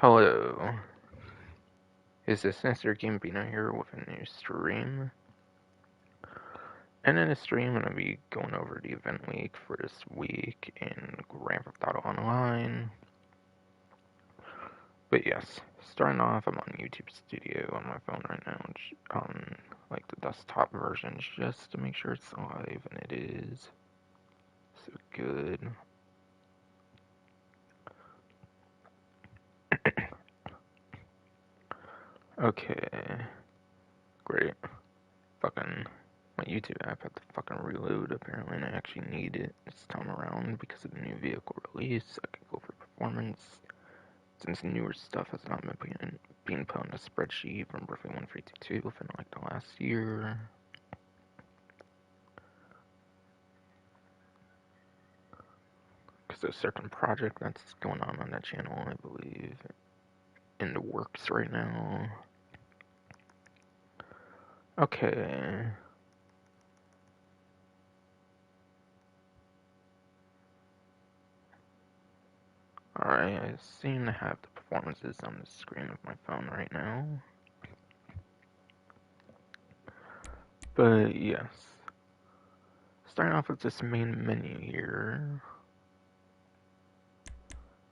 Hello, is this Mr. Gambino here with a new stream? And in this stream, I'm going to be going over the event week for this week in Grand Theft Auto Online. But yes, starting off, I'm on YouTube Studio on my phone right now, on like the desktop version, just to make sure it's live, and it is. So good. Okay, great. Fucking my YouTube app had to fucking reload apparently, and I actually need it this time around because of the new vehicle release. I can go for performance since newer stuff has not been being put on the spreadsheet from Berkeley 1322 within like the last year. Because there's a certain project that's going on that channel, I believe, in the works right now. Okay. Alright, I seem to have the performances on the screen of my phone right now. But yes. Starting off with this main menu here.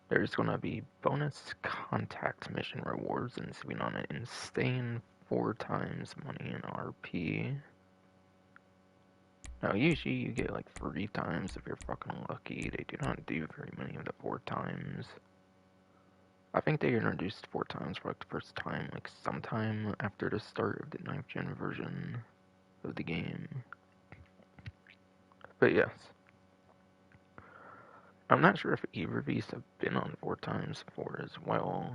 There's gonna be bonus contact mission rewards and sitting on an insane 4 times money in RP. Now usually you get like 3 times if you're fucking lucky. They do not do very many of the 4 times. I think they introduced 4 times for like the first time, like sometime after the start of the 9th gen version of the game. But yes. I'm not sure if E-Reviews have been on 4 times before as well.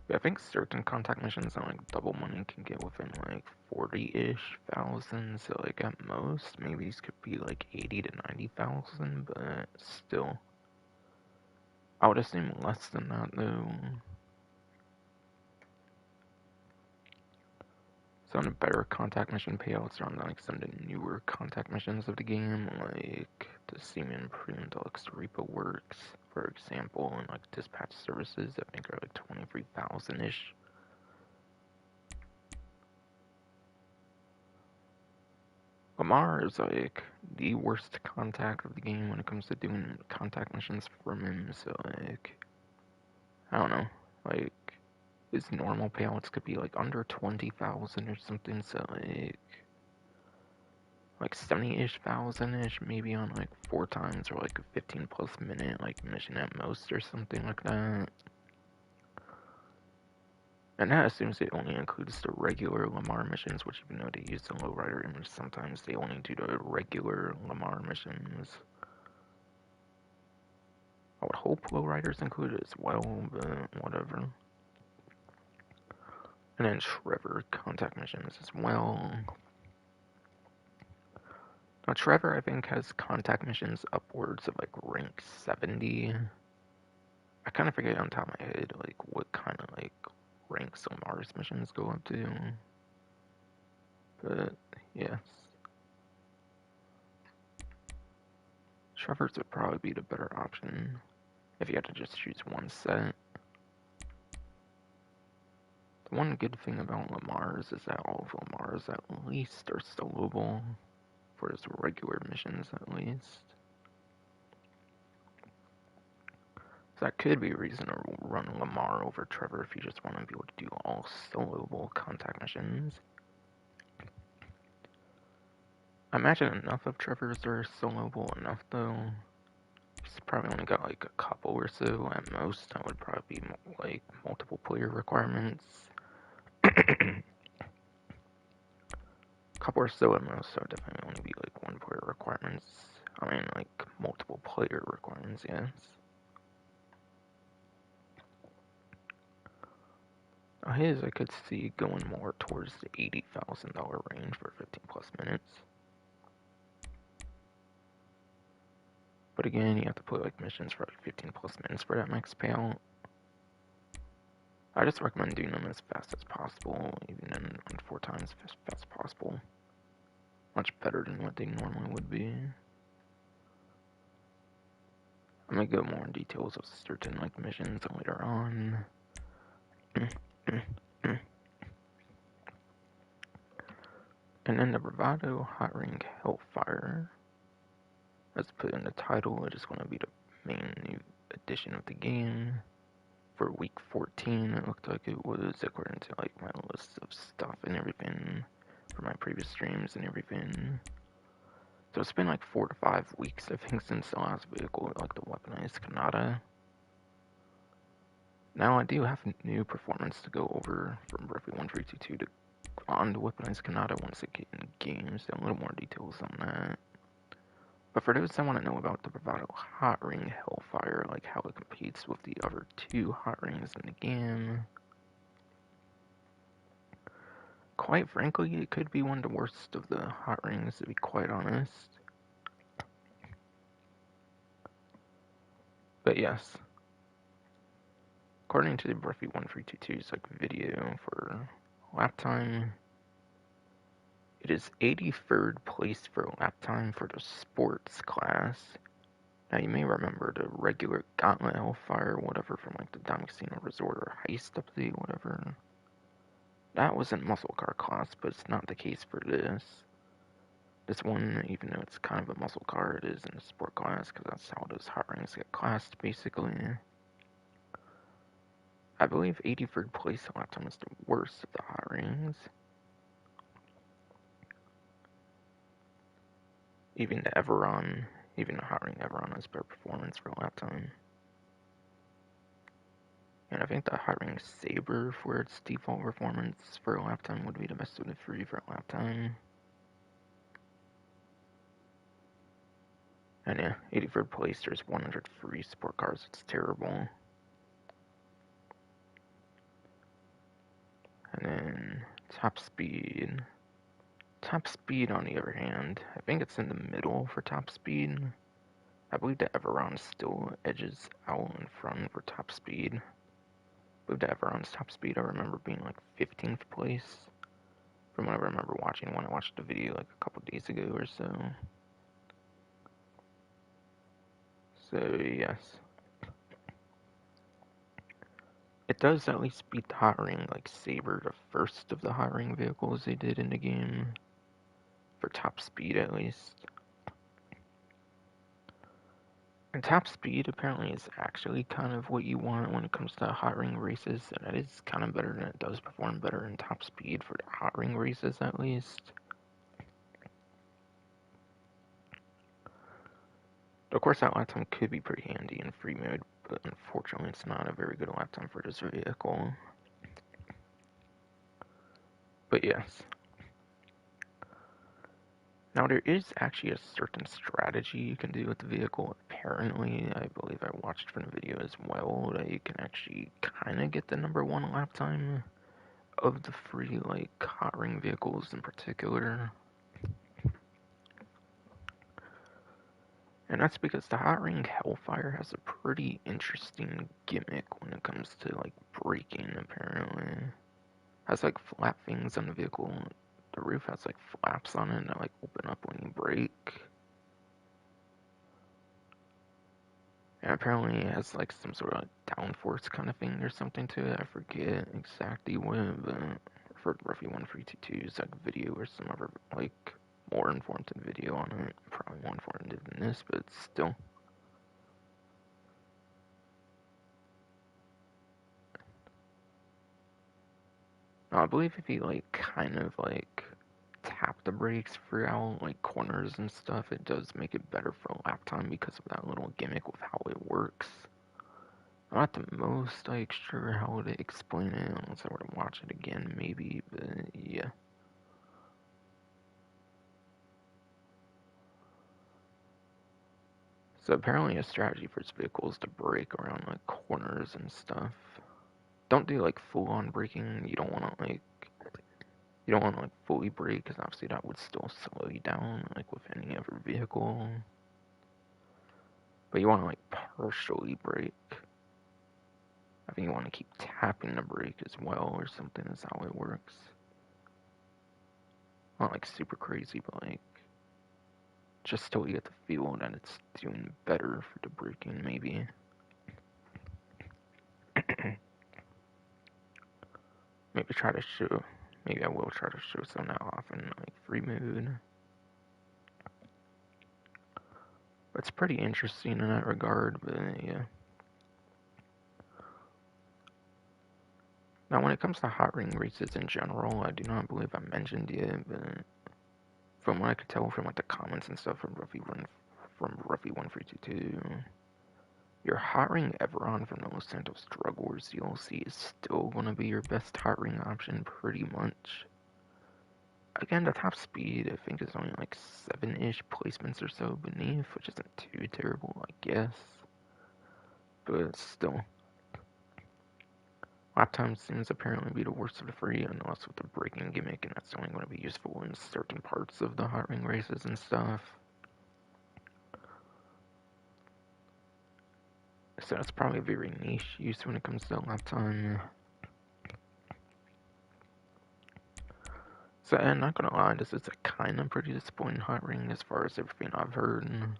Yeah, I think certain contact missions on like double money can get within like 40-ish thousand, so like at most, maybe these could be like 80 to 90,000, but still. I would assume less than that though. Some of the better contact mission payouts are on like some of the newer contact missions of the game, like the Seaman Premium Deluxe Repo Works, for example, and like dispatch services, I think are like 23,000-ish. Lamar is like the worst contact of the game when it comes to doing contact missions from him, so like, I don't know, like, his normal payouts could be like under 20,000 or something, so like 70-ish thousand-ish, maybe on like 4 times, or like a 15 plus minute like mission at most or something like that. And that assumes it only includes the regular Lamar missions, which even though they use the lowrider image, sometimes they only do the regular Lamar missions. I would hope lowriders included as well, but whatever. And then Trevor contact missions as well. Now Trevor, I think, has contact missions upwards of like rank 70. I kind of forget on top of my head like what kind of like ranks Lamar's missions go up to. But yes. Trevor's would probably be the better option if you had to just choose one set. The one good thing about Lamar's is that all of Lamar's at least are soloable, for his regular missions at least. So that could be a reason to run Lamar over Trevor if you just want to be able to do all soloable contact missions. I imagine enough of Trevor's are soloable enough though. He's probably only got like a couple or so at most. That would probably be like multiple player requirements. Couple or so at most, so definitely only be like 1 player requirements. I mean like multiple player requirements, yes. His I could see going more towards the $80,000 range for 15 plus minutes. But again, you have to play like missions for like 15 plus minutes for that max payout. I just recommend doing them as fast as possible, even in 4 times as fast as possible. Much better than what they normally would be. I'm gonna go more in details of certain like missions later on. And then the Bravado Hotring Hellfire, as put in the title, it is going to be the main new edition of the game. For week 14, it looked like it was, according to like my list of stuff and everything from my previous streams and everything. So it's been like 4 to 5 weeks, I think, since the last vehicle, like the weaponized Kanata. Now I do have new performance to go over from Roughly 1322 to on the weaponized Kanata once I get in game, so a little more details on that. But for those that want to know about the Bravado Hotring Hellfire, like how it competes with the other 2 hot rings in the game, quite frankly, it could be one of the worst of the hot rings, to be quite honest. But yes, according to the Breathy 1322's like video for lap time, it is 83rd place for lap time for the sports class. Now you may remember the regular Gauntlet Hellfire, whatever, from like the Diamond Casino Resort or Heist update, whatever. That was in muscle car class, but it's not the case for this. This one, even though it's kind of a muscle car, it is in the sport class, because that's how those hot rings get classed, basically. I believe 83rd place lap time is the worst of the hot rings. Even the Everon, even the hot ring Everon has better performance for lap time. And I think the hot ring Saber, for its default performance for lap time, would be the best of the 3 for lap time. And yeah, 83rd place, there's 100 free sport cars, it's terrible. And then top speed. Top speed, on the other hand, I think it's in the middle for top speed. I believe the Everon still edges out in front for top speed. I believe the Everon's top speed, I remember being like 15th place. From what I remember watching when I watched the video like a couple days ago or so. So, yes. It does at least beat the hot ring, like Saber, the first of the hot ring vehicles they did in the game. For top speed, at least. And top speed apparently is actually kind of what you want when it comes to hot ring races, and it is kind of better, and it does perform better in top speed for the hot ring races, at least. Of course, that lap time could be pretty handy in free mode, but unfortunately it's not a very good lap time for this vehicle. But yes. Now there is actually a certain strategy you can do with the vehicle. Apparently, I believe I watched from the video as well, that you can actually kind of get the #1 lap time of the free, like, hot ring vehicles in particular. And that's because the hot ring Hellfire has a pretty interesting gimmick when it comes to, like, braking, apparently. It has, like, flap things on the vehicle. The roof has, like, flaps on it that, like, open up when you brake. And apparently it has, like, some sort of, like, downforce kind of thing or something to it. I forget exactly what, but for Ruffy 1322's, like, video or some other, like, more informative video on it. Probably more informative than this, but still. I believe if you, like, kind of, like, tap the brakes throughout, like, corners and stuff, it does make it better for lap time because of that little gimmick with how it works. I'm not the most, like, sure how to explain it unless I were to watch it again, maybe, but yeah. So apparently a strategy for this vehicle is to brake around, like, corners and stuff. Don't do, like, full-on braking. You don't want to, like, fully brake, because obviously that would still slow you down, like, with any other vehicle. But you want to, like, partially brake. I think you want to keep tapping the brake as well, or something is how it works. Not, like, super crazy, but, like, just till you get the feel that it's doing better for the braking, maybe. Maybe try to show. Maybe I will try to show some now off in like free mood. It's pretty interesting in that regard, but yeah. Now, when it comes to Hotring races in general, I do not believe I mentioned it, but from what I could tell from like the comments and stuff from Ruffy1322, your Hotring Everon from the Los Santos Drug Wars DLC is still going to be your best Hotring option, pretty much. Again, the top speed, I think, is only like 7-ish placements or so beneath, which isn't too terrible, I guess. But still. Lap time seems apparently be the worst of the three, unless with the braking gimmick, and that's only going to be useful in certain parts of the Hotring races and stuff. So that's probably a very niche use when it comes to lap time. So, I'm not gonna lie, this is a kind of pretty disappointing Hotring as far as everything I've heard.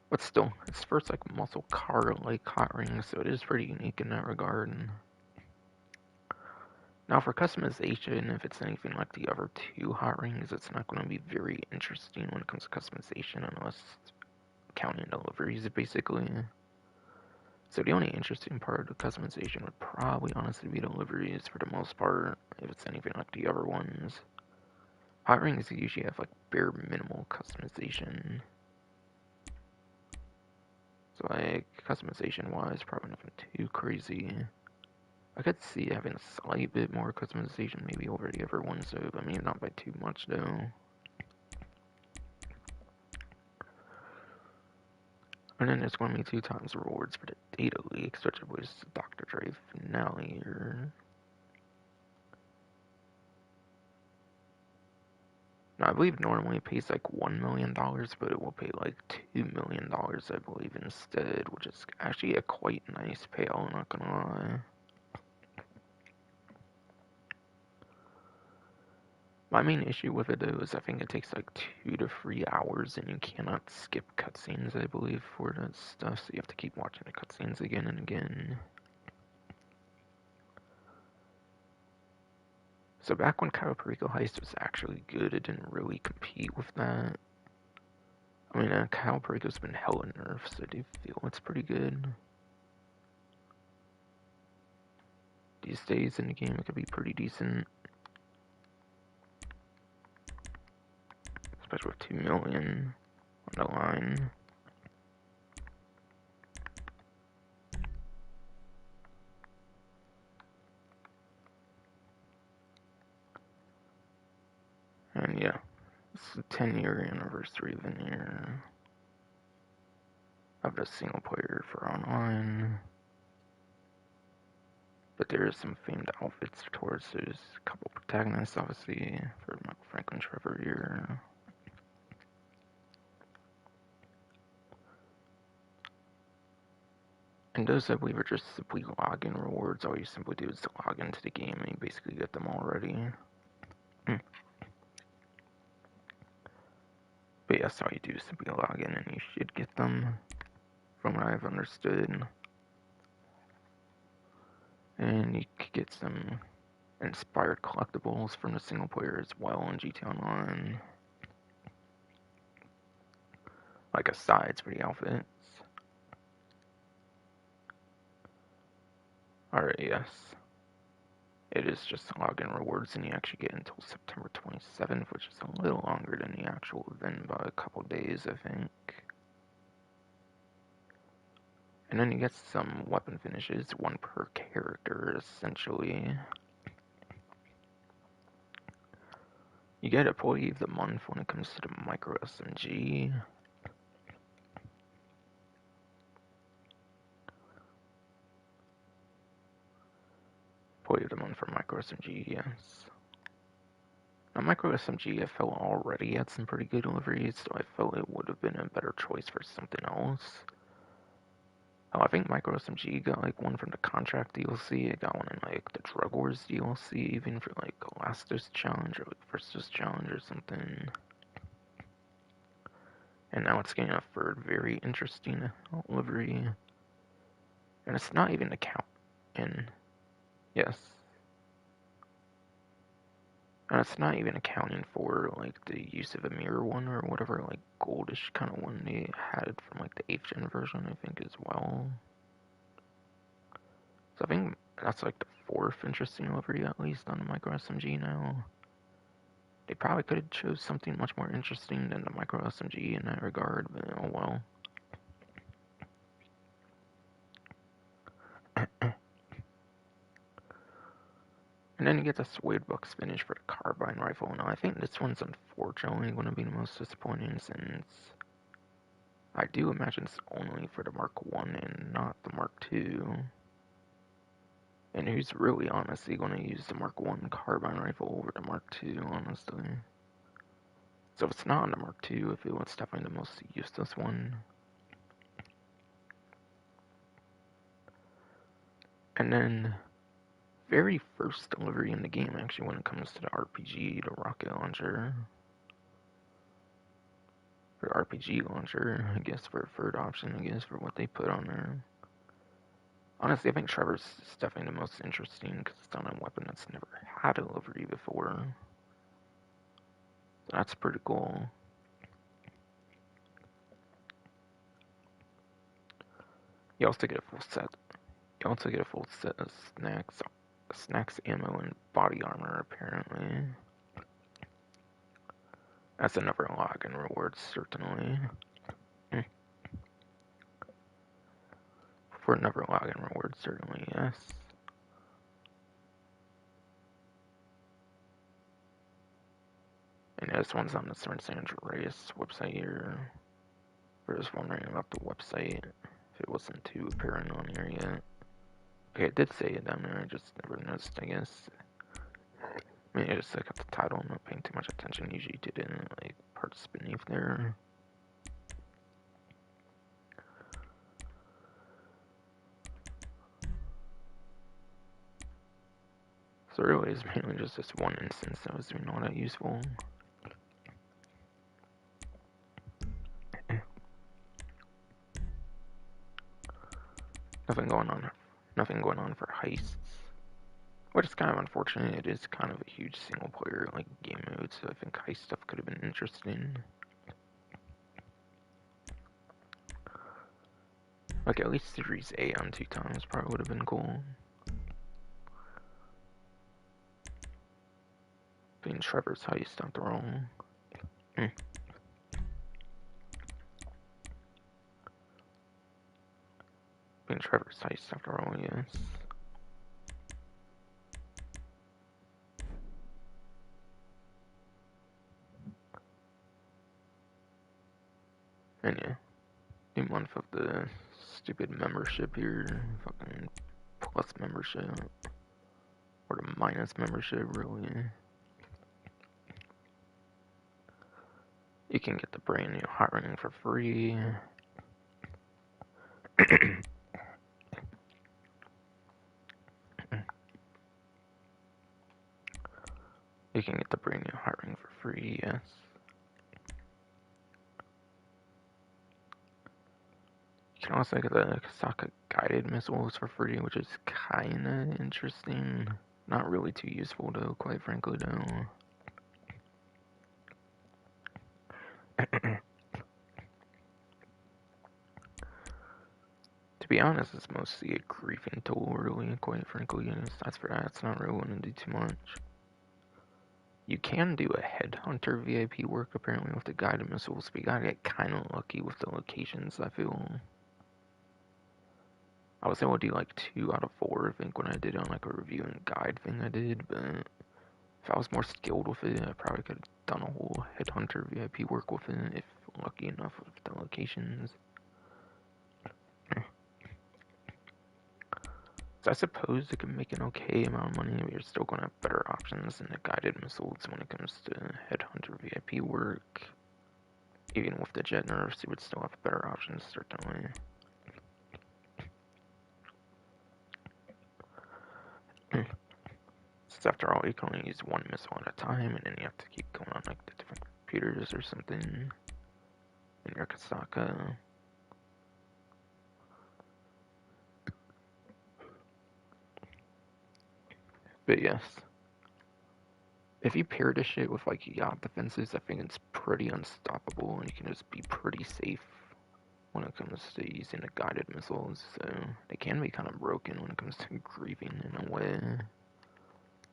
But still, it's first like muscle car like Hotring, so it is pretty unique in that regard. Now for customization, if it's anything like the other two Hotrings, it's not going to be very interesting when it comes to customization unless counting deliveries, basically. So the only interesting part of the customization would probably honestly be deliveries for the most part, if it's anything like the other ones. Hotrings usually have like bare minimal customization. So like, customization wise, probably nothing too crazy. I could see having a slight bit more customization maybe over the other ones, so I mean not by too much though. And then there's going to be 2 times rewards for the data leaks, which was Dr. Dre finale. Now, I believe normally it pays like $1 million, but it will pay like $2 million, I believe, instead, which is actually a quite nice payout, not gonna lie. My main issue with it though is I think it takes like 2 to 3 hours and you cannot skip cutscenes, I believe, for that stuff, so you have to keep watching the cutscenes again and again. So back when Cayo Perico Heist was actually good, it didn't really compete with that. I mean, Cayo Perico's been hella nerfed, so I do feel it's pretty good. These days in the game, it could be pretty decent. Especially with 2 million on the line. And yeah, it's the 10-year anniversary of the year of the single player for online. But there is some themed outfits towards those couple protagonists, obviously, for Michael Franklin, Trevor here. And those, I believe, are just simply login rewards. All you simply do is to log into the game and you basically get them already. But yes, all you do is simply log in and you should get them, from what I've understood. And you could get some inspired collectibles from the single player as well in GTA Online. Like asides for the outfits. Alright, yes. It is just login rewards, and you actually get until September 27th, which is a little longer than the actual event by a couple days, I think. And then you get some weapon finishes, 1 per character, essentially. You get Employee of the Month when it comes to the Micro SMG. Employee of the Month for Micro SMG, yes. Now, Micro SMG, I felt already had some pretty good deliveries, so I felt it would have been a better choice for something else. Oh, I think Micro SMG got like one from the Contract DLC. It got one in like the Drug Wars DLC, even for like Elastos Challenge or like Versus Challenge or something. And now it's getting a third very interesting livery. And it's not even a count in, yes. And it's not even accounting for, like, the use of a mirror one or whatever, like, goldish kind of one they had from, like, the 8th gen version, I think, as well. So I think that's, like, the 4th interesting livery, at least, on the Micro SMG now. They probably could have chose something much more interesting than the Micro SMG in that regard, but oh well. And then you get the Suede Bucks finish for the carbine rifle. Now I think this one's unfortunately going to be the most disappointing, since I do imagine it's only for the Mark 1 and not the Mark 2. And who's really honestly going to use the Mark 1 carbine rifle over the Mark 2, honestly? So if it's not on the Mark 2, I feel it's definitely the most useless one. And then, very first delivery in the game, actually, when it comes to the RPG, the rocket launcher. For RPG launcher, I guess, for a third option, I guess, for what they put on there. Honestly, I think Trevor's is definitely the most interesting, because it's on a weapon that's never had a livery before. So that's pretty cool. You also get a full set. You also get a full set of snacks, ammo, and body armor, apparently. That's another login reward, certainly. For another login reward, certainly, yes. And this one's on the Andreas website here. We're just wondering about the website, if it wasn't too apparent on here yet. Okay, it did say it down there, I just never noticed, I guess. I mean, I just look at the title, I'm not paying too much attention usually to the, like, parts beneath there. So really, it's mainly just this one instance that was doing all that useful. Nothing going on for heists. Which is kind of unfortunate. It is kind of a huge single player, like, game mode, so I think heist stuff could have been interesting. Like, at least Series A on 2 times probably would have been cool. Being Trevor's heist after all. Being Trevor's heist after all, yes. And yeah, new month of the stupid membership here, fucking plus membership, or the minus membership, really. You can get the brand new Hotring for free. You can get the brand new Hotring for free, yes. You can also get the Kasaka guided missiles for free, which is kinda interesting. Not really too useful though, quite frankly though. To be honest, it's mostly a griefing tool, really, quite frankly. That's for that. It's not really going to do too much. You can do a headhunter VIP work, apparently, with the guided missiles, but you gotta get kinda lucky with the locations, I feel. I was able to do like 2 out of 4, I think, when I did it on like a review and guide thing I did, but if I was more skilled with it, I probably could have done a whole headhunter VIP work with it, if lucky enough with the locations. So I suppose it can make an okay amount of money, but you're still going to have better options than the guided missiles when it comes to headhunter VIP work. Even with the jet nerfs, you would still have better options, certainly. Since after all, you can only use one missile at a time, and then you have to keep going on like the different computers or something. in your Kasaka. But yes, if you pair this shit with like yacht defenses, I think it's pretty unstoppable, and you can just be pretty safe when it comes to using the guided missiles. So they can be kind of broken when it comes to grieving in a way.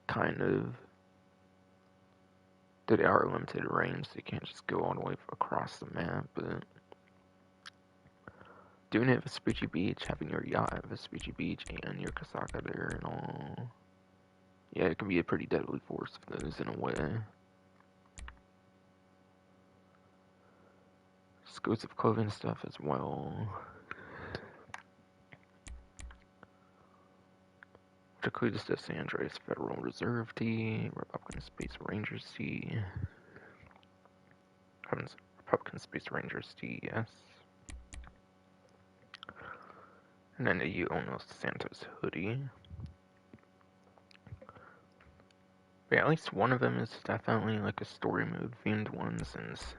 Kind of. They are limited range, so you can't just go all the way across the map, but doing it with Vespucci Beach, having your yacht at Vespucci Beach and your Kasaka there and all, yeah, it can be a pretty deadly force of those in a way. Exclusive clothing stuff as well. Which includes the San Andreas Federal Reserve Tee, Republican Space Rangers Tee, Republican Space Rangers Tee, yes. And then the Uonos Santos hoodie. But yeah, at least one of them is definitely like a story mode themed one, since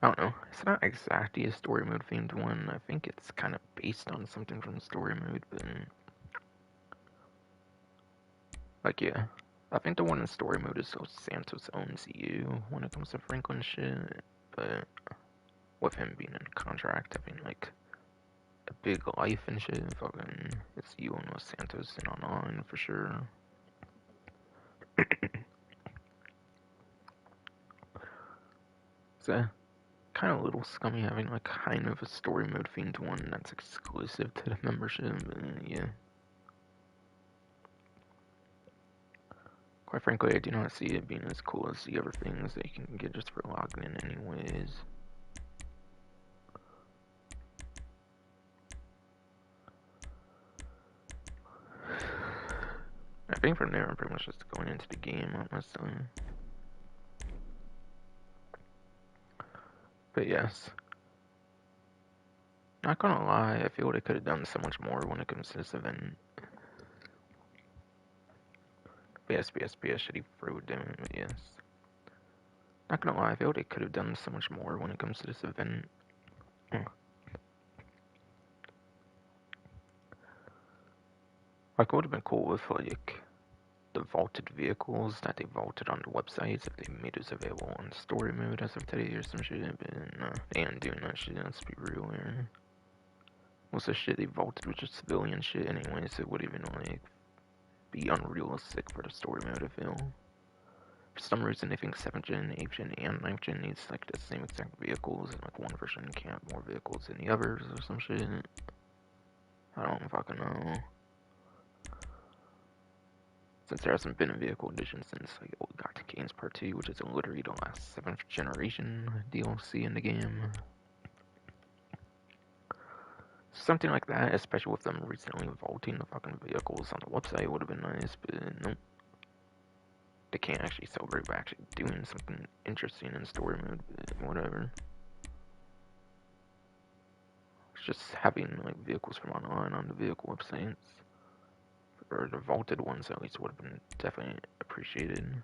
I don't know, it's not exactly a story mode themed one. I think it's kind of based on something from story mode, but like, yeah, I think the one in story mode is so Santos owns you when it comes to Franklin shit, but with him being in a contract, having like a big life and shit, fucking, it's you and Santos and on for sure. So, kind of a little scummy having like kind of a story mode themed one that's exclusive to the membership, but yeah. Quite frankly, I do not see it being as cool as the other things that you can get just for logging in anyways. I think from there I'm pretty much just going into the game, honestly. But yes. Not gonna lie, I feel they could have done so much more when it comes to this event. Yes, shitty fruit, damn it, yes. Not gonna lie, I feel they could have done so much more when it comes to this event. Like, it would have been cool if, like, the vaulted vehicles that they vaulted on the websites, if they made those available on story mode as of today or some shit, but no, they ain't doing that shit, let's be real here. Most of the shit they vaulted was just civilian shit anyway, so it would even, like, be unrealistic for the story mode, I feel. For some reason, they think 7th gen, 8th gen, and 9th gen needs like the same exact vehicles, and like one version can't have more vehicles than the others or some shit. I don't fucking know. Since there hasn't been a vehicle edition since like we got to Games Part 2, which is literally the last 7th generation DLC in the game. Something like that, especially with them recently vaulting the fucking vehicles on the website, would have been nice, but nope. They can't actually celebrate by actually doing something interesting in story mode, but whatever. It's just having like vehicles from online on the vehicle websites, or the vaulted ones at least, would have been definitely appreciated.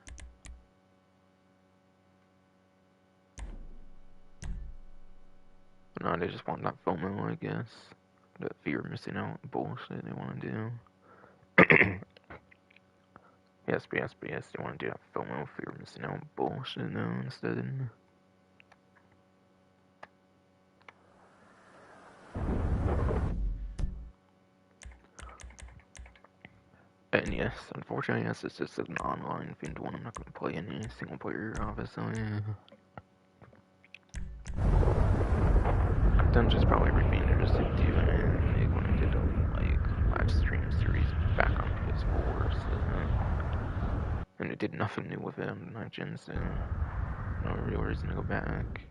But no, they just want that FOMO, I guess. That fear of missing out bullshit they want to do. Yes, they want to do that FOMO, fear of missing out bullshit now instead. And yes, unfortunately, yes, it's just an online themed one. I'm not going to play any single player, obviously. Dungeons probably remained just to do it when I did like live stream series back on PS4, so, and it did nothing new with it on the 9th gen, so no real reason to go back.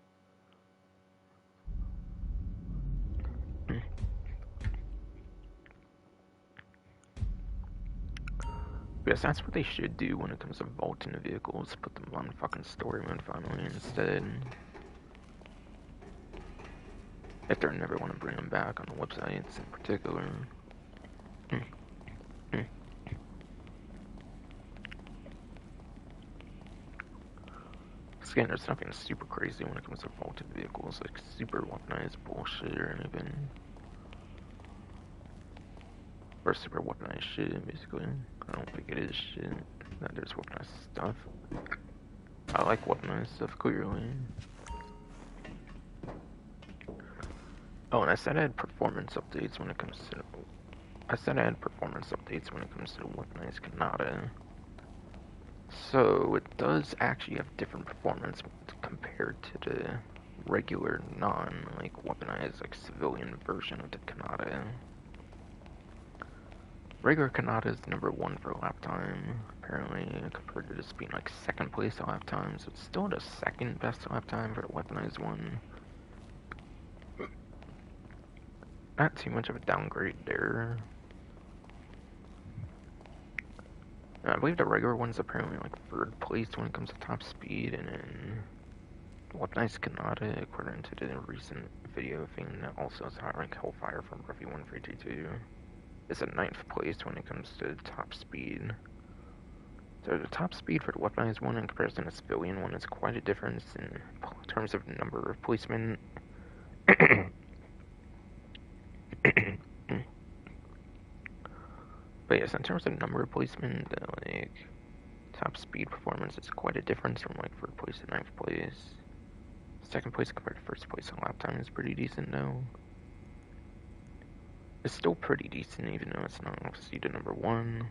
Yes, that's what they should do when it comes to vaulting the vehicles. Put them on fucking story mode finally instead. If they never want to bring them back on the websites in particular. Again, there's nothing super crazy when it comes to vaulted vehicles, like super weaponized bullshit or anything. Or super weaponized shit, basically. I don't think it is shit that there's weaponized stuff. I like weaponized stuff, clearly. Oh, and I said I had performance updates when it comes to... I said I had performance updates when it comes to the weaponized Kanata. So, it does actually have different performance compared to the regular, weaponized, civilian version of the Kanata. Regular Kanata is number 1 for lap time, apparently, compared to this being, second place lap time, so it's still the second best lap time for the weaponized one. Not too much of a downgrade there. I believe the regular one's apparently third place when it comes to top speed, and then weaponized Kanata, according to the recent video thing that also has Hotring Hellfire from Ruffy 1322, is at 9th place when it comes to top speed. So the top speed for the weaponized one in comparison to the civilian one is quite a difference in terms of number of policemen. But yes, in terms of number of policemen, the top speed performance is quite a difference from 3rd place to 9th place. 2nd place compared to 1st place on lap time is pretty decent though. It's still pretty decent even though it's not obviously the number 1.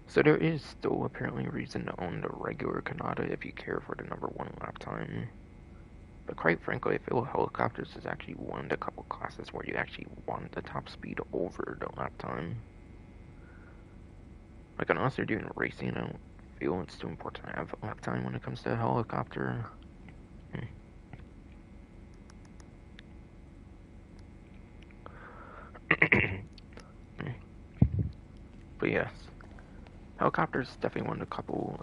So there is still apparently a reason to own the regular Kanata if you care for the number 1 lap time. But quite frankly, I feel helicopters is actually one of the couple classes where you actually want the top speed over the lap time. Unless you're doing racing, I don't feel it's too important to have lap time when it comes to a helicopter. But yes, helicopters is definitely one of the couple,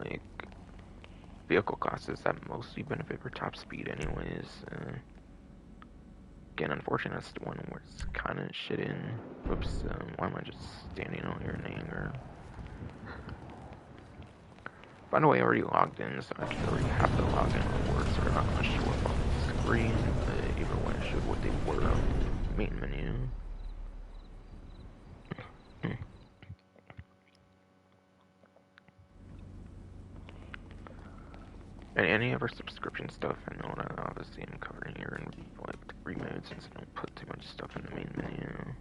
vehicle classes that mostly benefit for top speed anyways. Again, unfortunately, that's the one where it's kind of shit in. Whoops, why am I just standing on here in anger? By the way, I already logged in, so I actually already have the login rewards, so they're not going to show up on the screen, even when I showed what they were on the main menu. And any other subscription stuff, I know that obviously I'm covering here in remote since I don't put too much stuff in the main menu.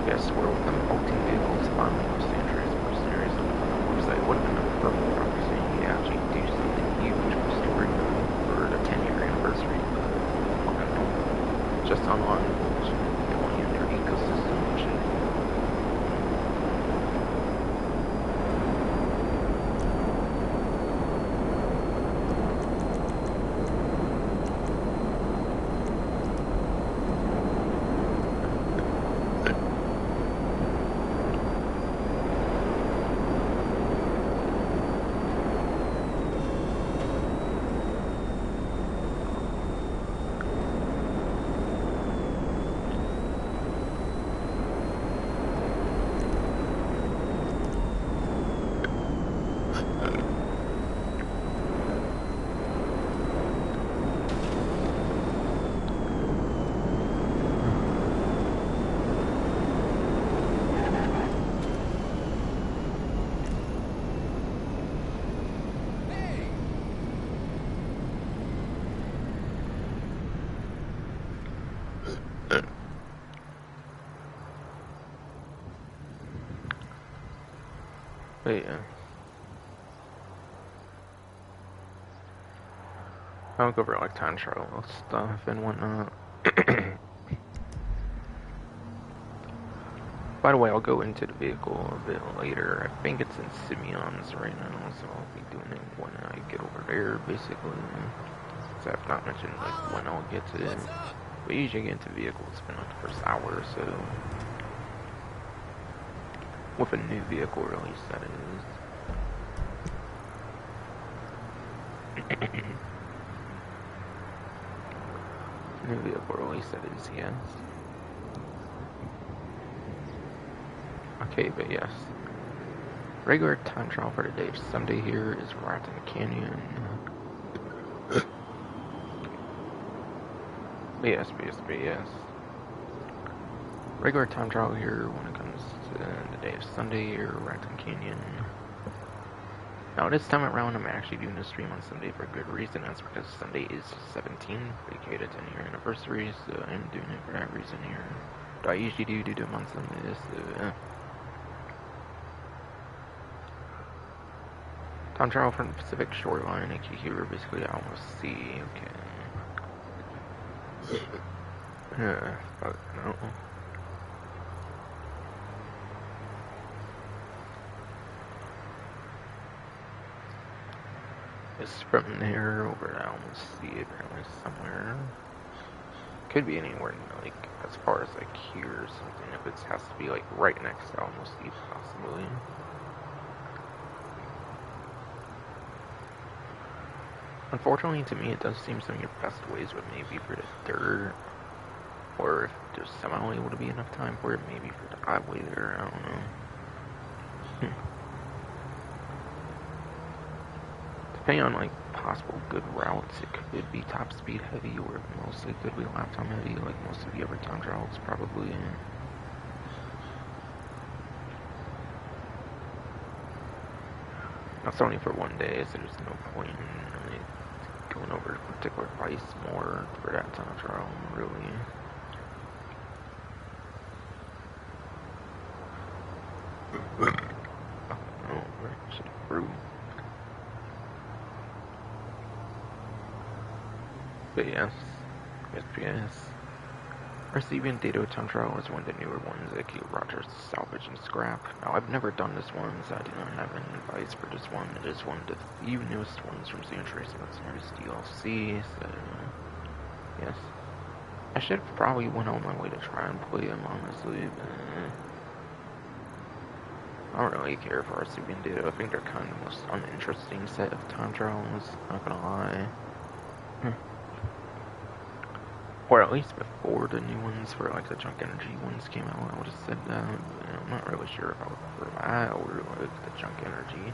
Yes, we're with them bolting vehicles on Andreas Mercenaries on the website. Would have been a perfect opportunity to actually do something huge for story for the 10-year anniversary, but fucking no. Just online bullshit. They want you in their ecosystem and shit. But yeah. I'll go over time trial stuff and whatnot. By the way, I'll go into the vehicle a bit later. I think it's in Simeon's right now, so I'll be doing it when I get over there, basically. So I've not mentioned like when I'll get to it. We usually get into vehicles in like the first hour or so. With a new vehicle release, that is. New vehicle release, that is, yes. Okay, but yes. Regular time trial for today, Sunday here, is Raton Canyon. Yes. Regular time trial here when it comes to the day of Sunday here, Raton Canyon. Now this time around I'm actually doing a stream on Sunday for a good reason. That's because Sunday is 17, dedicated 10-year anniversary, so I'm doing it for that reason here. But I usually do them on Sundays, so time trial from the Pacific shoreline, I can hear basically out on the sea, okay. Fuck no. It's from there over to almost sea apparently somewhere. Could be anywhere, like as far as like here or something. If it has to be like right next to almost sea, possibly. Unfortunately, to me, it does seem some of your best ways would maybe for the dirt, or if there's somehow able to be enough time for it, maybe for the highway there. I don't know. Depending on like possible good routes, it could be top speed heavy, or mostly could be lap time heavy, like most of the other time trials probably. That's only for one day, so there's no point in really going over a particular price more for that time trial, really. Oh, shit, brew. But yes. Receiving Dado time trial is one of the newer ones that keep Rogers to salvage and scrap. Now, I've never done this one, so I do not have any advice for this one. It is one of the few newest ones from Andreas Mercenaries DLC, so yes. I should have probably went on my way to try and play him, honestly, but I don't really care for receiving Dado. I think they're kind of the most uninteresting set of time trials, not gonna lie. Or at least before the new ones for like the Junk Energy ones came out, I would have said that. But I'm not really sure if I would prefer that or like the Junk Energy.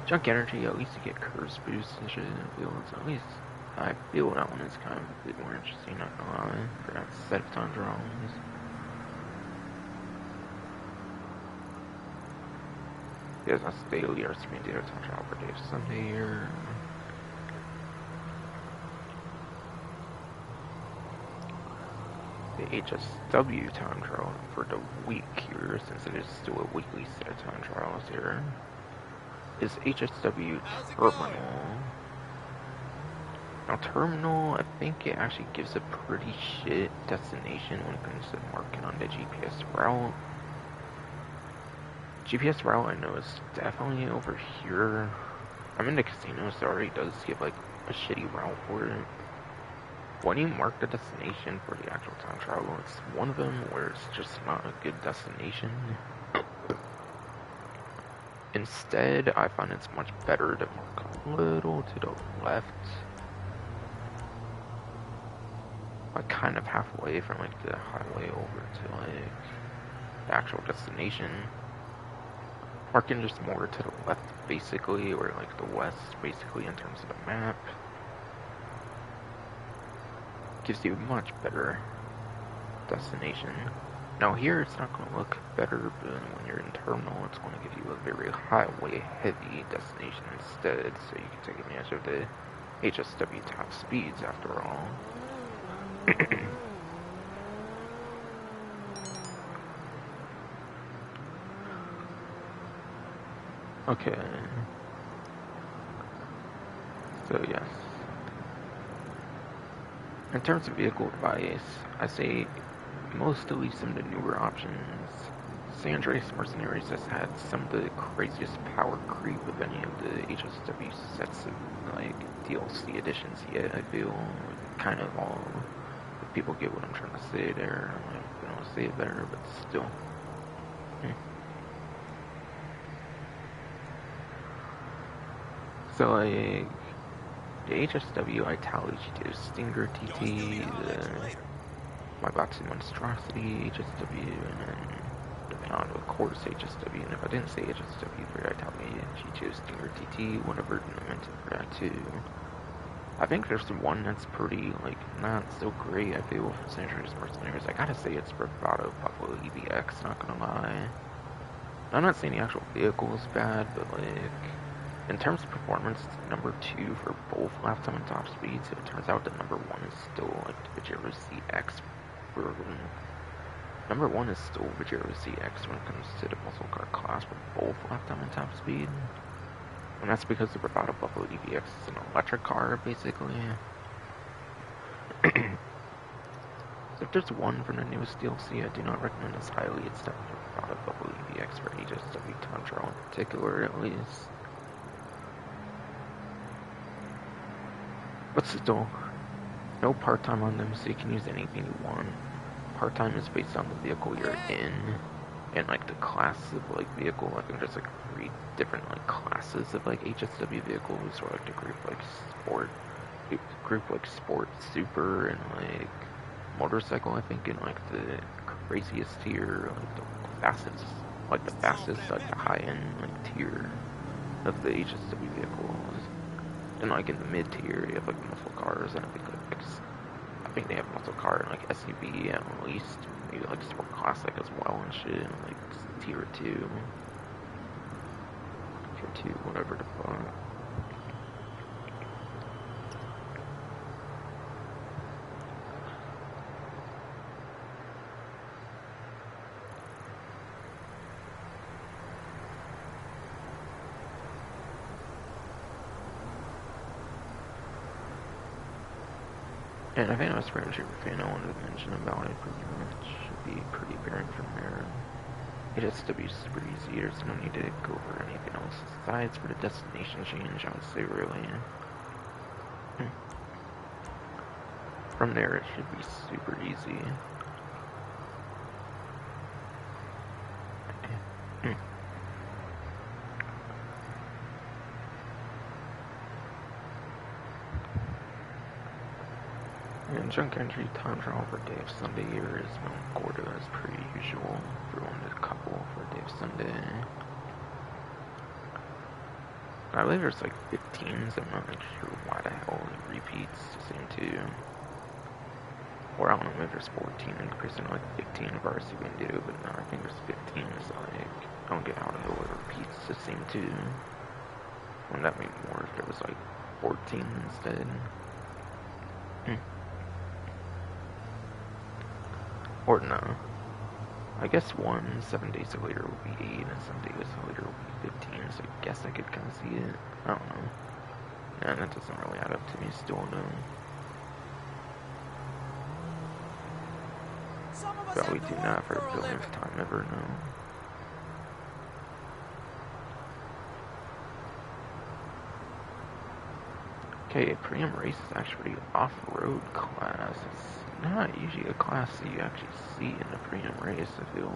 Junk Energy, at least you get curse boosts and shit. I feel that one is kind of a bit more interesting, not gonna lie, for that set of time trials. Yes, that's daily RCB data time trial for day of Sunday here. The HSW time trial for the week here, since it is still a weekly set of time trials here, is HSW Terminal. Now Terminal, I think it actually gives a pretty shit destination when it comes to marking on the GPS route. GPS route I know is definitely over here. I'm in the casino, so it already does give like a shitty route for it. When you mark the destination for the actual time trial, it's one of them where it's just not a good destination. Instead, I find it's much better to mark a little to the left. Like kind of halfway from like the highway over to like the actual destination. Marking just more to the left basically, or like the west basically in terms of the map. Gives you a much better destination. Now here it's not going to look better, but when you're in terminal it's going to give you a very highway heavy destination instead, so you can take advantage of the HSW top speeds after all. Okay. So yes. In terms of vehicle advice, I say mostly some of the newer options San Andreas Mercenaries has had some of the craziest power creep of any of the HSW sets of like DLC editions yet. I feel kind of all people get what I'm trying to say there. I don't want to say it better, but still. So like the HSW Italy GT Stinger TT, my Batsu Monstrosity HSW, and then of course HSW, and if I didn't say HSW for Italy G2 Stinger TT, whatever I meant it for that too. I think there's one that's pretty, like, not so great, I feel, for San Andreas Mercenaries. I gotta say it's Bravado Buffalo EVX, not gonna lie. I'm not saying the actual vehicle is bad, but, like, in terms of performance, it's number 2 for both lap time and top speed, so it turns out that number 1 is still, like, the Pajero ZX for number 1 is still Pajero ZX when it comes to the muscle car class for both lap time and top speed. And that's because the Bravado Buffalo EVX is an electric car, basically. So if there's one from the newest DLC I do not recommend as highly, it's definitely the Bravado Buffalo EVX for HSW time trial in particular, at least. But still, no part-time on them, so you can use anything you want. Part-time is based on the vehicle you're in, and like the class of like vehicle. I think there's like 3 different like classes of like HSW vehicles, or like the group like sport, super, and like motorcycle. I think in like the craziest tier, like the fastest, like the high end like tier of the HSW vehicles. And like in the mid tier, you have like muscle cars, and I think they have muscle car and like SUV at least, maybe like sport classic as well and shit, and like tier 2, whatever the fuck. And I think I was pretty sure I wanted to mention about it pretty much. Should be pretty apparent from there. HSW is super easy, there's no need to go over anything else besides for the destination change, I would say, really. From there, it should be super easy. And junk entry time trial for day of Sunday here is Mount Gorda as per usual. Everyone did a couple for day of Sunday. I believe there's like 15s, I'm not really sure why the hell it repeats the same 2. Or I don't know, maybe there's 14 in comparison to like 15 of ours you can do, but no, I think there's 15, so like, I don't get how the hell it repeats the same 2. Wouldn't that make more if there was like 14 instead? Or no. I guess 7 days later would be 8, and 7 days later would be 15, so I guess I could kind of see it. I don't know. Yeah, that doesn't really add up to me still, no. Probably do not for the billionth time ever, no. Okay, Priam Race is actually off-road class. It's not usually a class that you actually see in a Priam Race, I feel.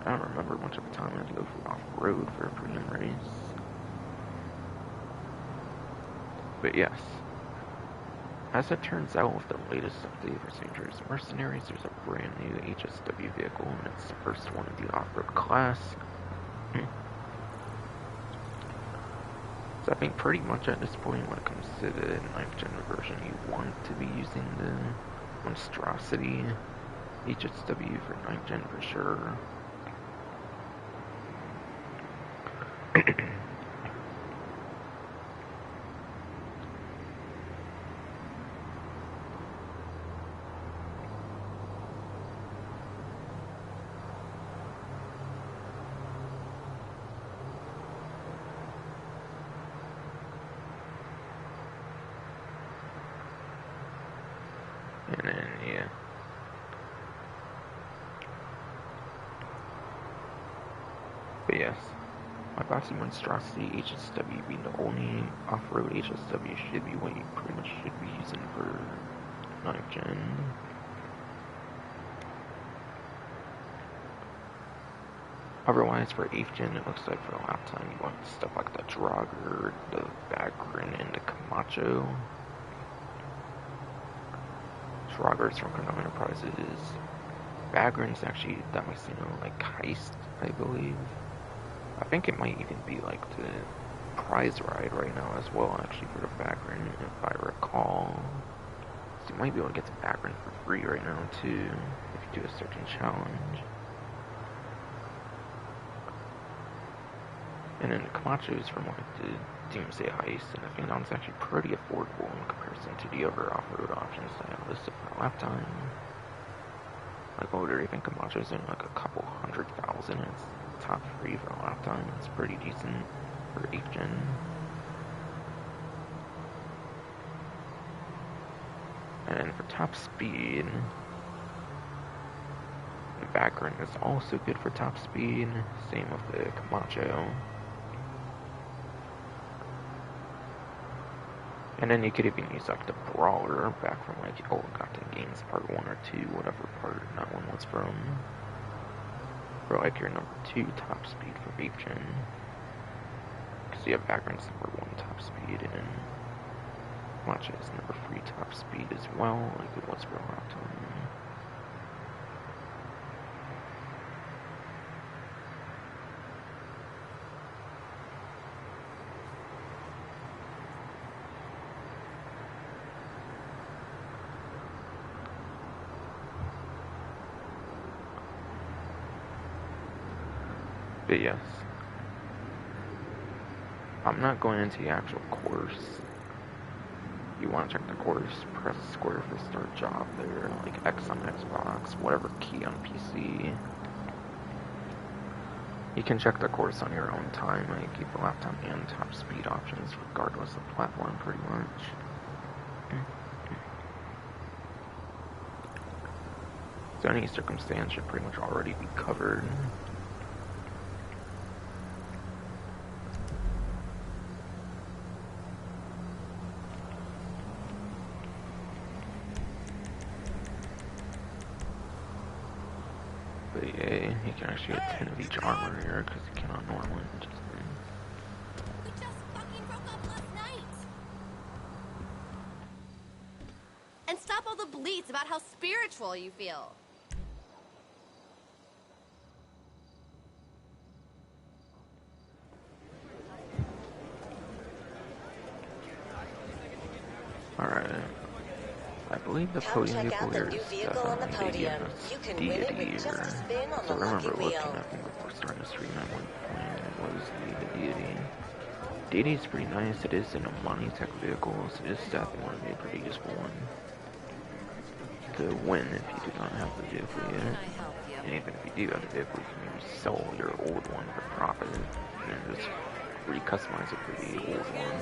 I don't remember much of a time I had to go for off-road for a Priam Race. But yes. As it turns out, with the latest update for San Andreas Mercenaries, there's a brand new HSW vehicle, and it's the first one of the off-road class. So I think pretty much at this point, when it comes to the 9th gen version, you want to be using the Monstrosity HSW for 9th gen for sure. And then, yeah. But yes, my boxy monstrosity HSW being the only off-road HSW should be what you pretty much should be using for 9th gen. Otherwise, for 8th gen, it looks like for a lap time you want stuff like the Draugr, the Vagrin, and the Camacho. Draugr is from Kernel Enterprises. Vagrin's actually that Messino like heist, I believe. I think it might even be like the prize ride right now as well, actually, for the Vagrin, if I recall. So you might be able to get the Vagrin for free right now too, if you do a certain challenge. And then the Camacho's from like the Doomsday Heist, and I think that's actually pretty affordable in comparison to the other off-road options that I have listed for a lap time. Like, what do you think Camacho's in like a couple $100,000? It's top 3 for a lap time. It's pretty decent for 8th gen. And then for top speed, the Vagrin is also good for top speed. Same with the Camacho. And then you could even use like the Brawler back from like Old Gotham Games Part 1 or 2, whatever part that one was from. For like your number 2 top speed for 8th gen. Because you have Vagrin's number 1 top speed, and then Camacho's number 3 top speed as well, like it was for a lap time. But yes, I'm not going into the actual course. If you want to check the course, press square for start job there, like X on Xbox, whatever key on PC. You can check the course on your own time, like keep the lap time and top speed options regardless of platform pretty much. So any circumstance should pretty much already be covered. But yeah, you can actually get 10 of each armor here, because you cannot normally. We just fucking broke up last night! And stop all the bleats about how spiritual you feel. Alright. I believe the podium vehicle here is definitely deity, or so I remember looking, I think before starting the stream at one point, it was the deity. Deity is pretty nice, it is in a money tech vehicle, so it is definitely a pretty useful one to win if you do not have the vehicle yet. And even if you do have the vehicle, you can maybe sell your old one for profit, and just re-customize it for the old one.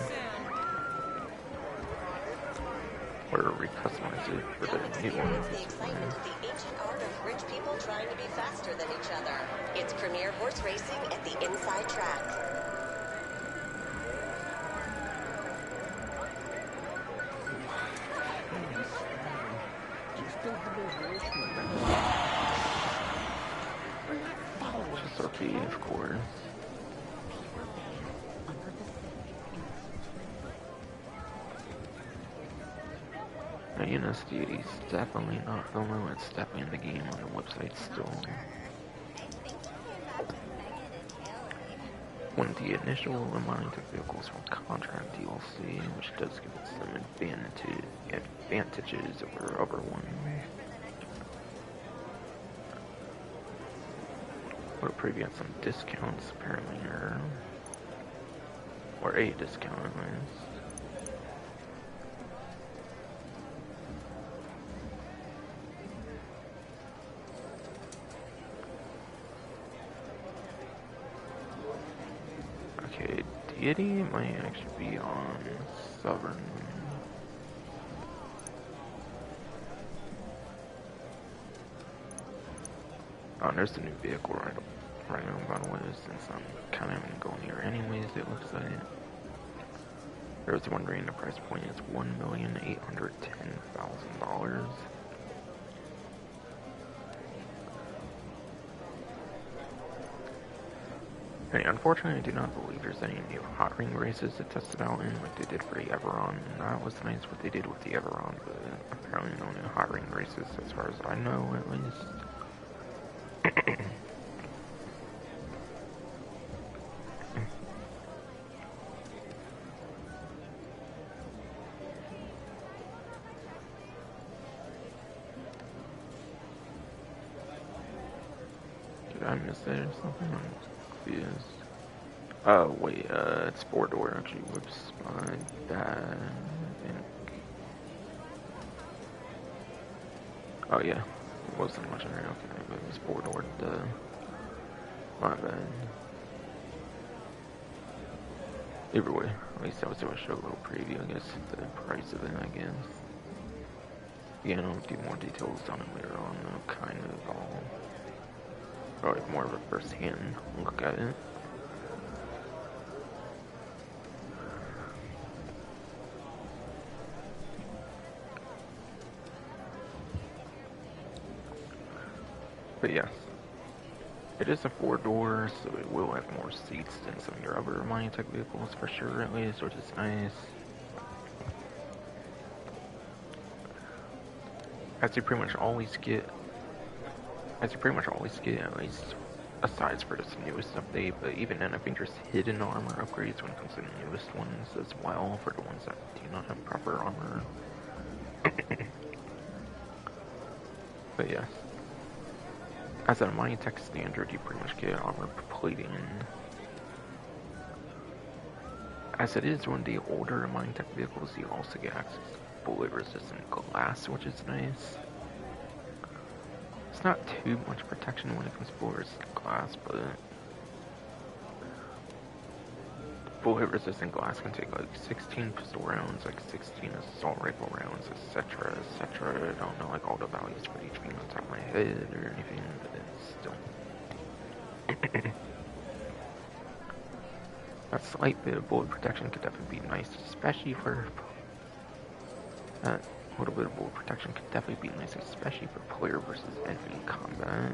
Or re-customize it for the new one. The excitement of the ancient art of rich people trying to be faster than each other. It's premier horse racing at the inside track. Just RP, of course. UNSD is definitely not FOMO, it's definitely in the game on the website still. One of the initial Monolithic vehicles from contract DLC, which does give it some advantages over other ones. Would probably get some discounts apparently, or a discount at least. Okay, Deity might actually be on Southern. Oh, there's the new vehicle right right now, by the way, since I'm kind of going to go here anyways, it looks like. I was wondering, the price point is $1,810,000. Hey, unfortunately, I do not believe there's any new Hotring races to test it out in, like they did for the Everon. And that was nice what they did with the Everon, but apparently no new Hotring races, as far as I know, at least. Did I miss that or something? I'm confused. Oh, wait, it's 4-door actually. Whoops, my bad, I think. Oh, yeah. It wasn't much in there, okay, but it was 4-door, my bad. Either way, at least I was able to show a little preview, I guess, the price of it, I guess. Again, I'll do more details on it later on, though, kind of all. Probably more of a first-hand look at it. But yes, it is a 4-door, so it will have more seats than some of your other Minitech vehicles for sure, at least, which is nice. As you pretty much always get, at least aside for this newest update, but even then I think there's hidden armor upgrades when it comes to the newest ones as well, for the ones that do not have proper armor. But yes. As a Minitech standard, you pretty much get armor plating. As it is one of the older Minitech vehicles, you also get access to bullet resistant glass, which is nice. It's not too much protection when it comes to bullet resistant glass, but bullet resistant glass can take like 16 pistol rounds, like 16 assault rifle rounds, etc, etc. I don't know like all the values for each being on top of my head or anything, but it's still that slight bit of bullet protection could definitely be nice, especially for that little bit of bullet protection could definitely be nice, especially for player versus enemy combat.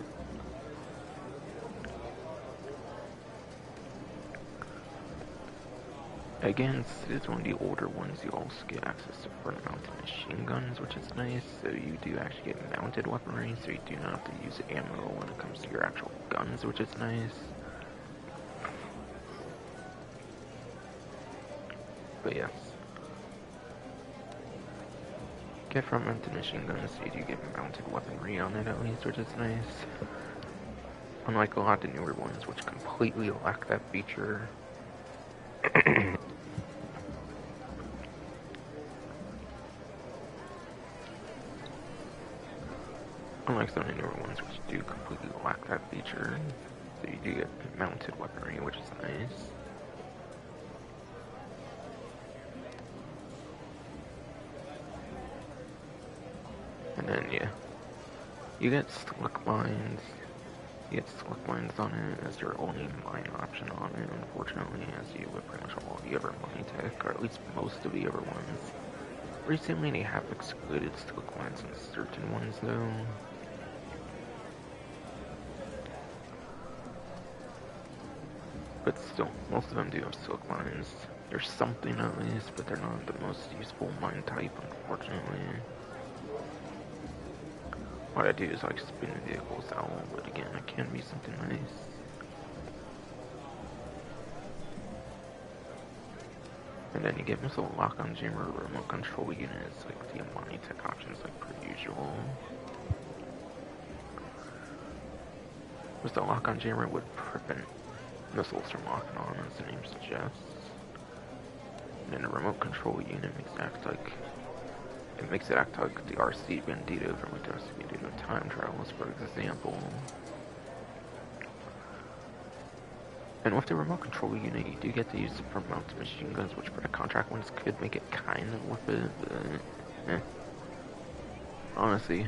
Again, since it is one of the older ones, you also get access to front-mounted machine guns, which is nice, so you do actually get mounted weaponry, so you do not have to use ammo when it comes to your actual guns, which is nice. But yes. Get front-mounted machine guns, so you do get mounted weaponry on it at least, which is nice. Unlike a lot of the newer ones, which completely lack that feature. Unlike some of the newer ones, which do completely lack that feature, so you do get mounted weaponry, which is nice. And then, yeah, you get slick mines. You get slick mines on it as your only mine option on it, unfortunately, as you with pretty much all the other Minitech, or at least most of the other ones. Recently, they have excluded slick mines in certain ones, though. But still, most of them do have silk mines. There's something at least, but they're not the most useful mine type, unfortunately. What I do is like spin the vehicles out, but again, it can be something nice. And then you get missile lock-on jammer, remote control units, like the Minitech options, like per usual. Missile lock-on jammer would prevent missiles from locking on, as the name suggests. And then the remote control unit makes it act like the RC Bandito from like the RC Bandito time travels, for example. And with the remote control unit, you do get to use the front mounted machine guns, which for the contract ones could make it kind of worth it, but honestly,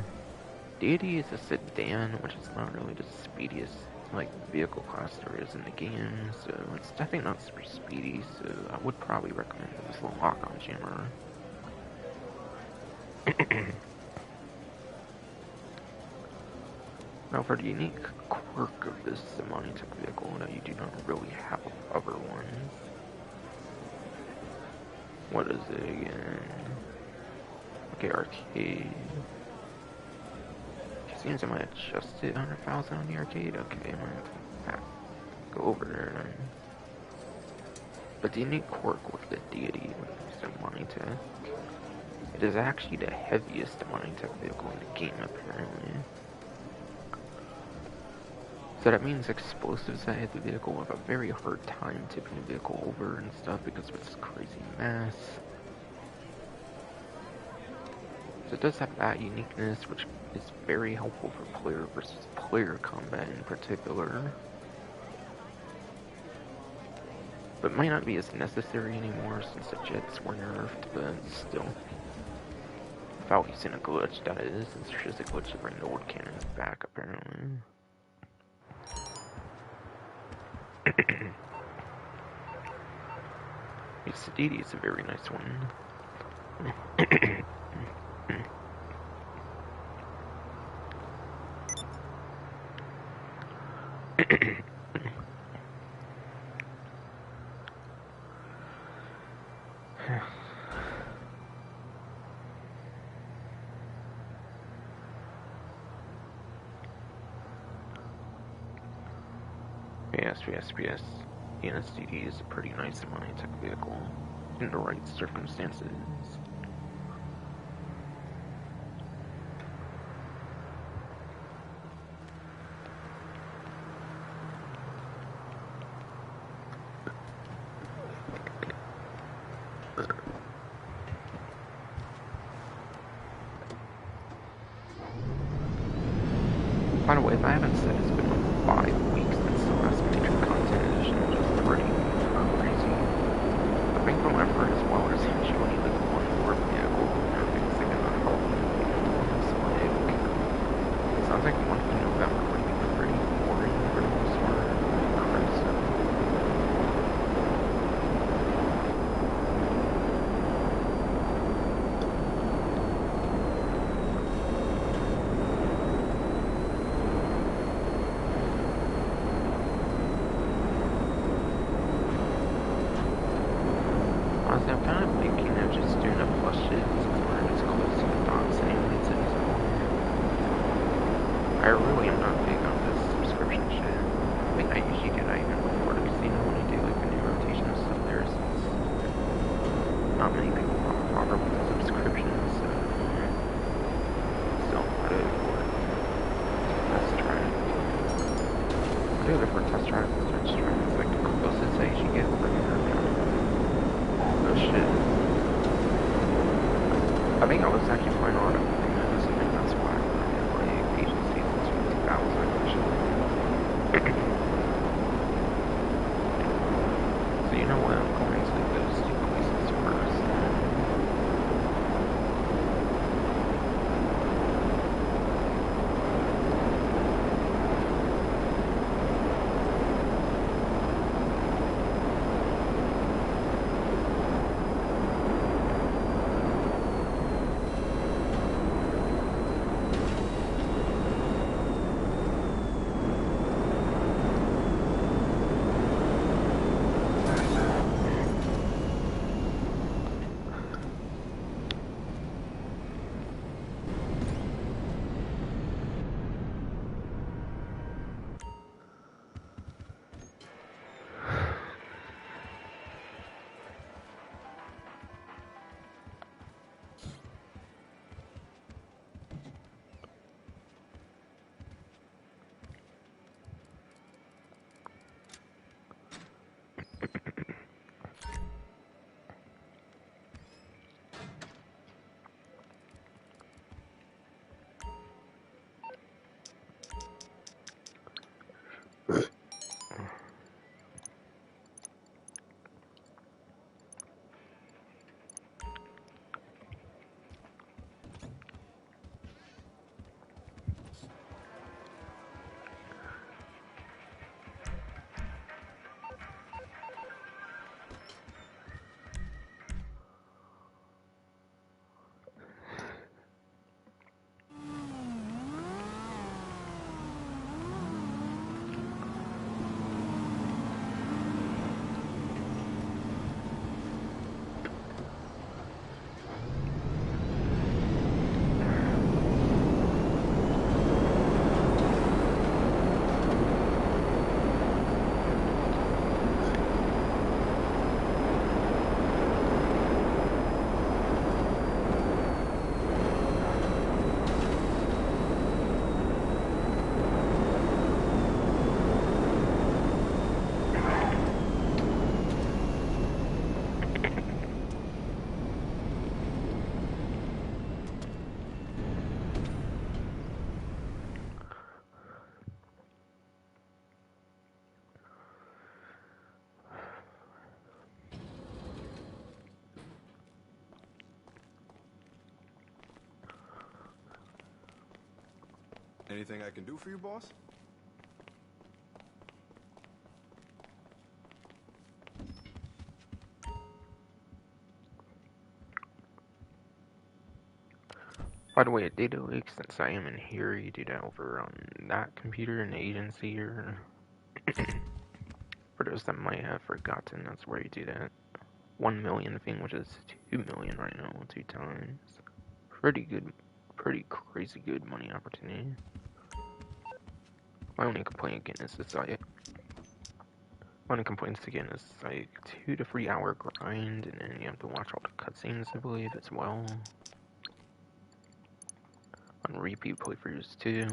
Deity is a sedan, which is not really the speediest like vehicle class there is in the game, so it's definitely not super speedy, so I would probably recommend this little lock-on jammer. Now for the unique quirk of this semi-tech vehicle that you do not really have with other ones. What is it again? Okay, arcade. It seems I might adjust it 100,000 on the arcade. Okay, I might have to go over there then. But the unique quirk with the deity when it comes to semi-tech, it is actually the heaviest semi-tech vehicle in the game apparently. So that means explosives that hit the vehicle have a very hard time tipping the vehicle over and stuff because of its crazy mass. So it does have that uniqueness, which is very helpful for player versus player combat in particular. But might not be as necessary anymore since the jets were nerfed, but still. Without using a glitch, that is, since there's just a glitch to bring the old cannons back apparently. Sadidi is a very nice one. yes. The NSDD is a pretty nice semi-tech vehicle in the right circumstances. By the way, if I haven't said, it's been like 5 weeks since the last major content edition, which is pretty crazy. I think from what I've heard as well, there's usually like one more vehicle and everything's like another problem. So like, it sounds like the month of November might be pretty boring for the most part. So. Honestly, I'm kind of thinking of just doing a plus shit since we're just close to the docks anyways at this point. I really am not big on this subscription shit. I think I usually get that even before the casino when you do like the new rotation of stuff there, since not many people bother with the subscriptions, so still I do it for test drive. I do it for test drive, search drive. It's like the closest I usually get for shit. I think I was actually playing on everything. I think that's why I did like agency since 2000 actually. So you know what? I'm going to those two places first. Anything I can do for you, boss? By the way, a data leak, since I am in here, you do that over on that computer in the agency, or for those that might have forgotten, that's where you do that 1 million thing, which is 2 million right now, 2 times. Pretty good, pretty crazy good money opportunity. My only complaint again is it's like, my only complaints again is like 2 to 3 hour grind, and then you have to watch all the cutscenes, I believe, as well. On repeat playthroughs too.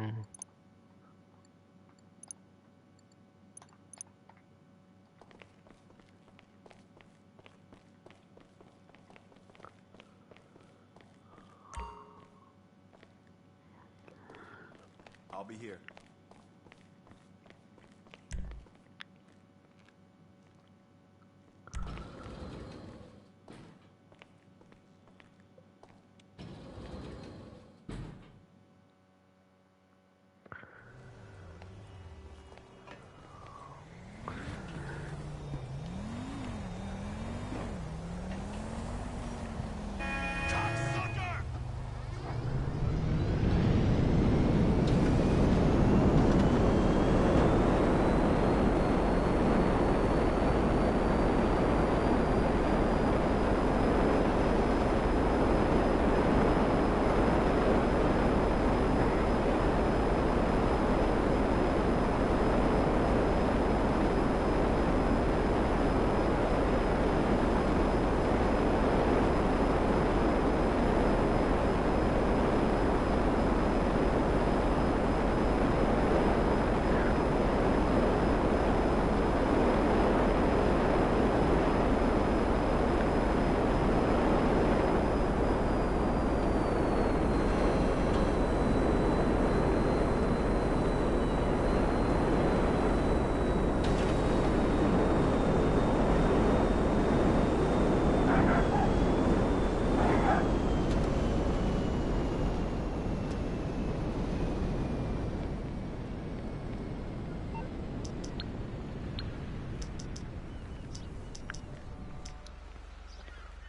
I'll be here.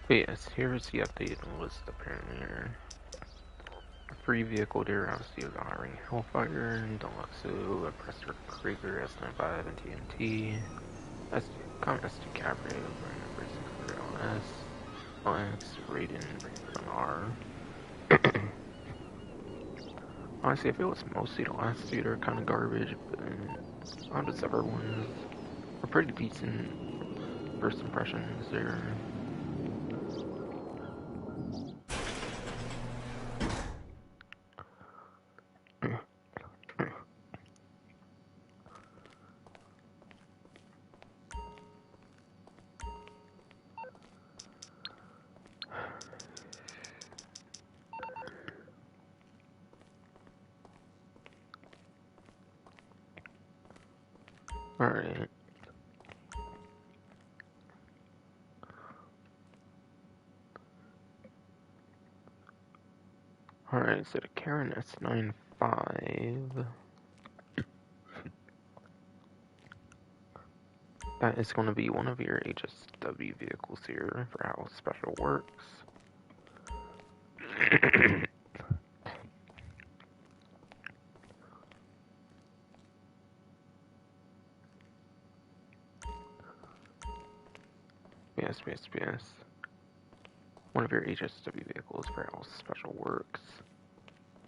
But yes, here's the updated list apparently here. Free vehicle there, obviously with Hotring, Hellfire, Deluxo, Oppressor, Krieger, S95, and TNT. That's Common S2 Cabrio, Brand LS, LX, Raiden, Brand R. Honestly, I feel it's mostly the last two that are kind of garbage, but a lot of the other ones are pretty decent first impressions there. Alright. Alright, so the Karen S95. That is going to be one of your HSW vehicles here for how special works. Yes. One of your HSW vehicles for how special works.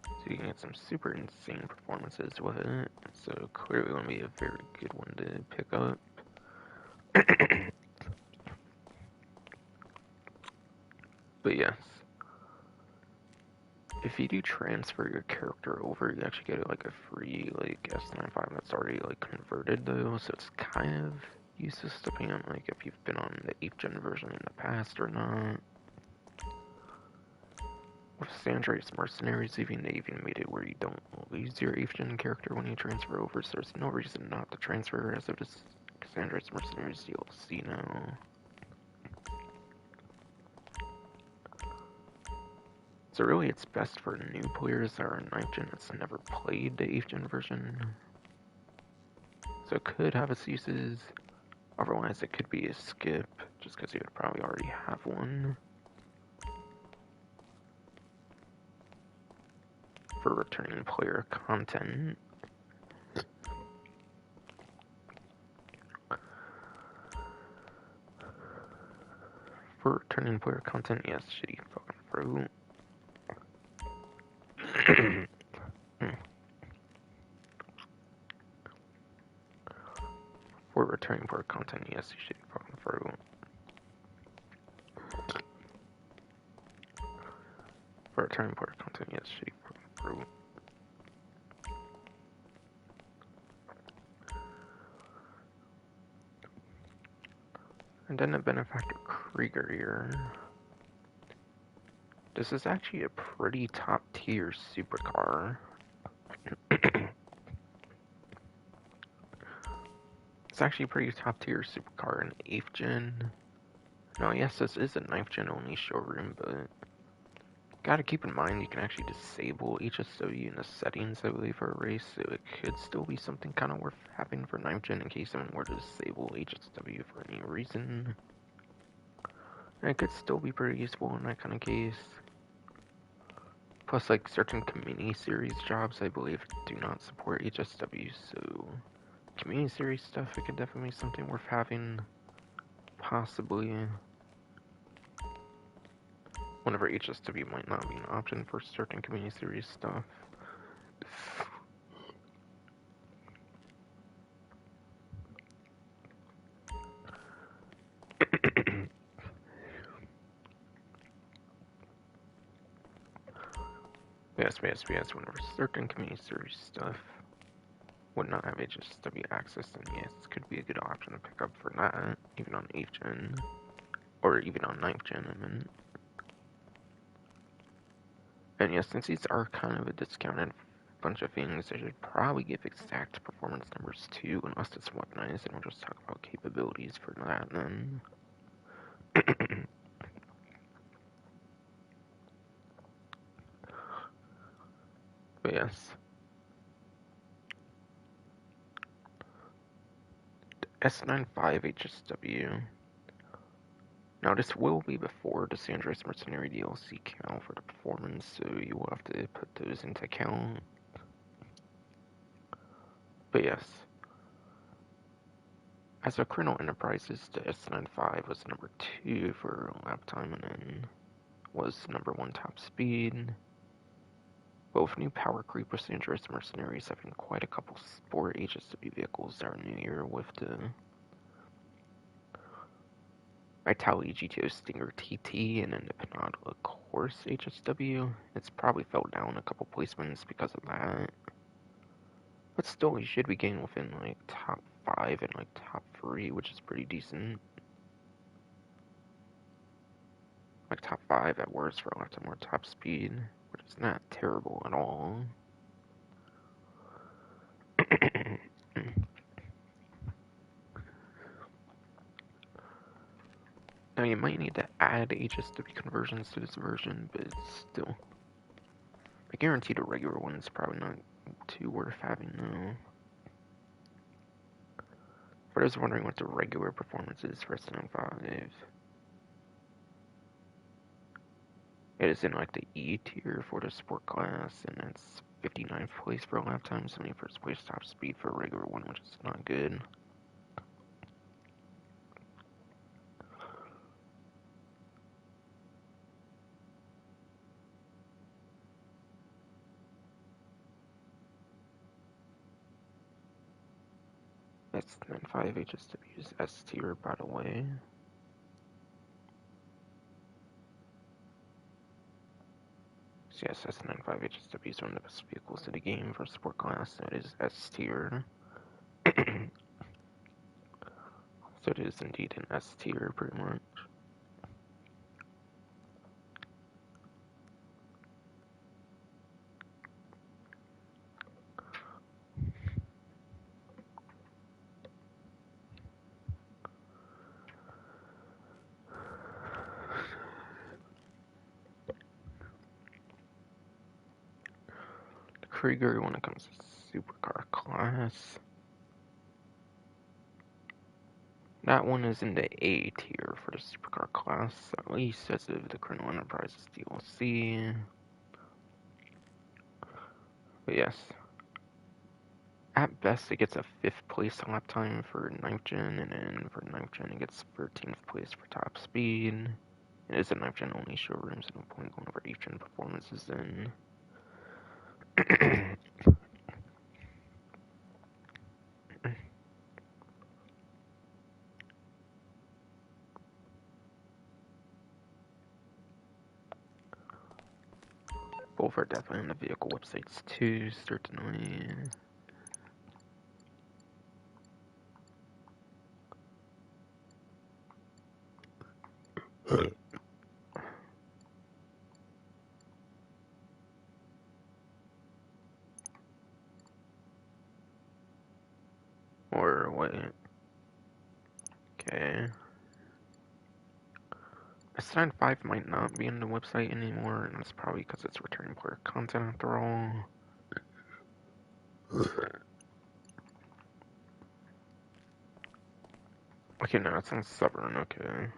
So you can get some super insane performances with it. So clearly going to be a very good one to pick up. But yes. If you do transfer your character over, you actually get like a free like S95 that's already like converted though, so it's kind of useless depending on like if you've been on the 8th gen version in the past or not. With Andreas Mercenaries, even they even made it where you don't lose your 8th gen character when you transfer over, so there's no reason not to transfer as of this Andreas Mercenaries DLC now. So really it's best for new players that are 9th gen that's never played the 8th gen version. So it could have its uses. Otherwise it could be a skip, just because you would probably already have one. For returning player content. For returning player content, yes, shitty fucking fruit. For returning player content, yes, shitty fucking fruit. For returning player content, yes, shitty fucking fruit. And then the Benefactor Krieger here. This is actually a pretty top tier supercar. It's actually a pretty top tier supercar in 8th gen. Now, yes, this is a 9th gen only showroom, but gotta keep in mind you can actually disable HSW in the settings, I believe, for a race, so it could still be something kind of worth having for 9th gen in case someone were to disable HSW for any reason. And it could still be pretty useful in that kind of case. Plus, like, certain community series jobs, I believe, do not support HSW, so community series stuff, it could definitely be something worth having, possibly. Whenever HSW might not be an option for certain community series stuff. yes, whenever certain community series stuff would not have HSW access, then yes, this could be a good option to pick up for that, even on 8th gen, or even on 9th gen, I mean. And yes, since these are kind of a discounted bunch of things, I should probably give exact performance numbers too, unless it's weaponized, and we'll just talk about capabilities for that then. But yes. S95 HSW. Now this will be before the Andreas Mercenary DLC count for the performance, so you will have to put those into account. But yes. As a Colonel Enterprises, the S95 was number 2 for lap time and then was number 1 top speed. Both new power creep with Andreas Mercenaries having quite a couple sport HSW vehicles that are new here with the Vitality GTO Stinger TT and then the Penodla Course HSW. It's probably fell down a couple placements because of that. But still, you should be getting within like top 5 and like top 3, which is pretty decent. Like top 5 at worst for a lot more top speed, which is not terrible at all. Now you might need to add HSW conversions to this version, but still. I guarantee the regular one is probably not too worth having though. For those wondering what the regular performance is for S95, it is in like the E tier for the sport class, and it's 59th place for lap time, 71st place top speed for a regular one, which is not good. S95 HSW is S tier, by the way. So yes, S95 HSW is one of the best vehicles in the game for sport class, so it is S tier. So it is indeed an S tier, pretty much. Krieger when it comes to supercar class. That one is in the A tier for the supercar class, at least as of the Criminal Enterprises DLC. But yes, at best it gets a 5th place lap time for 9th gen, and then for 9th gen it gets 13th place for top speed. It is a 9th gen only showroom, so no point going over 8th gen performances then. Both are definitely on the vehicle websites too, certainly. Or wait. Okay. Ascent 5 might not be on the website anymore, and that's probably because it's returning player content after all. Okay, no, it's on Severn, okay.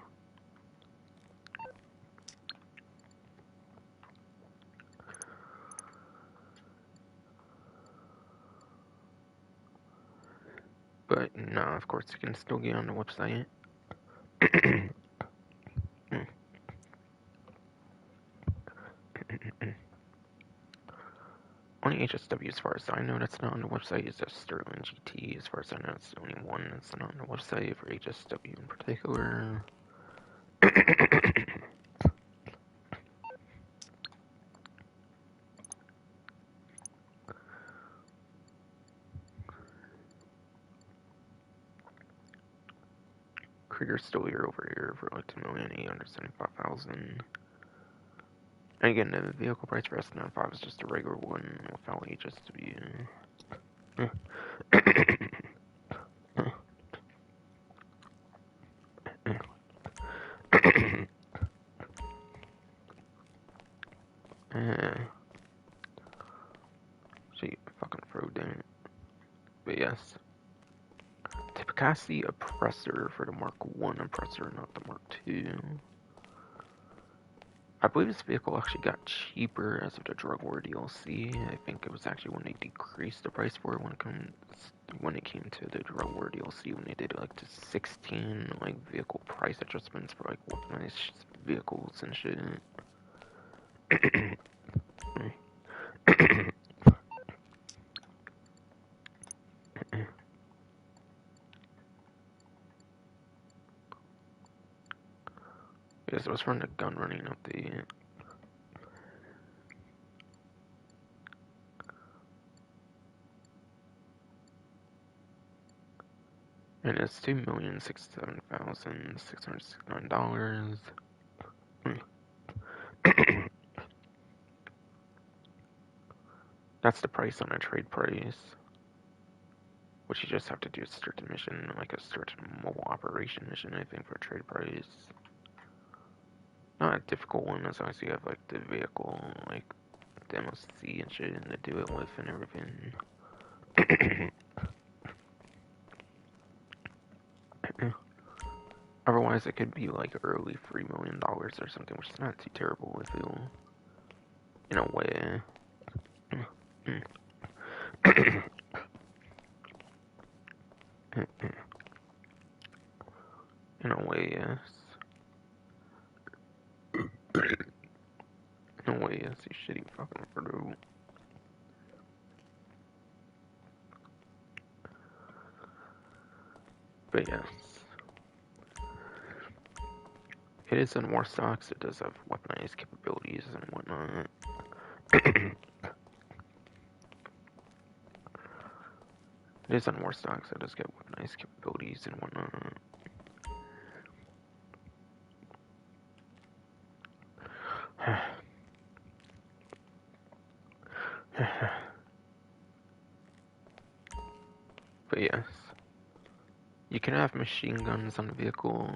But no, of course you can still get on the website. Only HSW, as far as I know, that's not on the website is a Sterling GT. As far as I know, it's the only one that's not on the website for HSW in particular. Krieger's still here over here for like 2,875,000. And again, the vehicle price for S95 is just a regular one without HSW. She fucking froze in it. But yes. Typicacity Oppressor for the Mark 1 Oppressor, not the Mark 2. I believe this vehicle actually got cheaper as of the Drug War DLC. I think it was actually when they decreased the price for it when it came to the Drug War DLC, when they did like the 16 like vehicle price adjustments for like weaponized vehicles and shit. Yes, it was from the gun running update. And it's $2,067,669. That's the price on a trade price. Which you just have to do a certain mission, like a certain mobile operation mission, I think, for a trade price. Not a difficult one, as long as you have, like, the vehicle, like, the MOC and shit, and to do it with and everything. Otherwise, it could be, like, early $3 million or something, which is not too terrible, I feel. In a way. In a way, yes. In a way, yes, you shitty fucking Purdue. But yes. It is in War Stocks, it does have weaponized capabilities and whatnot. It is on War Stocks, it does get weaponized capabilities and whatnot. But yes. You can have machine guns on the vehicle.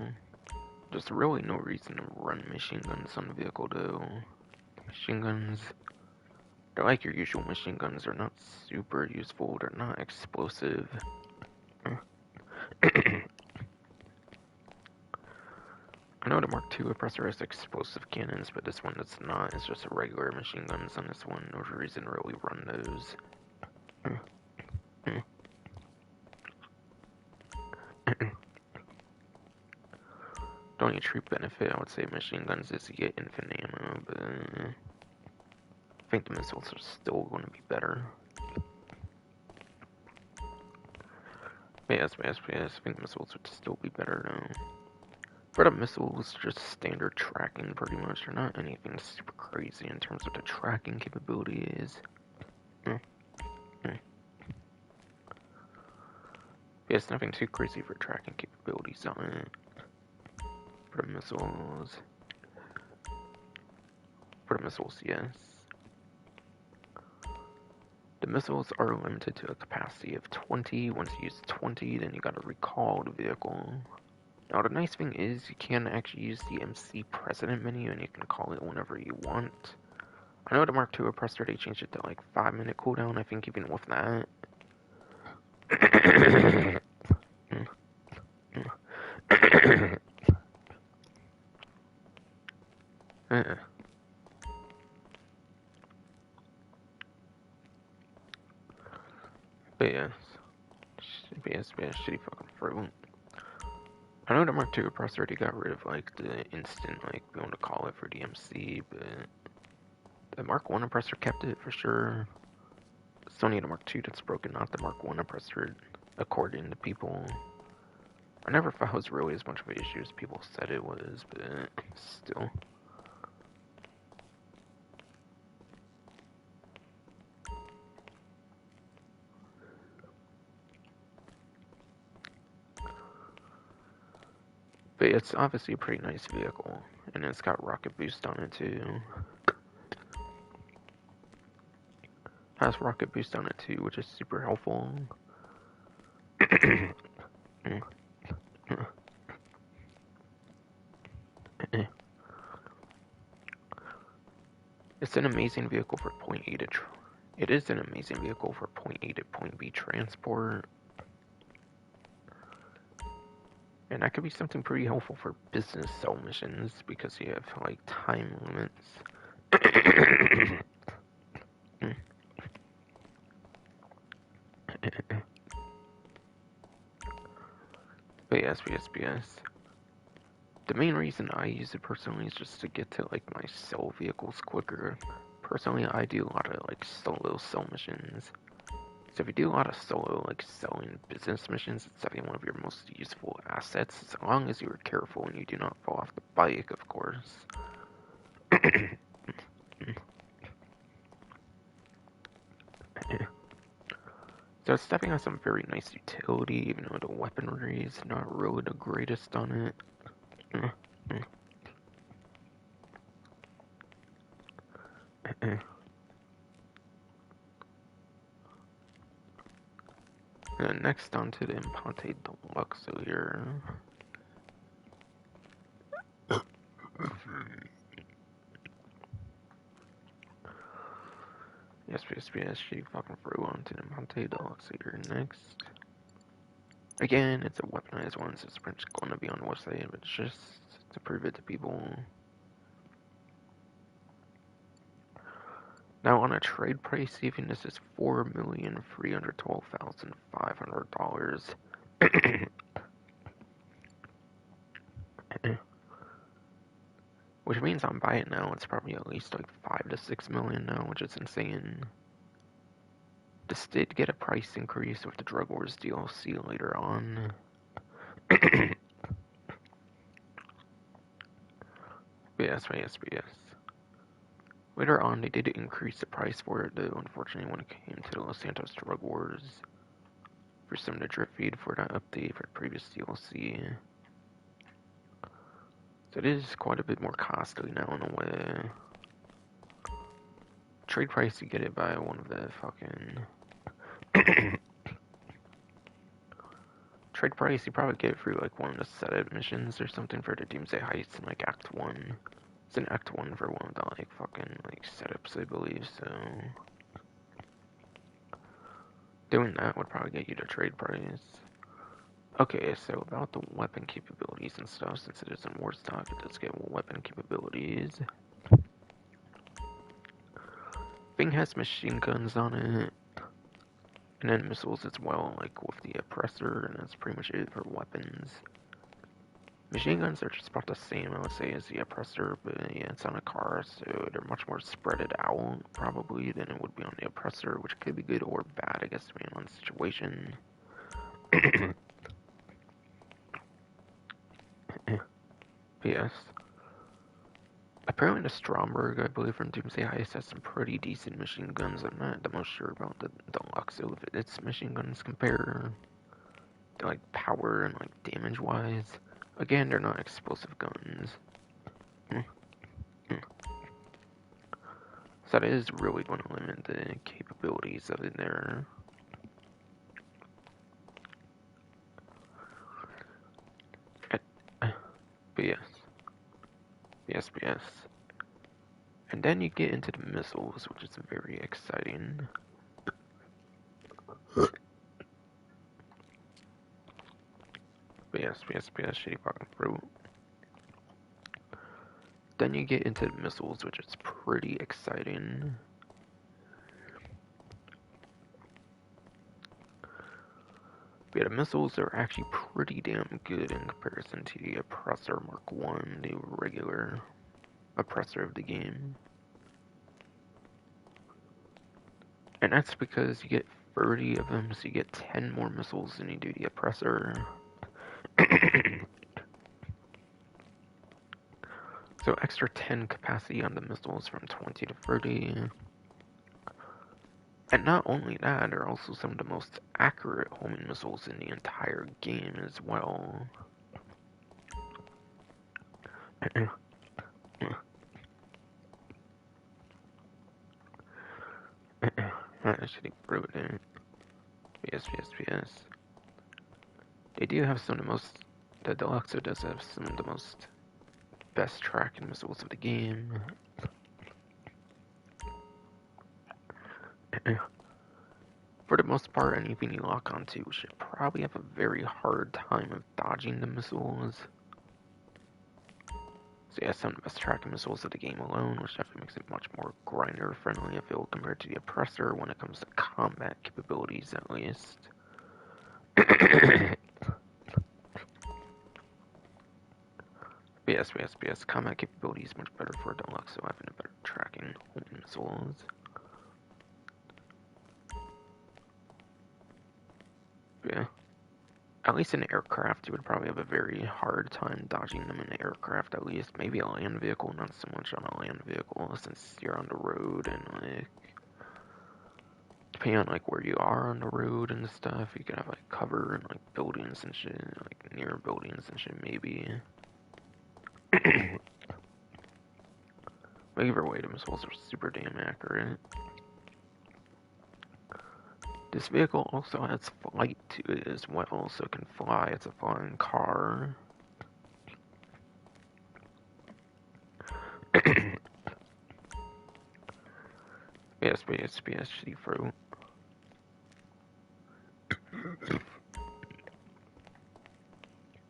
There's really no reason to run machine guns on the vehicle though. Machine guns They're like your usual machine guns. They're not super useful. They're not explosive. I know the Mark II oppressor has explosive cannons, but this one does not. It's just a regular machine guns on this one. No reason to really run those. Don't need true benefit. I would say machine guns is to get infinite ammo, but I think the missiles are still going to be better. Yes, I think missiles would still be better though. For the missiles, just standard tracking pretty much. They're not anything super crazy in terms of the tracking capabilities. Yes, nothing too crazy for tracking capabilities on it. For the missiles. Yes. The missiles are limited to a capacity of 20. Once you use 20, then you gotta recall the vehicle. Now, the nice thing is you can actually use the MC President menu and you can call it whenever you want. I know the Mark II oppressor, they changed it to like 5-minute cooldown, I think, even with that. But yes, shitty fucking fruit. I know the Mark II oppressor already got rid of like the instant like being able to call it for the MC, but the Mark I oppressor kept it for sure. Still need a Mark II that's broken, not the Mark I oppressor, according to people. I never thought it was really as much of an issue as people said it was, but still. But it's obviously a pretty nice vehicle, and it's got rocket boost on it too. Has rocket boost on it too, which is super helpful. It's an amazing vehicle for point A to it is an amazing vehicle for point A to point B transport. And that could be something pretty helpful for business cell missions because you have like time limits. But yes. The main reason I use it personally is just to get to like my cell vehicles quicker. Personally, I do a lot of like solo cell missions. So if you do a lot of solo like selling business missions, it's definitely one of your most useful assets, as long as you are careful and you do not fall off the bike, of course. So it's definitely has some very nice utility, even though the weaponry is not really the greatest on it. And next on to the Impante Deluxe here. Yes, she fucking threw on to the Impante Deluxe here next. Again, it's a weaponized one, so it's pretty much going to be on the website, but it's just to prove it to people. Now, on a trade price, even this is $4,312,500. Which means I'm buying it now, it's probably at least like 5 to 6 million now, which is insane. This did get a price increase with the Drug Wars DLC later on. Yes. Later on, they did increase the price for it, though, unfortunately, when it came to the Los Santos Drug Wars. For some of the drip feed for that update for the previous DLC. So it is quite a bit more costly now in a way. Trade price, you get it by one of the fucking... Trade price, you probably get it through like one of the setup missions or something for the Doomsday Heights in like Act 1. It's an Act 1 for one of the, like, fucking, like, setups, I believe, so... Doing that would probably get you to trade price. Okay, so about the weapon capabilities and stuff, since it is in Warstock, it does get weapon capabilities. Thing has machine guns on it, and then missiles as well, like with the oppressor, and that's pretty much it for weapons. Machine guns are just about the same, I would say, as the oppressor, but yeah, it's on a car, so they're much more spreaded out, probably, than it would be on the oppressor, which could be good or bad, I guess, depending on the situation. Yes. Apparently the Stromberg, I believe, from Doomsday Heist has some pretty decent machine guns. I'm not the most sure about the Deluxe, so if its machine guns compare to, like, power and, like, damage-wise. Again, they're not explosive guns. So that is really going to limit the capabilities of it there. But yes. Yes. And then you get into the missiles, which is very exciting. But yes, shitty fucking fruit. Then you get into the missiles, which is pretty exciting. But yeah, the missiles are actually pretty damn good in comparison to the Oppressor Mark 1, the regular Oppressor of the game. And that's because you get 30 of them, so you get 10 more missiles than you do the Oppressor. So extra 10 capacity on the missiles from 20 to 30. And not only that, they're also some of the most accurate homing missiles in the entire game as well. Shitty fruit in. Yes. They do have some of the most... The Deluxe does have some of the most best tracking missiles of the game. For the most part, anything you lock onto should probably have a very hard time of dodging the missiles. So yeah, some of the best tracking missiles of the game alone, which definitely makes it much more grinder friendly, I feel, compared to the Oppressor when it comes to combat capabilities, at least. Yes, combat capability is much better for a Deluxe, so having a better tracking homing missiles. Yeah. At least in aircraft, you would probably have a very hard time dodging them in aircraft, at least. Maybe a land vehicle, not so much on a land vehicle, since you're on the road and, like, depending on, like, where you are on the road and stuff, you could have, like, cover and, like, buildings and shit, like, near buildings and shit, maybe. But either way, the missiles are super damn accurate. This vehicle also has flight to it as well, so it can fly. It's a flying car. Yes, shitty fruit.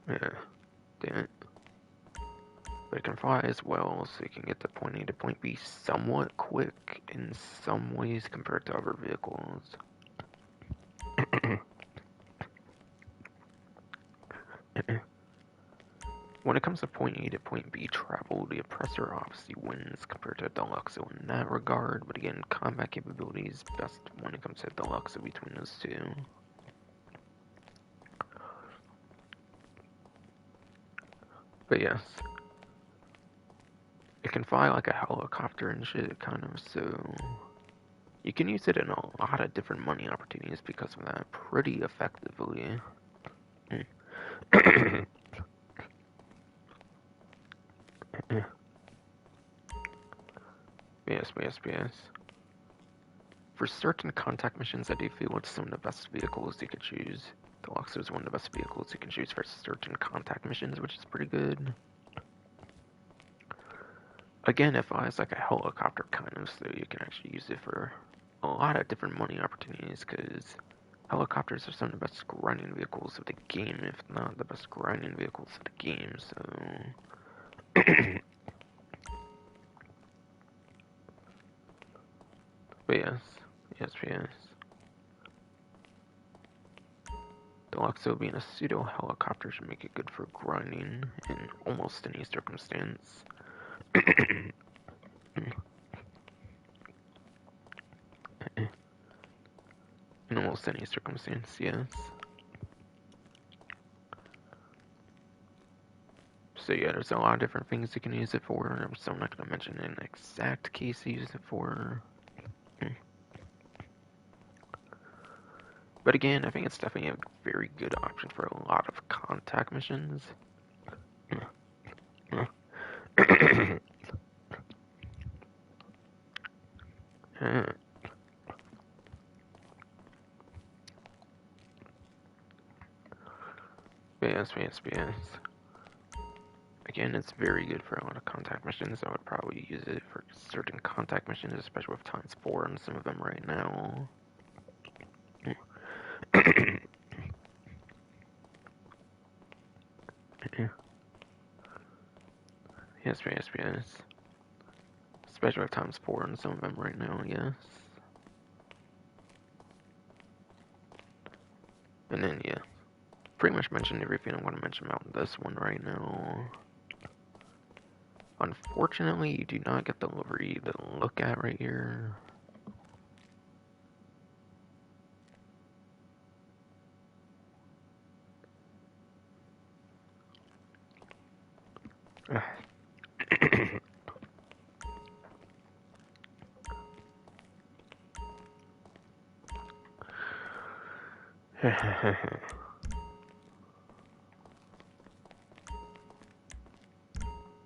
Yeah, damn it. But it can fly as well, so you can get to point A to point B somewhat quick in some ways compared to other vehicles. When it comes to point A to point B travel, the Oppressor obviously wins compared to Deluxo in that regard, but again, combat capabilities best when it comes to Deluxo between those two. But yes, it can fly like a helicopter and shit, kind of, so you can use it in a lot of different money opportunities because of that pretty effectively. Yes. For certain contact missions, I do feel it's some of the best vehicles you could choose. Deluxe is one of the best vehicles you can choose for certain contact missions, which is pretty good. again, it flies like a helicopter kind of, so you can actually use it for a lot of different money opportunities, because helicopters are some of the best grinding vehicles of the game, if not the best grinding vehicles of the game, so... But yes. Deluxo being a pseudo helicopter should make it good for grinding in almost any circumstance. In almost any circumstance, yes. So yeah, there's a lot of different things you can use it for, so I'm not going to mention an exact case to use it for. But again, I think it's definitely a very good option for a lot of contact missions. Yes. Again, it's very good for a lot of contact missions. I would probably use it for certain contact missions, especially with ×4 on some of them right now. Yes. Especially with ×4 on some of them right now, yes. And then, yeah. Pretty much mentioned everything I want to mention about this one right now. Unfortunately, you do not get the livery to look at right here.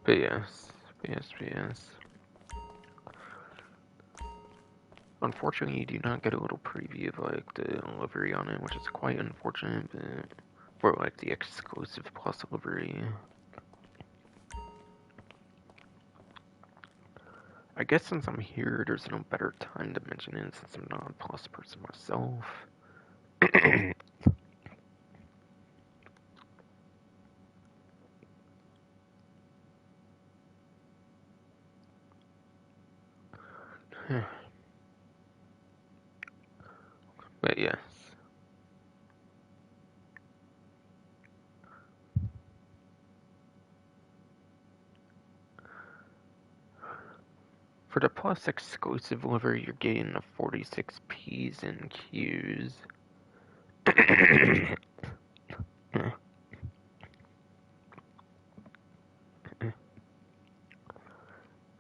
But yes. Unfortunately, you do not get a little preview of like the livery on it, which is quite unfortunate, but for like the exclusive plus livery. I guess since I'm here, there's no better time to mention it since I'm not a plus person myself. But yes. For the plus exclusive livery, you're getting the 46 P's and Q's.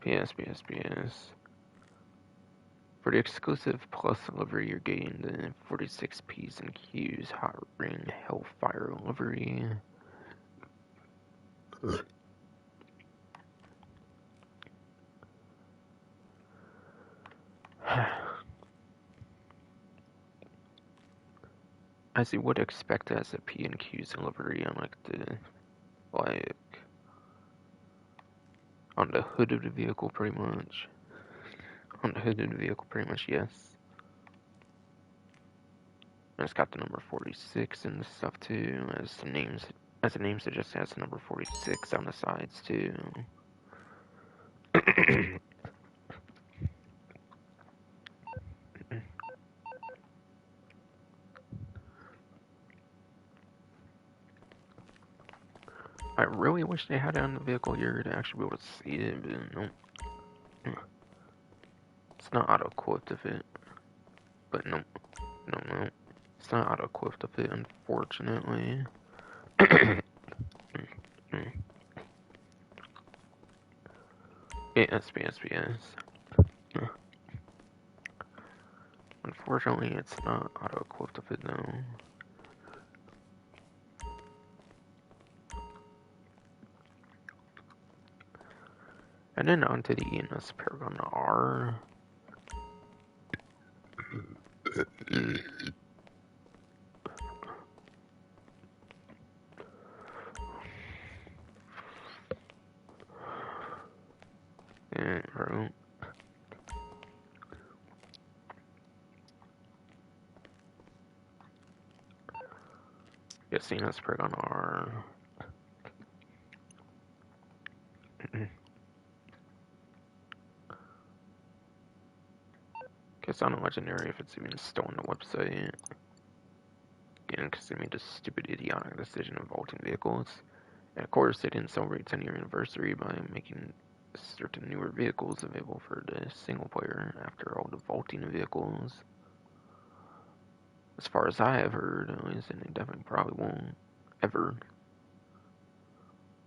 PS. For the exclusive plus livery, you're getting the 46 P's and Q's Hotring Hellfire livery. As you would expect as a P and Q's livery on on the hood of the vehicle pretty much. On the hood of the vehicle pretty much, yes. And it's got the number 46 and stuff too, as the name suggests, it has the number 46 on the sides too. I really wish they had it on the vehicle here to actually be able to see it, but no. It's not auto-equipped of it. But no. It's not auto-equipped of it, unfortunately. Yes. Unfortunately, it's not auto-equipped of it, though. And then onto the ENS Paragon R. second, bro. Yeah, seeing us spread on our. Guess on a legendary if it's even still on the website. Again, because they made this stupid, idiotic decision of vaulting vehicles. And of course, they didn't celebrate 10-year anniversary by making certain newer vehicles available for the single player after all the vaulting vehicles. As far as I have heard, at least, and they definitely probably won't ever.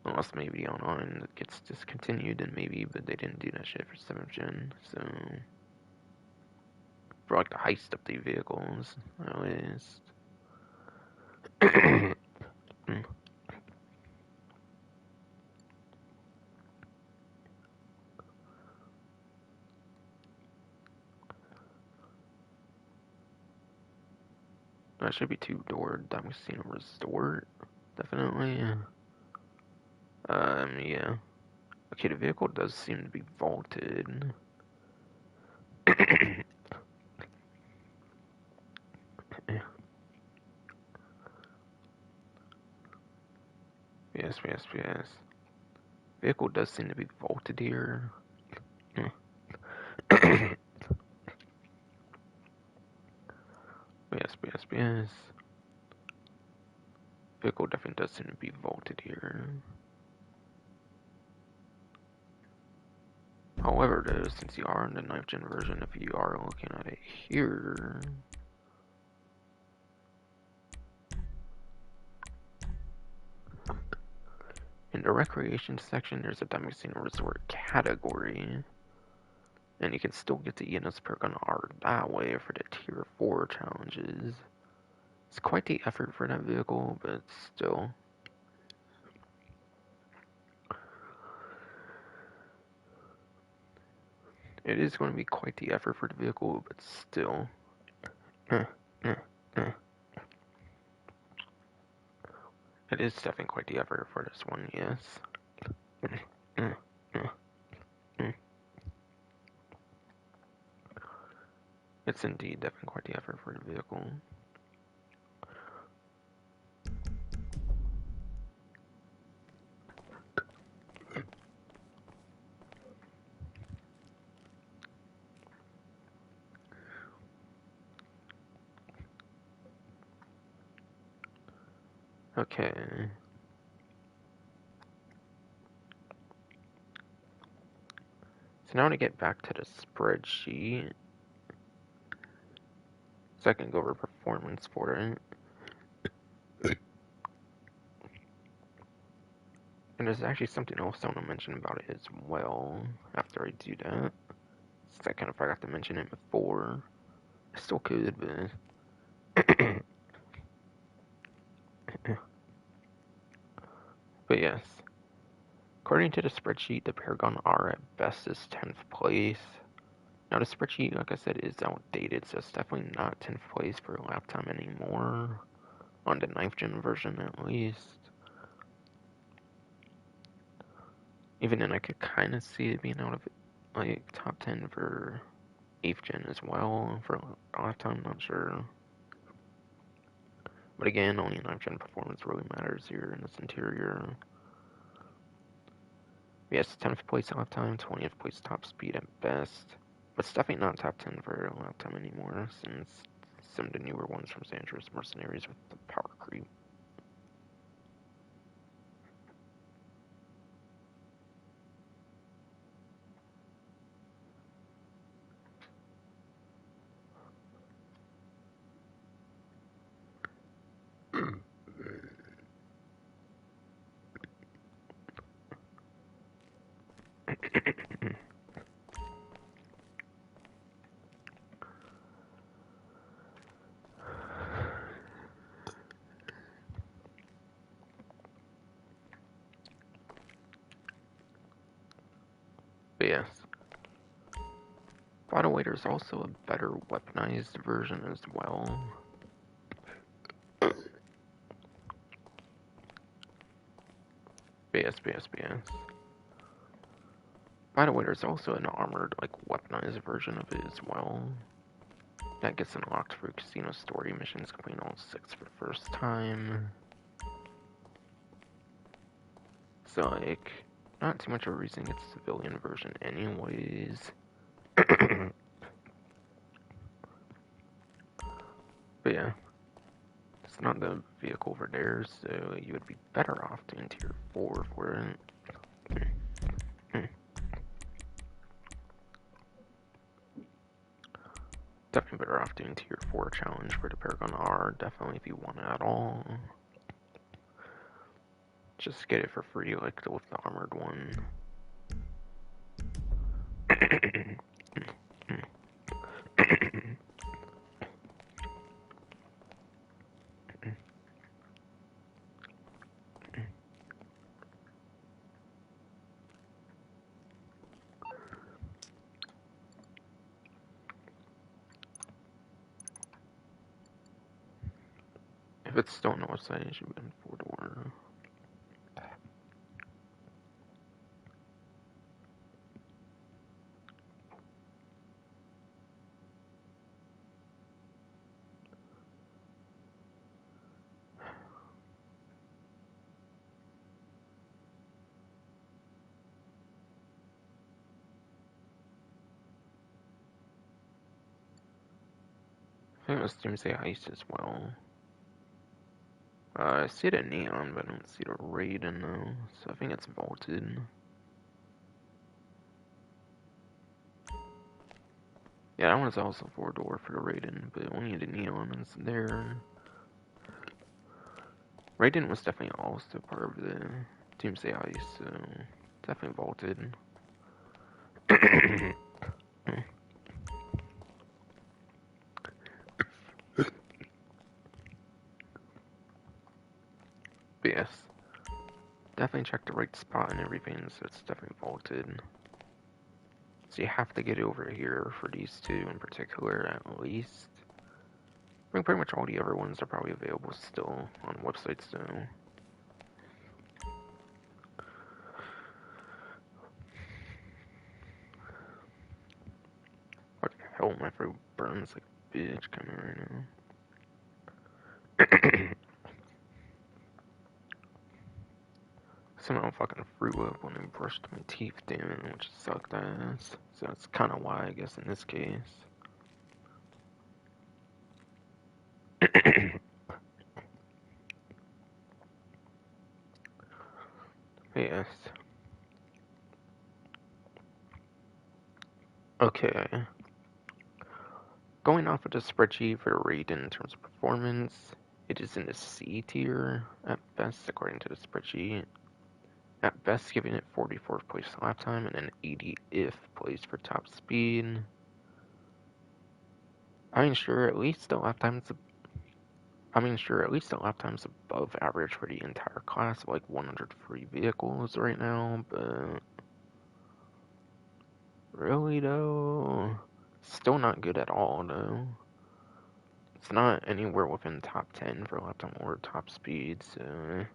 Unless maybe online it gets discontinued, then maybe, but they didn't do that shit for 7th gen, so. For like the heist up the vehicles, at least. That should be 2-door Damasceno Resort, definitely. Yeah. Okay, the vehicle does seem to be vaulted. Yes. Vehicle does seem to be vaulted here. Yes. Vehicle definitely does seem to be vaulted here. However, though, since you are in the 9th gen version, if you are looking at it here, in the recreation section, there's a Damasceno Resort category, and you can still get the Enos perk on R that way for the tier 4 challenges. It's quite the effort for that vehicle, but still. It is going to be quite the effort for the vehicle, but still. It is definitely quite the effort for this one, yes. It's indeed definitely quite the effort for the vehicle. Okay. So now to get back to the spreadsheet, so I can go over performance for it. And there's actually something else I want to mention about it as well, after I do that. Since I kind of forgot to mention it before. I still could, but... but yes. According to the spreadsheet, the Paragon R at best is 10th place. Now the spreadsheet, like I said, is outdated, so it's definitely not 10th place for a lap time anymore. On the 9th gen version, at least. Even then, I could kind of see it being out of, like, top 10 for 8th gen as well, for a lap time, not sure. But again, only 9th gen performance really matters here in this interior. Yes, 10th place lap time, 20th place top speed at best. But it's definitely not top 10 for a lap time anymore, since some of the newer ones from Andreas Mercenaries with the power creep. But yes. By the way, there's also a better weaponized version as well. Yes. By the way, there's also an armored, like, weaponized version of it as well. That gets unlocked for casino story missions, completing all 6 for the first time. So, like, not too much of a reason to get the civilian version anyways. But yeah, it's not the vehicle over there, so you would be better off doing tier 4 for it. Definitely better off doing tier 4 challenge for the Paragon R, definitely if you want it at all. Just get it for free, like with the armored one. If it's still on the website, it should be on 4-door. I think it was Doomsday Heist as well. I see it at Neon, but I don't see the Raiden though, so I think it's vaulted. Yeah, that one's also 4-door for the Raiden, but only the Neon is there. Raiden was definitely also part of the Doomsday Heist, so definitely vaulted. But yes, definitely check the right spot and everything, so it's definitely vaulted. So you have to get over here for these two in particular, at least. I think pretty much all the other ones are probably available still on websites though. What the hell, my throat burns like a bitch coming right now. Somehow fucking threw up when I brushed my teeth down, which sucked ass. So that's kinda why, I guess, in this case. Yes. Okay. Going off of the spreadsheet for the Raiden in terms of performance, it is in the C tier at best, according to the spreadsheet. At best, giving it 44th place lap time and an 80th place for top speed. I mean, sure, at least the lap time's above average for the entire class, like 103 vehicles right now, but really though, still not good at all though. It's not anywhere within top 10 for lap time or top speed, so.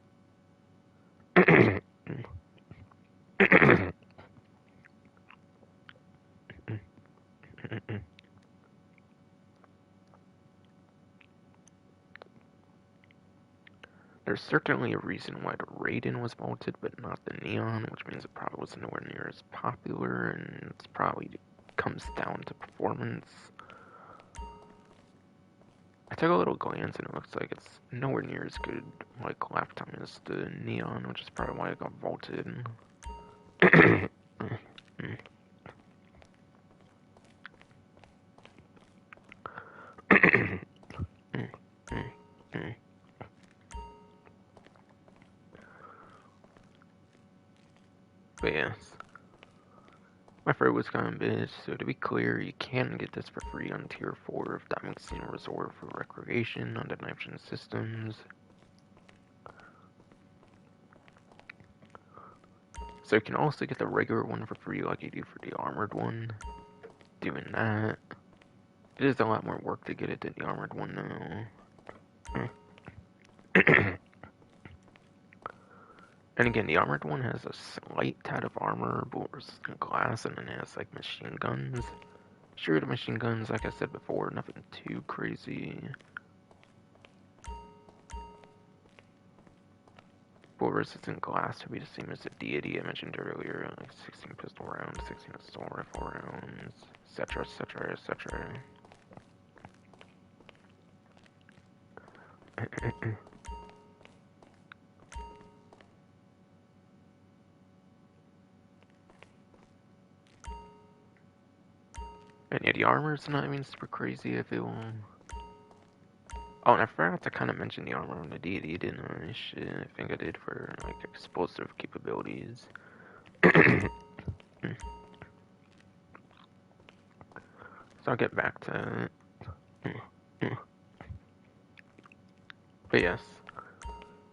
There's certainly a reason why the Raiden was vaulted, but not the Neon, which means it probably was nowhere near as popular, and it's probably comes down to performance. I took a little glance, and it looks like it's nowhere near as good, like, lap time as the Neon, which is probably why it got vaulted. But yes. My throat was kind of bitch, so to be clear, you can get this for free on tier 4 of Diamond Casino Resort for recreation on the Nitrogen systems. So you can also get the regular one for free like you do for the armored one. Doing that. It is a lot more work to get it than the armored one though. And again, the armored one has a slight tad of armor, but resistant glass, and then it has like machine guns. Sure, the machine guns, like I said before, nothing too crazy. But resistant glass would be the same as the deity I mentioned earlier, like 16 pistol rounds, 16 assault rifle rounds, etc, etc, etc. And yeah, the armor's not even super crazy, I feel. Oh, and I forgot to kind of mention the armor on the deity, didn't I? Shit, I think I did for, like, explosive capabilities. So I'll get back to it. But yes,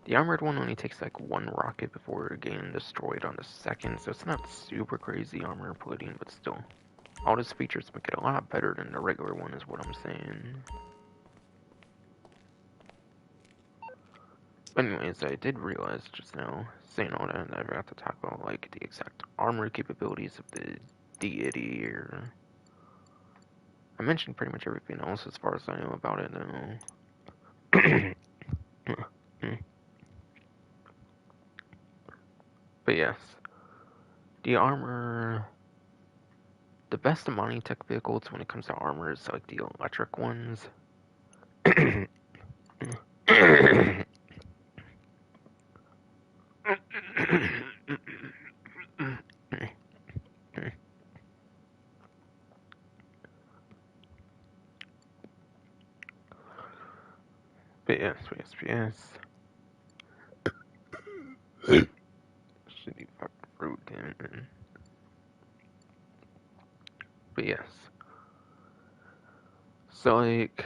the armored one only takes like one rocket before getting destroyed on the second, so it's not super crazy armor plating, but still. All those features make it a lot better than the regular one is what I'm saying. But anyways, I did realize just now, saying all that, I forgot to talk about like the exact armor capabilities of the deity, or I mentioned pretty much everything else as far as I know about it though. But yes, the armor, the best Amani Tech vehicles when it comes to armor is like the electric ones. But yes, shitty fucking fruit, damn it, man. But yes. So like,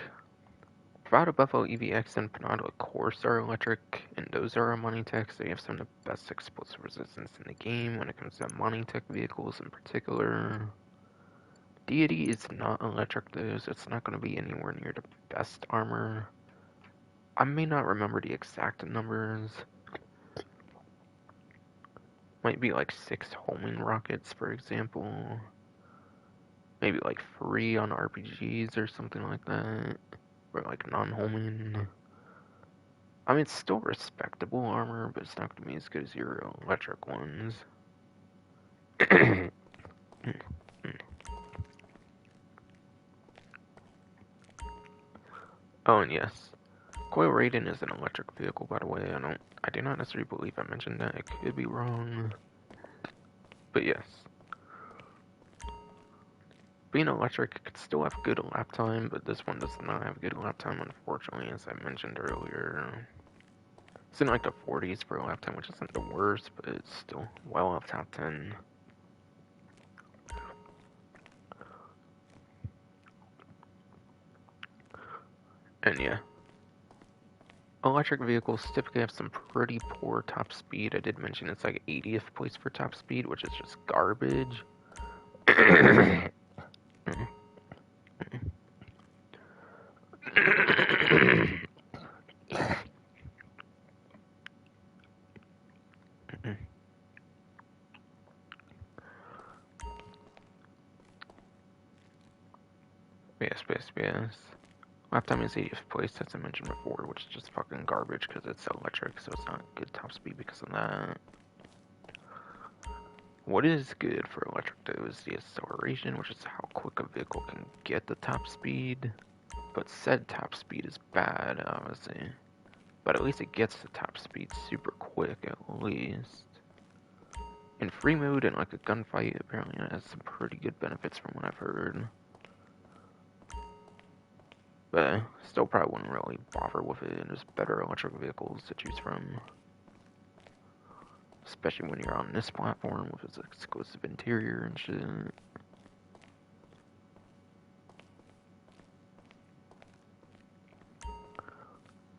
Prado Buffalo EVX and Panado Course are electric, and those are Amani Techs. They have some of the best explosive resistance in the game when it comes to Amani Tech vehicles in particular. Deity is not electric though, so it's not going to be anywhere near the best armor. I may not remember the exact numbers. Might be like 6 homing rockets, for example. Maybe like 3 on RPGs or something like that. Or like non-homing. I mean, it's still respectable armor, but it's not going to be as good as your electric ones. Oh, and yes. Coil Raiden is an electric vehicle, by the way. I do not necessarily believe I mentioned that. I could be wrong. But yes. Being electric, it could still have good lap time, but this one does not have good lap time, unfortunately, as I mentioned earlier. It's in like the 40s for lap time, which isn't the worst, but it's still well off top 10. And yeah. Electric vehicles typically have some pretty poor top speed. I did mention it's like 80th place for top speed, which is just garbage. Yes. Lap time is 80th place, as I mentioned before, which is just fucking garbage because it's electric, so it's not good top speed because of that. What is good for electric though is the acceleration, which is how quick a vehicle can get the top speed. But said top speed is bad, obviously. But at least it gets the top speed super quick, at least. In free mode and like a gunfight, apparently it has some pretty good benefits from what I've heard. But still probably wouldn't really bother with it, and there's better electric vehicles to choose from. Especially when you're on this platform with its exclusive interior and shit.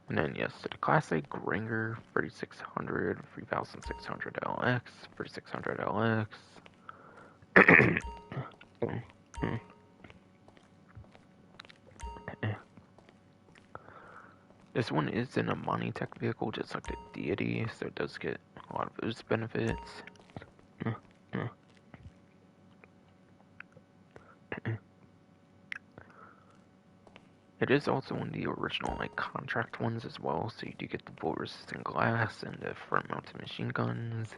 And then yes, the classic Gringer 3600, 3600 LX, 3600 LX. This one is an Amani Tech vehicle, just like the Deity, so it does get a lot of those benefits. It is also one of the original like contract ones as well, so you do get the bullet resistant glass and the front mounted machine guns.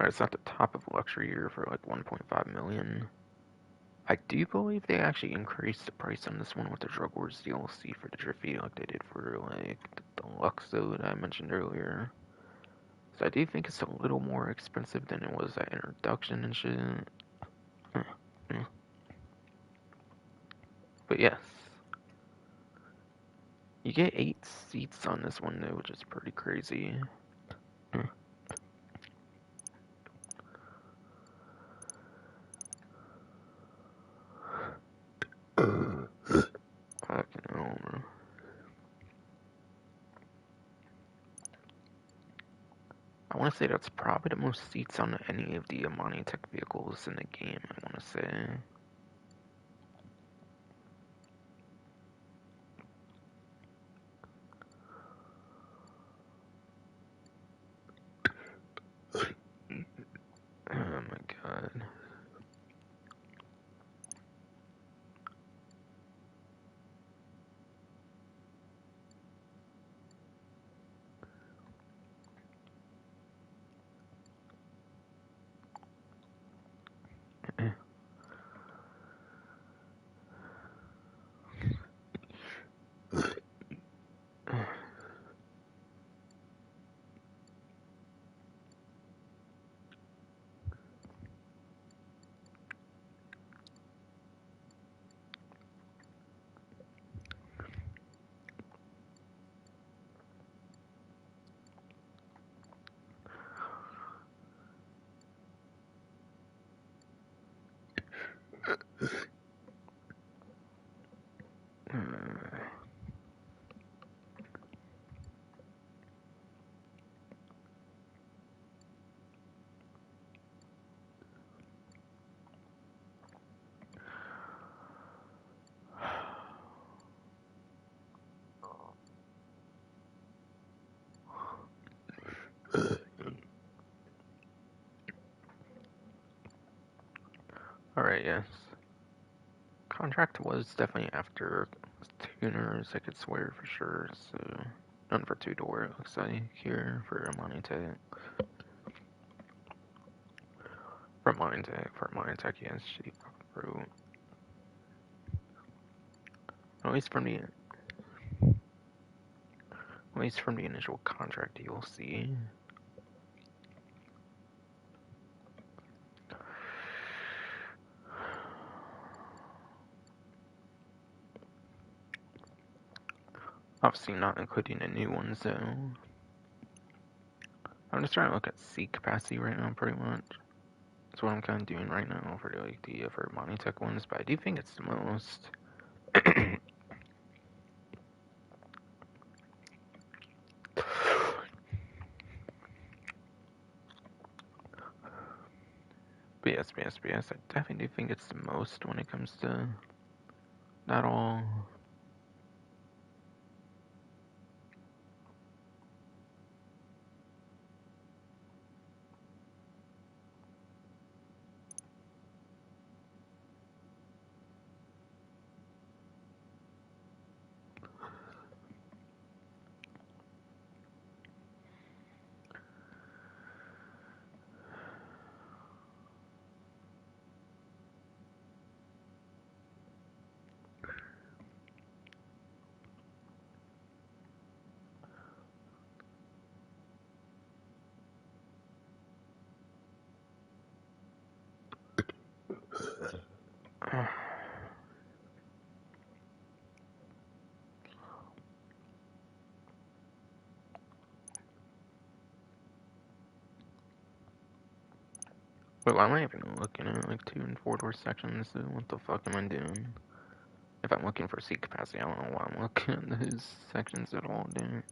Alright, it's at the top of luxury here for like 1.5 million. I do believe they actually increased the price on this one with the Drug Wars DLC for the Drifty like they did for like the Deluxe that I mentioned earlier. So I do think it's a little more expensive than it was at introduction and shit. But yes. You get 8 seats on this one though, which is pretty crazy. Fucking hell, bro. I want to say that's probably the most seats on any of the Amani Tech vehicles in the game, I want to say. Oh my god. Alright, yes. Contract was definitely after tuners, I could swear for sure, so none for 2-door it looks like here for Amani Tech. For Amani Tech, yes, she wrote. At least from the initial contract you'll see. Obviously not including the new ones though. I'm just trying to look at seat capacity right now pretty much. That's what I'm kind of doing right now for like the for Amani Tech ones, but I do think it's the most. But yes, I definitely do think it's the most when it comes to that all. Wait, why am I even looking at like 2 and 4-door sections? What the fuck am I doing? If I'm looking for seat capacity, I don't know why I'm looking at those sections at all, dude.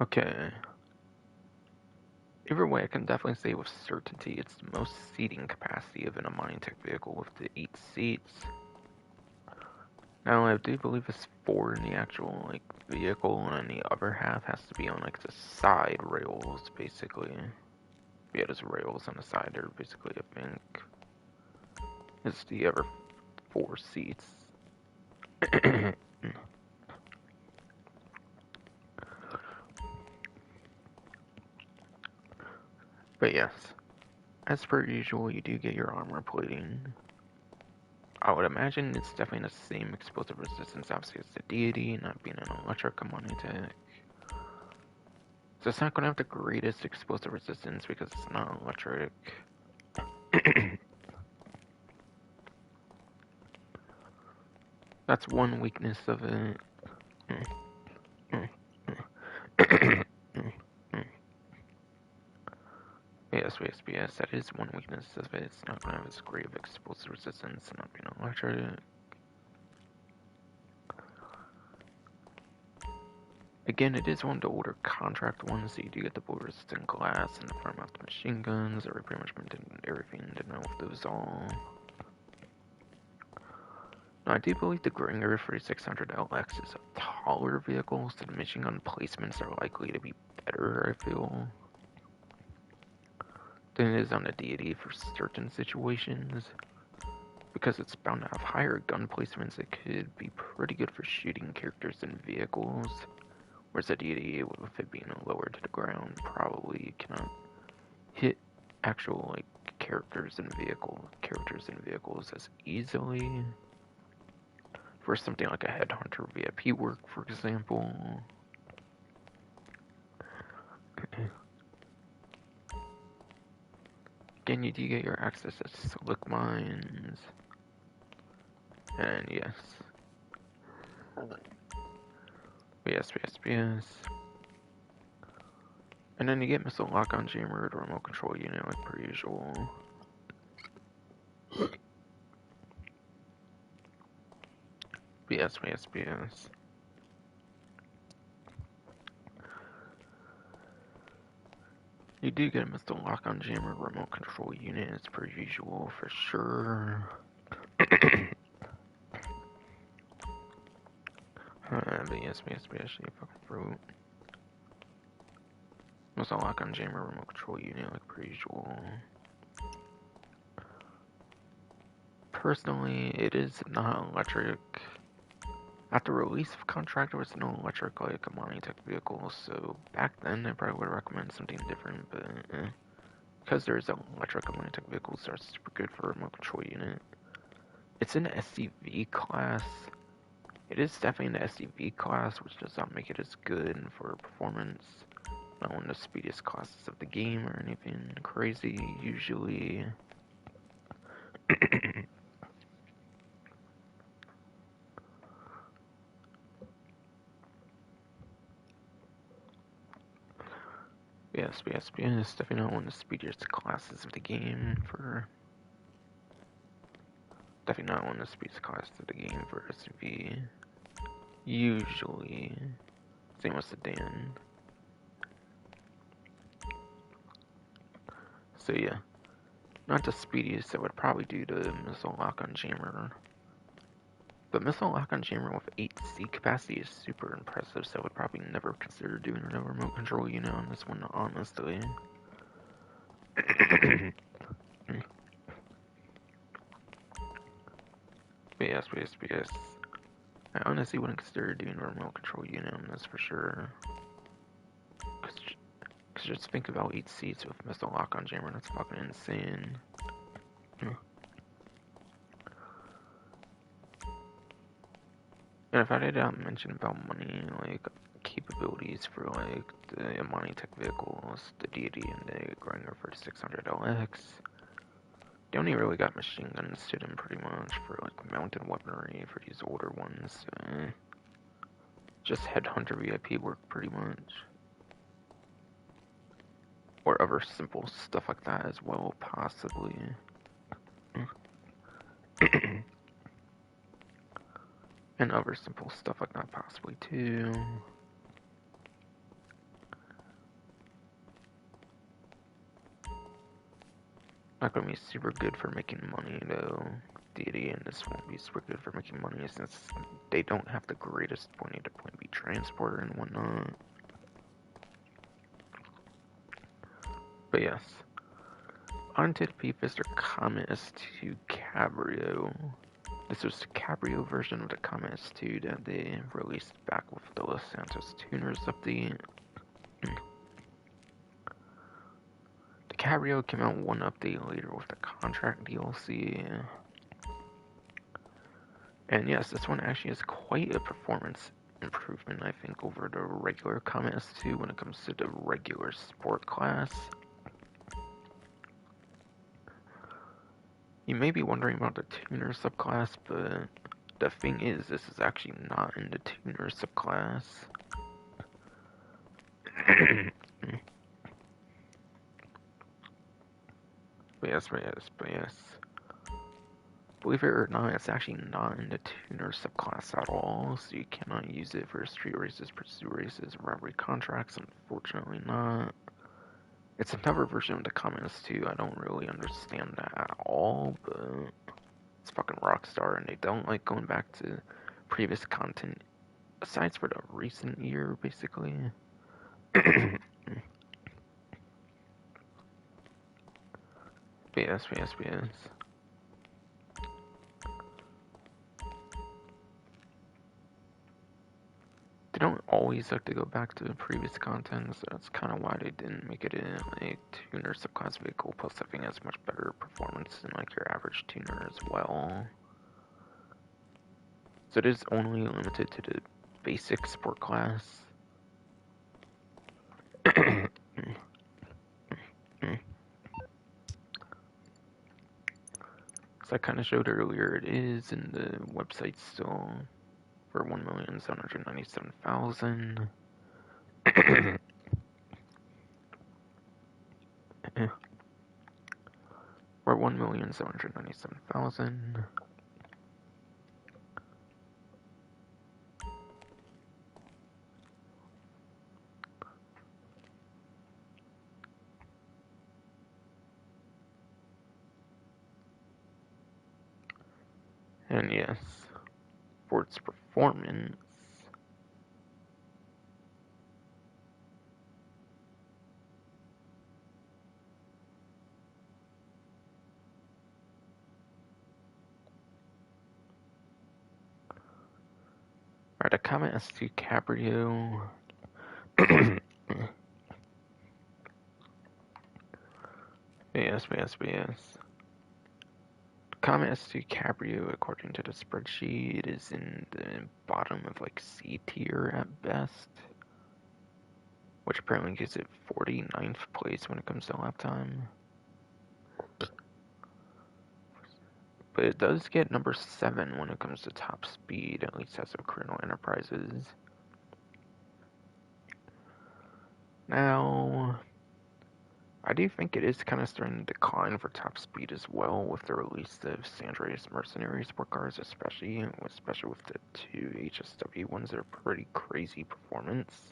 Okay. Either way, I can definitely say with certainty it's the most seating capacity of a mining tech vehicle with the 8 seats. Now, I do believe it's 4 in the actual, like, vehicle, and the other half has to be on, like, the side rails, basically. Yeah, there's rails on the side there, basically, I think. It's the other 4 seats. But yes, as per usual, you do get your armor plating. I would imagine it's definitely the same explosive resistance, obviously, as the deity, not being an electric money tech. So it's not going to have the greatest explosive resistance because it's not electric. That's one weakness of it. Yes, that is one weakness of it. It's not going to have as great of explosive resistance and not being electric. Again, it is one of the older contract ones, so you do get the bullet resistant glass and the front mount machine guns. I pretty much did everything to know with those all. Now, I do believe the Gringer 3600 LX is a taller vehicle, so the machine gun placements are likely to be better, I feel, than it is on the deity for certain situations. Because it's bound to have higher gun placements, it could be pretty good for shooting characters and vehicles. Whereas the deity, with it being lower to the ground, probably cannot hit actual like characters and vehicles as easily. For something like a headhunter VIP work, for example. Again, you do get your access to slick mines. And yes. Yes. And then you get missile lock-on jammer, the remote control unit, like per usual. Yes. You do get a missile lock-on jammer, remote control unit, as per usual, for sure. But yes, you fucking fruit. Missile lock-on jammer, remote control unit, like per usual. Personally, it is not electric. At the release of Contract, there was no electric like a mining tech vehicle, so back then I probably would recommend something different, but because there's an electric mining tech vehicles that are super good for a remote control unit. It's in the SCV class. It is definitely in the SCV class, which does not make it as good for performance. Not one of the speediest classes of the game or anything crazy, usually. Yes, definitely not one of the speediest classes of the game for... Definitely not one of the speediest classes of the game for SCV. Usually. Same with sedan. So yeah. Not the speediest, I would probably do the missile lock-on jammer. But missile lock-on jammer with 8 seat capacity is super impressive, so I would probably never consider doing a remote control unit on this one, honestly. But yes. I honestly wouldn't consider doing a remote control unit on this for sure. Cause just think about 8 seats with missile lock-on jammer, that's fucking insane. And if I did mention about money, like, capabilities for, like, the money tech vehicles, the deity and the Gringer for 600 LX, they only really got machine guns to them pretty much for, like, mounted weaponry for these older ones. Just Headhunter VIP work pretty much. Or other simple stuff like that as well, possibly. And other simple stuff like that possibly too. not gonna be super good for making money though. Deity and this won't be super good for making money since they don't have the greatest point to point B transporter and whatnot. But yes. On to the P-Fister Comet S2 Cabrio. This was the Cabrio version of the Comet S2 that they released back with the Los Santos Tuners update. The Cabrio came out one update later with the Contract DLC. And yes, this one actually has quite a performance improvement, I think, over the regular Comet S2 when it comes to the regular sport class. You may be wondering about the tuner subclass, but the thing is, this is actually not in the tuner subclass. but yes. Believe it or not, it's actually not in the tuner subclass at all, so you cannot use it for street races, pursuit races, robbery contracts, unfortunately not. It's another version of the Comet S2, I don't really understand that at all, but it's fucking Rockstar, and they don't like going back to previous content, aside for the recent year, basically. But yes. They don't always like to go back to previous content, so that's kind of why they didn't make it in a tuner subclass vehicle. Plus, I think it has much better performance than like your average tuner as well. So it is only limited to the basic sport class. As I kind of showed earlier, it is in the website still for 1,797,000. Or 1,797,000. And yes, for its performance, alright, a Comet S2 Cabrio. Yes. Comet S2 Cabrio, according to the spreadsheet, is in the bottom of like C tier at best, which apparently gives it 49th place when it comes to lap time. But it does get number 7 when it comes to top speed, at least as of Colonel Enterprises. Now, I do think it is kind of starting to decline for top speed as well with the release of Andreas Mercenaries sport cars, especially with the 2 HSW ones that are pretty crazy performance.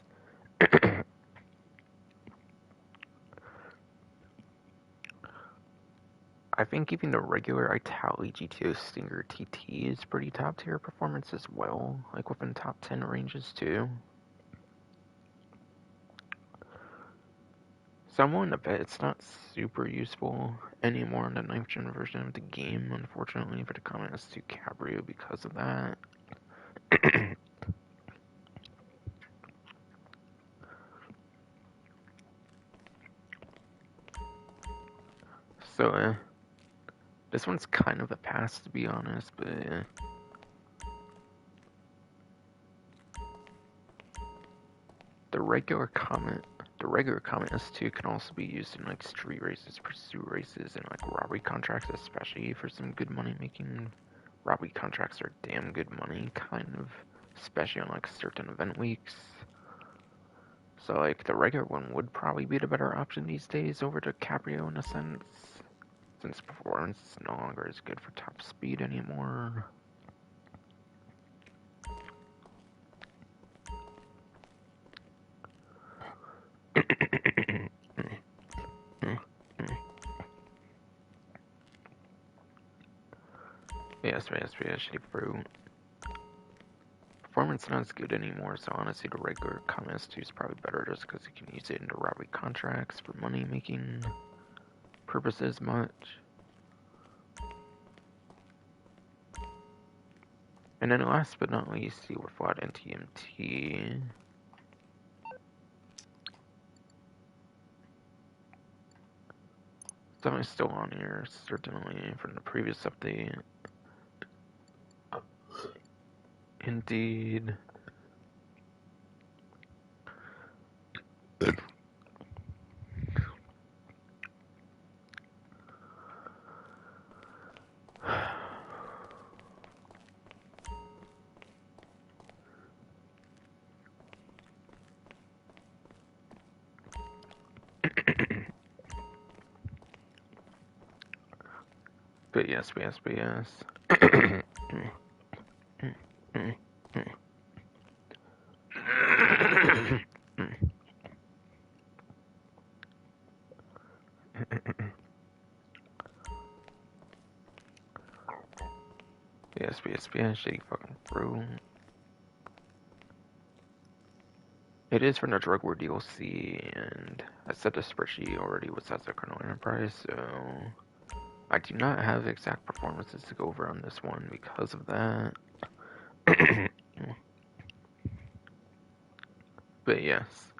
I think even the regular Italy GTO Stinger TT is pretty top tier performance as well, like within top 10 ranges too. So I'm willing to bet it's not super useful anymore in the 9th gen version of the game, unfortunately, for the Comet S2 Cabrio because of that. So, this one's kind of a pass to be honest, but the regular Comet S2 can also be used in like street races, pursuit races, and like robbery contracts, especially for some good money making. Robbery contracts are damn good money, kind of, especially on like certain event weeks. So like the regular one would probably be the better option these days over the Cabrio in a sense, since performance is no longer as good for top speed anymore. Yes, shitty fruit. Performance not as good anymore, so honestly the regular Commerce 2 is probably better just because you can use it into robbery contracts for money making purposes much. And then last but not least, you were fought in TMT. Something still on here, certainly from the previous update. Indeed. But yes. Yes, shitty fucking fruit. It is from the Drug War DLC, and I said the spreadsheet already was as a Colonel Enterprise, so I do not have exact performances to go over on this one because of that. But yes.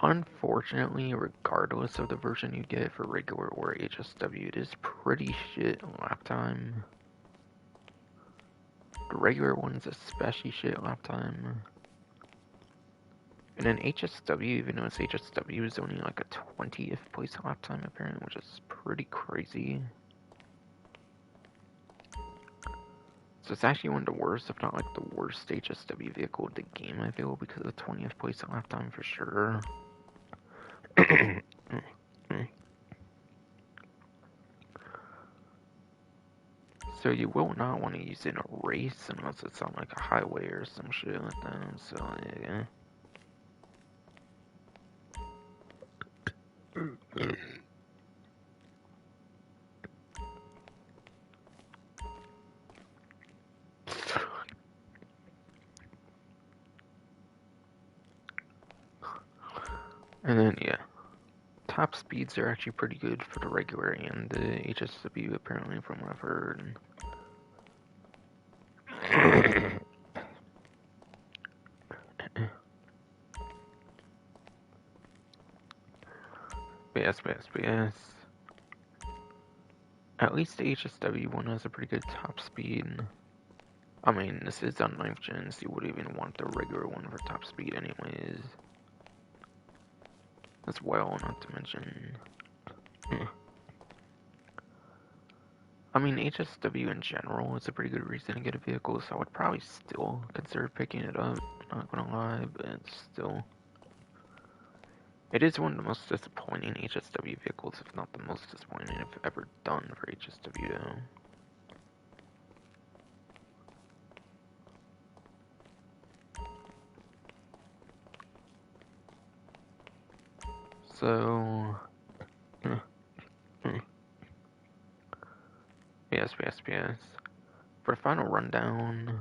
Unfortunately, regardless of the version you get for regular or HSW, it is pretty shit lap time. The regular one's especially shit lap time. And then HSW, even though it's HSW, is only like a 20th place lap time apparently, which is pretty crazy. So it's actually one of the worst, if not like the worst HSW vehicle in the game, I feel, because of the 20th place lap time for sure. So you will not want to use it in a race unless it's on like a highway or some shit like that, so yeah. And then yeah, top speeds are actually pretty good for the regular and the HSW apparently from what I've heard. But yes. At least the HSW one has a pretty good top speed. I mean, this is on 9th gen, so you would even want the regular one for top speed anyways. As well, not to mention. I mean, HSW in general is a pretty good reason to get a vehicle, so I would probably still consider picking it up, not gonna lie, but still. It is one of the most disappointing HSW vehicles, if not the most disappointing I've ever done for HSW though. So, yes. For the final rundown,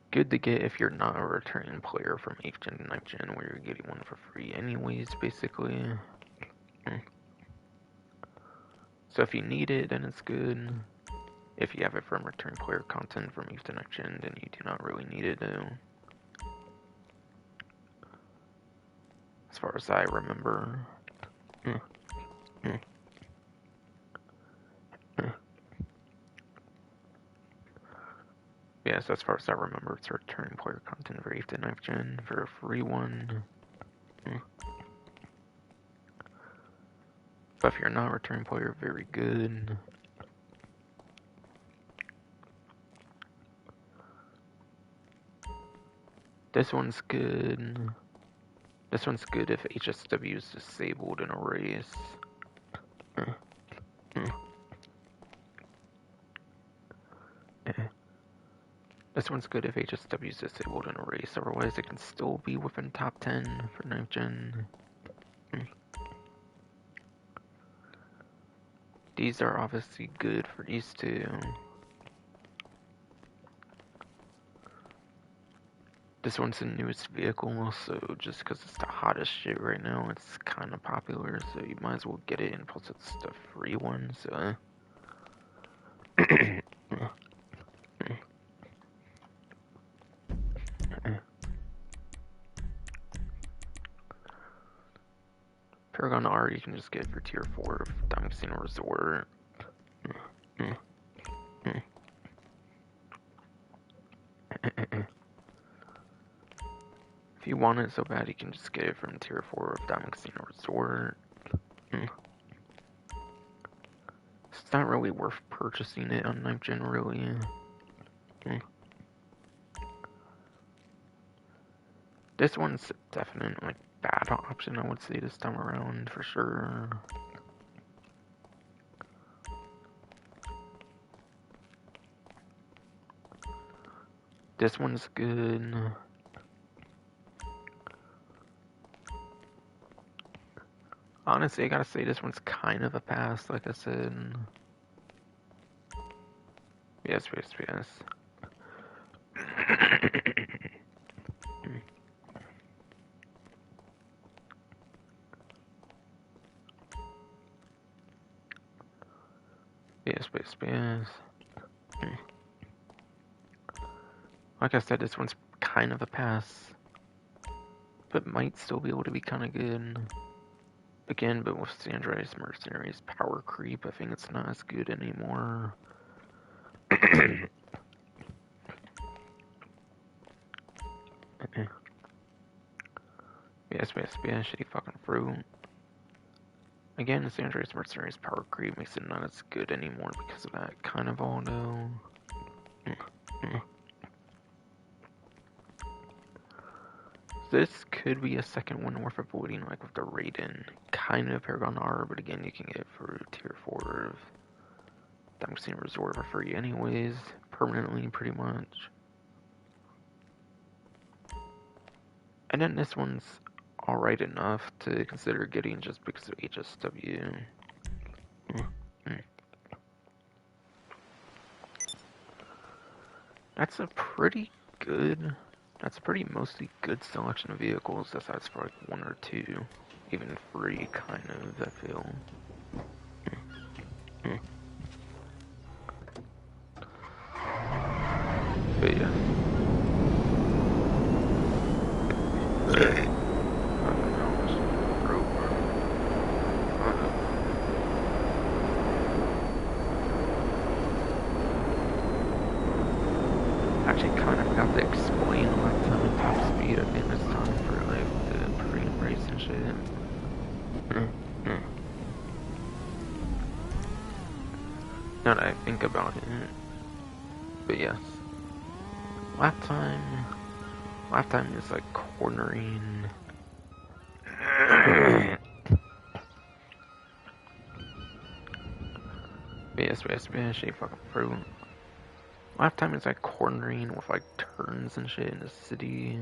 good to get if you're not a returning player from 8th gen to 9th gen, where you're getting one for free anyways, basically. So if you need it, then it's good. If you have it from return player content from 8th to 9th gen, then you do not really need it though. As far as I remember. Yes, as far as I remember, it's return player content for 8th to 9th gen for a free one. But if you're not a return player, very good. This one's good. This one's good if HSW is disabled in a race. This one's good if HSW is disabled in a race, otherwise it can still be within top 10 for 9th gen. These are obviously good for these two. This one's the newest vehicle, so just because it's the hottest shit right now, it's kind of popular, so you might as well get it, and plus it's the free one, so... Paragon R you can just get for tier 4 of Diamond Casino Resort. If you want it so bad, you can just get it from tier 4 of Diamond Casino Resort. It's not really worth purchasing it on 9th gen, really. This one's a definite, like, bad option, I would say, this time around, for sure. This one's good. Honestly, I gotta say, this one's kind of a pass, like I said. Yes. Yes. Like I said, this one's kind of a pass, but might still be able to be kind of good. Again, but with Andreas Mercenaries power creep, I think it's not as good anymore. Yes, shitty fucking fruit. Again, this Andreas Mercenaries power creep makes it not as good anymore because of that kind of auto. This could be a second one worth avoiding, like with the Raiden. Kind of Paragon R, but again, you can get it for tier 4 of Diamond Casino Resort for free anyways, permanently pretty much. And then this one's alright enough to consider getting just because of HSW. That's a pretty mostly good selection of vehicles, aside for like 1 or 2. Even free, kind of, I feel. But yeah. Actually, kind of forgot to explain like the top speed at the end of this time for like the Korean race and shit. Now that I think about it. But yes. Lap time is like cornering. Yes, shit fucking fruit. Lap time is like cornering with like turns and shit in the city.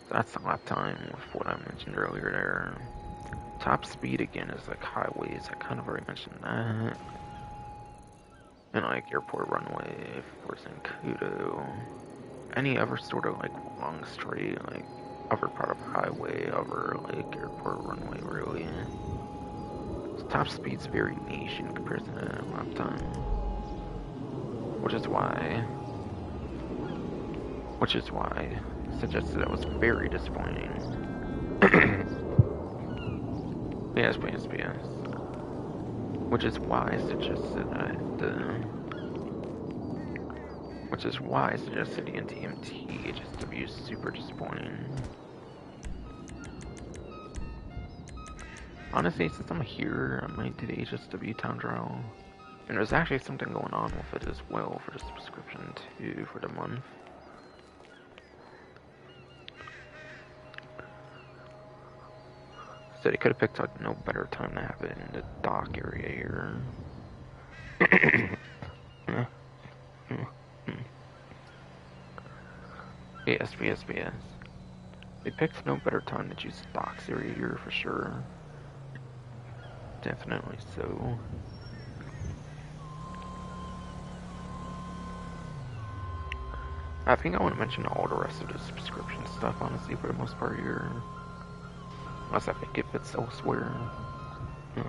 That's the lap time with what I mentioned earlier there. Top speed again is like highways, I kind of already mentioned that. And like airport runway, Force and Kudo. Any other sort of like long straight, like other part of highway, other like airport runway really. So top speed's very niche in comparison to lap time. Which is why I suggested that was very disappointing. Yes. Which is why I suggested the NTMT HSW is super disappointing. Honestly, since I'm here, I might do the HSW town trial. And there's actually something going on with it as well for the subscription too for the month. So they could have picked like no better time to have it in the dock area here. Yes. They picked no better time to choose the docks area here for sure. definitely so. I think I want to mention all the rest of the subscription stuff, honestly, for the most part here. Unless I think it fits elsewhere. Yeah.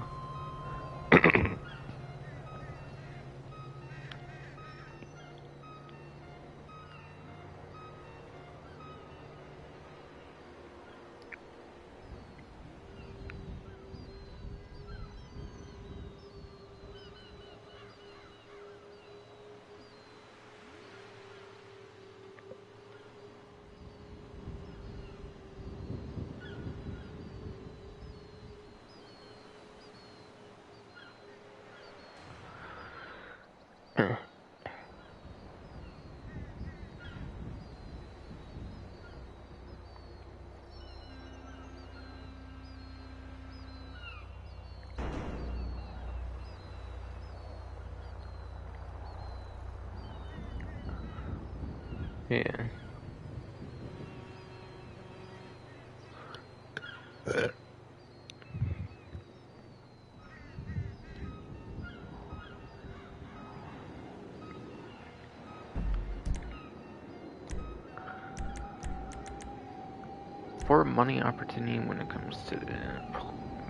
For a money opportunity when it comes to the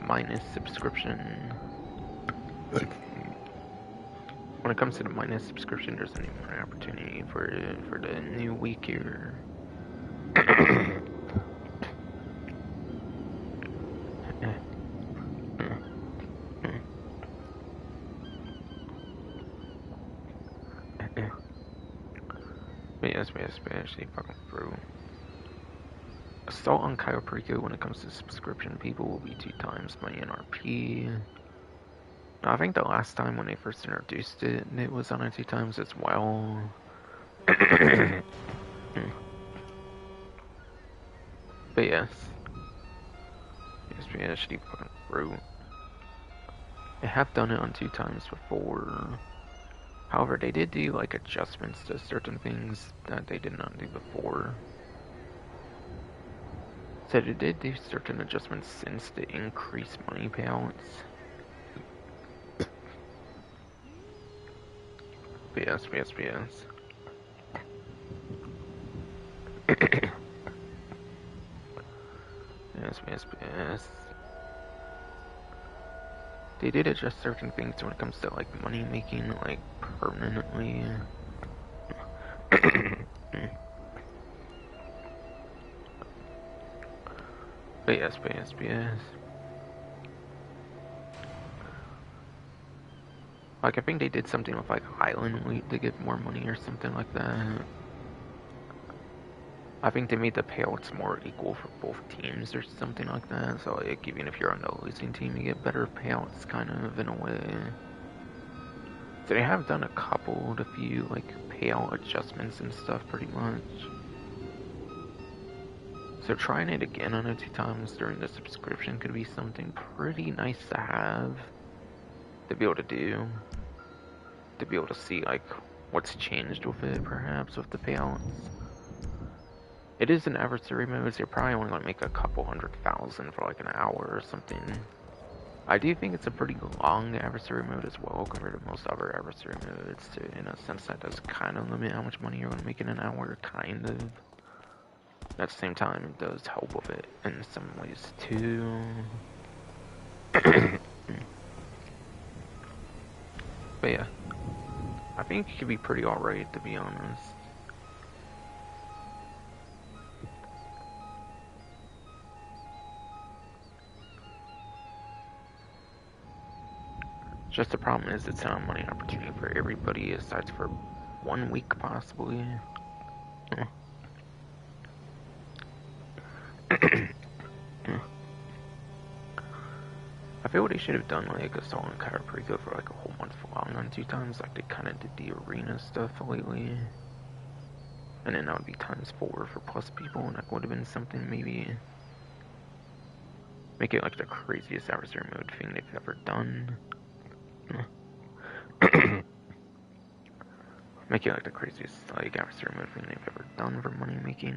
minus subscription. When it comes to the minus subscription, there's any money opportunity for the new week here. But yes, actually fucking through. Assault on Kyoperico when it comes to subscription people will be 2 times my NRP. I think the last time when they first introduced it, it was on a 2 times as well. But yes. Yes, actually fucking through. They have done it on 2 times before. However, they did do like adjustments to certain things that they did not do before. So they did do certain adjustments since the increased money payouts. But yes. Yes. They did adjust certain things when it comes to like money making, like permanently. But yes. Like I think they did something with like Island Elite to get more money or something like that. I think they made the payouts more equal for both teams or something like that. So like even if you're on the losing team, you get better payouts kind of in a way. So they have done a few like payout adjustments and stuff pretty much. So trying it again on it 2 times during the subscription could be something pretty nice to have. To be able to do. To be able to see like what's changed with it perhaps with the payouts. It is an adversary mode, so you're probably only going to make a couple 100,000 for like an hour or something. I do think it's a pretty long adversary mode as well compared to most other adversary modes, too, in a sense that does kind of limit how much money you're going to make in an hour, kind of. At the same time, it does help with it in some ways, too. But yeah, I think it could be pretty alright, to be honest. Just the problem is it's not a money opportunity for everybody, aside for 1 week possibly. I feel what they should have done like a song in Kyoperico for like a whole month long on 2 times, like they kind of did the arena stuff lately. And then that would be times 4 for plus people, and that would have been something maybe. Make it like the craziest adversary mode thing they've ever done. Make it like the craziest like adversary mode thing they've ever done for money making.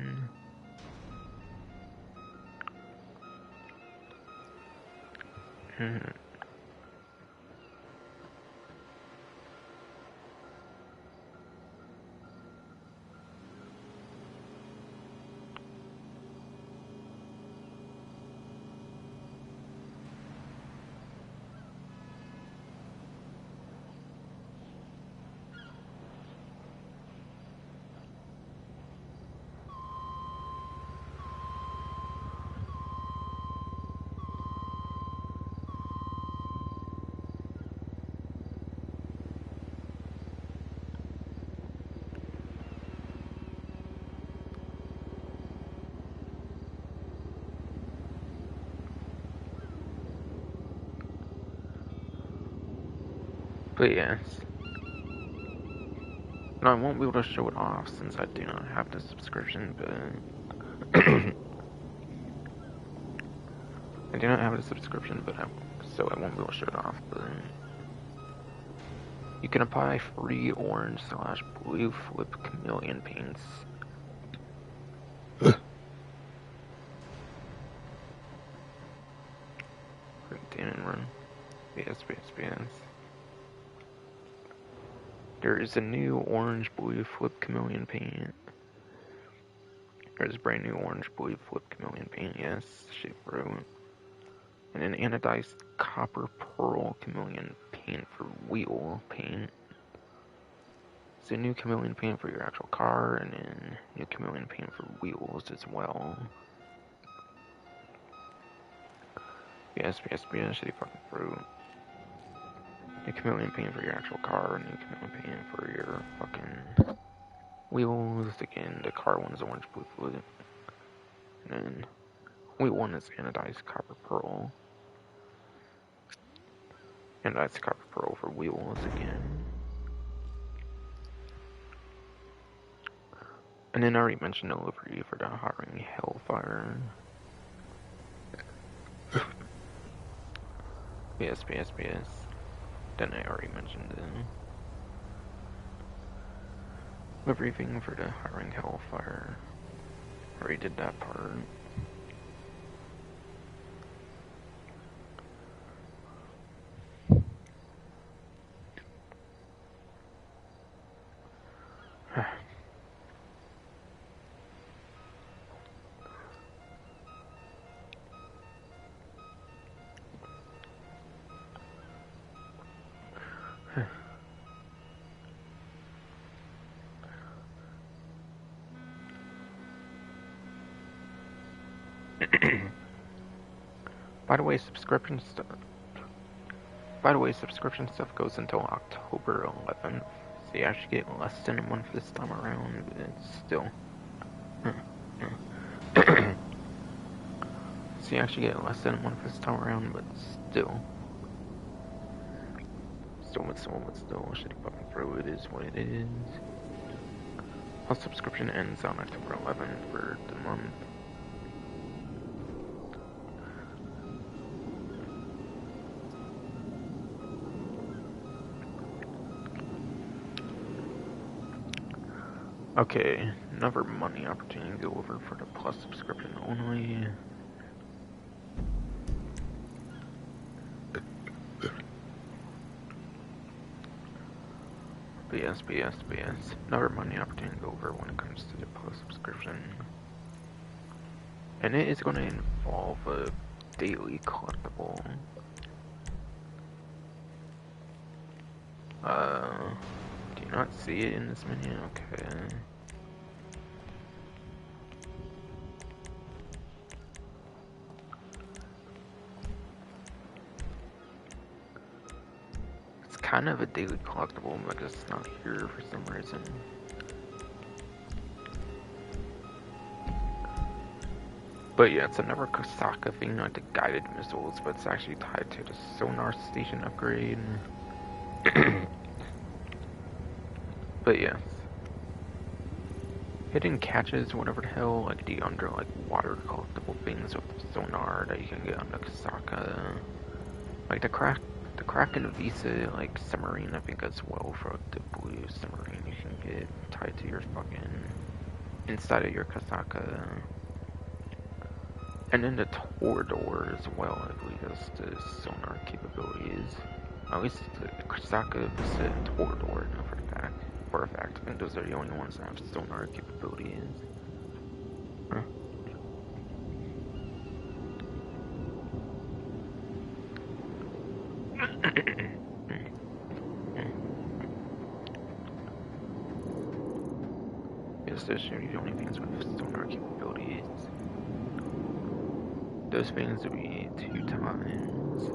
But yes. No, I won't be able to show it off since I do not have the subscription, but I do not have a subscription, but so I won't be able to show it off, but you can apply free orange/blue flip chameleon paints. And run. BS. There is a new orange-blue flip chameleon paint. There's brand new orange-blue flip chameleon paint, yes, shit bro. And an anodized copper pearl chameleon paint for wheel paint. It's a new chameleon paint for your actual car, and then new chameleon paint for wheels as well. BS, shitty fucking fruit. New chameleon paint for your actual car, and new chameleon paint for your fucking wheels. Again, the car one is orange blue fluid. And then wheel one is anodized copper pearl. Anodized copper pearl for wheels again. And then I already mentioned the livery for the Hotring Hellfire. BS. Then I already mentioned the livery thing for the Hotring Hellfire. Already did that part. By the way, subscription stuff goes until October 11th. So you actually get less than a month this time around, but it's still. So you actually get less than a month this time around, but still. Still, shitty fucking throw, it is what it is. Our subscription ends on October 11th for the month. Okay, another money opportunity to go over for the Plus subscription only. BS. Another money opportunity to go over when it comes to the Plus subscription. And it is going to involve a daily collectible. Do you not see it in this menu? Okay. It's kind of a daily collectible, but it's not here for some reason. But yeah, it's another Kosaka thing, like the guided missiles, but it's actually tied to the sonar station upgrade. But yes. Hidden catches, whatever the hell, like the water collectible things with the sonar that you can get on the Kosaka. Like the Kraken Visa, like submarine, I think as well for the blue submarine you can get tied to your fucking inside of your Kosaka. And then the Torador as well, I believe that's the sonar capabilities. At least the Kosaka Visa and Torador, no, for a fact. I think those are the only ones that have sonar capabilities. Huh. Yes, those are the only things with sonar capabilities. Those things would be 2 times.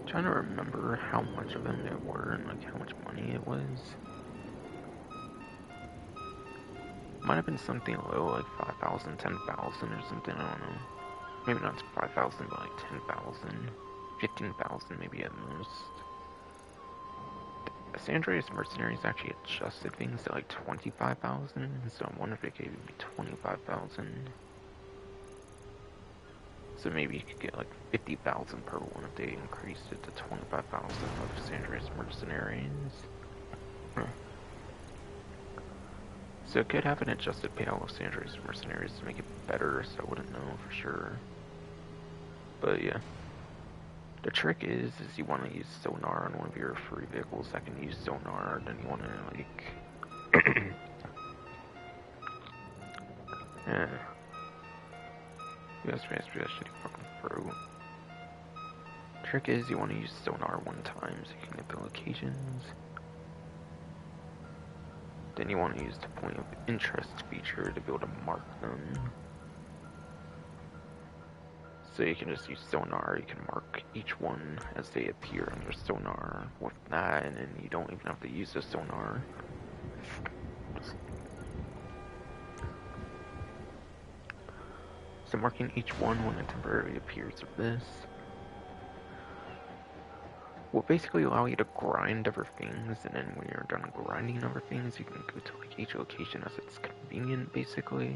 Trying to remember how much of them there were and like how much money it was. Might have been something low, like 5,000, 10,000 or something, I don't know. maybe not to 5,000, but like 10,000, 15,000 maybe at most. The Andreas Mercenaries actually adjusted things to like 25,000, so I wonder if it gave me 25,000. So maybe you could get like 50,000 per one if they increased it to 25,000 of Andreas Mercenaries. Huh. So it could have an adjusted payout of Andreas Mercenaries to make it better, so I wouldn't know for sure. But yeah. The trick is you want to use sonar on one of your free vehicles that can use sonar, then you want to like... yeah. Yes, shitty fucking throw. Trick is you want to use sonar one time so you can get the locations. Then you want to use the point of interest feature to be able to mark them. So you can just use sonar, you can mark each one as they appear on your sonar with that, and then you don't even have to use the sonar. So marking each one when it temporarily appears with this will basically allow you to grind over things, and then when you're done grinding over things, you can go to like each location as it's convenient, basically.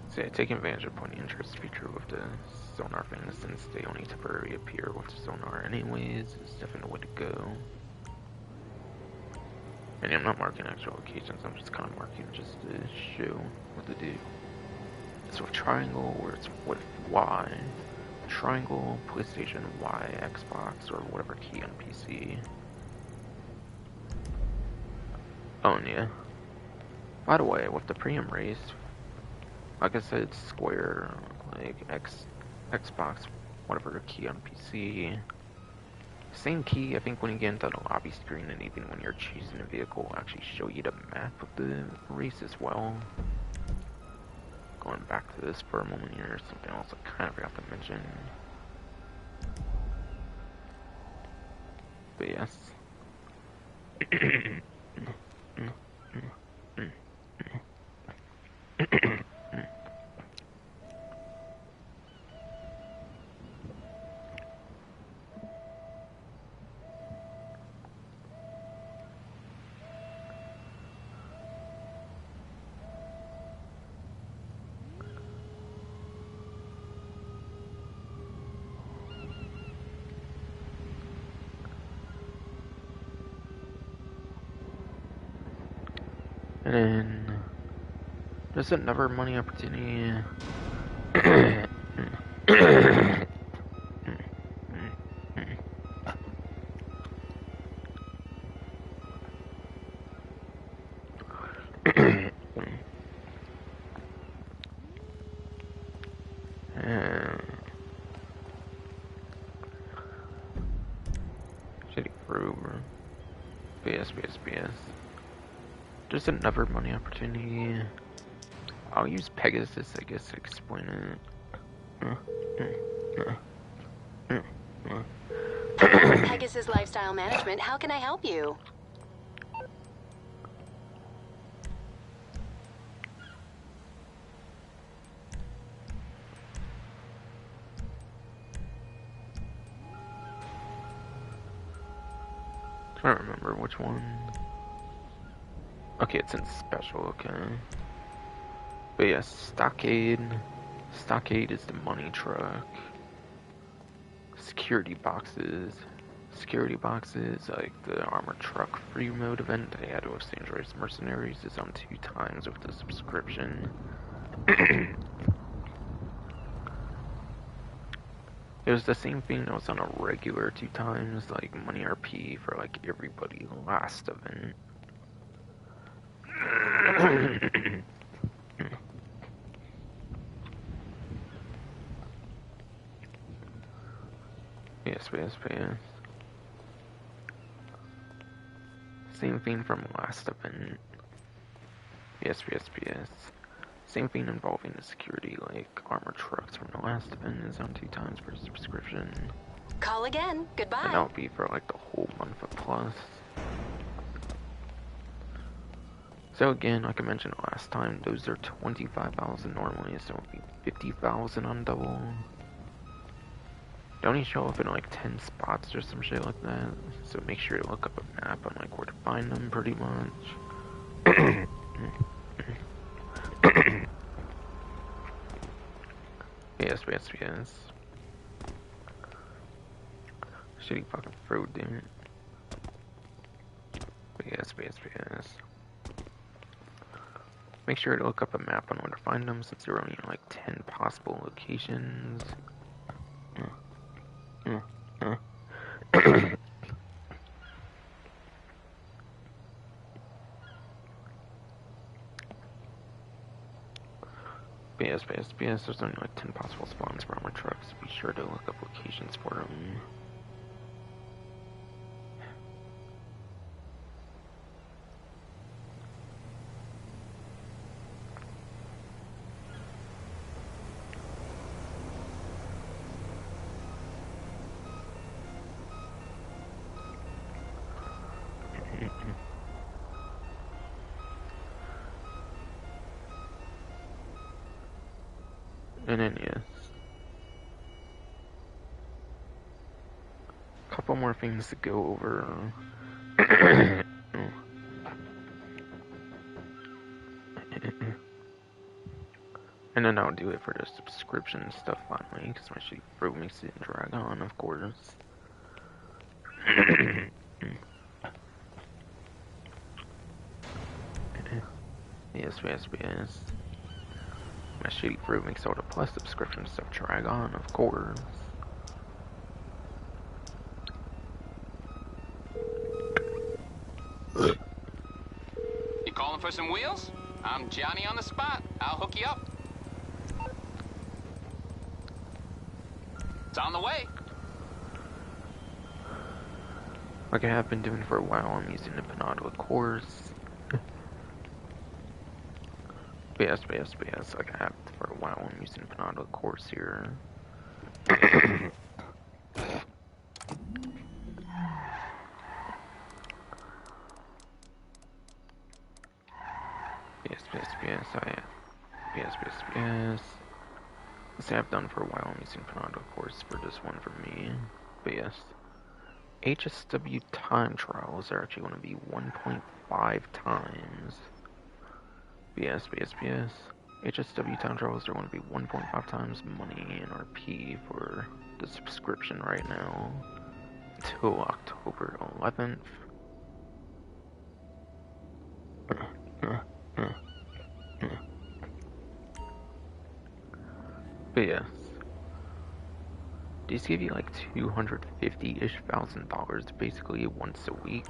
So yeah, taking advantage of point of interest feature with the sonar things, since they only temporarily appear with the sonar anyways, is definitely the way to go. And I'm not marking actual locations, I'm just kind of marking just to show what to do. It's with triangle, or it's with Y. Triangle, PlayStation, Y, Xbox, or whatever key on PC. Oh, and yeah. By the way, with the premium race, like I said, square, like Xbox, whatever key on PC. Same key, I think when you get into the lobby screen and even when you're choosing a vehicle, will actually show you the map of the race as well. Going back to this for a moment here, something else I kind of forgot to mention. But yes. And then there's another money opportunity. Shitty Rover. BS. There's another money opportunity. I'll use Pegasus, I guess, to explain it. Pegasus Lifestyle Management, how can I help you? I don't remember which one. Okay, it's in special, okay. But yeah, Stockade. Stockade is the money truck. Security boxes, like the armored truck free mode event they had with Andreas Mercenaries is on 2 times with the subscription. It was the same thing that was on a regular 2 times, like money RP for like everybody last event. Yes. Same thing from last event. Yes. Same thing involving the security, like armored trucks from the last event is on 2 times for subscription. Call again. And Goodbye. that'll be for like the whole month of Plus. So again, like I mentioned last time, those are 25,000 normally, so it'll be 50,000 on double. They only show up in like 10 spots or some shit like that, so make sure to look up a map on like where to find them pretty much. Yes. Shitty fucking fruit, dude. Yes. Make sure to look up a map on where to find them, since there are only like 10 possible locations. BS, there's only like 10 possible spawns for armored trucks, so be sure to look up locations for them. And then yes. A couple more things to go over. And then I'll do it for the subscription stuff finally, because my shitty fruit makes it drag on, of course. Yes. My shitty fruit makes all the Plus subscription stuff drag on, of course. You calling for some wheels? I'm Johnny on the spot. I'll hook you up. It's on the way. Like I have been doing for a while, I'm using the Penodla course. BS. Like I have for a while, I'm using the Penodla course here. BS. This I've done for a while, I'm using Penodla course for this one for me. But yes. HSW time trials are actually going to be 1.5 times. BS. HSW time trials are going to be 1.5 times money in RP for the subscription right now until October 11th. But yes, these give you like $250-ish thousand basically once a week.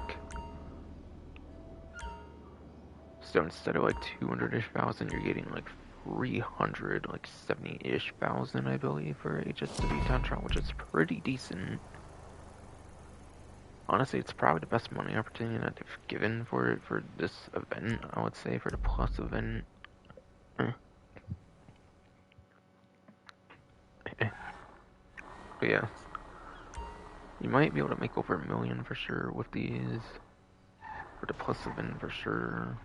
So instead of like 200-ish thousand, you're getting like 300, like 70-ish thousand, I believe, for HSW time trial, which is pretty decent. Honestly, it's probably the best money opportunity that they've given for this event, I would say, for the Plus event. But yeah, you might be able to make over $1 million for sure with these, for the Plus event for sure.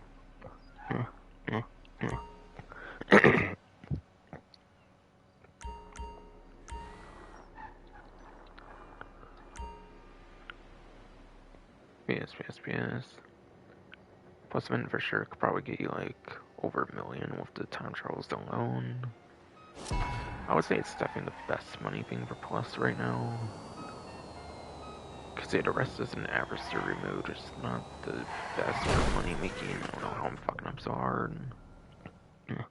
BS. Plus event for sure could probably get you like over $1 million with the time trials alone. I would say it's definitely the best money thing for Plus right now. Because yeah, the rest is an adversary mode, which is not the best for money making. I don't know how I'm fucking up so hard. Because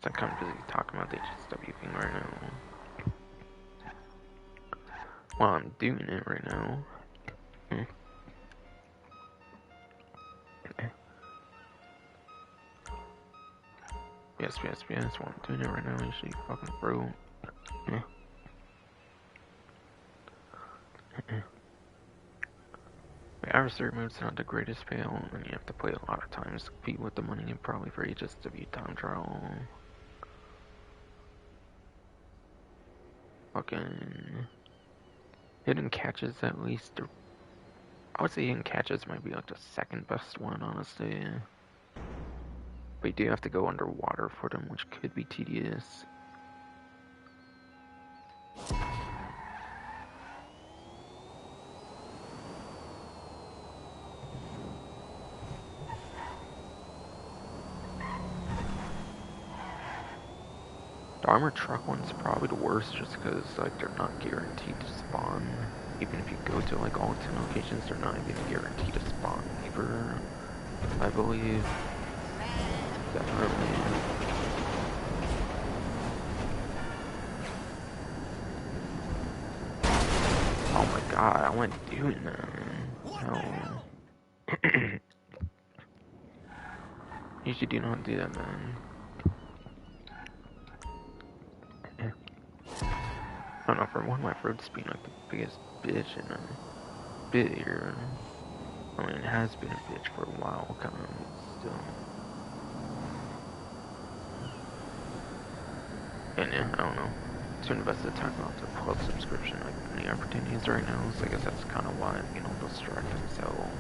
I'm kind of busy talking about the HSW thing right now. Well, I'm doing it right now. Yes. Well, I'm doing it right now. You should be fucking bro. The adversary mode's not the greatest payout, and you have to play a lot of times to compete with the money and probably for HSW time trial. fucking hidden catches at least. I would say hidden catches might be like the second best one, honestly. But you do have to go underwater for them, which could be tedious. The armored truck one's probably the worst just because like they're not guaranteed to spawn. Even if you go to like all 10 locations, they're not even guaranteed to spawn either, I believe. Definitely. Oh my god, I wasn't doing that. Hell. Usually do not do that, man. I don't know, for one, my road's being like the biggest bitch in a bit here. I mean, it has been a bitch for a while, kind of, still. And yeah, I don't know. Too invested time off the club subscription, like many opportunities right now, so I guess that's kind of why I'm being all distracted as hell.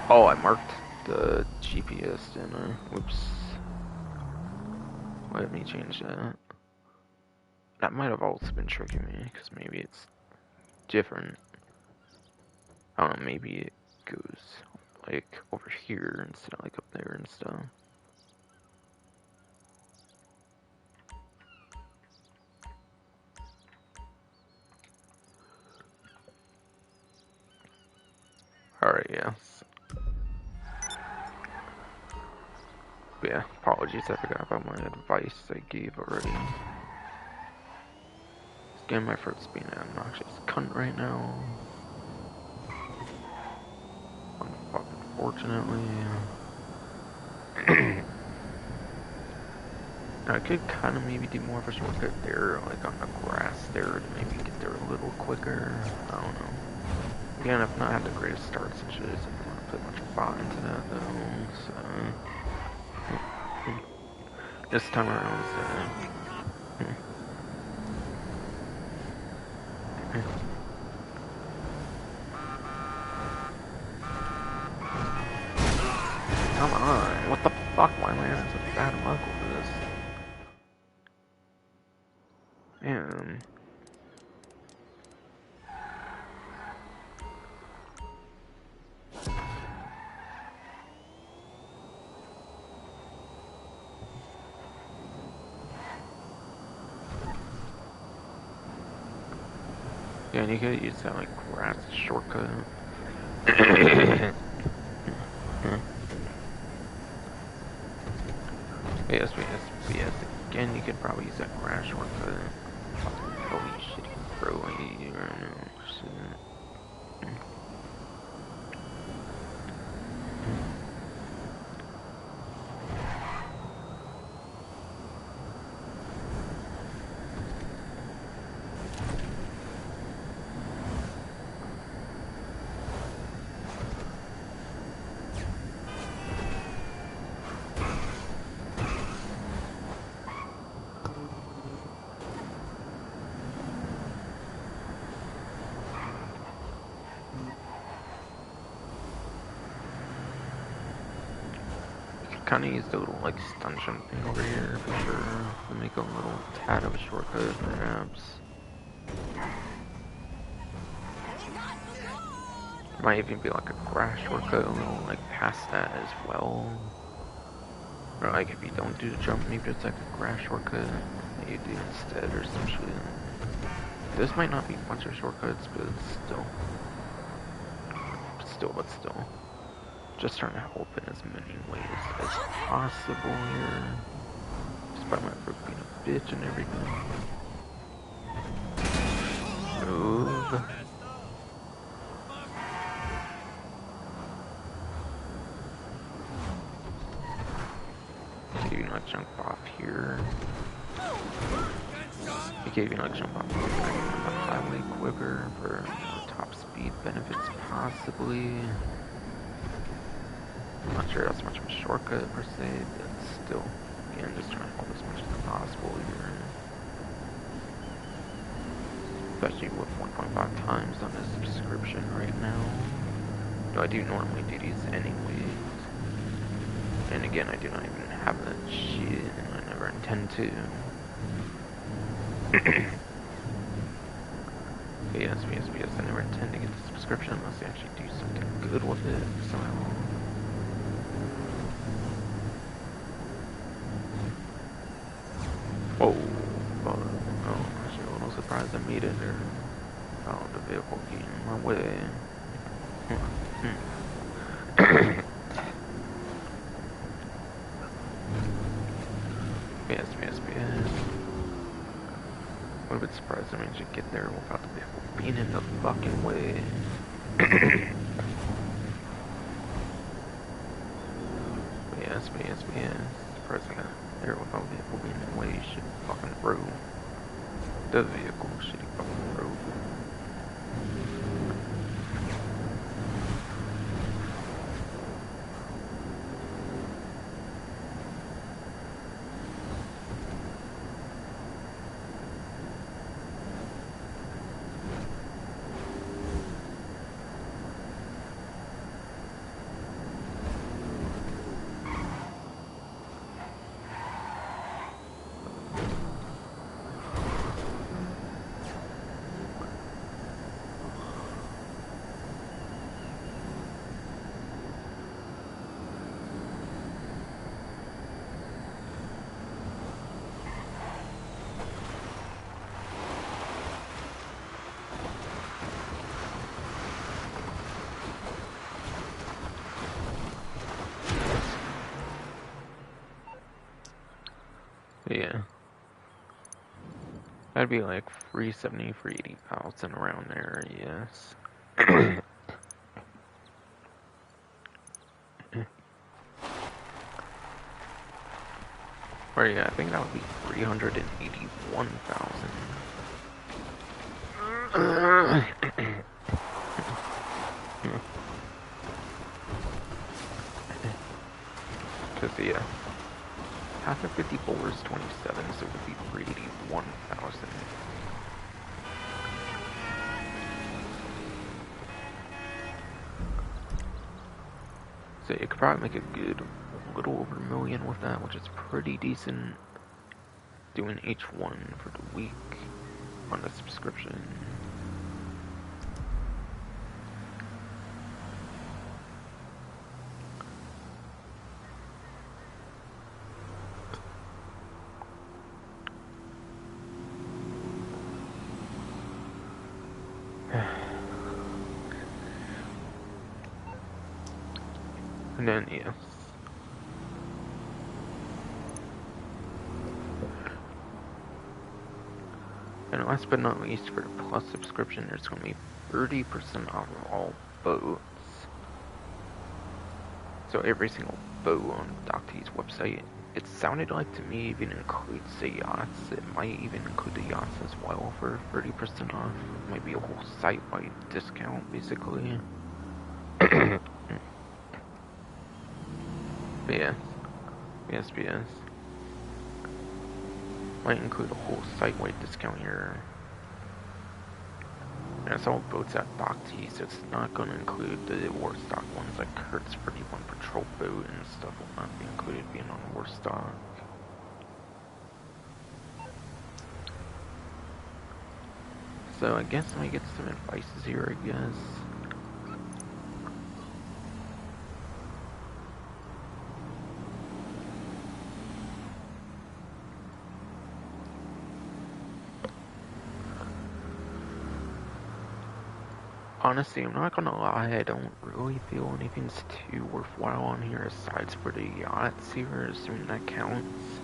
Oh, I marked the GPS, didn't I? Whoops. Let me change that. That might have also been tricking me, because maybe it's different. I don't know, maybe it goes, like, over here instead of, like, up there and stuff. Alright, yes. But yeah, apologies, I forgot about my advice I gave already. Again, my fruit's being an obnoxious cunt right now. Unfortunately. I could kind of maybe do more of a shortcut there, like on the grass there, to maybe get there a little quicker. I don't know. Again, I've not had the greatest start since I didn't want to put much thought into that though, so... This time around, come on, what the fuck? Why am I having such bad luck with this? Man. Yeah, and you could use that like grass shortcut. Yes, again, you could probably use that grass shortcut. Holy shit, bro, I need you right now. Kind of use the little like stun jump thing over here for sure to make a little tad of a shortcut, perhaps. Might even be like a grass shortcut, a little like past that as well. Or like if you don't do the jump, maybe it's like a grass shortcut that you do instead or some shit. This might not be a bunch of shortcuts, but still. Just trying to help in as many ways as possible here. Despite my fruit being a bitch and everything. Move. You can even like jump off here. You can even like jump off the highway quicker for top speed benefits possibly. I'm not sure that's much of a shortcut per se, but still. again, just trying to help as much as possible here. Especially with 1.5 times on this subscription right now. Though I do normally do these anyways. And again, I do not even have that shit, and I never intend to. But yes, I never intend to get the subscription unless they actually do something good with it, so... Oh, fuck. Oh, I'm actually a little surprised I made it there. Found the vehicle getting in my way. Yes. I'm a bit surprised I managed to get there without the vehicle being in the fucking way. Yes. Surprised I got there without the vehicle being in the way. Shitty fucking road. The vehicle, shitty fucking road. Yeah. That'd be like 370, 380,000 around there, yes. Or yeah, I think that would be 381,000. Cause yeah. Half of 54 is 27, so it would be 381,000. So you could probably make a good little over $1 million with that, which is pretty decent. Doing each one for the week on the subscription. And then, yes. And last but not least, for the Plus subscription, there's going to be 30% off of all boats. So every single boat on DocT's website, it sounded like to me even includes the yachts. It might even include the yachts as well for 30% off. Maybe a whole site-wide discount, basically. But yes. Might include a whole site-wide discount here. And it's all boats at DocT, so it's not going to include the Warstock ones like Kurt's 31 Patrol Boat and stuff will not be included being on Warstock. So I guess I might get some advices here, I guess. Honestly, I'm not gonna lie, I don't really feel anything's too worthwhile on here aside for the yachts here, assuming that counts.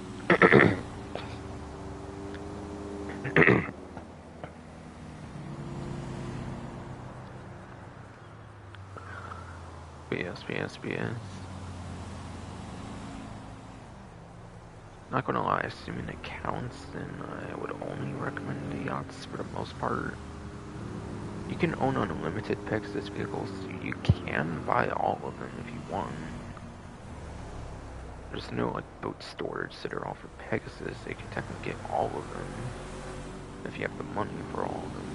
BS. Not gonna lie, assuming it counts, then I would only recommend the yachts for the most part. You can own unlimited Pegasus vehicles, so you can buy all of them if you want. There's no like boat storage that are all for Pegasus. They can technically get all of them if you have the money for all of them.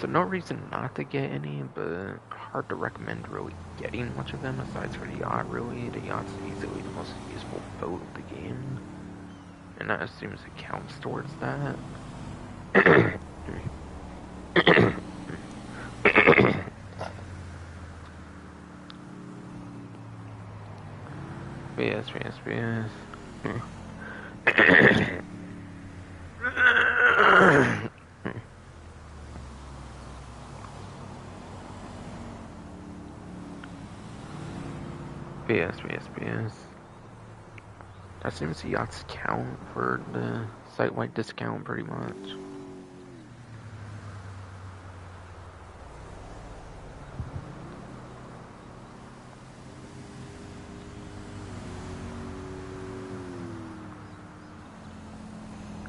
So no reason not to get any, but hard to recommend really getting much of them aside for the yacht really. The yacht's easily the most useful boat of the game. And that assumes it counts towards that. Yes. BS. That seems the yachts count for the site-wide discount pretty much.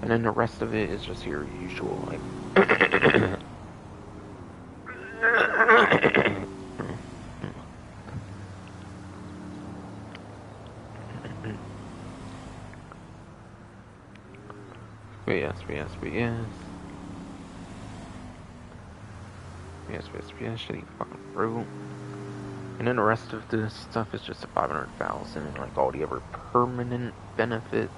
And then the rest of it is just your usual, like... Yes, shitty fucking fruit. And then the rest of this stuff is just 500,000 and like all the other permanent benefits.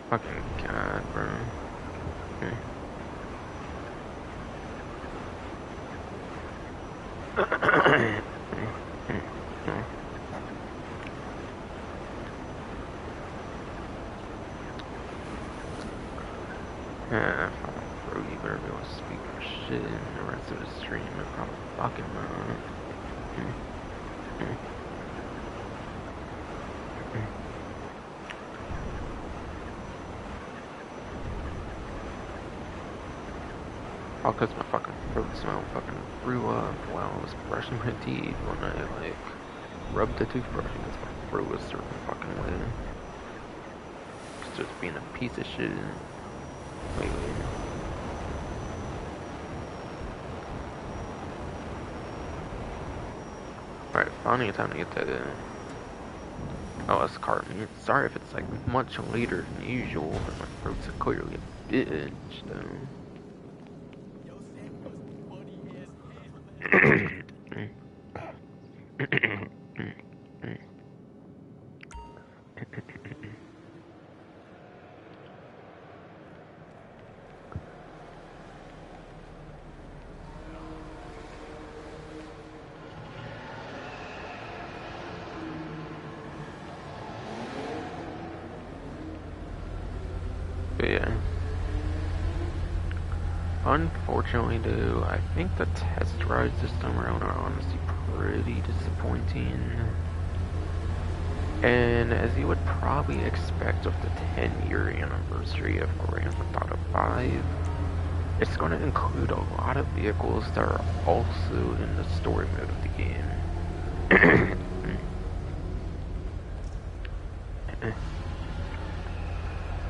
Fucking God, bro. Bro, you better be able to speak for shit in the rest of the stream. It probably fucking won't. All because my fucking throat smell fucking threw up while I was brushing my teeth when I, like, rubbed the toothbrush against my throat a certain fucking way. Just being a piece of shit lately. Alright, finally time to get to... Oh, it's car meat. Sorry if it's, like, much later than usual, but my throat's clearly a bitch, though. But yeah. Unfortunately, though, I think the test rides this time around are honestly pretty disappointing. And as you would probably expect with the 10-year anniversary of Grand Theft Auto 5, it's going to include a lot of vehicles that are also in the story mode of the game.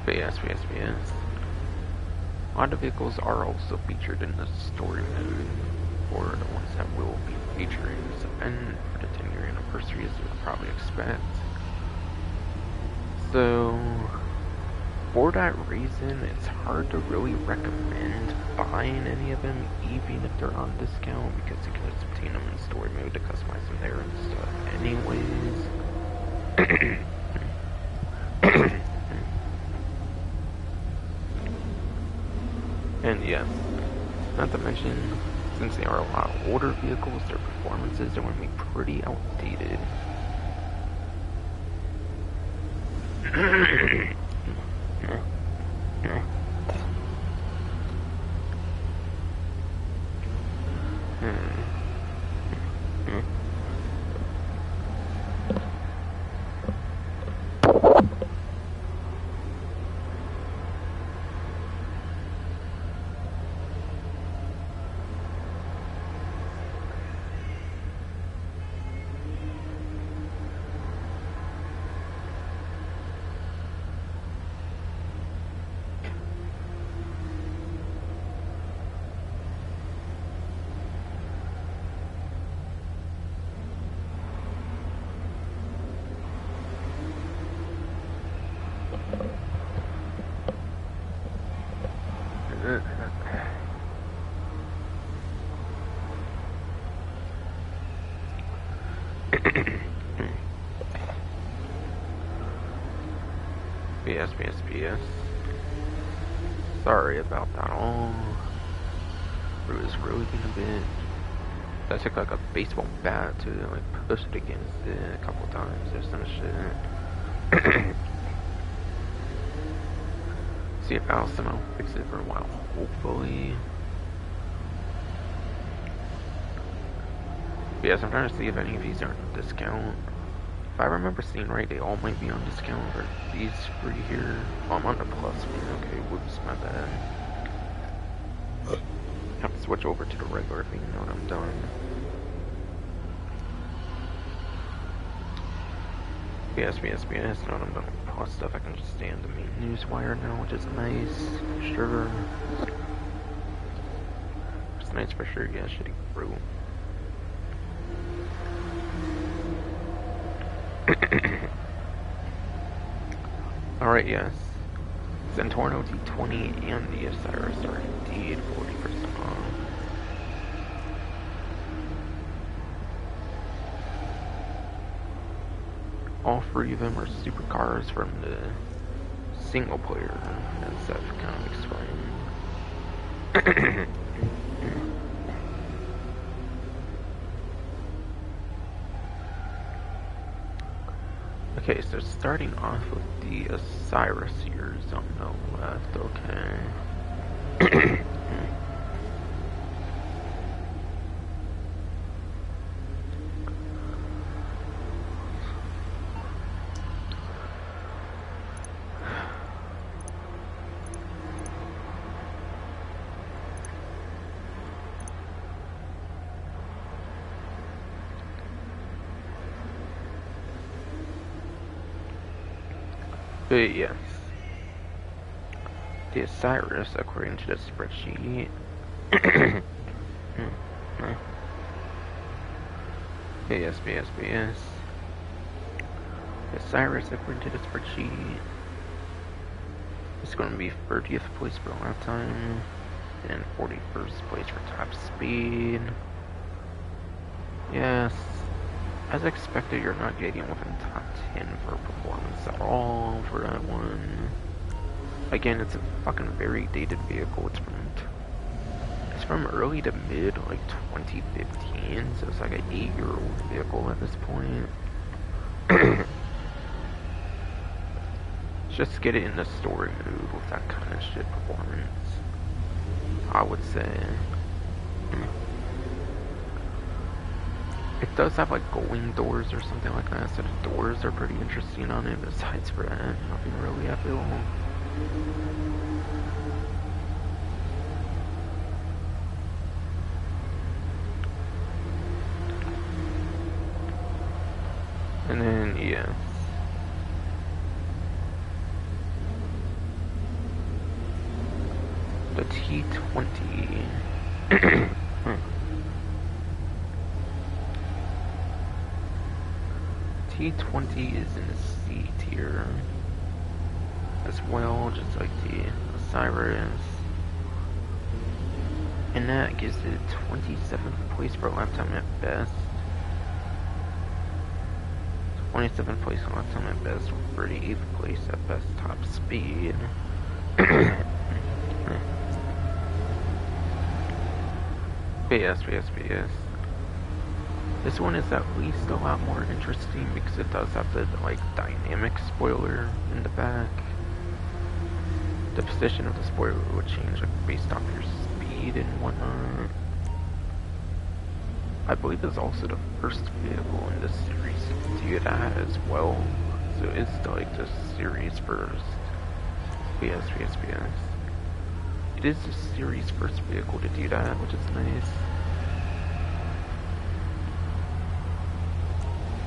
But yes. A lot of vehicles are also featured in the story mode, or the ones that will be featuring this event for the 10-year anniversary, as you would probably expect. So, for that reason, it's hard to really recommend buying any of them, even if they're on discount, because you can just obtain them in story mode to customize them there and stuff anyways. And yeah, not to mention, since they are a lot older vehicles, their performances are going to be pretty outdated. BS. Sorry about that all. It was really a bit. I took like a baseball bat to like push it against it a couple times or some shit. See if Allison will fix it for a while, hopefully. But yes, I'm trying to see if any of these are on discount. If I remember seeing right, they all might be on discount, or these free here. Oh, I'm on the plus one. Okay, whoops, my bad. Have to switch over to the regular thing now that I'm done. BS. Now that I'm done with plus stuff, I can just stay on the main newswire now, which is nice. Sure. It's nice for sure, yeah, shitty through. Alright, yes. Zentorno T20 and the Osiris are indeed 40% off. All three of them are supercars from the single player, as I've kind of explained. Okay, so starting off with the Osiris here is on the left, okay. But yes. The Osiris, according to the spreadsheet. BS. The Osiris, according to the spreadsheet, is going to be 30th place for lap time and 41st place for top speed. Yes, as expected, you're not getting within top 10 for performance at all for that one. Again, it's a fucking very dated vehicle. It's from early to mid, like 2015, so it's like an 8-year-old vehicle at this point. Just get it in the story mode with that kind of shit performance, I would say. It does have like going doors or something like that, so the doors are pretty interesting on it. Besides for that, nothing really, I feel. And then, yeah. The T20. T20 is in the C tier as well, just like the Osiris. And that gives it 27th place for lap time at best. 27th place on lap time at best, 38th place at best top speed. BS. This one is at least a lot more interesting because it does have the like dynamic spoiler in the back. The position of the spoiler would change like based off your speed and whatnot. I believe it's also the first vehicle in this series to do that as well. So it's like the series first. BS. It is the series first vehicle to do that, which is nice.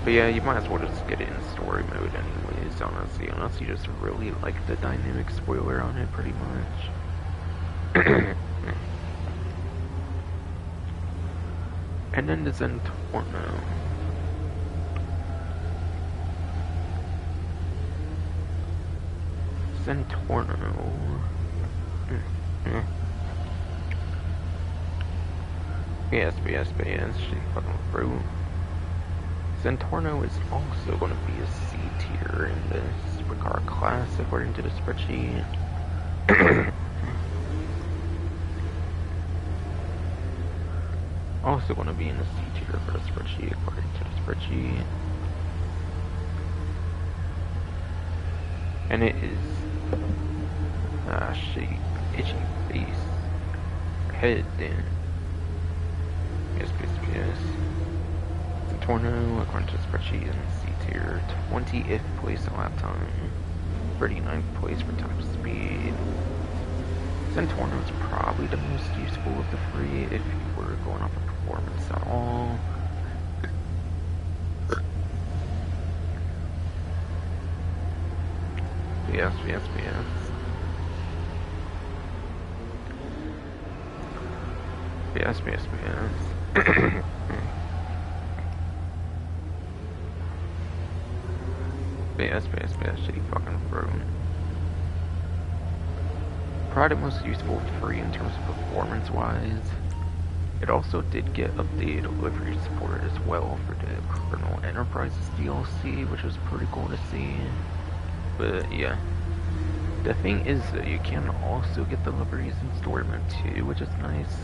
But yeah, you might as well just get it in story mode anyways, honestly, unless you just really like the dynamic spoiler on it pretty much. And then the Zentorno. BS, she fucking through. Zentorno is also going to be a C tier in the supercar class, according to the spreadsheet. Also going to be in the C tier for the spreadsheet, according to the spreadsheet. And it is... shit, itchy face. Head, then. Yes. Zentorno, according to the spreadsheet, in C tier, 20th place in lap time, 39th place for top speed. Zentorno is probably the most useful of the three if you were going off of performance at all. Yes. Shitty fucking room. Probably the most useful of three in terms of performance wise. It also did get updated livery support as well for the Colonel Enterprises DLC, which was pretty cool to see. But yeah. The thing is that you can also get the liveries in story mode too, which is nice.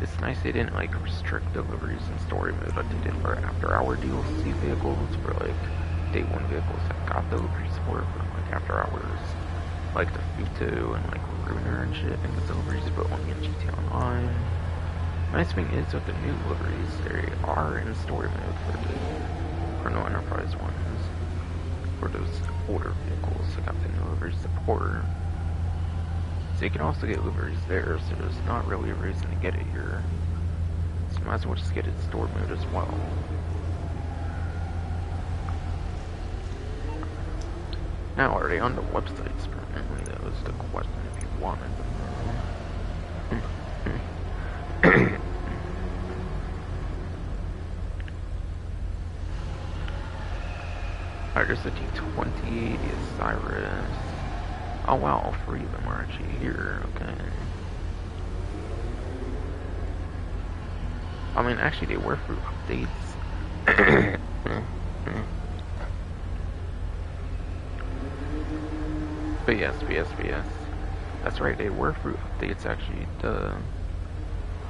It's nice they didn't like restrict deliveries in story mode like they did for after hour DLC vehicles, for like day one vehicles that got the livery support for like after hours, like the Futo and like Ruiner and shit, and the liveries but only in GTA Online. Nice thing is with the new liveries, they are in story mode for the Colonel Enterprise ones. For those older vehicles that got the new livery support. So you can also get liveries there, so there's not really a reason to get it here. So you might as well just get it in story mode as well. Now, are they on the websites permanently? That was the question if you wanted them. Alright, there's the T20, the Osiris. Oh wow, all three of them are actually here, okay. I mean, actually they were through updates. But yes. That's right, they were through updates actually.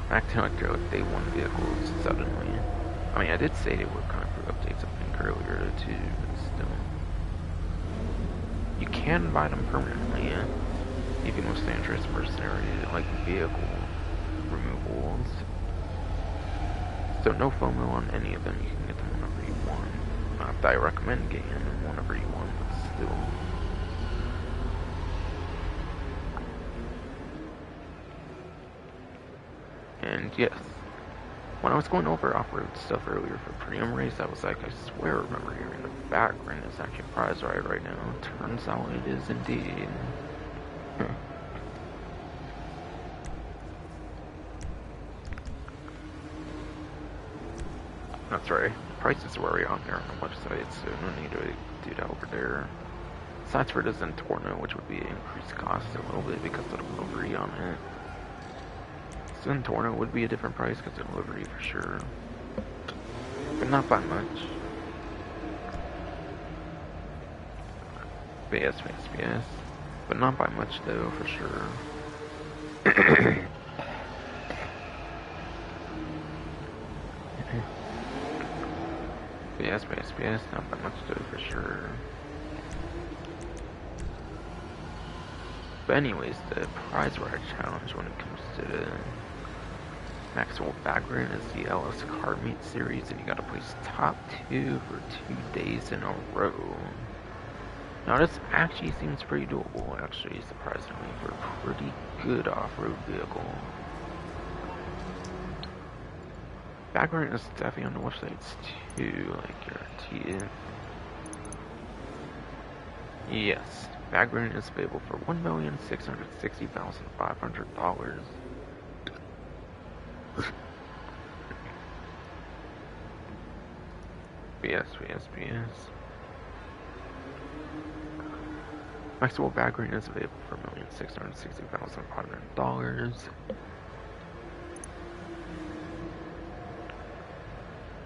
Acting like they're like day one vehicles suddenly. I mean, I did say they were kind of through updates I think earlier too, but still. You can buy them permanently, yeah. Even with Andreas Mercenaries, like vehicle removals. So no FOMO on any of them, you can get them whenever you want. Not that I recommend getting them whenever you want, but still. And yes, when I was going over off-road stuff earlier for Premium Race, I was like, I swear I remember hearing the background is actually a prize ride right now. Turns out it is indeed. That's right. Prices were already on there on the website, so no need to do that over there. Besides for the Zentorno, which would be increased cost a little bit because of the delivery on it. Zentorno would be a different price because of delivery for sure. But not by much. Yes. But not by much though, for sure. Yes, not by much though, for sure. But anyways, the prize ride challenge when it comes to the Maxwell background is the LS Car Meet series, and you gotta place top 2 for 2 days in a row. Now this actually seems pretty doable, actually, surprisingly, for a pretty good off-road vehicle. Background is definitely on the websites too, I guarantee it. Yes, background is available for $1,660,500. Yes. Maxwell background is available for $1,660,500.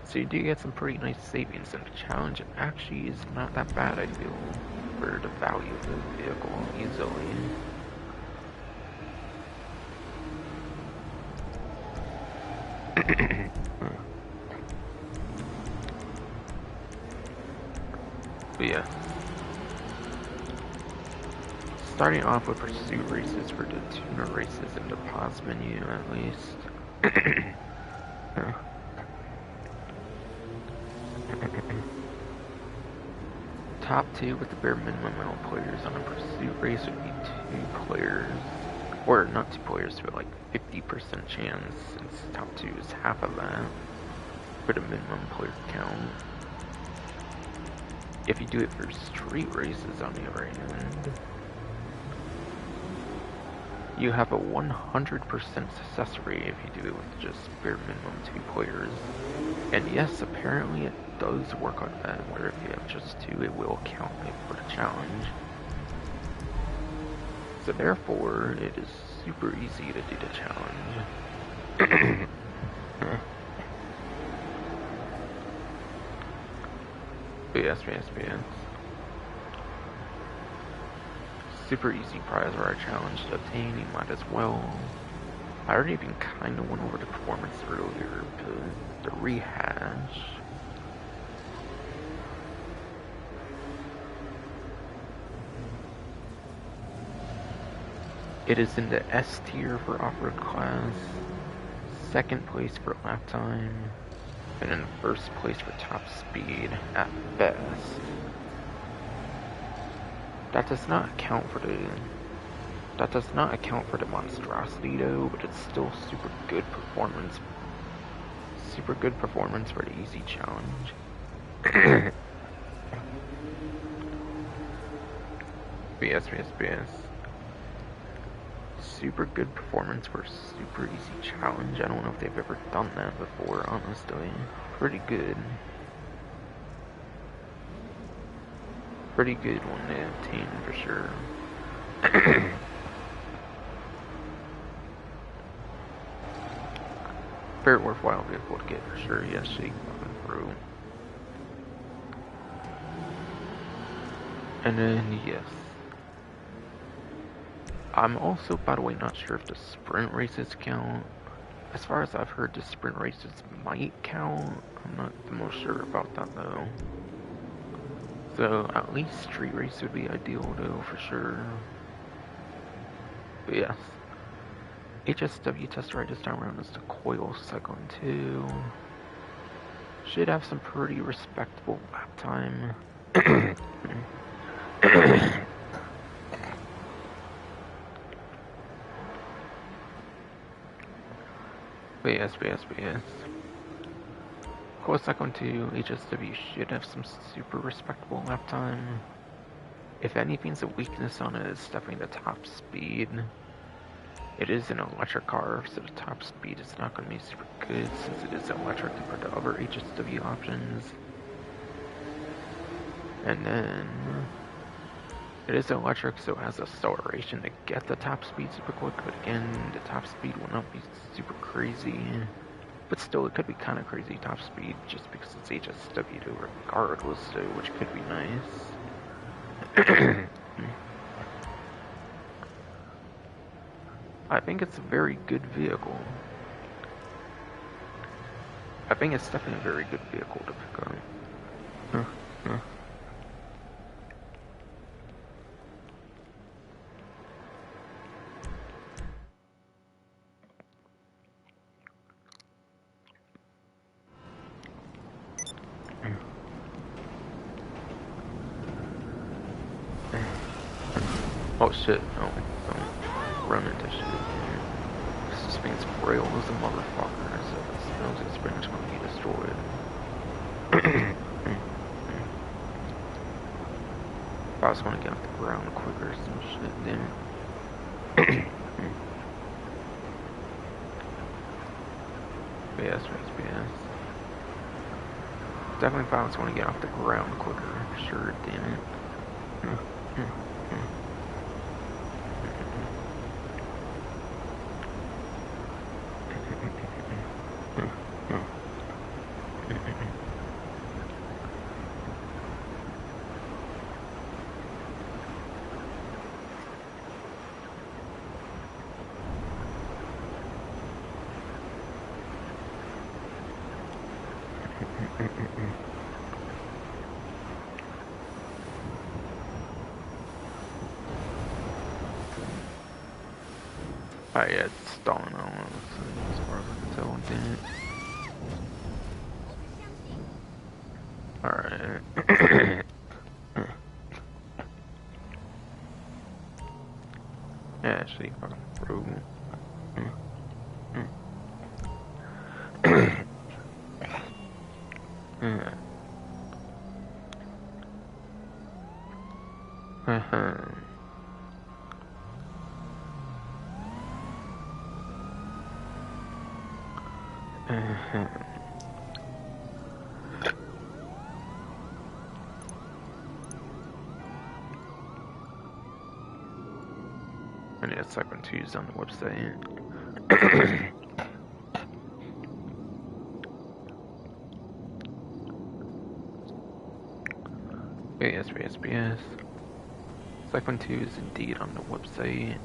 So you do get some pretty nice savings, and the challenge actually is not that bad, I feel, for the value of the vehicle, easily. But yeah. Starting off with pursuit races for the tuner races in the pause menu, at least. Top 2 with the bare minimum amount of players on a pursuit race would be 2 players. Or not 2 players, but like 50% chance, since top 2 is half of that for the minimum player count. If you do it for street races, on the other hand, you have a 100% success rate if you do it with just bare minimum 2 players. And yes, apparently it does work on that, where if you have just 2, it will count it for the challenge. So therefore, it is super easy to do the challenge. But yes. Super easy prize ride challenge to obtain, you might as well. I already even kind of went over the performance earlier, but the rehash. It is in the S tier for off-road class, 2nd place for lap time, and in 1st place for top speed at best. That does not account for the monstrosity though, but it's still super good performance. Super good performance for the easy challenge. BS. Super good performance for a super easy challenge. I don't know if they've ever done that before, honestly. Pretty good. Pretty good one to obtain for sure. Very worthwhile vehicle to get for sure. Yes, shake fucking through. And then, yes. I'm also, by the way, not sure if the sprint races count. As far as I've heard, the sprint races might count. I'm not the most sure about that, though. So, at least street race would be ideal, though, for sure. But yes. HSW test ride this time around is the Coil Cyclone 2. Should have some pretty respectable lap time. BS. Coil Cyclone 2, HSW should have some super respectable lap time. If anything's a weakness on it, it's definitely the top speed. It is an electric car, so the top speed is not going to be super good since it is electric compared to other HSW options. And then it is electric, so it has acceleration to get the top speed super quick, but again, the top speed will not be super crazy. But still, it could be kind of crazy top speed just because it's HSW regardless, so, which could be nice. I think it's a very good vehicle. I think it's definitely a very good vehicle to pick up. Oh shit, no, don't run into shit. This thing's frail as a motherfucker, so it smells like pretty much gonna be destroyed. If I was gonna get off the ground quicker or some shit, damn it. BS. Definitely if I was gonna get off the ground quicker, for sure, damn it. Oh yeah, it's stalling on as far as I can tell, damn it. Alright. Yeah, actually, fucking through. I need a second to use on the website. BS. Second 2 is indeed on the website.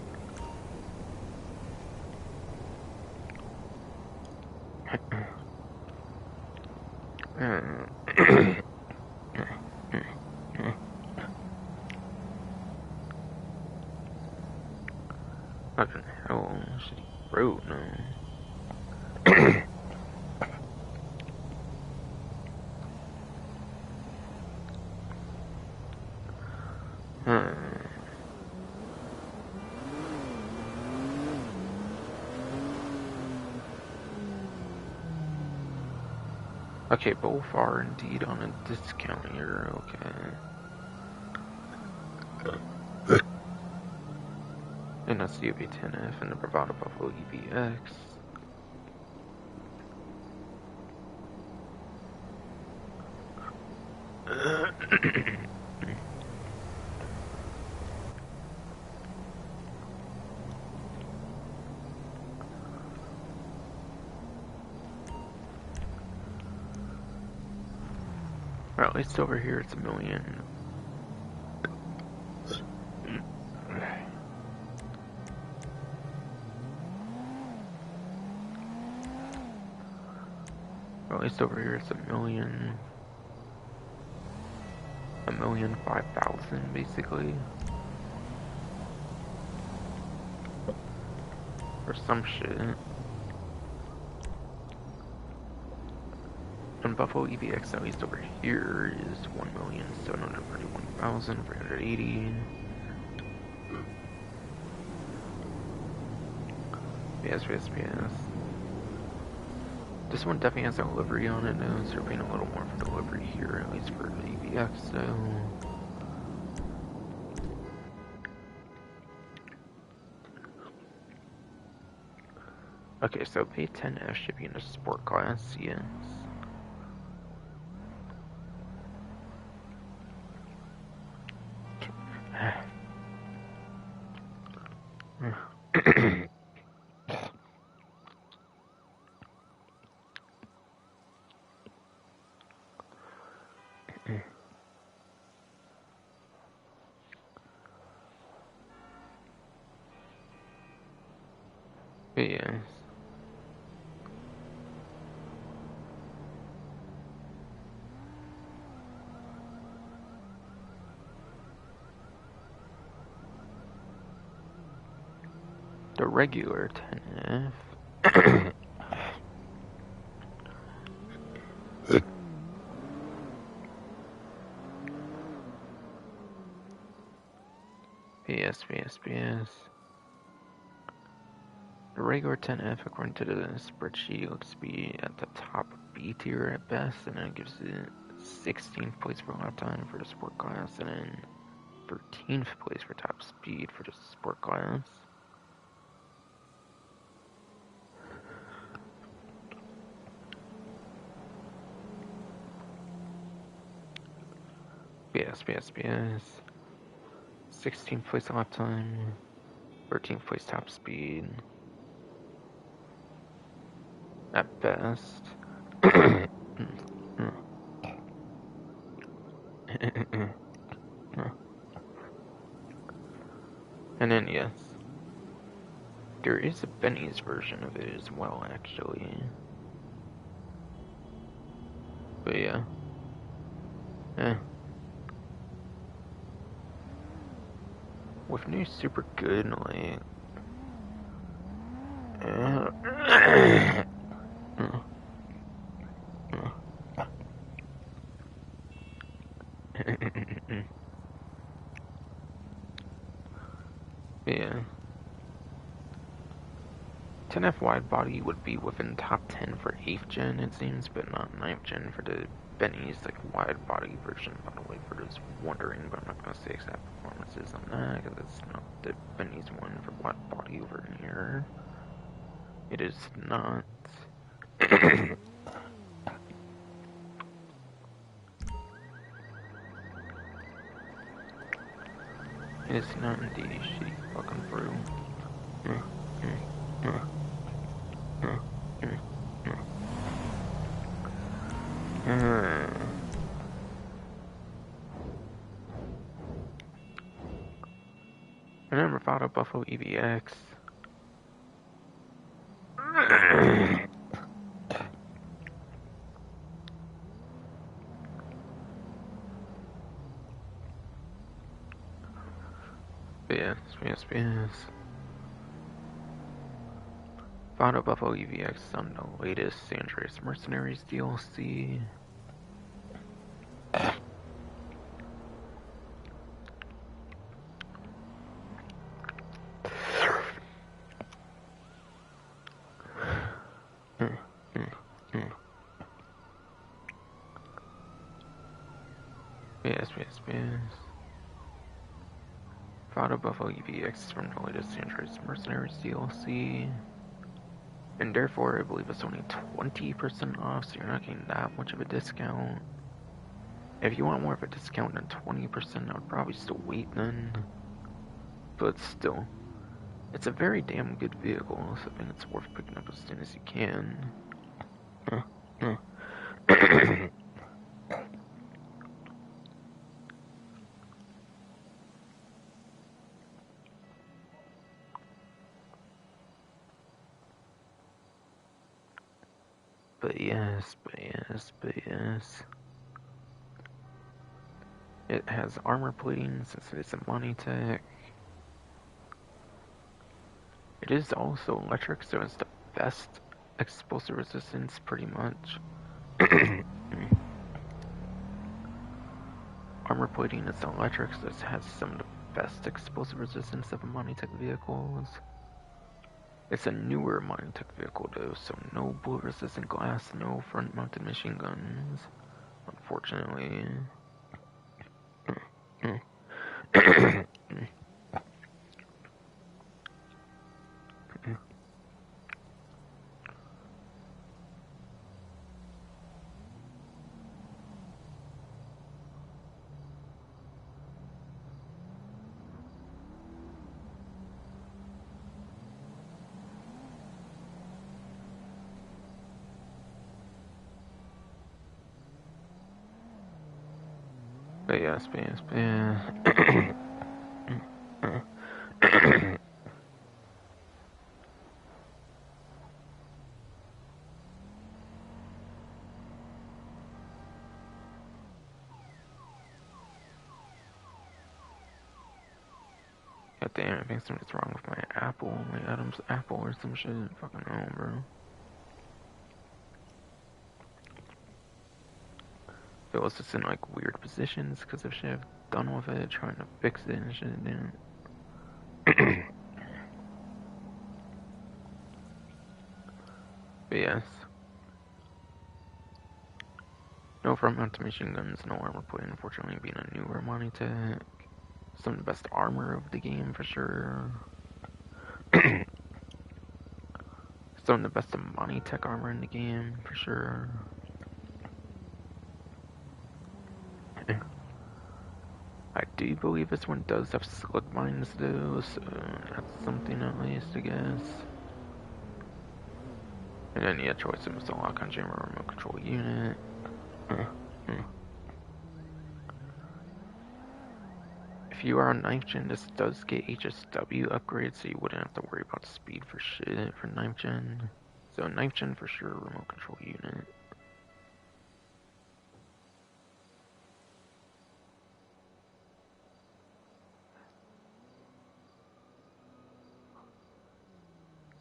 Fucking hell, shitty road now. Okay, both are indeed on a discount here, okay. And that's the UV10F and the Bravado Buffalo EVX. Or at least over here it's 1,000,000. Or at least over here it's 1,000,000. 1,005,000 basically. Or some shit. And Buffalo EVX, at least over here, is 1,731,380. Yes. This one definitely has a livery on it, though, so they're paying a little more for delivery here, at least for the EVX, so. Okay, so P10F should be in the sport class, yes. Yes. The regular 10F. PS. The regular 10F, according to the spreadsheet, looks to be at the top B tier at best, and then it gives it 16th place for lap time for the sport class, and then 13th place for top speed for the sport class. PS. 16th place lap time, 13th place top speed. At best. And then, yes. There is a Benny's version of it as well, actually. But yeah. With new super good, like... Yeah. 10F wide body would be within top 10 for 8th gen, it seems, but not 9th gen for the Benny's like wide body version, by the way, for those wondering, but I'm not going to say exact performances on that, because it's not the Benny's one for wide body over here. It is not. It is not indeed shitty fucking brew. And then Bravado Buffalo EVX. Yes. Bravado Buffalo EVX on the latest Andreas Mercenaries DLC. Yes. Nevada Buffalo EVX from the latest Andreas Mercenaries DLC. And therefore, I believe it's only 20% off, so you're not getting that much of a discount. If you want more of a discount than 20%, I would probably still wait then. But still, it's a very damn good vehicle, so I think it's worth picking up as soon as you can. But yes. It has armor plating since it's a Monitech. It is also electric, so it's the best explosive resistance pretty much. Armor plating is electric, so it has some of the best explosive resistance of Monitech vehicles. It's a newer Monitech vehicle though, so no bullet resistant glass, no front mounted machine guns, unfortunately. But yes. God damn, I think something's wrong with my Apple, my Adam's Apple or some shit. Fucking hell, bro. It was just in like weird positions because of shit I've done with it, trying to fix it and shit, dude. But yes. No front mounted machine guns, no armor plating, unfortunately, being a newer Monitech. Some of the best armor of the game for sure. Some of the best Monitech armor in the game for sure. I do believe this one does have slick mines though, so that's something at least, I guess. And then yeah, choice of missile lock on jammer remote control unit. If you are on 9th gen, this does get HSW upgrade, so you wouldn't have to worry about speed for shit for 9th gen. So 9th gen for sure, remote control unit.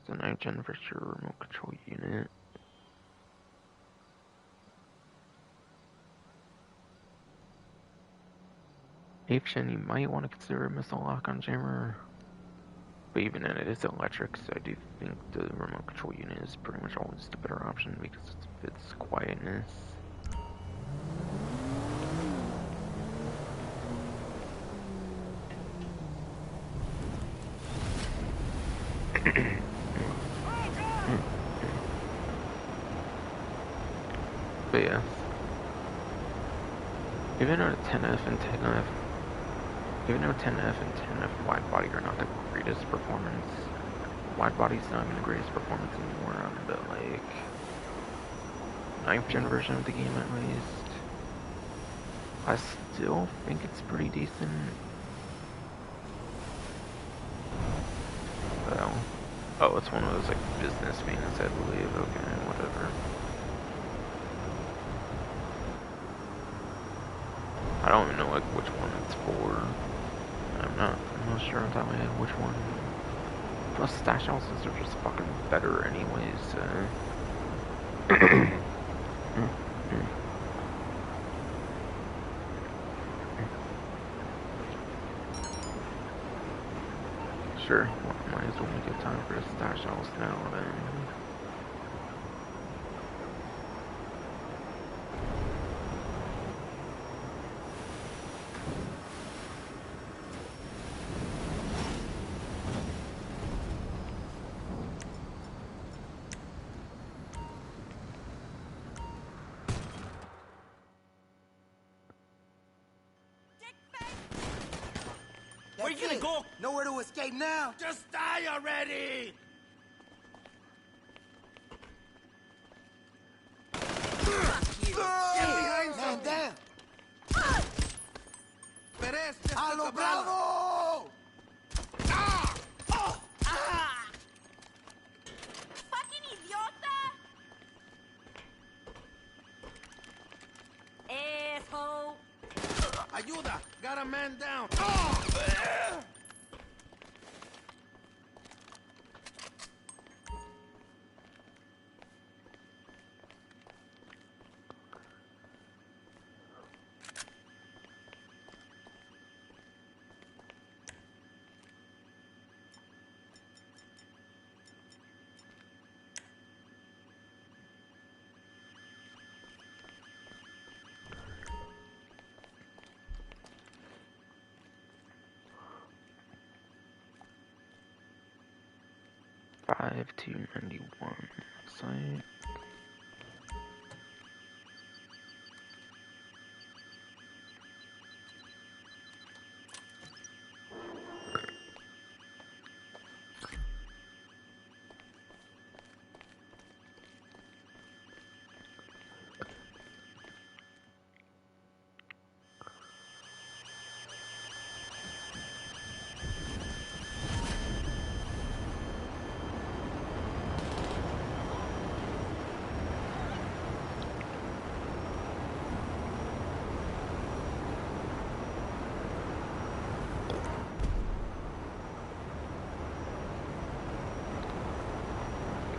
So 9th gen for sure, remote control unit. Eighth gen, you might want to consider a missile lock on jammer. But even then, it is electric, so I do think the remote control unit is pretty much always the better option because of its quietness. But yeah. Even though 10F and 10F wide body are not the greatest performance, wide body's not even the greatest performance anymore on the like 9th gen version of the game at least. I still think it's pretty decent. Well, oh, it's one of those like business fans, I believe. Okay, whatever. I don't even know like which one it's for. I'm not sure on top of my head which one. Plus stash houses are just fucking better anyways. Sure, well, might as well make it time for a stash house now then. we gonna go? Nowhere to escape now. Just die already! Man down. Perez, just A lo bravo! Fucking idiota! Asshole! Ayuda! Got a man down! Oh! 5291 site.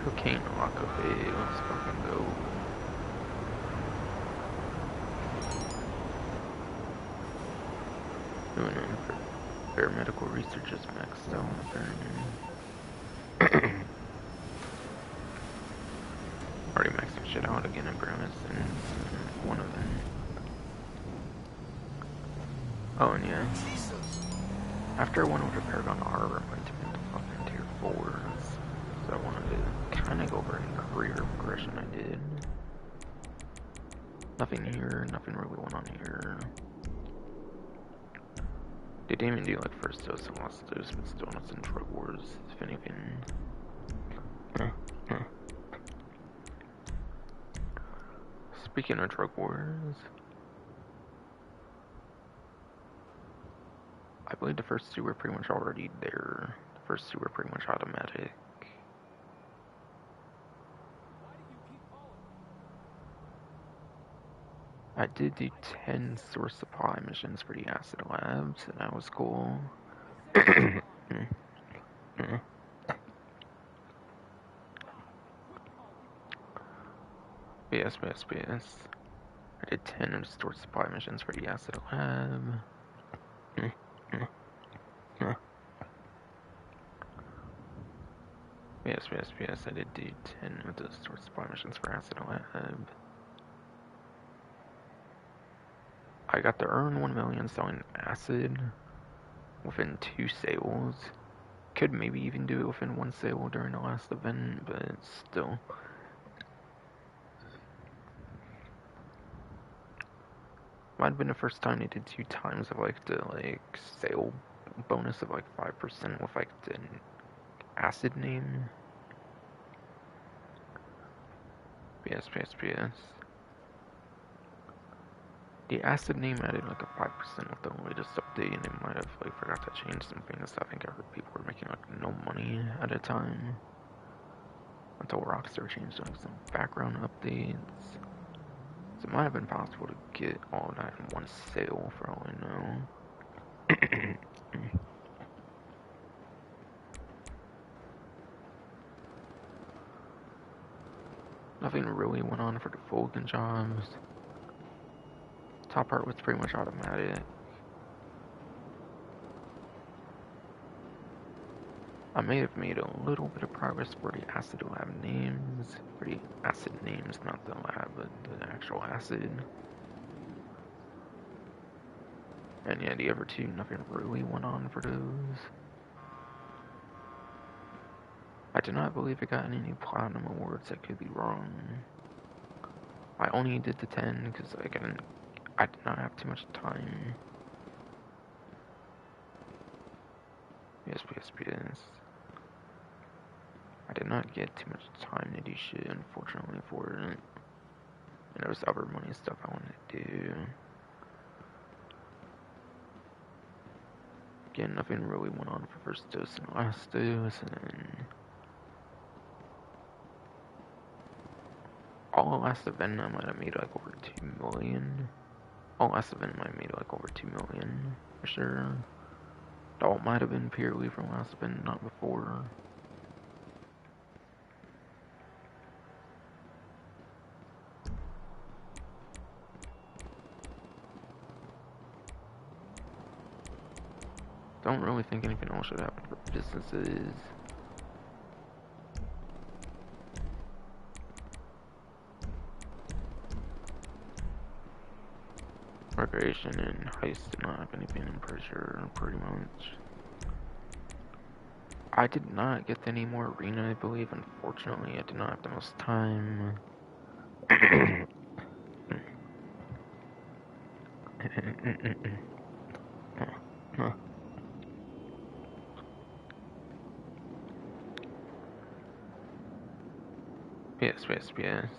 Cocaine Rockaway, let's fucking go. Doing paramedical research is maxed out apparently. Already maxed my shit out again in Premise and one of them. Oh, and yeah. After I went over to Paragon R, I went to fucking tier 4s. So I wanted to kind of go over any career progression I did. Nothing here, nothing really went on here. They didn't even do like first dose and last dose, but still not in drug wars, if anything. Speaking of drug wars, I believe the first two were pretty much already there. The first two were pretty much automatic. I did do 10 source supply missions for the acid labs, and that was cool. BS. I did 10 source supply missions for the acid lab. BS. I did do 10 of the source supply missions for acid lab. I got to earn 1 million selling acid within 2 sales. Could maybe even do it within 1 sale during the last event, but still. Might have been the first time they did 2 times of like the sale bonus of like 5% with like the acid name. BS. The acid name added like a 5% with the latest update, and they might have like forgot to change some things. I think I heard people were making like no money at a time until Rockstar changed like some background updates. So it might have been possible to get all that in 1 sale for all I know. Nothing really went on for the Fulgen jobs. Top part was pretty much automatic. I may have made a little bit of progress for the acid lab names. For the acid names, not the lab, but the actual acid. And yeah, the other 2, nothing really went on for those. I do not believe I got any platinum awards. I could be wrong. I only did the 10 because I did not have too much time. Yes, yes, yes. I did not get too much time to do shit, unfortunately, for it. And there was other money stuff I wanted to do. Again, nothing really went on for first dose and last dose, and all last event I might have made like over 2 million. All last event I might have made like over 2 million, for sure. All might have been purely from last event, not before. Don't really think anything else should happen for businesses. Recreation and heist did not have anything in pressure, pretty much. I did not get any more arena, I believe. Unfortunately, I did not have the most time. Yes.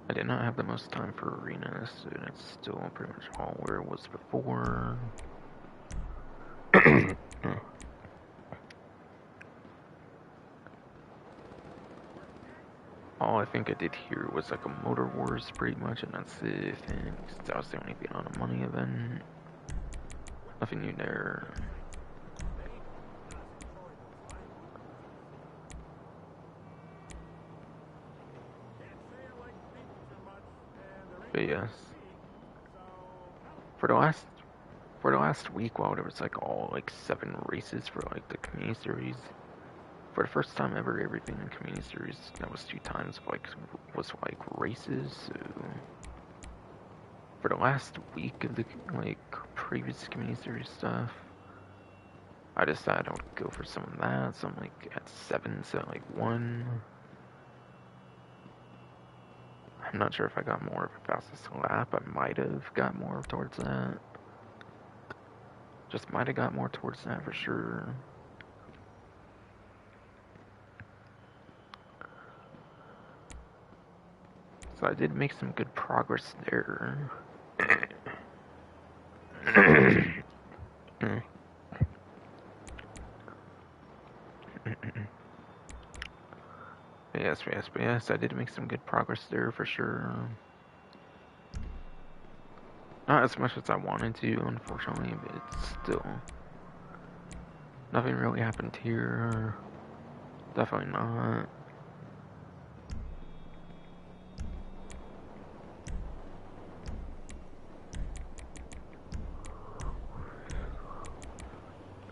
I did not have the most time for arenas, and it's still pretty much all where it was before. All I think I did here was like a Motor Wars pretty much, and that's it. And that was the only thing on a money event. Nothing new there. But yes. For the last week, while there was like all like 7 races for like the community series, for the first time ever, everything in community series that was 2 times was like races. So for the last week of the like previous community series stuff, I decided I would go for some of that. So I'm like at 7, so like 1. I'm not sure if I got more of a fastest lap. I might have got more towards that. Just might have got more towards that for sure. So I did make some good progress there. Yes, I did make some good progress there for sure. Not as much as I wanted to, unfortunately, but still. Nothing really happened here. Definitely not.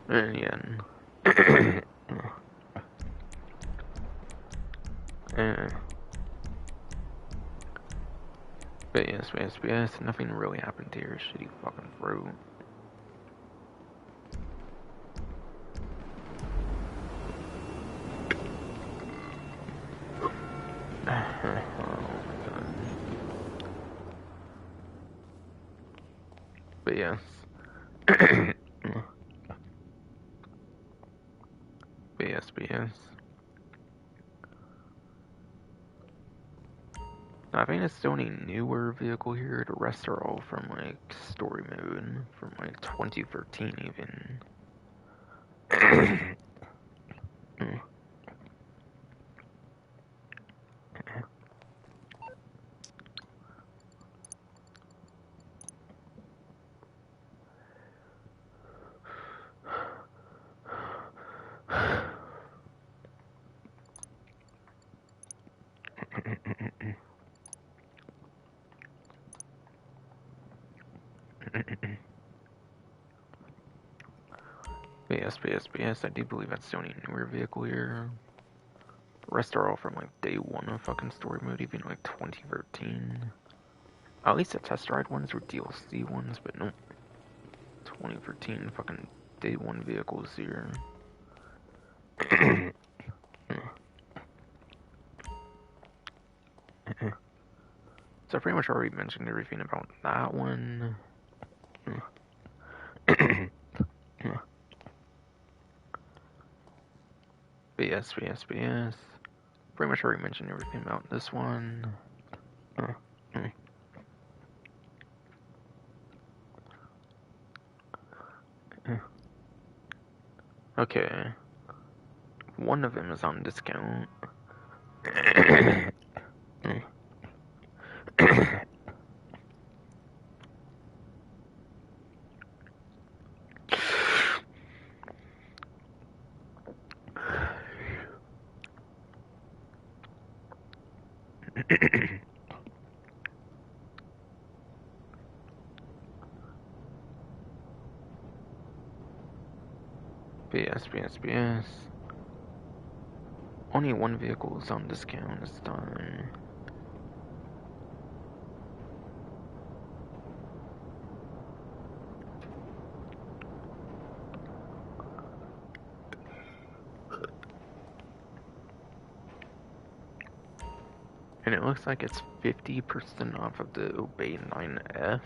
And yeah. But yes, nothing really happened here, shitty fucking fruit. Oh my god. But yes. But yes. I think it's the only newer vehicle here. The rest are all from like story mode, from like 2013 even. But yes, I do believe that's the only newer vehicle here. The rest are all from like day 1 of fucking story mode, even like 2013. At least the test ride ones were DLC ones, but no. 2013 fucking day 1 vehicles here. So I pretty much already mentioned everything about that one. BS. Pretty much already mentioned everything about this one. Okay. One of them is on discount. BS. Only one vehicle is on discount this time. And it looks like it's 50% off of the Obey 9F.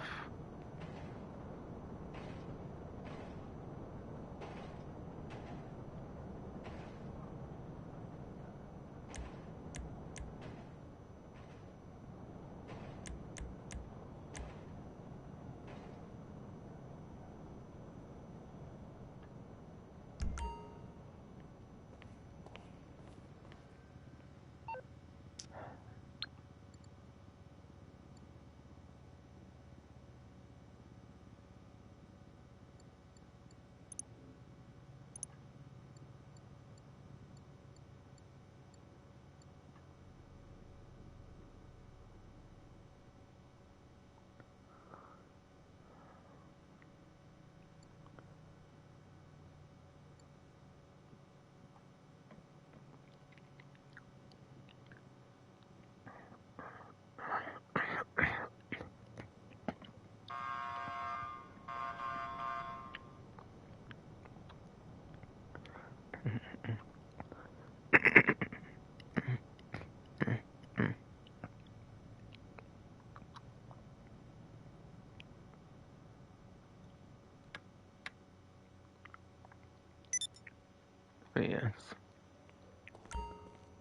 But yes.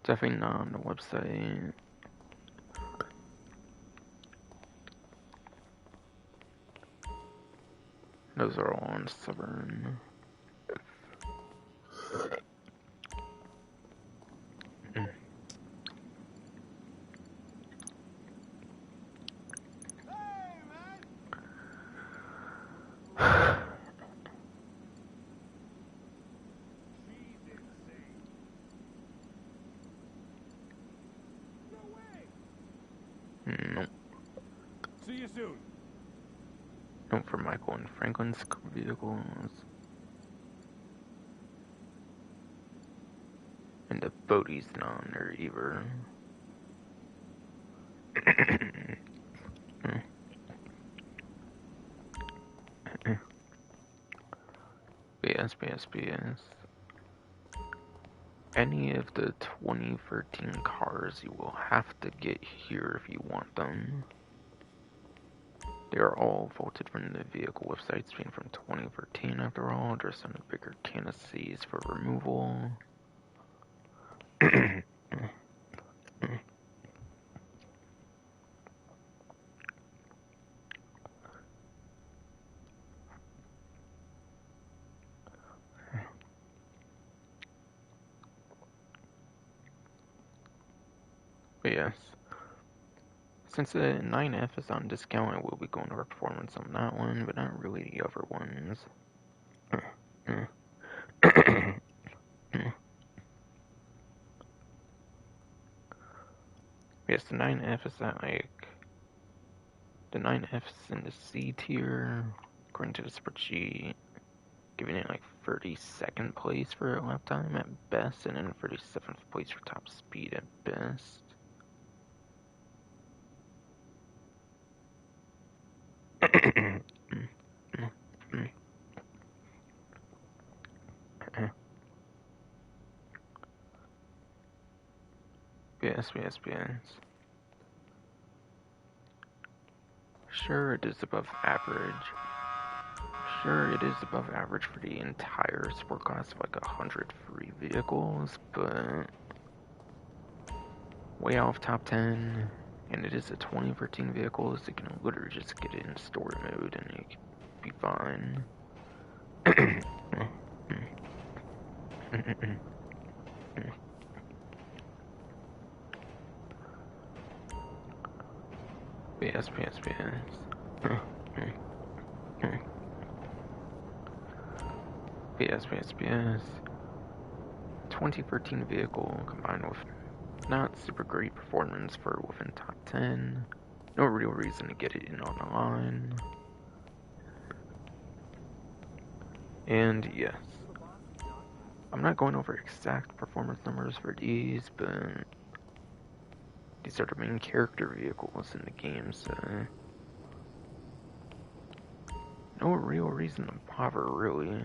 Definitely not on the website. Those are all on Stubborn. Nope. See you soon. Nope for Michael and Franklin's vehicles. And the Bodie's not on there either. BS. Any of the 2013 cars you will have to get here if you want them. They are all vaulted from the vehicle websites being from 2013 after all, just on a bigger canices for removal. But yes, since the 9F is on discount, I will be going over performance on that one, but not really the other ones. Yes, the 9F is at like, the 9F is in the C tier, according to the spreadsheet, giving it like 32nd place for lap time at best, and then 37th place for top speed at best. BS. Sure, it is above average. sure it is above average for the entire sport class of like 100 free vehicles, but way off top 10, and it is a 2014 vehicle, so you can literally just get it in story mode and you can be fine. PS. PS. 2013 vehicle combined with not super great performance for within top 10. No real reason to get it in on the line. And yes, I'm not going over exact performance numbers for these, but these are the main character vehicles in the game, so no real reason to bother, really.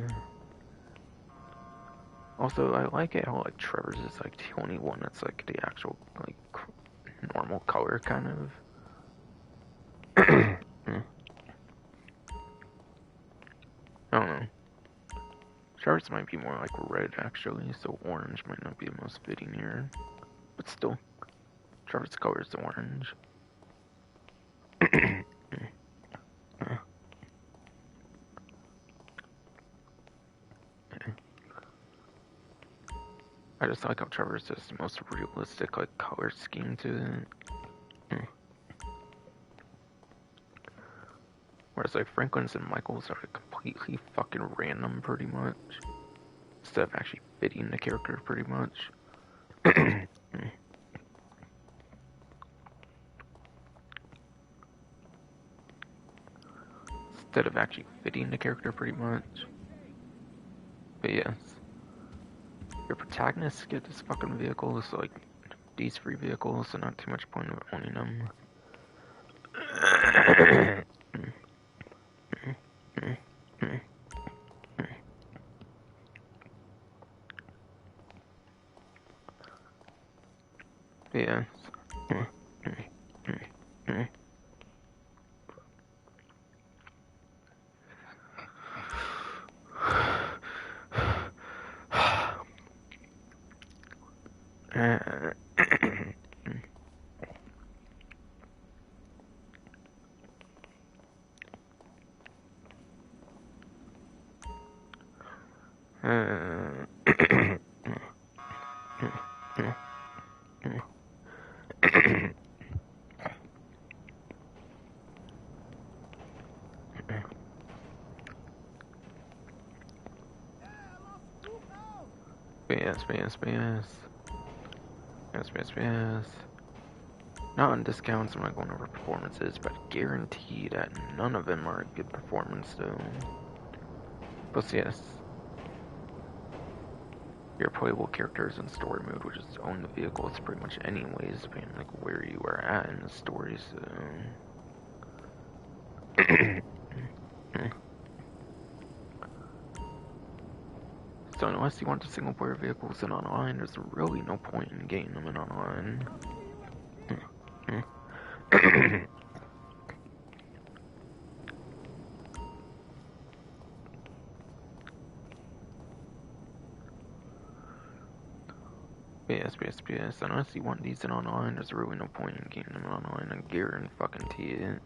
Also, I like it how like Trevor's is like the only one that's like the actual like normal color kind of. I don't know. Trevor's might be more like red actually, so orange might not be the most fitting here. But still, Trevor's color is orange. I just like how Trevor's has the most realistic like color scheme to it. Whereas like Franklin's and Michael's are completely fucking random pretty much. Instead of actually fitting the character pretty much. Instead of actually fitting the character pretty much. But yes. Your protagonists get this fucking vehicle, so like these free vehicles, so not too much point of owning them. Yes. Yes. Not on discounts, I'm not going over performances, but I guarantee that none of them are a good performance though. Plus yes, your playable characters in story mode, which is own the vehicle, it's pretty much anyways, depending like where you are at in the story, so... So unless you want the single player vehicles in online, there's really no point in getting them in online. PS. Unless you want these in online, there's really no point in getting them online. I guarantee it.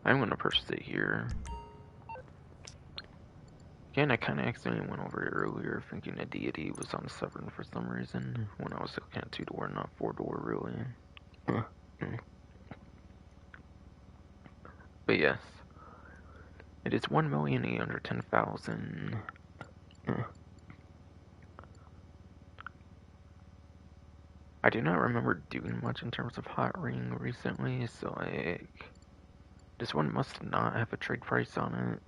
I'm gonna purchase it here. Again, I kinda accidentally went over it earlier, thinking the deity was on 7 for some reason, when I was looking at 2-door, not 4-door, really. But yes. It is 1,810,000. I do not remember doing much in terms of Hotring recently, so like... This one must not have a trade price on it.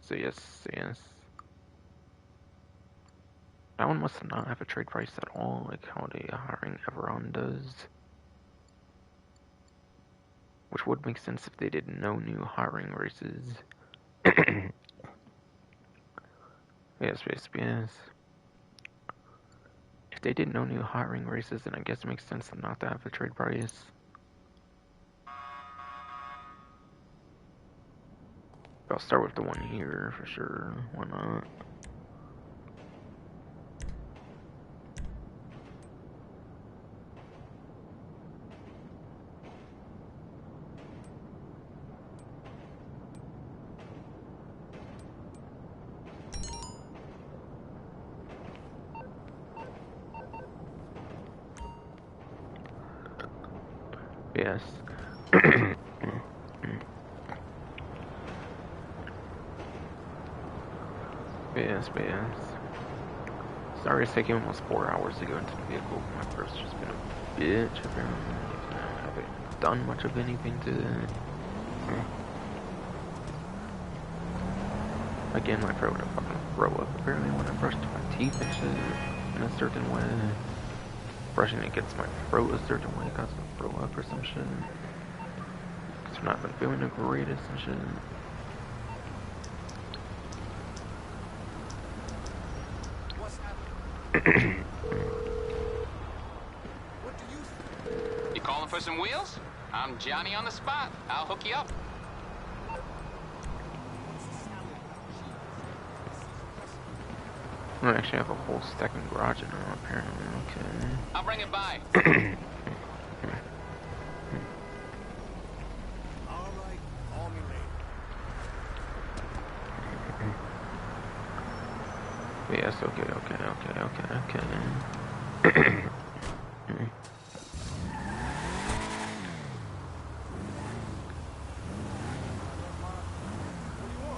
So yes. That one must not have a trade price at all, like how the Hotring Everon does. Which would make sense if they did no new Hotring races. Yes. If they did no new Hotring races, then I guess it makes sense not to have a trade price. But I'll start with the one here for sure. Why not? Yes. yes. Sorry it's taking almost 4 hours to go into the vehicle. My first just been a bitch apparently. I haven't done much of anything to it. Again, my throat would fucking throw up apparently when I brushed my teeth and shit in a certain way. Brushing against my throat a certain way causes me to throw up or some shit. Cause I've not been feeling the greatest and shit. You calling for some wheels? I'm Johnny on the spot. I'll hook you up. I actually have a whole stack in garage now, apparently. Okay. I'll bring it by. All right, call me later. Yes, okay.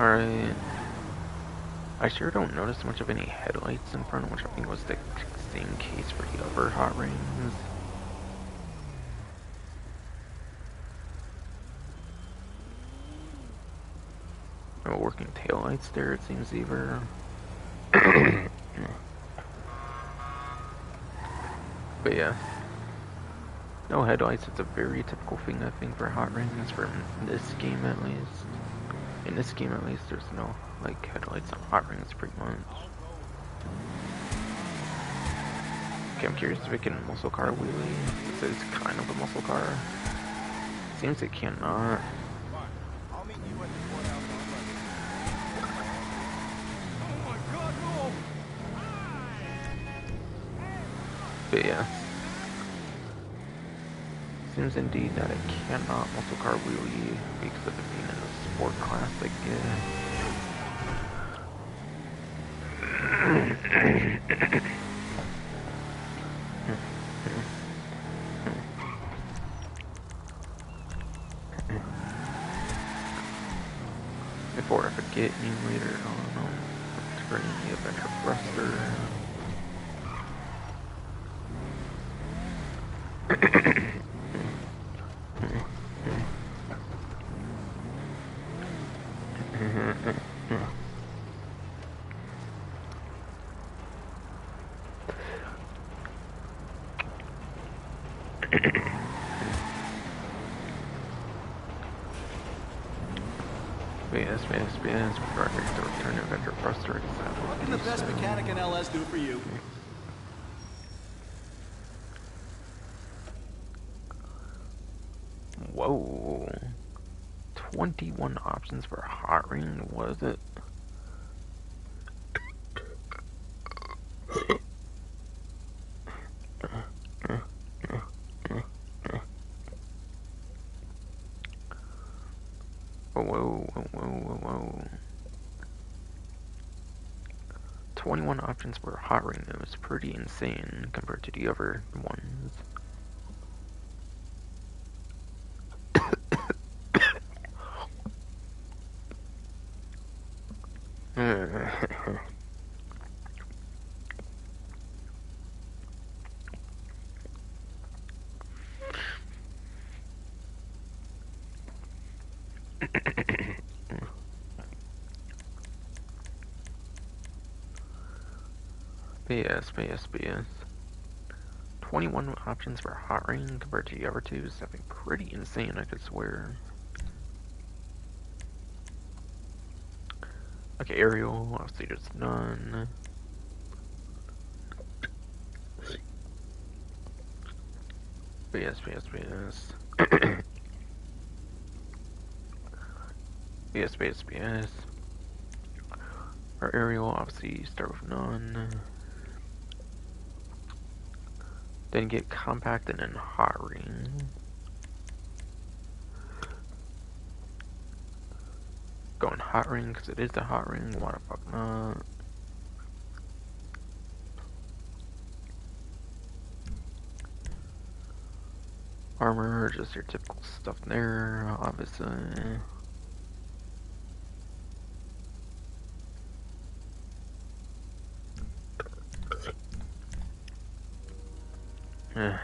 Alright. I sure don't notice much of any headlights in front, which I think was the same case for the other hot rings. No working taillights there, it seems either. But yeah. No headlights, it's a very typical thing I think for hot rings, for this game at least. In this game at least, there's no like headlights on hot rings pretty much. Okay, I'm curious if it can muscle car wheelie. This is kind of a muscle car. Seems it cannot. I'll meet you at the courthouse on Monday. Oh my god, no! But yeah. Seems indeed that it cannot muscle car wheelie because of it being in a sport class, I guess. Before I forget any later on, to bring the adventure thruster. Yes, before I forget to return adventure thruster. What can the best mechanic in LS do for you? Whoa. 21 options for hot ring, was it? Whoa. 21 options for hot ring, it was pretty insane compared to the other ones. BS. 21 options for hot ring compared to the other two is something pretty insane, I could swear. Okay, aerial, obviously there's none. BS, BS, BS. BS, BS, BS. Our aerial, obviously, start with none. Then get compact and then Hotring. Going Hotring because it is the Hotring. Why the fuck not? Armor, just your typical stuff there, obviously. Eh.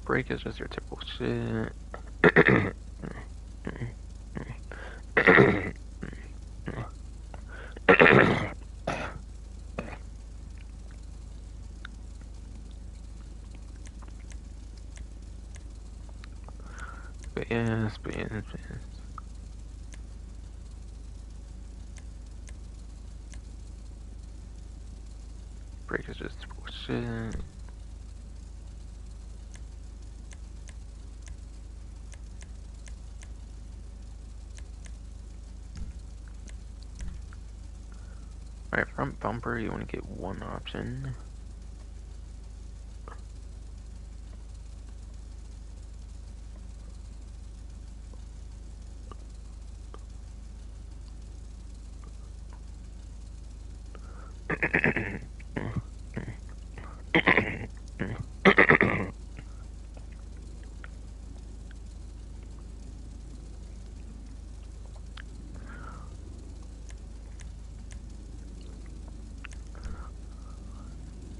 Break is just your typical shit. But yes, but yes, but yes. Break is just typical shit. Alright, front bumper, you want to get one option.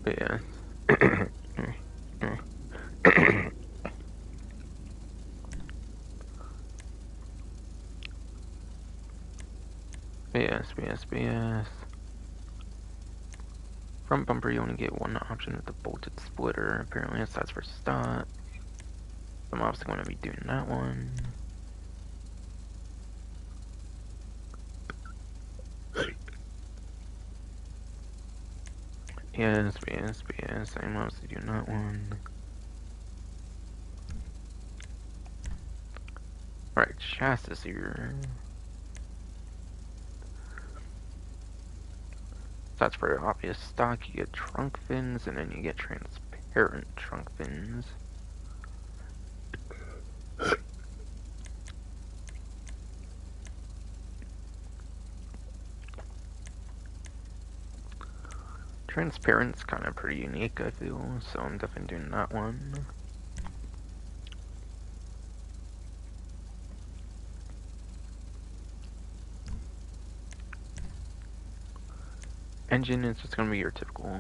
But yeah. BS, BS, BS. Front bumper, you only get one option with the bolted splitter. Apparently, it starts for start. I'm obviously going to be doing that one. Yes, BS, BS. I'm obviously doing that one. Alright, chassis here. That's for obvious stock. You get trunk fins, and then you get transparent trunk fins. Transparent's kind of pretty unique, I feel, so I'm definitely doing that one. Engine is just gonna be your typical.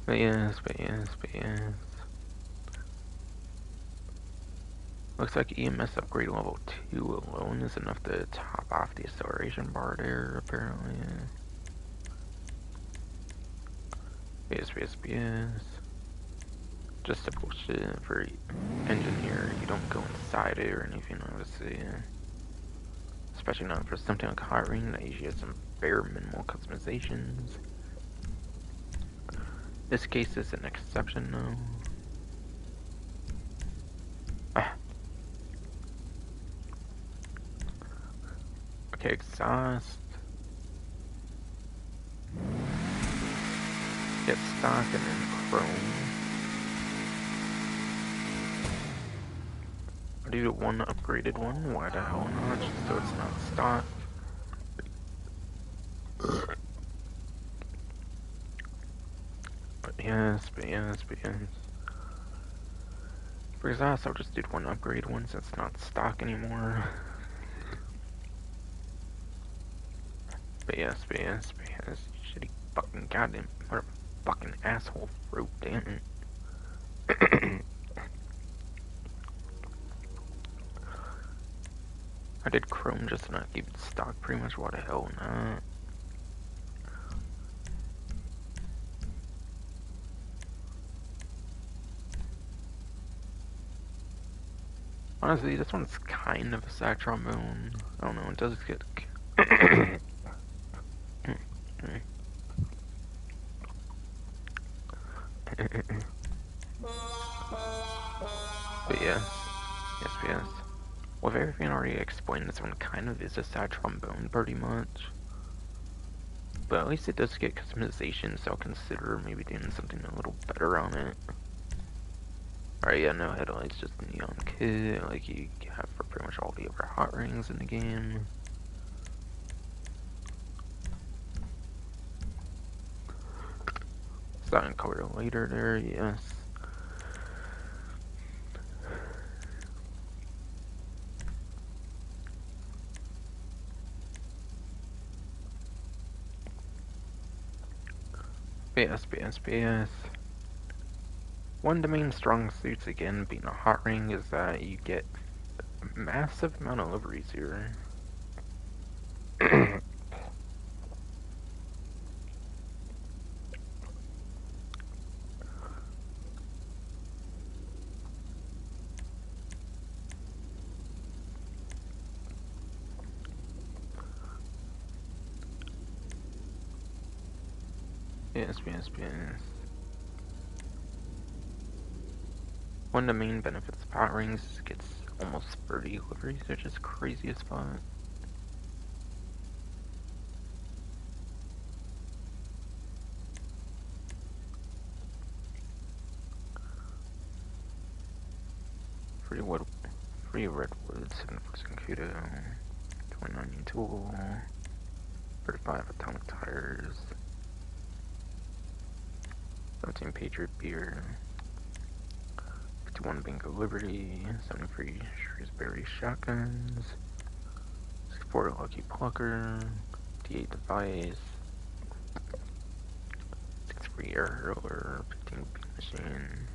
But yes, but yes, but yes. Looks like EMS upgrade level 2 alone is enough to top off the acceleration bar there, apparently. BS, BS, BS. Just typical shit for engineer. You don't go inside it or anything, obviously. Especially not for something like Hotring that usually has some bare minimal customizations. This case is an exception, though. Okay, exhaust. Get stock and then chrome. I'll do the one upgraded one. Why the hell not? Just so it's not stock. yes. For exhaust, I'll just do one upgrade once it's not stock anymore. But yes. Shitty fucking goddamn fucking asshole throat, damn it. I did chrome just to not keep it stock pretty much, what the hell not. Honestly, this one's kind of a sad trombone. I don't know, it does get... But yes. With everything already explained, this one kind of is a sad trombone, pretty much. But at least it does get customization, so I'll consider maybe doing something a little better on it. Alright, yeah, no headlights, just the neon kit, like you have for pretty much all the other Hotrings in the game. Styling color later there, yes. Yes. One of the main strong suits, again, being a Hotring, is that you get a massive amount of liveries here. Yes. One of the main benefits of Hotrings is it gets almost 30 liveries, which is crazy as fuck. Free redwood, 7% kudo, 29 tool, 35 atomic tires, 17 patriot beer, 51 bingo liberty, 73 Shrewsbury shotguns, 64 lucky plucker, D8 device, 63 air hurler, 15 beam machine,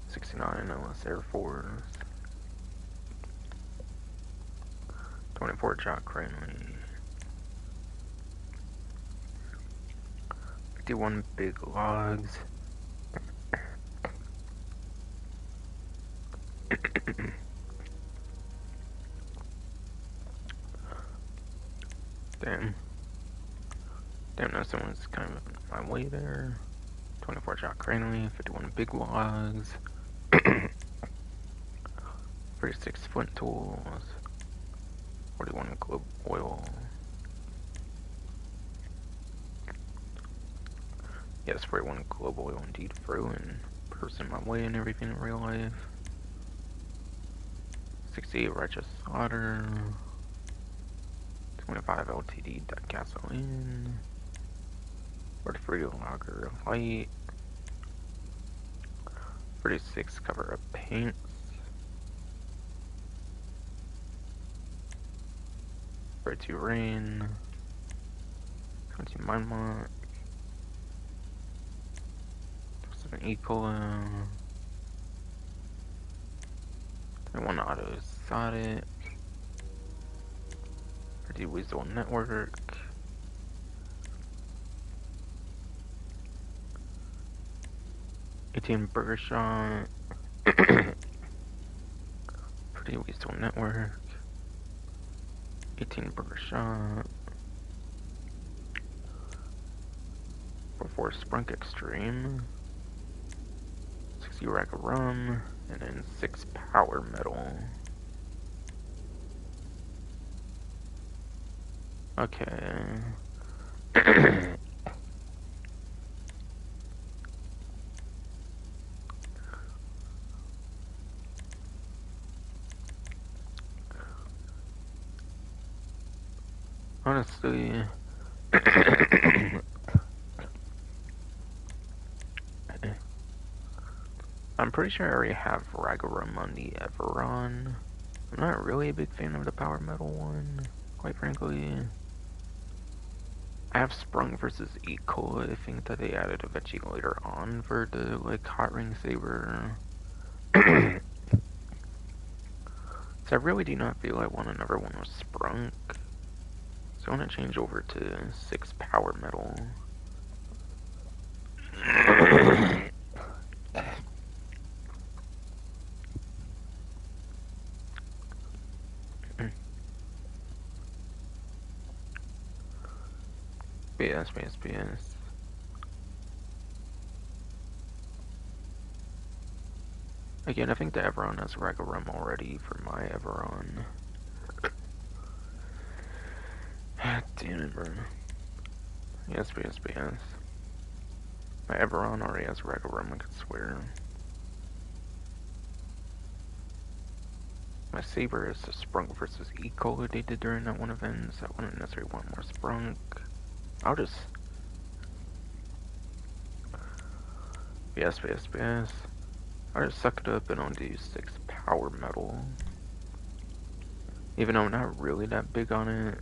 69 LS Air Force, 24 Jock Cranley, 51 big logs, Damn, no, someone's kind of on my way there. 24 Jock Cranley, 51 big logs, 36 flint tools, 41 globe oil. Yes, 41 globe oil indeed, frozen person my way and everything in real life. 68 righteous slaughter, 25 LTD gasoline, 43 lager light, 36 cover up paints, 32 rain, 20 mine mont, 7 ecola, 21 auto exotic, 30 weasel network, 18 burger shot, 30 weasel network, 18 burger shot, 44 sprunk extreme, 60 rack of rum, and then 6 power metal. Okay. Honestly, I'm pretty sure I already have Ragarum on the Everon. I'm not really a big fan of the Power Metal one, quite frankly. I have Sprung versus Ecola. I think that they added a Veggie later on for the, like, Hotring Saber. So I really do not feel I want another one with Sprunk. So I want to change over to 6 Power Metal. BS. Again, I think the Everon has Ragarum already for my Everon. Damn it, bro. Yes. My Everon already has Ragarum, I could swear. My Saber is the Sprunk versus Ecola they did during that one event, so I wouldn't necessarily want more Sprunk. I'll just... BS. I'll just suck it up and I'll do 6 Power Metal. Even though I'm not really that big on it.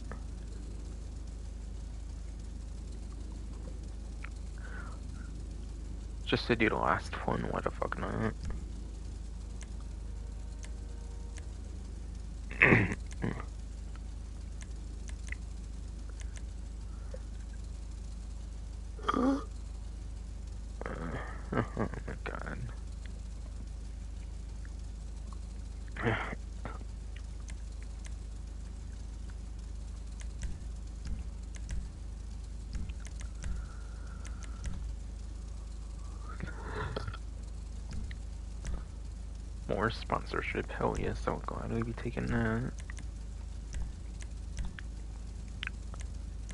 Just to do the last one, why the fuck not? Oh my god. More sponsorship, hell yes, I'll gladly be taking that.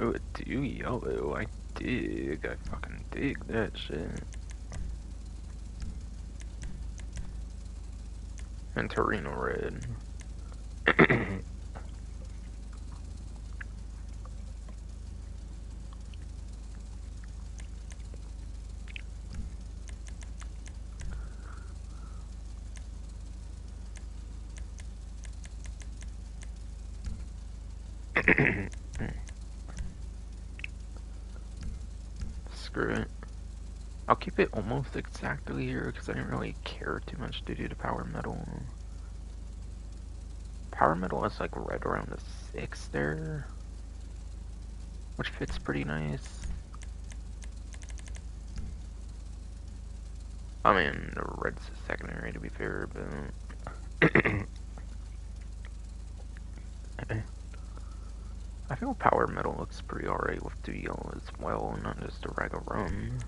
Oh, do yellow, I fucking dig that shit. And Torino red. Screw it. I'll keep it almost exactly here because I didn't really care too much to do the Power Metal. Power Metal is like right around the 6 there, which fits pretty nice. I mean, the red's a secondary to be fair, but I feel Power Metal looks pretty alright with the yellow as well, not just a regular rum.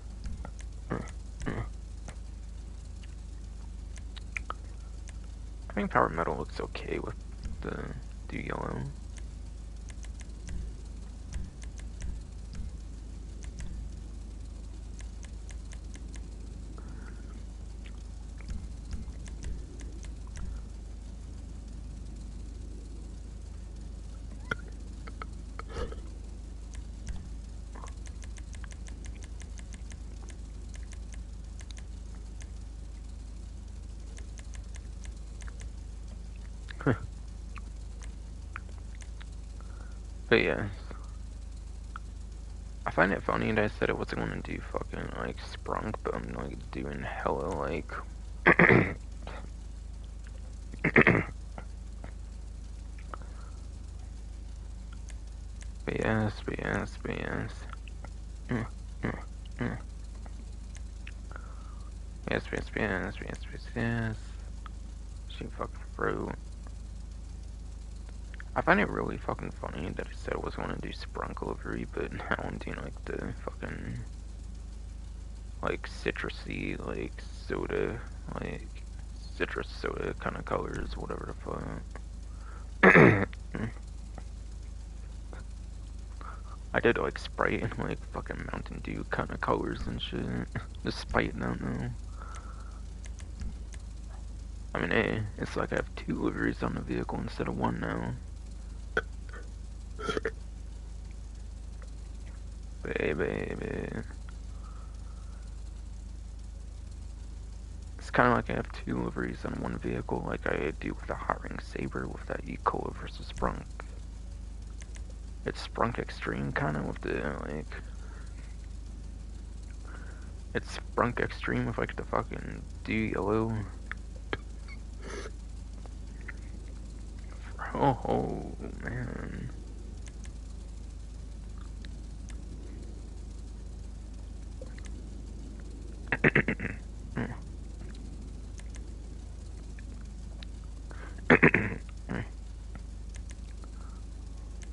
I think Power Metal looks okay with the do yellow. But yeah, I find it funny that I said I wasn't gonna do fucking like Sprunk, but I'm like doing hella like BS. Yes. She fucking throat. I find it really fucking funny that I said I was gonna do Sprunk livery, but now I'm doing like the fucking like citrusy, like soda, like citrus soda kind of colors, whatever the fuck. I did like Sprite and like fucking Mountain Dew kind of colors and shit, despite that though. I mean, hey, it's like I have 2 liveries on the vehicle instead of 1 now. Baby. It's kind of like I have two liveries on one vehicle, like I do with the Hotring Saber with that Ecola versus Sprunk. It's Sprunk Extreme kind of with the like. It's Sprunk Extreme with like the fucking yellow. Oh man.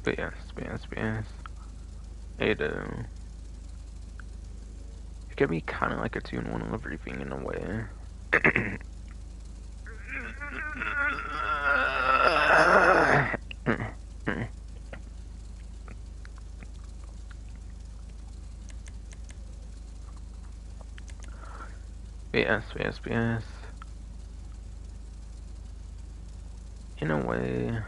But yes. It could be kind of like a 2-in-1 livery thing in a way. Yes. In a way.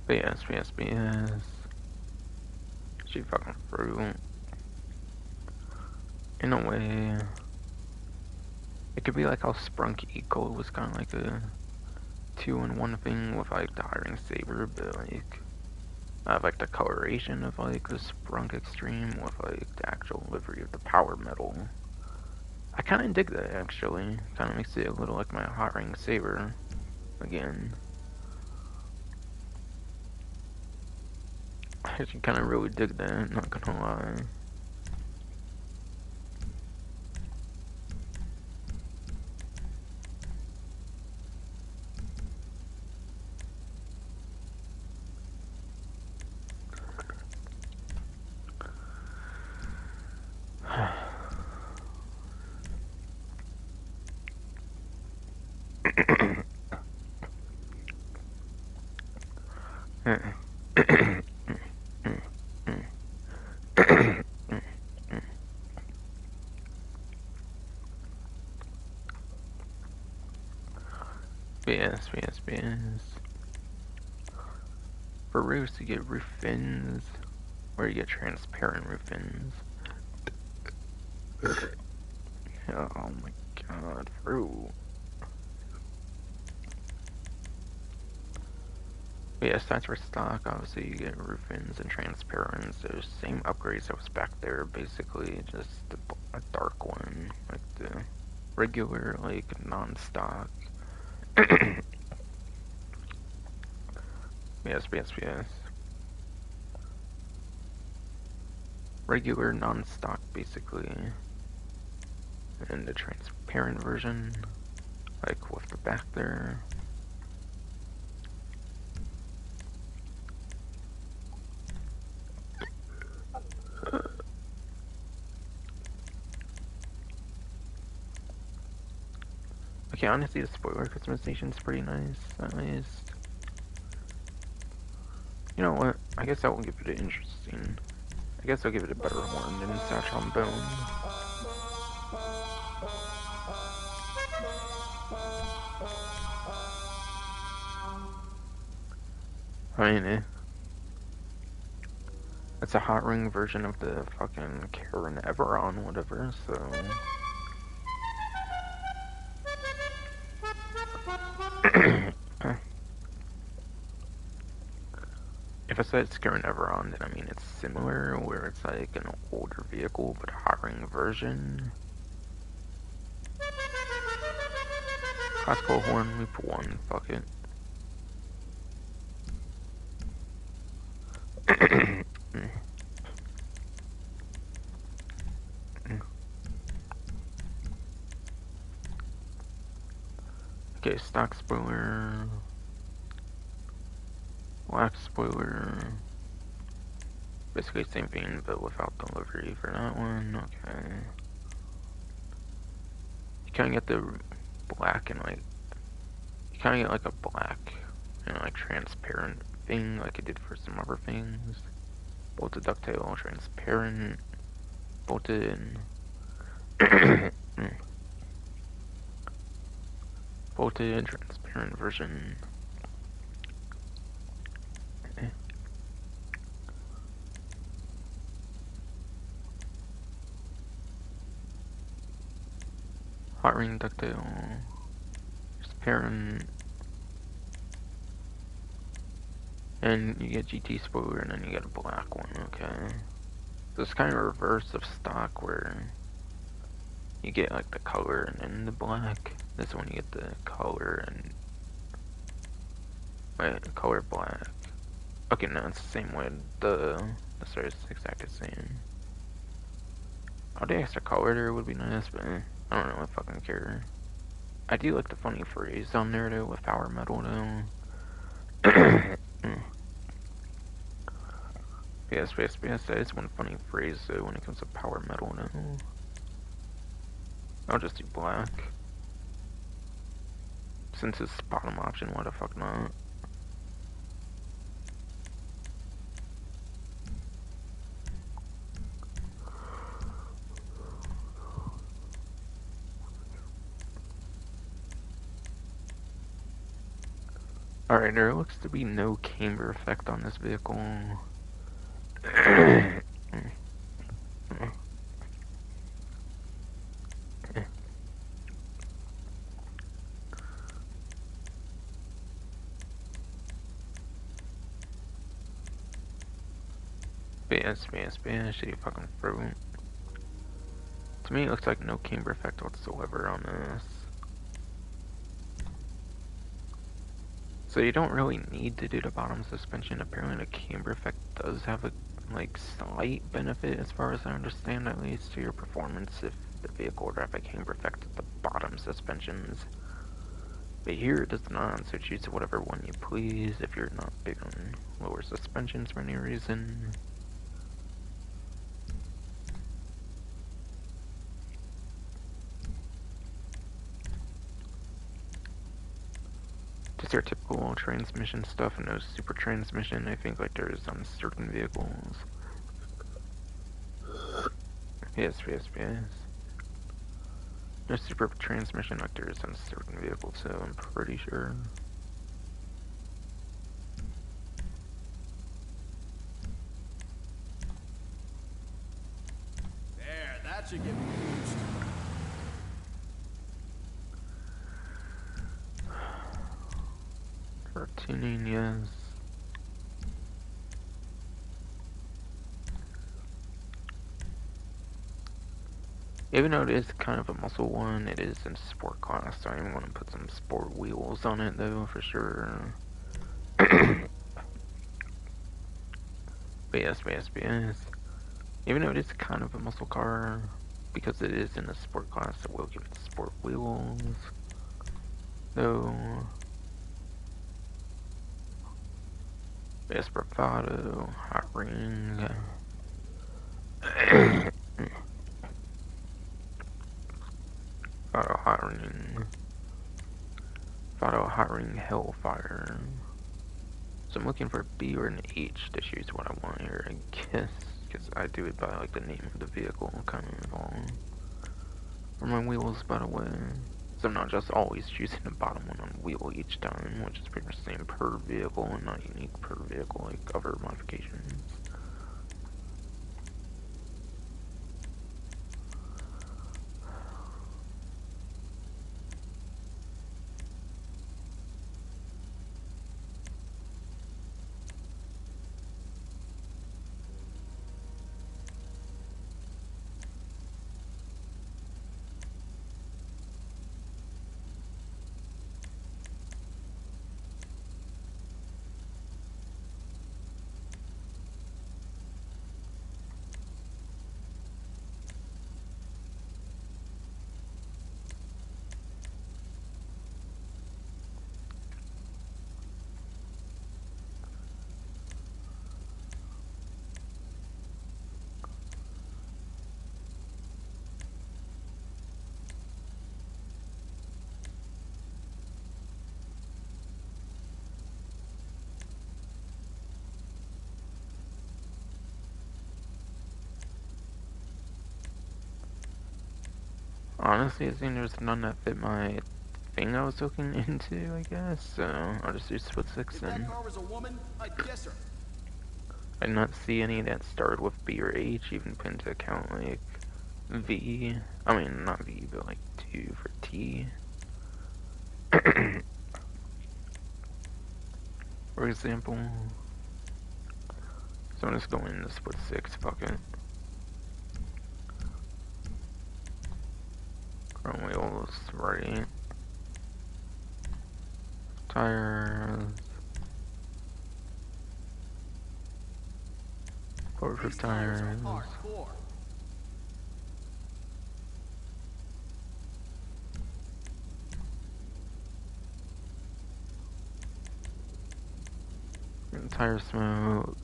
But yes. She fucking fruit. In a way. It could be like how Sprunk Eco was kind of like a 2-in-1 thing with like the Hiring Saber, but like I have like the coloration of like the Sprunk Extreme with like the actual livery of the Power Metal. I kind of dig that actually. Kind of makes it a little like my Hotring Saber again. I actually kind of really dig that, not gonna lie. Yes. For roofs, you get roof fins, or you get transparent roof fins. Oh my god, fruit. But yes, that's for stock. Obviously, you get roof fins and transparents. Those same upgrades that was back there, basically, just a dark one, like the regular, like non-stock. Yes. Regular non-stock, basically. And the transparent version, like with the back there. Okay, honestly, the spoiler customization is pretty nice, at least. You know what? I guess I will give it an interesting. I guess I'll give it a better horn than Satchel Bone. I mean, it's a Hotring version of the fucking Karen Everon, whatever, so. If I said it's Karen Everon, then I mean it's similar, where it's like an older vehicle, but a Hotring version. Classical horn, loop 1, fuck it. Okay, stock spoiler. Black spoiler. Basically same thing, but without the livery for that one. Okay. You kinda get the black and like, you kinda get like a black and like transparent thing like it did for some other things. Bolted ducktail, transparent, bolted, bolted, transparent version. Hotring ducktail. Just parent. And you get GT spoiler, and then you get a black one, okay. So it's kind of reverse of stock where you get like the color and then the black. This one you get the color and wait, color black. Okay, no, it's the same way. Sorry, it's exactly the same. Oh, the extra color there would be nice, but I don't really fucking care. I do like the funny phrase on there though with power metal though. Yes, that is one funny phrase though when it comes to power metal though. I'll just do black. Since it's bottom option, why the fuck not? Alright, there looks to be no camber effect on this vehicle. Bass, you fucking fruit. To me, it looks like no camber effect whatsoever on this. So you don't really need to do the bottom suspension. Apparently the camber effect does have a like slight benefit as far as I understand, at least to your performance if the vehicle would have a camber effect at the bottom suspensions. But here it does not, so choose whatever one you please if you're not big on lower suspensions for any reason. Just your typical transmission stuff and no super transmission, I think like there is on certain vehicles. Yes. No super transmission like there is on certain vehicles, so I'm pretty sure. There, that should give me a boost. For tuning, yes. Even though it is kind of a muscle one, it is in sport class, so I'm going to put some sport wheels on it though, for sure. But yes. Even though it is kind of a muscle car, because it is in a sport class, I will give it sport wheels. Though. Yes, bravado, Hotring. Hotring, Hellfire. So I'm looking for a B or an H to choose what I want here, I guess. Because I do it by like the name of the vehicle, kind of all. For my wheels, by the way. So I'm not just always choosing the bottom one on wheel each time, which is pretty much the same per vehicle and not unique per vehicle like other modifications. Honestly, it seems there's none that fit my thing I was looking into, I guess, so I'll just do split 6 then. If that car was a woman, I'd kiss her. I did not see any that started with B or H, even put into account, like, V. I mean, not V, but like 2 for T. For example. So I'm just going to split 6, fuck it. Chrome wheels, right. Tires. Bulletproof tires. Hardcore. Tire smoke.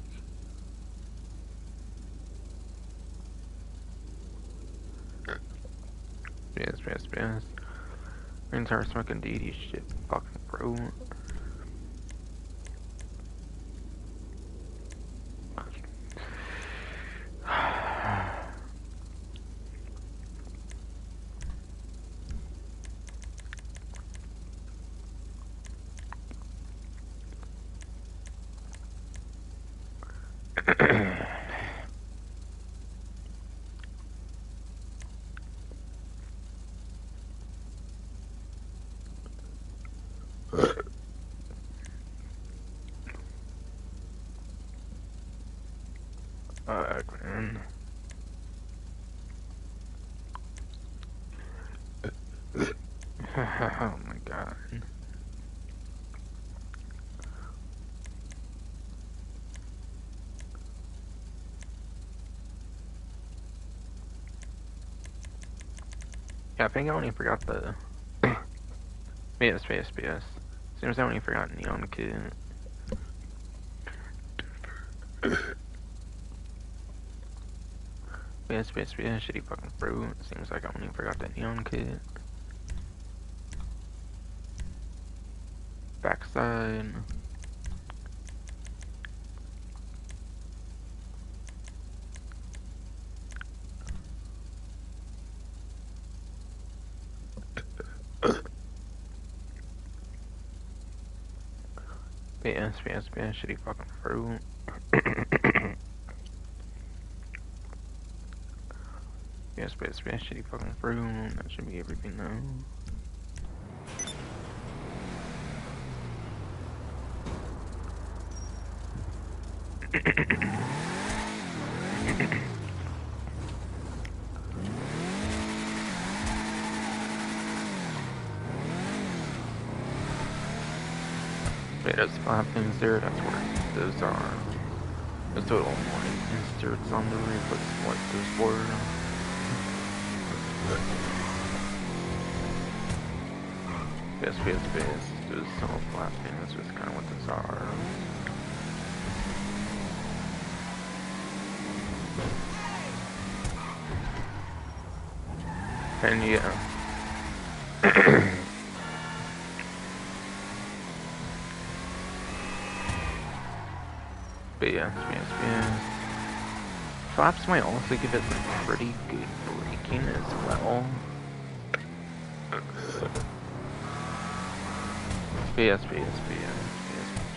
Yes. Tire smoke indeed, you shit fucking bro. Man. Oh my god. Yeah, I think I only forgot the yes. Seems I only forgot Neon Kid. Yes, shitty fucking fruit. Seems like I only forgot the Neon Kid. Backside. Yes, shitty fucking fruit. Yes, shitty fucking fruit. That should be everything now. Wait, those 5 things there, that's where those are. Those little like inserts on the roof, what's what those for. Yes, those little flat things, that's kind of what those are. And yeah. But yeah. Flaps might also give it like pretty good braking as well. Yes.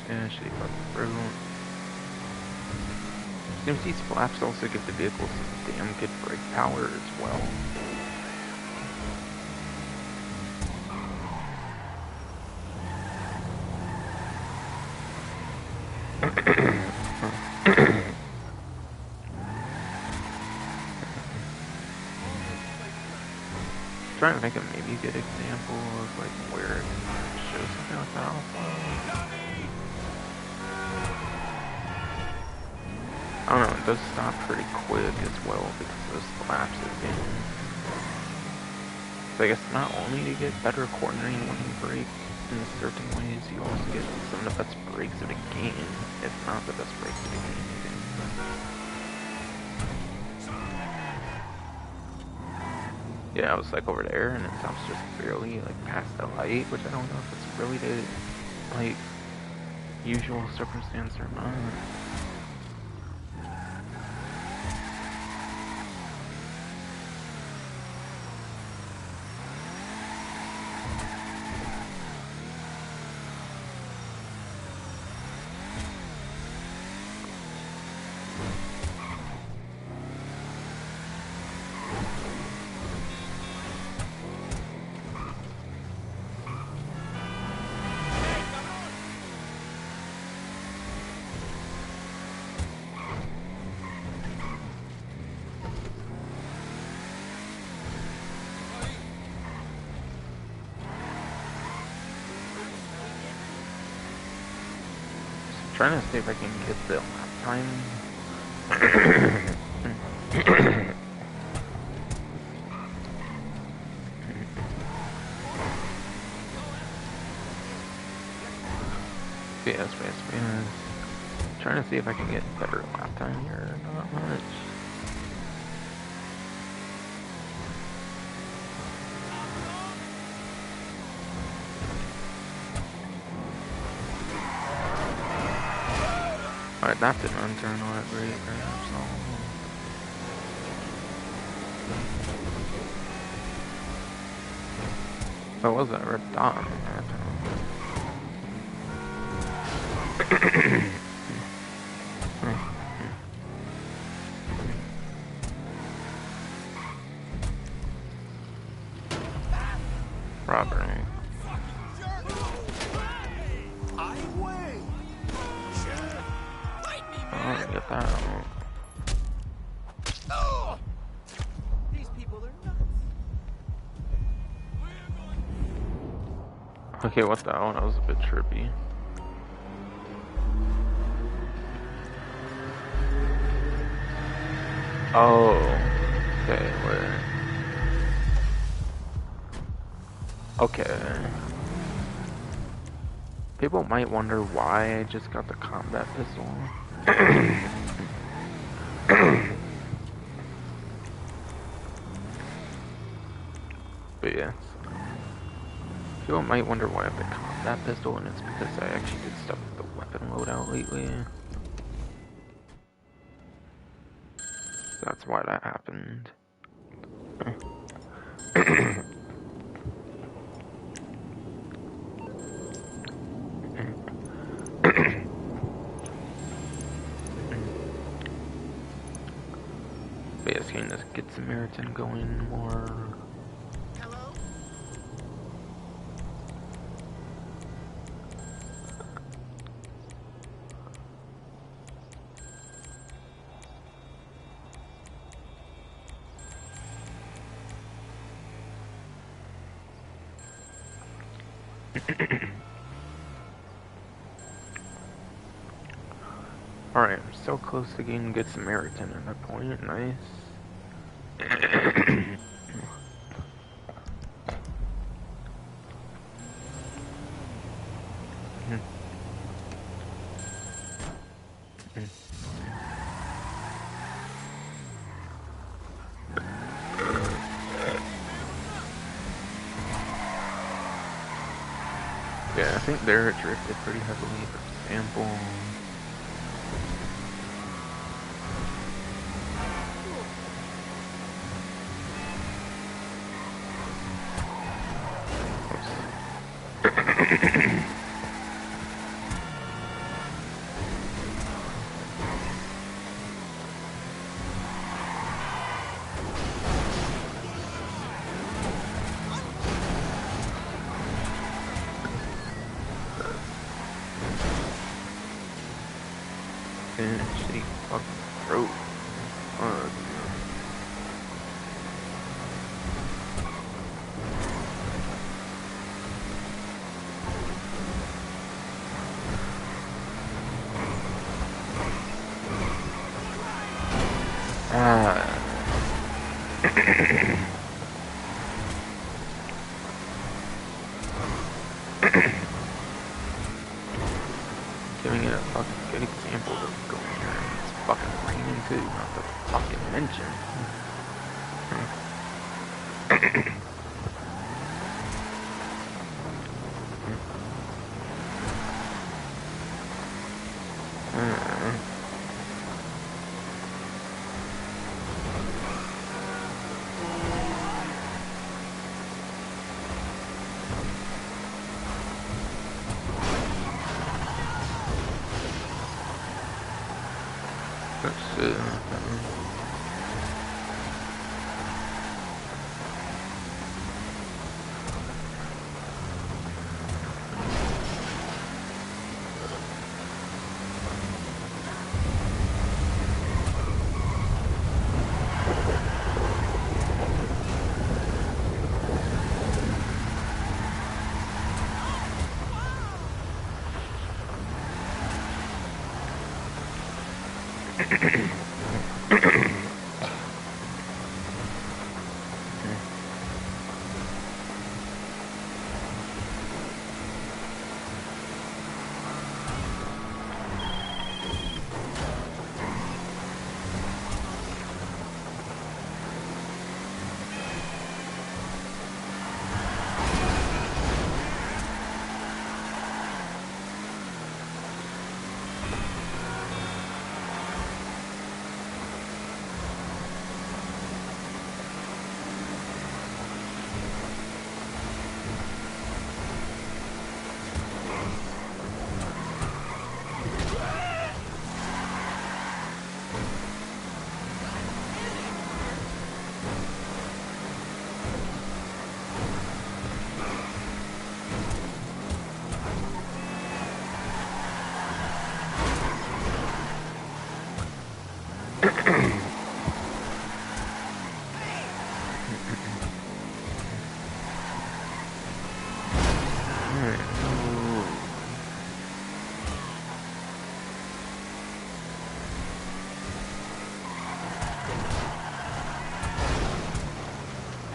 Yeah, shitty fucking fruit. Seems these flaps also give the vehicle some damn good brake power as well. Trying to think of maybe a good example of like where it shows something like that. I don't know, it does stop pretty quick as well because those flaps again. So I guess not only do you get better cornering when you brake in certain ways, you also get some of the best brakes of the game, if not the best brakes of the game even. Yeah, I was like over there and it stops just barely like past the light, which I don't know if it's really the like usual circumstance or not. trying to see if I can get the lap time. Fast. Trying to see if I can get better lap time here. Not much. Alright, that didn't turn all that great, perhaps. What was that red dot on that? Robert. Oh, get that out. These people are nuts. Okay, what the hell? That was a bit trippy. Oh, okay, where? Okay. People might wonder why I just got the combat pistol. But yes. People might wonder why I have the combat pistol, and it's because I actually did stuff with the weapon loadout lately. So that's why that happened. But yes, can just get Samaritan going more. Hello? Alright, I'm so close to getting Good Samaritan at that point. Nice. Yeah, I think they're drifted pretty heavily for sample. She fucking throat. Giving it a fucking good example of going here. It's fucking raining too, not to fucking mention.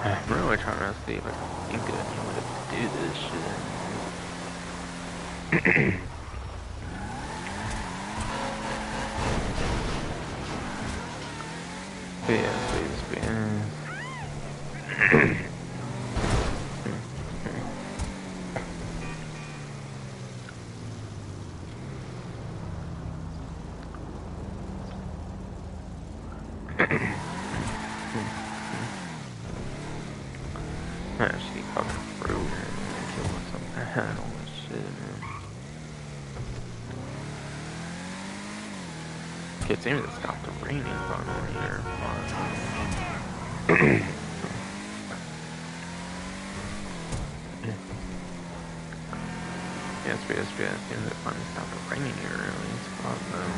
I'm really trying to see if I can think of any way to do this shit. Yes. Actually, fucking through and kill some bad old shit, man. It seems to stop the raining finally here. Yes, seems to finally stop the raining here, really. It's fun, though.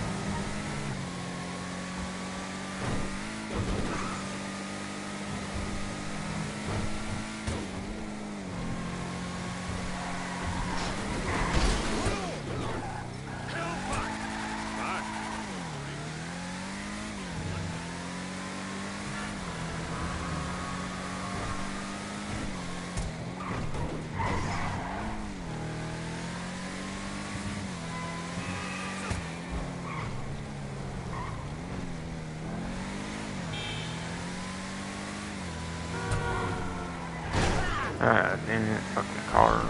Ah, damn it, fucking car.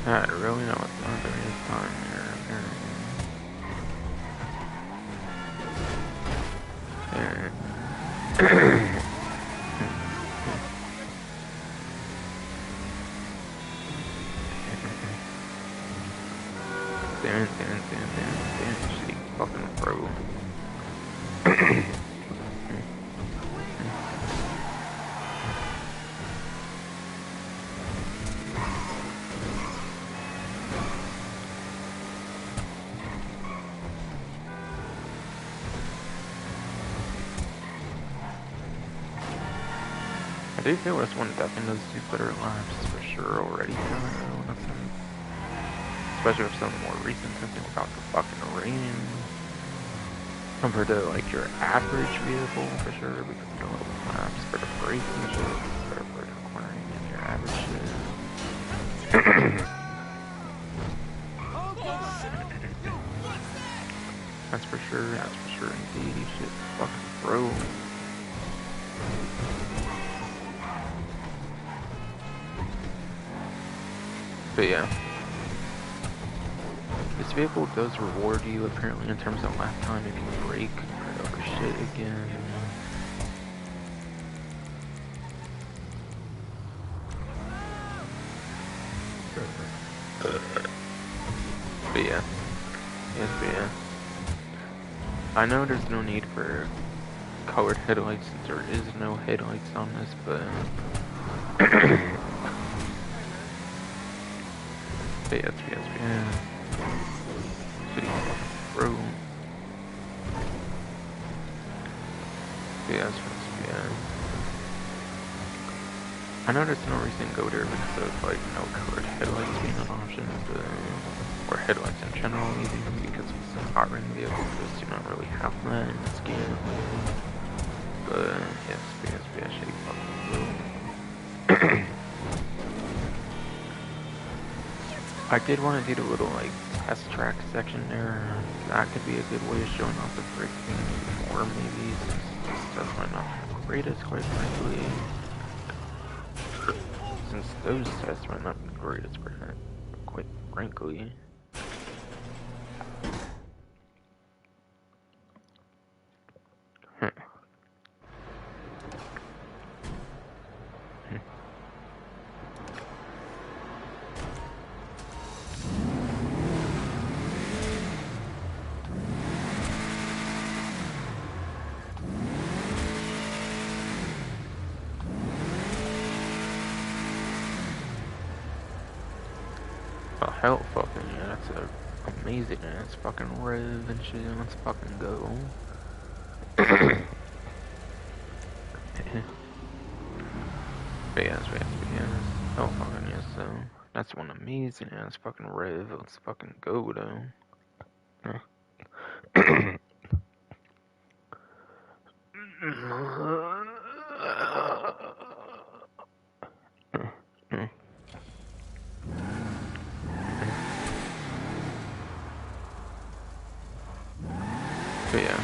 I really know what's not there is time here. Damn, she fucking bro. I do feel this one definitely does do better laps for sure already, in a sense. Especially with some more recent something about the fucking rain. Compared to like your average vehicle for sure, because you don't have laps for the brakes and shit. It's better for the cornering and your average shit. That's for sure indeed. Shit, fucking bro. But yeah, this vehicle does reward you apparently in terms of lap time if you brake over shit again. But yeah, I know there's no need for colored headlights since there is no headlights on this, but yes. Shitty fucking bro. Yes. I know there's no reason to go there because of like no colored headlights being an option, but or headlights in general, even because with some Hotring vehicles just do not really have that in this game. But yes, shitty fucking bro. I did want to do the little like test track section there. That could be a good way of showing off the braking more, maybe. Since this test might not be the greatest, quite frankly. Since those tests might not be the greatest, quite frankly. Oh, hell fucking yeah, that's amazing ass fucking rev and shit. Let's fucking go. Yes. Oh, fucking yes, so. That's one amazing ass fucking rev. Let's fucking go, though. But yeah.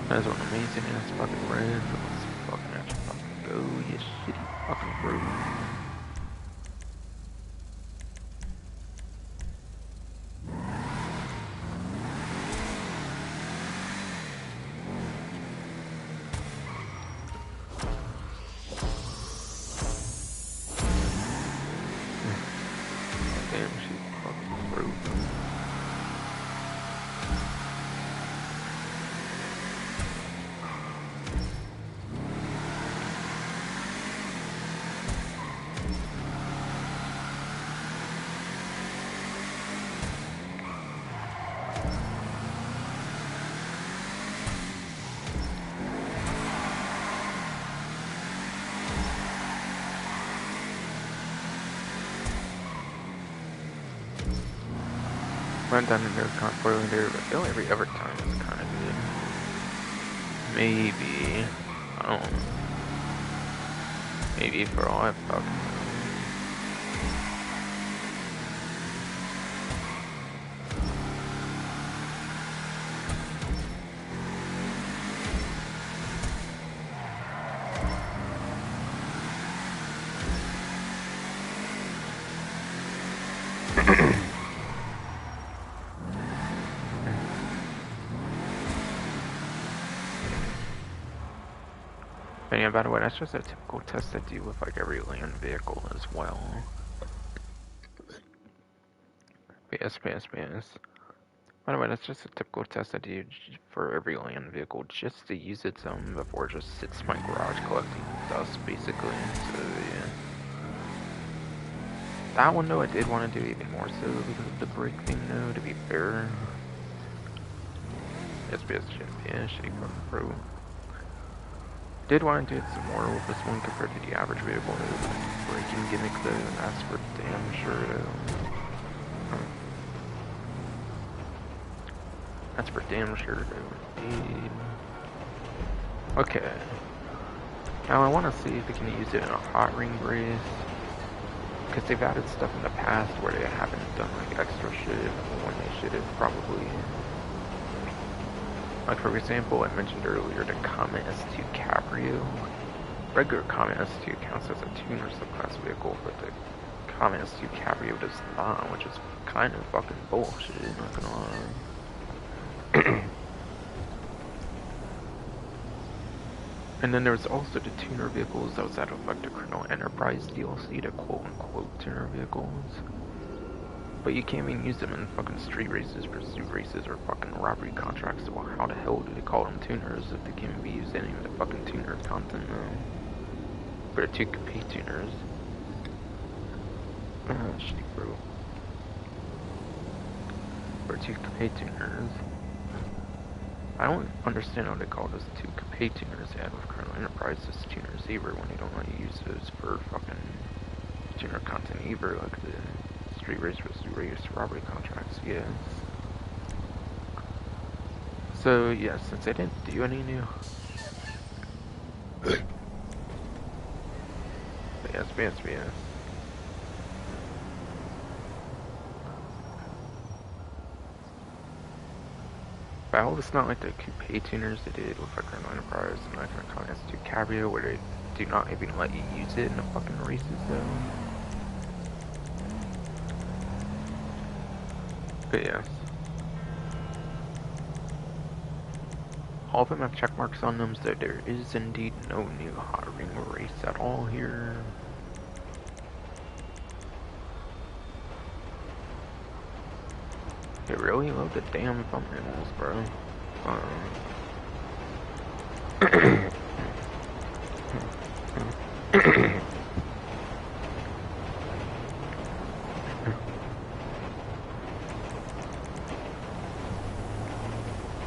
That's one amazing ass fucking rev. Let's fucking actually fucking go, you shitty fucking bro. Damn, she fucking broke. Went down in there, confoiling there, but still every other time is kind of good. Maybe. I don't know. Maybe for all I fucking But yeah, by the way, that's just a typical test I do with like every land vehicle as well. Yes. By the way, that's just a typical test I do for every land vehicle, just to use its own before it just sits in my garage collecting dust, basically. So yeah. That one though, I did want to do even more so because of the brake thing though, to be fair. Yes, shitty fucking pro. Did want to do it some more with this one compared to the average vehicle though, braking gimmick though, and that's for damn sure though. That's for damn sure though, indeed. Okay. Now I want to see if we can use it in a Hotring race. Because they've added stuff in the past where they haven't done like extra shit when they should have probably. Like for example, I mentioned earlier the Comet S2 Cabrio. Regular Comet S2 counts as a tuner subclass vehicle, but the Comet S2 Cabrio does not, which is kind of fucking bullshit, not gonna lie. And then there's also the tuner vehicles that was out of like the Criminal Enterprise DLC, the quote-unquote tuner vehicles. But you can't even use them in fucking street races, pursuit races, or fucking robbery contracts, so how the hell do they call them tuners if they can't be used in any of the fucking tuner content though? For the 2K tuners. Shitty bro. For 2K tuners. I don't understand how they call those 2K tuners they had with Colonel Enterprises tuners either when they don't let you use those for fucking tuner content either, like the street race robbery contracts, yes. So yeah, since I didn't do any new yes. But I hope it's not like the coupe tuners they did with like Colonel Enterprise and like Colonel S2 Cabrio where they do not even let you use it in the fucking races though. But yes. All of them have check marks on them, so there is indeed no new Hotring race at all here. They really love the damn thumbnails, bro.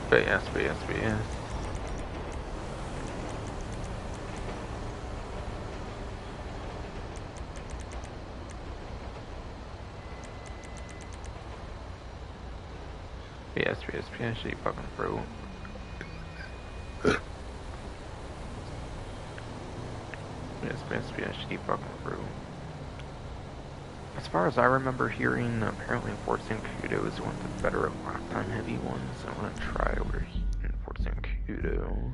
But yes. PS, she fucking throat. PS, she fucking throat. As far as I remember hearing, apparently Enforcing Kudo is one of the better lifetime heavy ones. I want to try over Enforcing Kudo.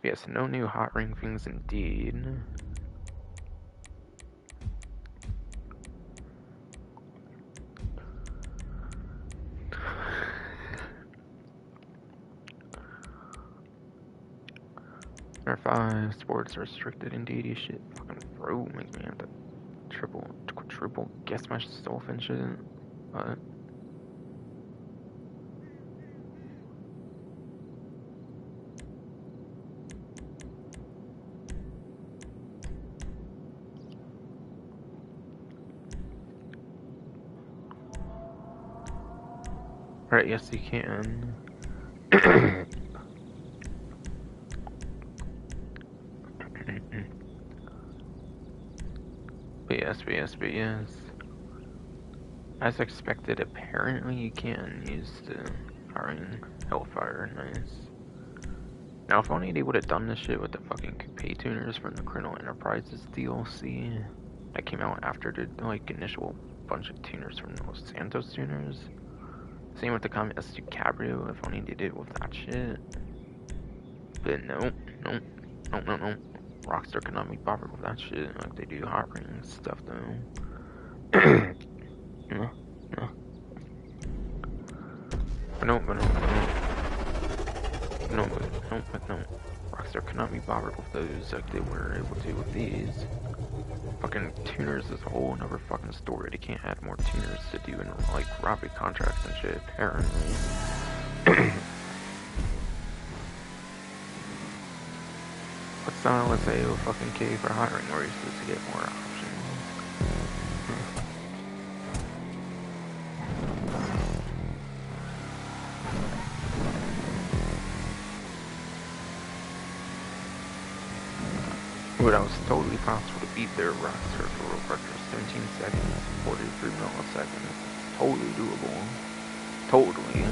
Yes, no new Hotring things indeed. Number 5, sports restricted indeed. You shit fucking throat makes me have to quadruple guess myself and shit. But alright, yes you can. But yes. As expected, apparently you can use the Hellfire, nice. Now if only they would have done this shit with the fucking coupe tuners from the Criminal Enterprises DLC that came out after the like initial bunch of tuners from the Los Santos tuners. Same with the Comet S2 Cabrio, if only they did it with that shit. But no. Rockstar could not be bothered with that shit like they do Hotring stuff though. No. No. Rockstar could not be bothered with those like they were able to with these. Fucking tuners is a whole another fucking story. They can't add more tuners to do in like robbery contracts and shit, apparently. Let's let's say a fucking K for hiring races to get more options. But I was totally possible to beat their roster for real quick for 17 seconds, 43 milliseconds. It's totally doable. Totally.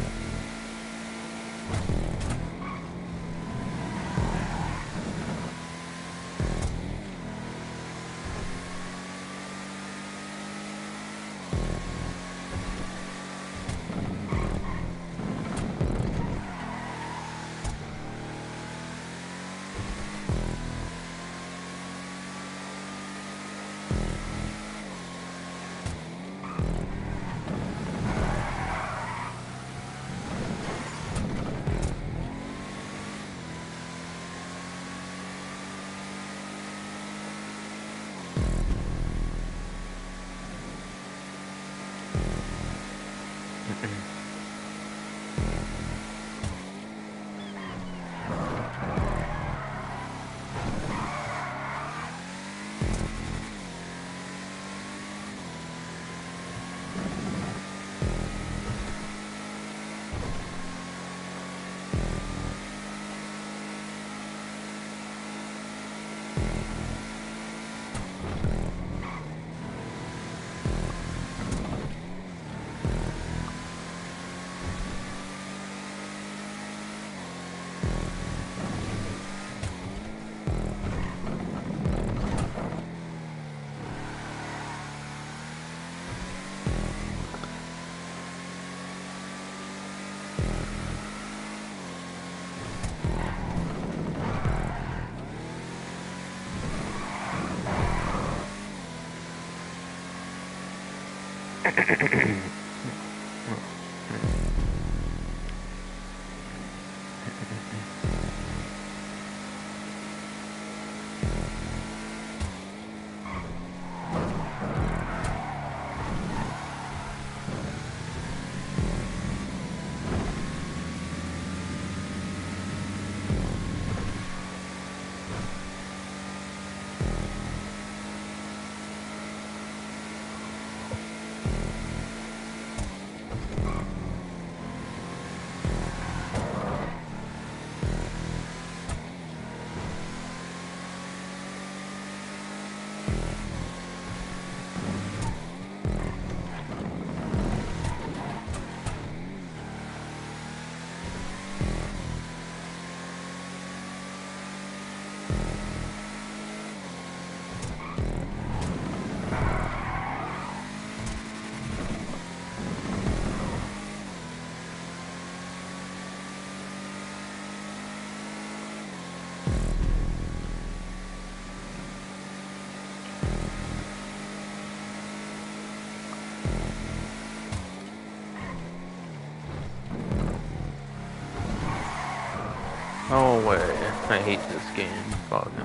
Oh way, I hate this game. Fuck no.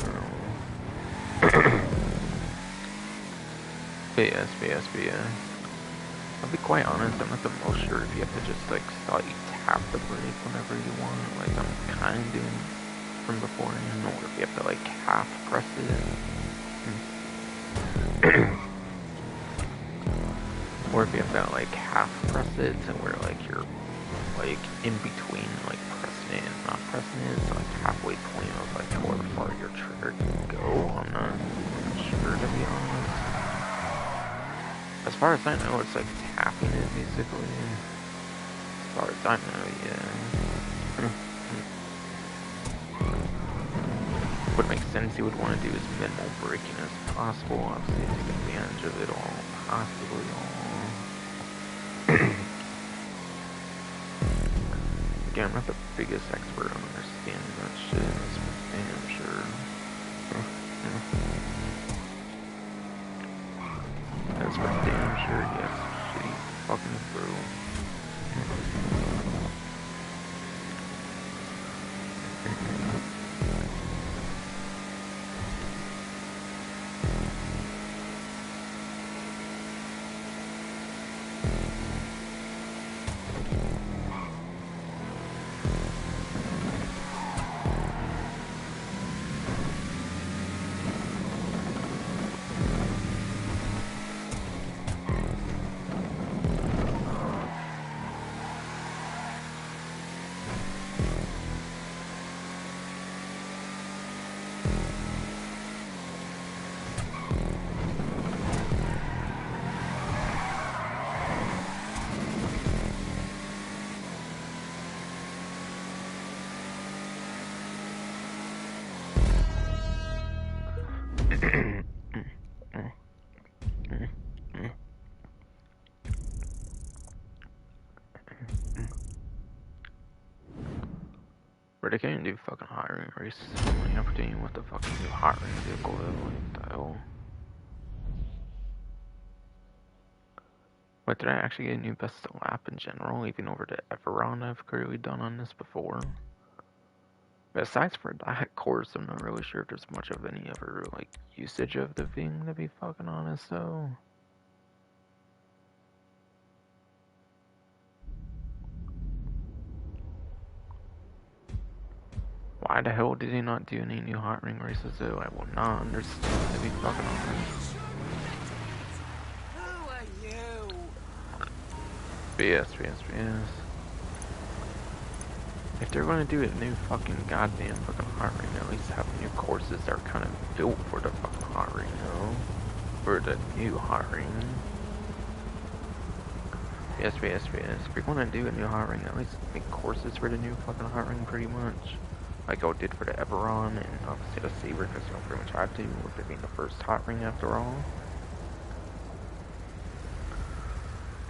BS. I'll be quite honest, I'm not the most sure if you have to just like tap the brake whenever you want, like I'm kind of doing from beforehand, or if you have to like half press it. Or if you have to like half press it to where like you're like in between like pressing it and not pressing it, so like halfway point of like how far your trigger can go. I'm not sure, to be honest. As far as I know, it's like tapping it basically. As far as I know, yeah. What makes sense you would want to do is minimal braking as possible, obviously take advantage of it all, possibly all. Again, I'm not the biggest expert on understanding that shit, that's for damn sure. That's for damn sure, yes, shitty fucking bro. But I can't do fucking hiring races. Only opportunity with the fucking new hiring vehicle though. What the hell? Wait, did I actually get a new best of lap in general, even over the Everon I've clearly done on this before? But aside for that course, I'm not really sure if there's much of any other, like, usage of the thing, to be fucking honest, though. Why the hell did he not do any new hot ring races, though? I will not understand, to be fucking honest. Who are you? BS. If they're gonna do a new fucking goddamn fucking hot ring, at least have new courses that are kind of built for the fucking hot ring, you know? For the new hot ring. Yes. If you're gonna do a new hot ring, at least make courses for the new fucking hot ring pretty much. Like I did for the Everon and obviously the Saber, because you don't pretty much have to, with it being the first hot ring after all.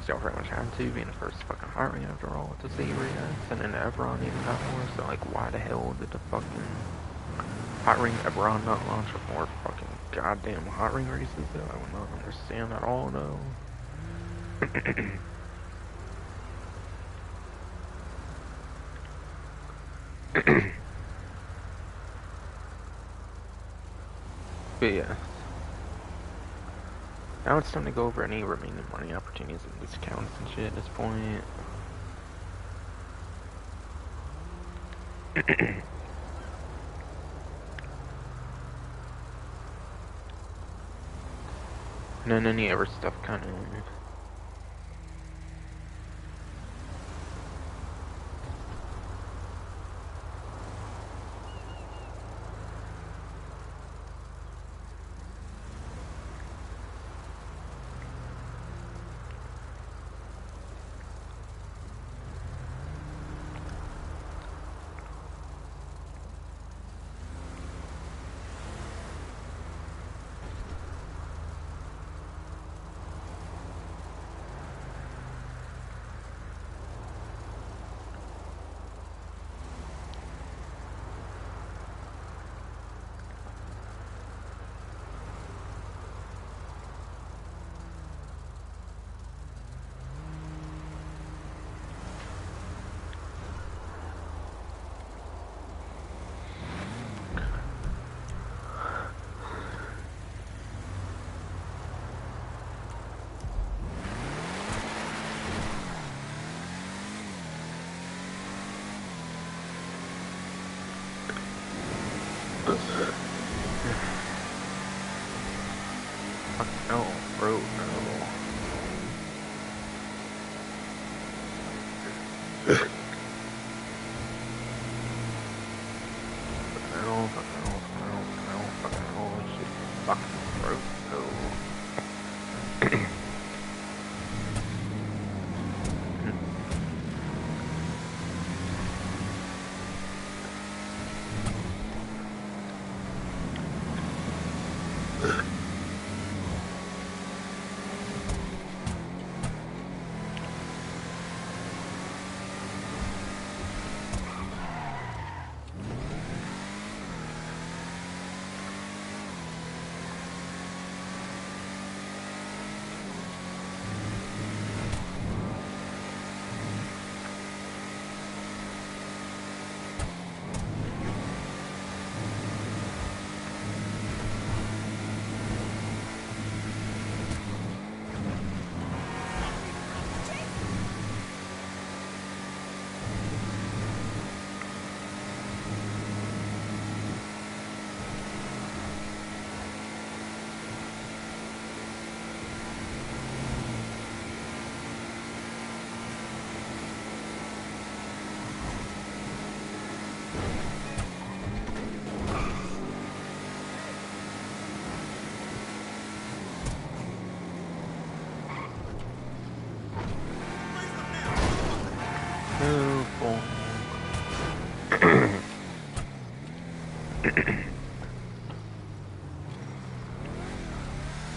So you don't pretty much have to, being the first fucking hot ring after all with the Saber, yes. And then the Everon even got more, so like why the hell did the fucking hot ring Everon not launch with more fucking goddamn hot ring races though? I would not understand at all though. But yeah. Now it's time to go over any remaining money opportunities and discounts and shit at this point. And then any other stuff kind of...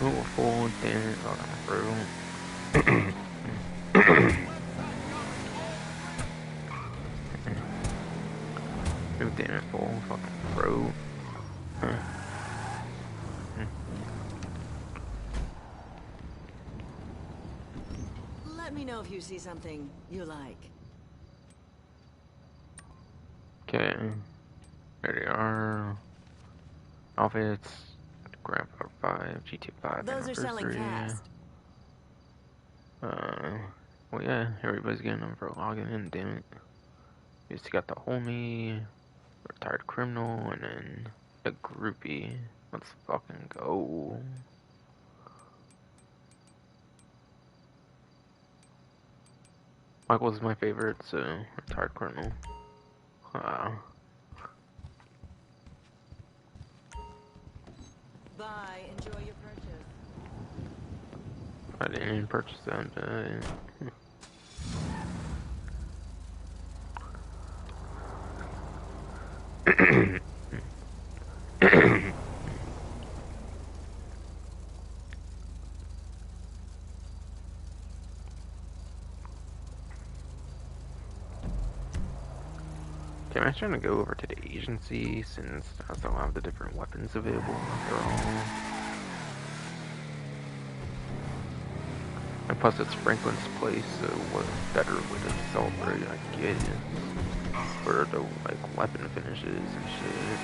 Oh, full damn, bro. Oh, damn it, full fucking bro. Let me know if you see something you like. Okay. There they are. Outfits. Grand Theft 5, GTA 5 Those are selling anniversary. fast. Well, yeah, everybody's getting them for logging in, damn it. You just got the homie, retired criminal, and then the groupie. Let's fucking go. Michael's my favorite, so retired criminal. Bye. Enjoy your purchase. I didn't purchase that, but... Okay, I'm trying to go over to the agency since I still have the different weapons available after all. And plus it's Franklin's place, so what better way to celebrate, I guess, for the like weapon finishes and shit.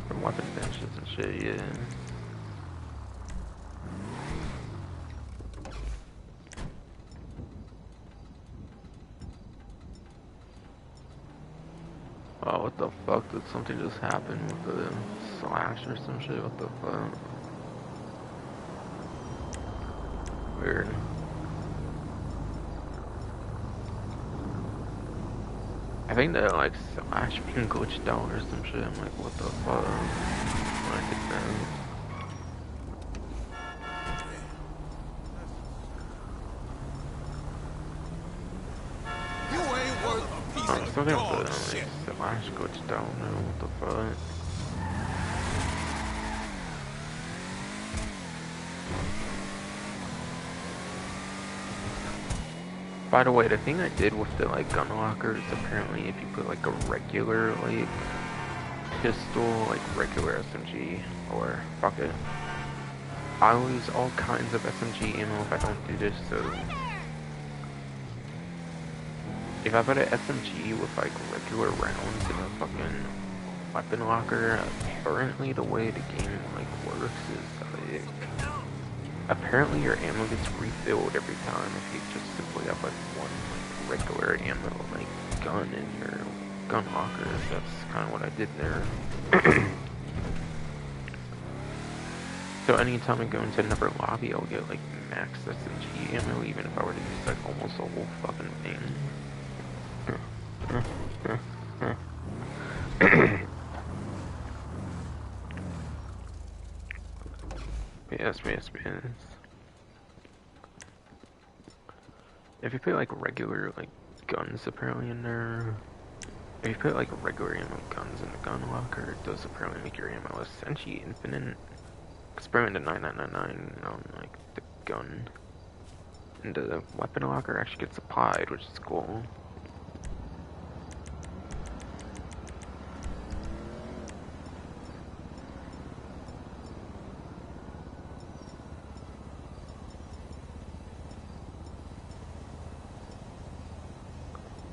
For weapon finishes and shit, yeah. Oh, what the fuck? Did something just happen with the slash or some shit? What the fuck? Weird. I think that like slash being glitched out or some shit. I'm like, what the fuck? When I did that. Something with the slash glitched out. I don't know what the fuck. By the way, the thing I did with the like gun locker is apparently if you put like a regular like pistol, like regular SMG, or fuck it, I lose all kinds of SMG ammo if I don't do this. So if I put an SMG with like regular rounds in a fucking weapon locker, apparently the way the game like works is like, apparently your ammo gets refilled every time if you just simply have like one like regular ammo like gun in your gun locker. That's kind of what I did there. So anytime I go into another lobby, I'll get like max SMG ammo, even if I were to use like almost the whole fucking thing. Yes. If you put like regular like guns apparently in there, if you put like regular ammo guns in the gun locker, it does apparently make your ammo essentially infinite. Experiment 9999 on like the gun. And the weapon locker actually gets applied, which is cool.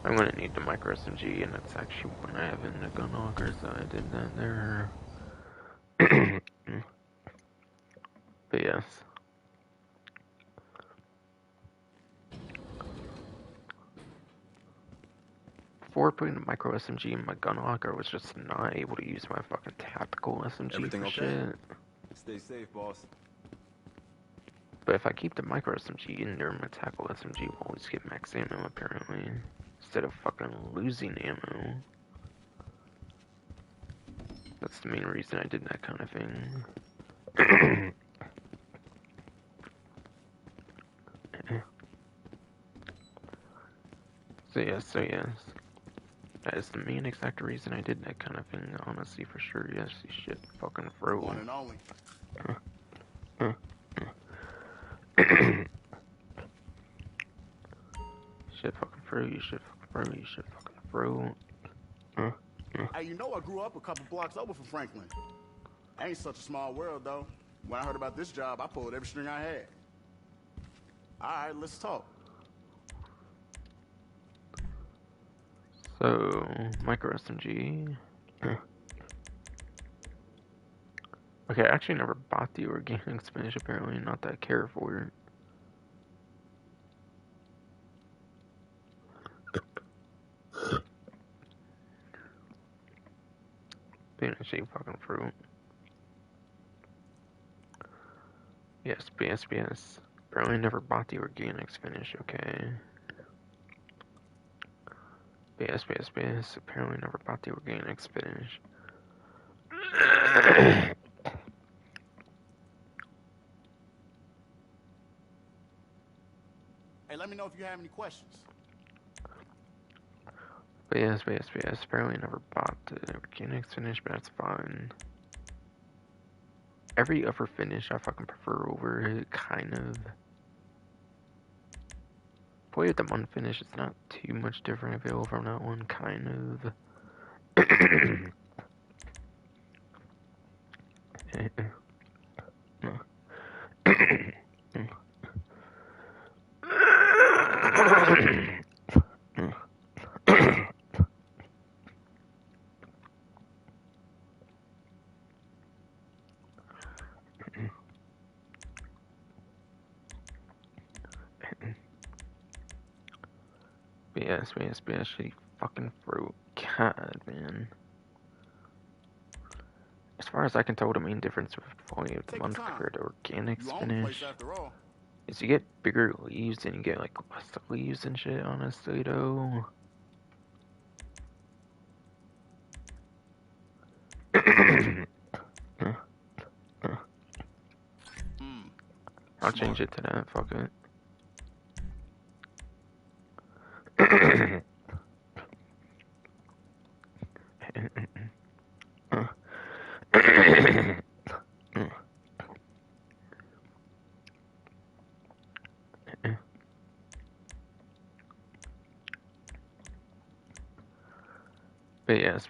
I'm gonna need the micro SMG, and that's actually one I have in the gun locker, so I did that there. But yes. Before putting the micro SMG in my gun locker, I was just not able to use my fucking tactical SMG Everything for okay? shit. Stay safe, boss. But if I keep the micro SMG in there, my tactical SMG will always get max ammo, apparently. Instead of fucking losing ammo. That's the main reason I did that kind of thing. So yes. That is the main exact reason I did that kind of thing, honestly, for sure. Yes, you shit fucking fro. One and only. Shit fucking fro, you shit fucking fro, you shit fucking fro. Hey, you know I grew up a couple blocks over from Franklin. Ain't such a small world, though. When I heard about this job, I pulled every string I had. All right, let's talk. So, micro SMG. Okay, I actually never bought the organic spinach, apparently, not that I care for it. Spinach ain't fucking fruit. Yes. Apparently never bought the organic spinach, okay. Yes. Apparently never bought the organic spinach. Hey, let me know if you have any questions. But yes. Apparently never bought the organic spinach, but that's fine. Every other finish I fucking prefer over it, kind of. Boy, with the one finish, it's not too much different if you go from that one, kind of. Yes, shitty fucking fruit. God, man. As far as I can tell, the main difference with Folly of the Take your Month time. compared to organic You own the place spinach after all. is you get bigger leaves and you get like less leaves and shit, honestly, though. I'll change it to that, fuck it. But yes.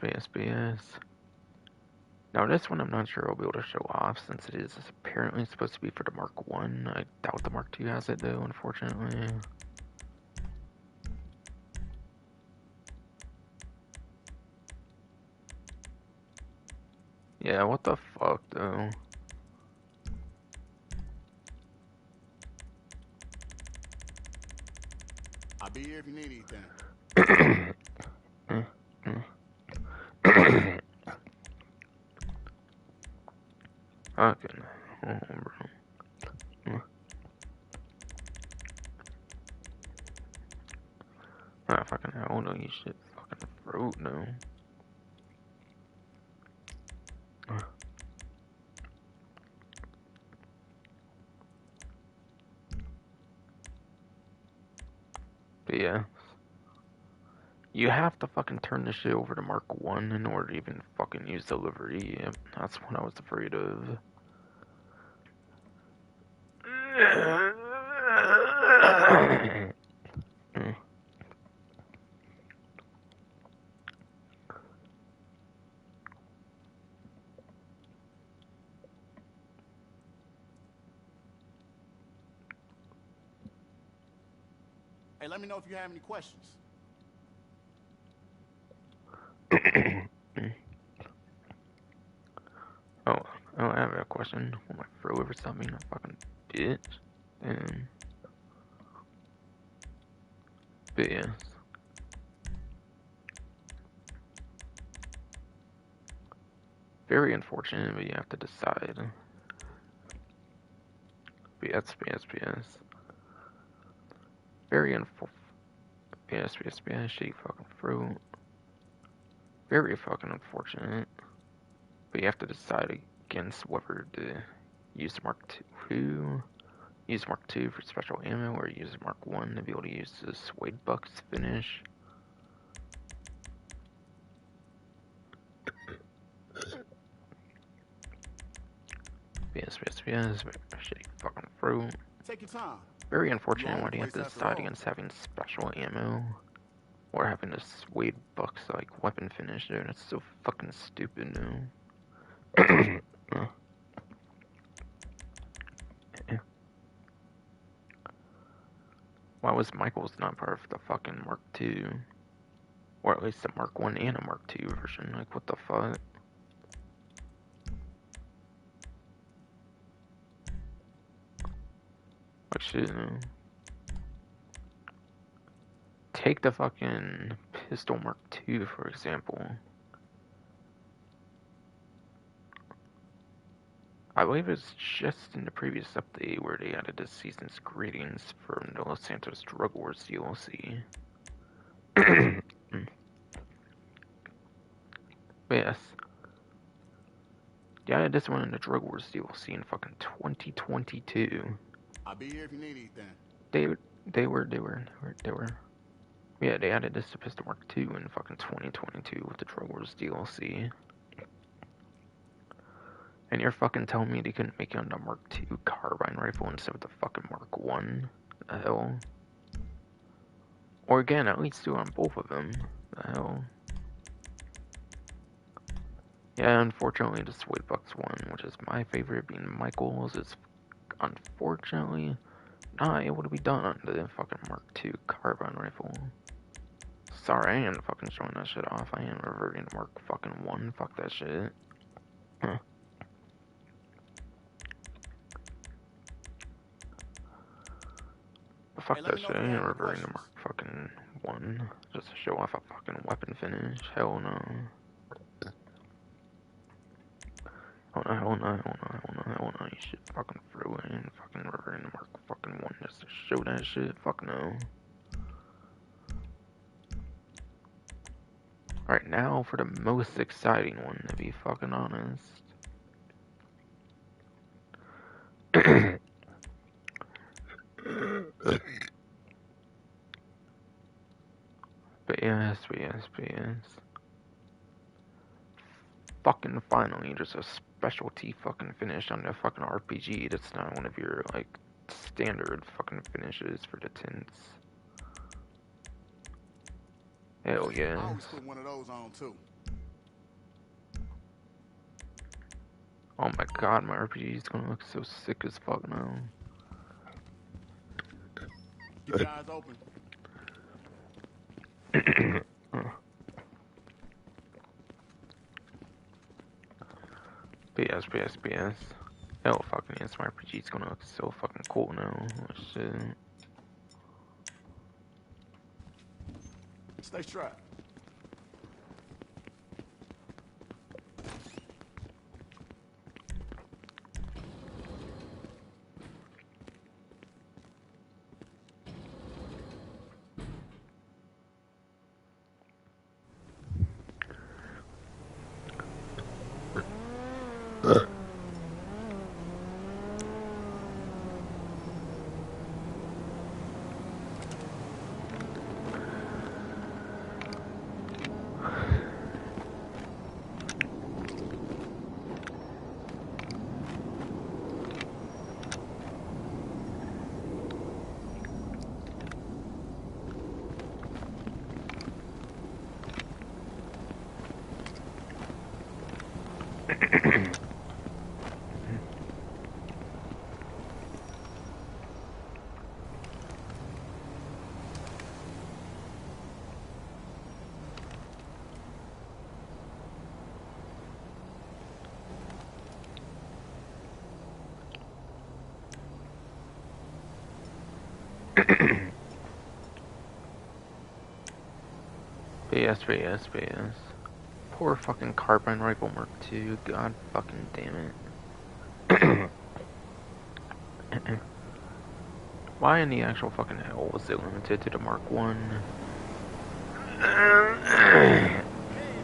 Now this one I'm not sure I'll be able to show off since it is apparently supposed to be for the Mark 1. I doubt the Mark 2 has it though, unfortunately. Yeah, what the fuck though? I'll be here if you need anything. Fucking hell, bro. Ah, fucking hell, no, you shit. Fucking fruit, no. But yeah. You have to fucking turn this shit over to Mark 1 in order to even fucking use delivery. Yep, that's what I was afraid of. Hey, let me know if you have any questions. Oh, I have a question. Will my throw ever stop being a fucking bitch? Damn. But yes. Very unfortunate, but you have to decide. BS. Very BS, shit, fucking fruit. Very fucking unfortunate. But you have to decide against whether to use Mark II, use Mark II for special ammo, or use Mark 1 to be able to use the Suede Bucks finish. BS, shitty fucking fruit. Take your time. Very You unfortunate own why the do you have place to after decide all. against having special ammo, or having a Suede Bucks like weapon finish, dude. That's so fucking stupid, dude. Why was Michael's not part of the fucking Mark II? Or at least the Mark 1 and a Mark II version? Like, what the fuck? Like, shit, no. Take the fucking Pistol Mark II, for example. I believe it's just in the previous update where they added the season's greetings from the Los Santos Drug Wars DLC. Yes. They added this one in the Drug Wars DLC in fucking 2022. I'll be here if you need anything. They were. Yeah, they added this to Pistol Mark II in fucking 2022 with the Drug Wars DLC. And you're fucking telling me they couldn't make it on the Mark II carbine rifle instead of the fucking Mark 1? The hell? Or again, at least do it on both of them. The hell? Yeah, unfortunately, the Suede Bucks one, which is my favorite, being Michael's, is unfortunately not able to be done on the fucking Mark II carbine rifle. Sorry, I ain't fucking showing that shit off. I ain't reverting to Mark fucking 1. Fuck that shit. Huh. But fuck Hey, let that me know shit. if I you ain't have any reverting to questions. Mark fucking 1 just to show off a fucking weapon finish. Hell no. Hell no. You shit fucking through it and fucking reverting to Mark fucking 1 just to show that shit. Fuck no. Alright, now for the most exciting one, to be fucking honest. But yes. Fucking finally, there's a specialty fucking finish on the fucking RPG that's not one of your, like, standard fucking finishes for the tints. Hell I always yes. put one of those on too. Oh my god, my RPG is gonna look so sick as fuck now. Keep your eyes open. BS. Hell fucking yes, my RPG is gonna look so fucking cool now. Oh, shit. Stay strapped. BS. Poor fucking carbine rifle Mark II. God fucking damn it. Why in the actual fucking hell was it limited to the Mark I? Hey,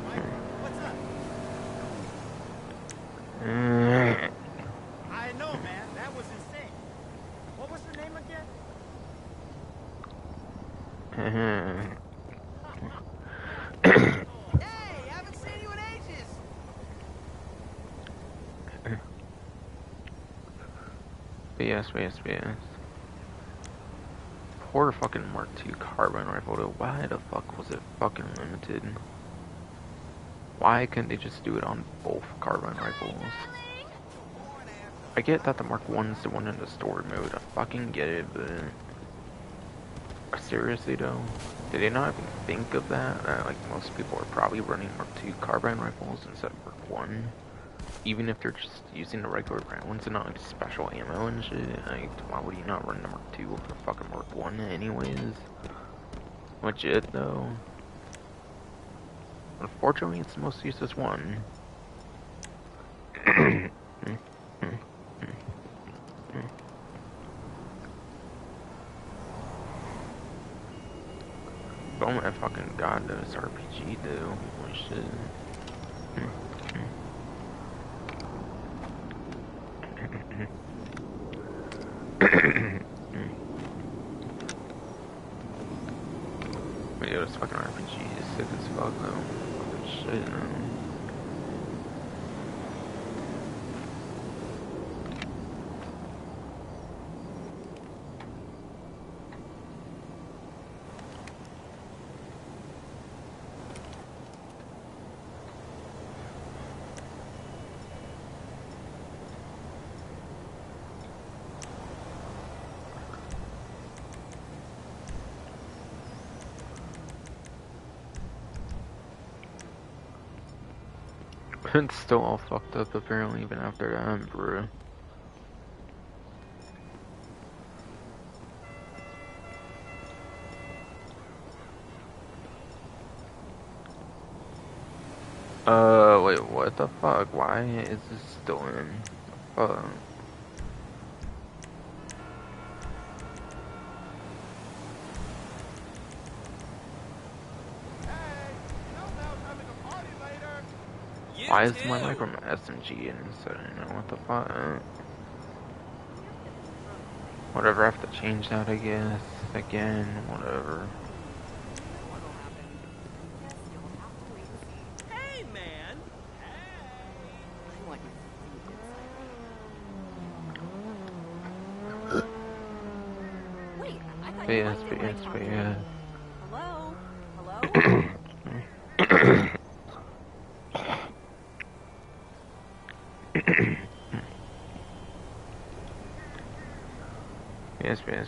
Mike, what's up? I know, man. That was insane. What was her name again? Hey, haven't seen you in ages. BS. Poor fucking Mark II carbine rifle though. Why the fuck was it fucking limited? Why couldn't they just do it on both carbine rifles? I get that the Mark I's the one in the story mode. I fucking get it, but seriously though, did they not even think of that? Like most people are probably running Mark II carbine rifles instead of Mark I. Even if they're just using the regular rounds and not like special ammo and shit, like why would you not run the Mark II over the fucking Mark I anyways? Legit though. Unfortunately, it's the most useless one. Oh my fucking god, this RPG though. Holy shit. Yeah, this fucking RPG is sick as fuck though. Holy shit, man. It's still all fucked up apparently even after that, bro. Wait, what the fuck? Why is this still in? Fuck. Why is my micro SMG instead? You know what the fuck? Whatever, I have to change that, I guess. Again, whatever. Hey, man. Wait, I thought you BS. liked it like Hello? Hello?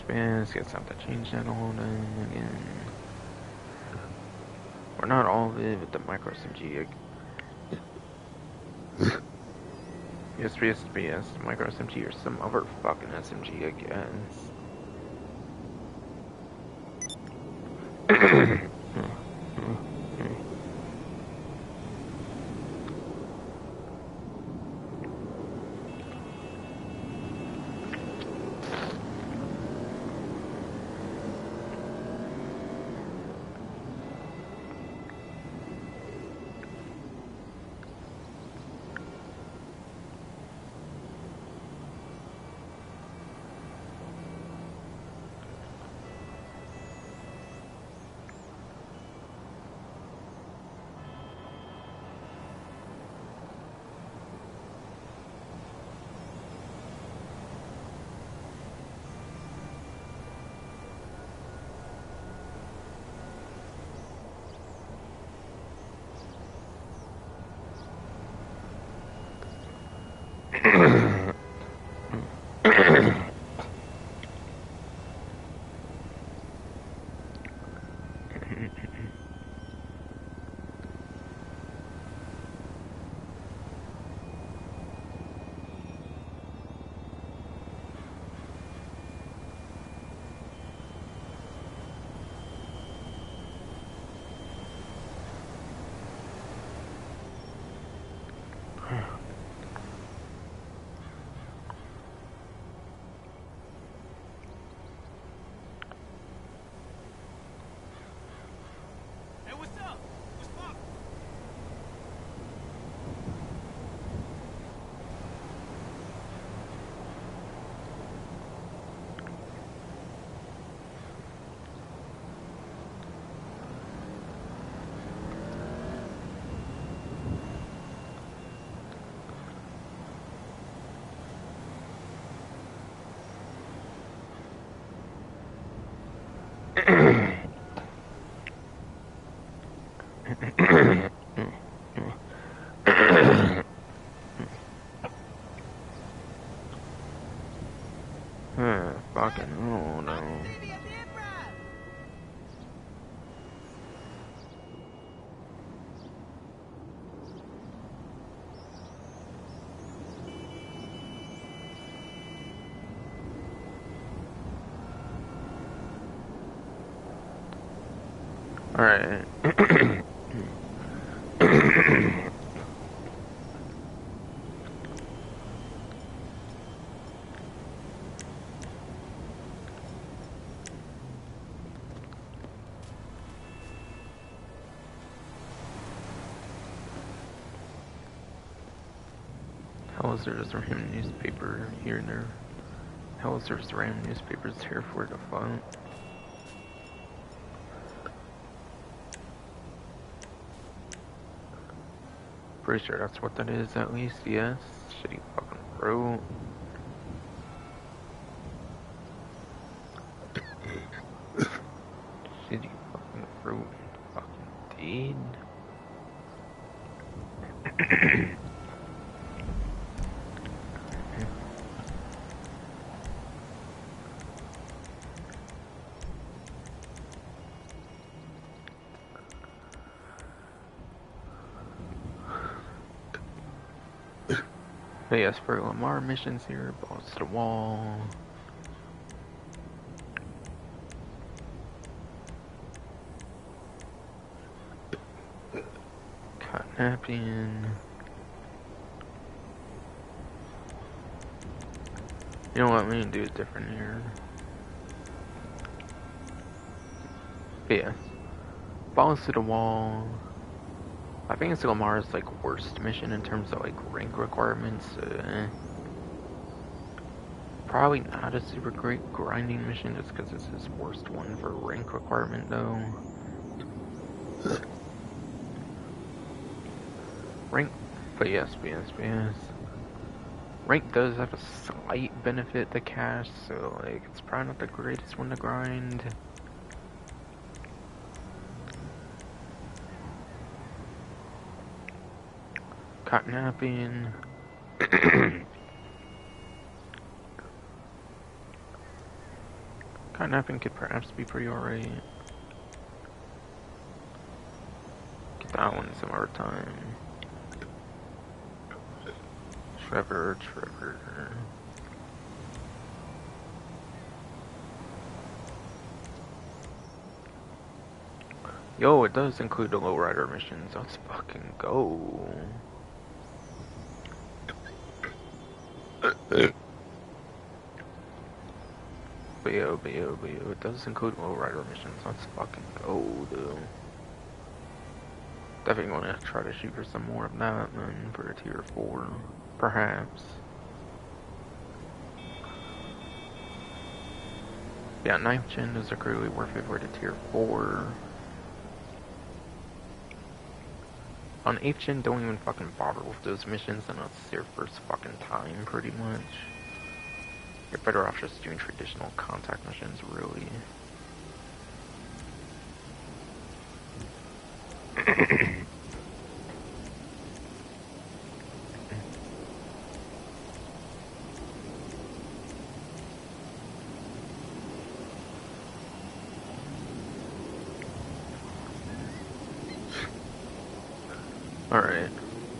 BS. Guess I have to change that all then again. We're not all of it with the micro SMG. BS. Micro SMG or some other fucking SMG, I guess. Hey, what's up? What's up? Fucking oh no. Alright. How is there just random newspaper here and there? How is there just random newspapers here for the fun? Pretty sure that's what that is at least, yes. Shitty fucking fruit. Shitty fucking fruit. Fucking deed. But yes, for Lamar missions here, balls to the wall. Kidnapping. You know what, we need to do it different here. But yeah. Balls to the wall. I think it's Lamar's like worst mission in terms of like rank requirements. Probably not a super great grinding mission just because it's his worst one for rank requirement though. Rank, but yes. Rank does have a slight benefit to cash, so like it's probably not the greatest one to grind. Kidnapping. Kidnapping could perhaps be pretty alright. Get that one some more time. Trevor. Yo, it does include the lowrider missions. Let's fucking go. But yo, it does include lowrider missions. Let's fucking go, dude. Definitely want to try to shoot for some more of that, then, for a tier 4, perhaps. Yeah, 9th gen is clearly worth it for the tier 4. On 8th gen, don't even fucking bother with those missions unless it's your first fucking time, pretty much. You're better off just doing traditional contact missions, really. Alright.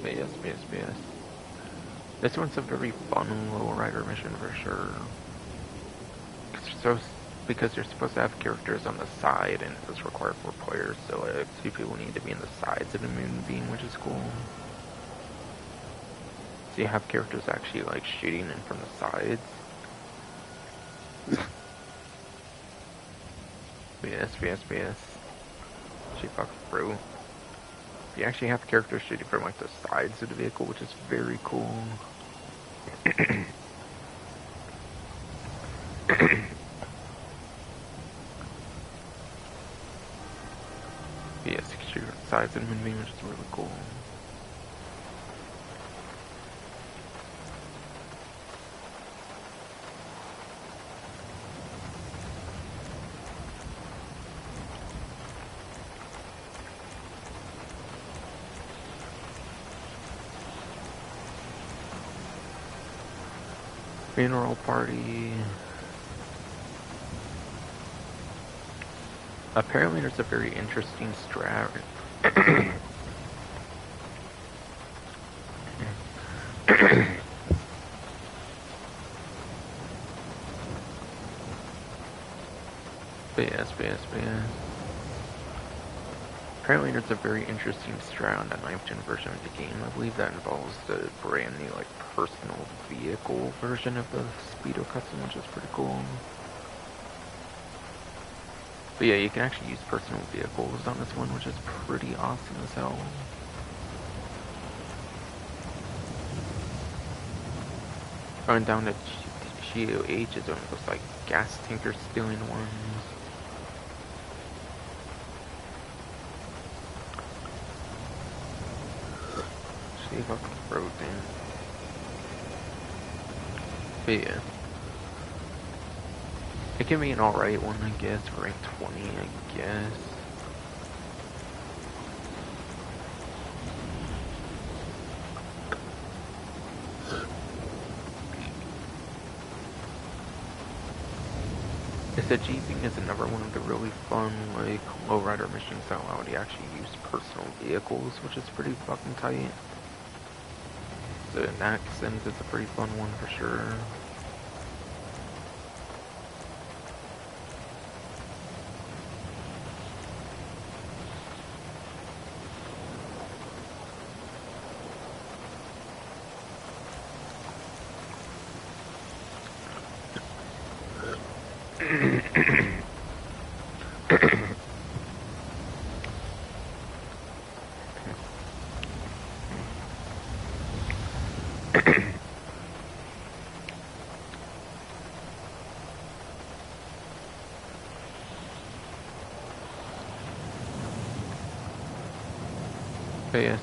BS. This one's a very fun lowrider mission for sure. Because you're supposed to have characters on the side, and it does require 4 players, so like 2 people need to be on the sides of the moonbeam, which is cool. So you have characters actually like shooting in from the sides. BS. She fucking through. You actually have characters shooting from like the sides of the vehicle, which is very cool. Yes, you can shoot from the sides of the moonbeam, which is really cool. Funeral party. Apparently there's a very interesting strat. BS. Apparently there's a very interesting strat on the 9th gen version of the game. I believe that involves the brand new like personal vehicle version of the Speedo custom, which is pretty cool. But yeah, you can actually use personal vehicles on this one, which is pretty awesome as hell. Going down to GOH is one of those like gas tanker stealing ones. See if I can throw it in. But yeah. It can be an alright one, I guess, for rank 20, I guess. The G thing is another one of the really fun, like, lowrider missions that allow you to actually use personal vehicles, which is pretty fucking tight. So in that sense, it's a pretty fun one for sure. BS.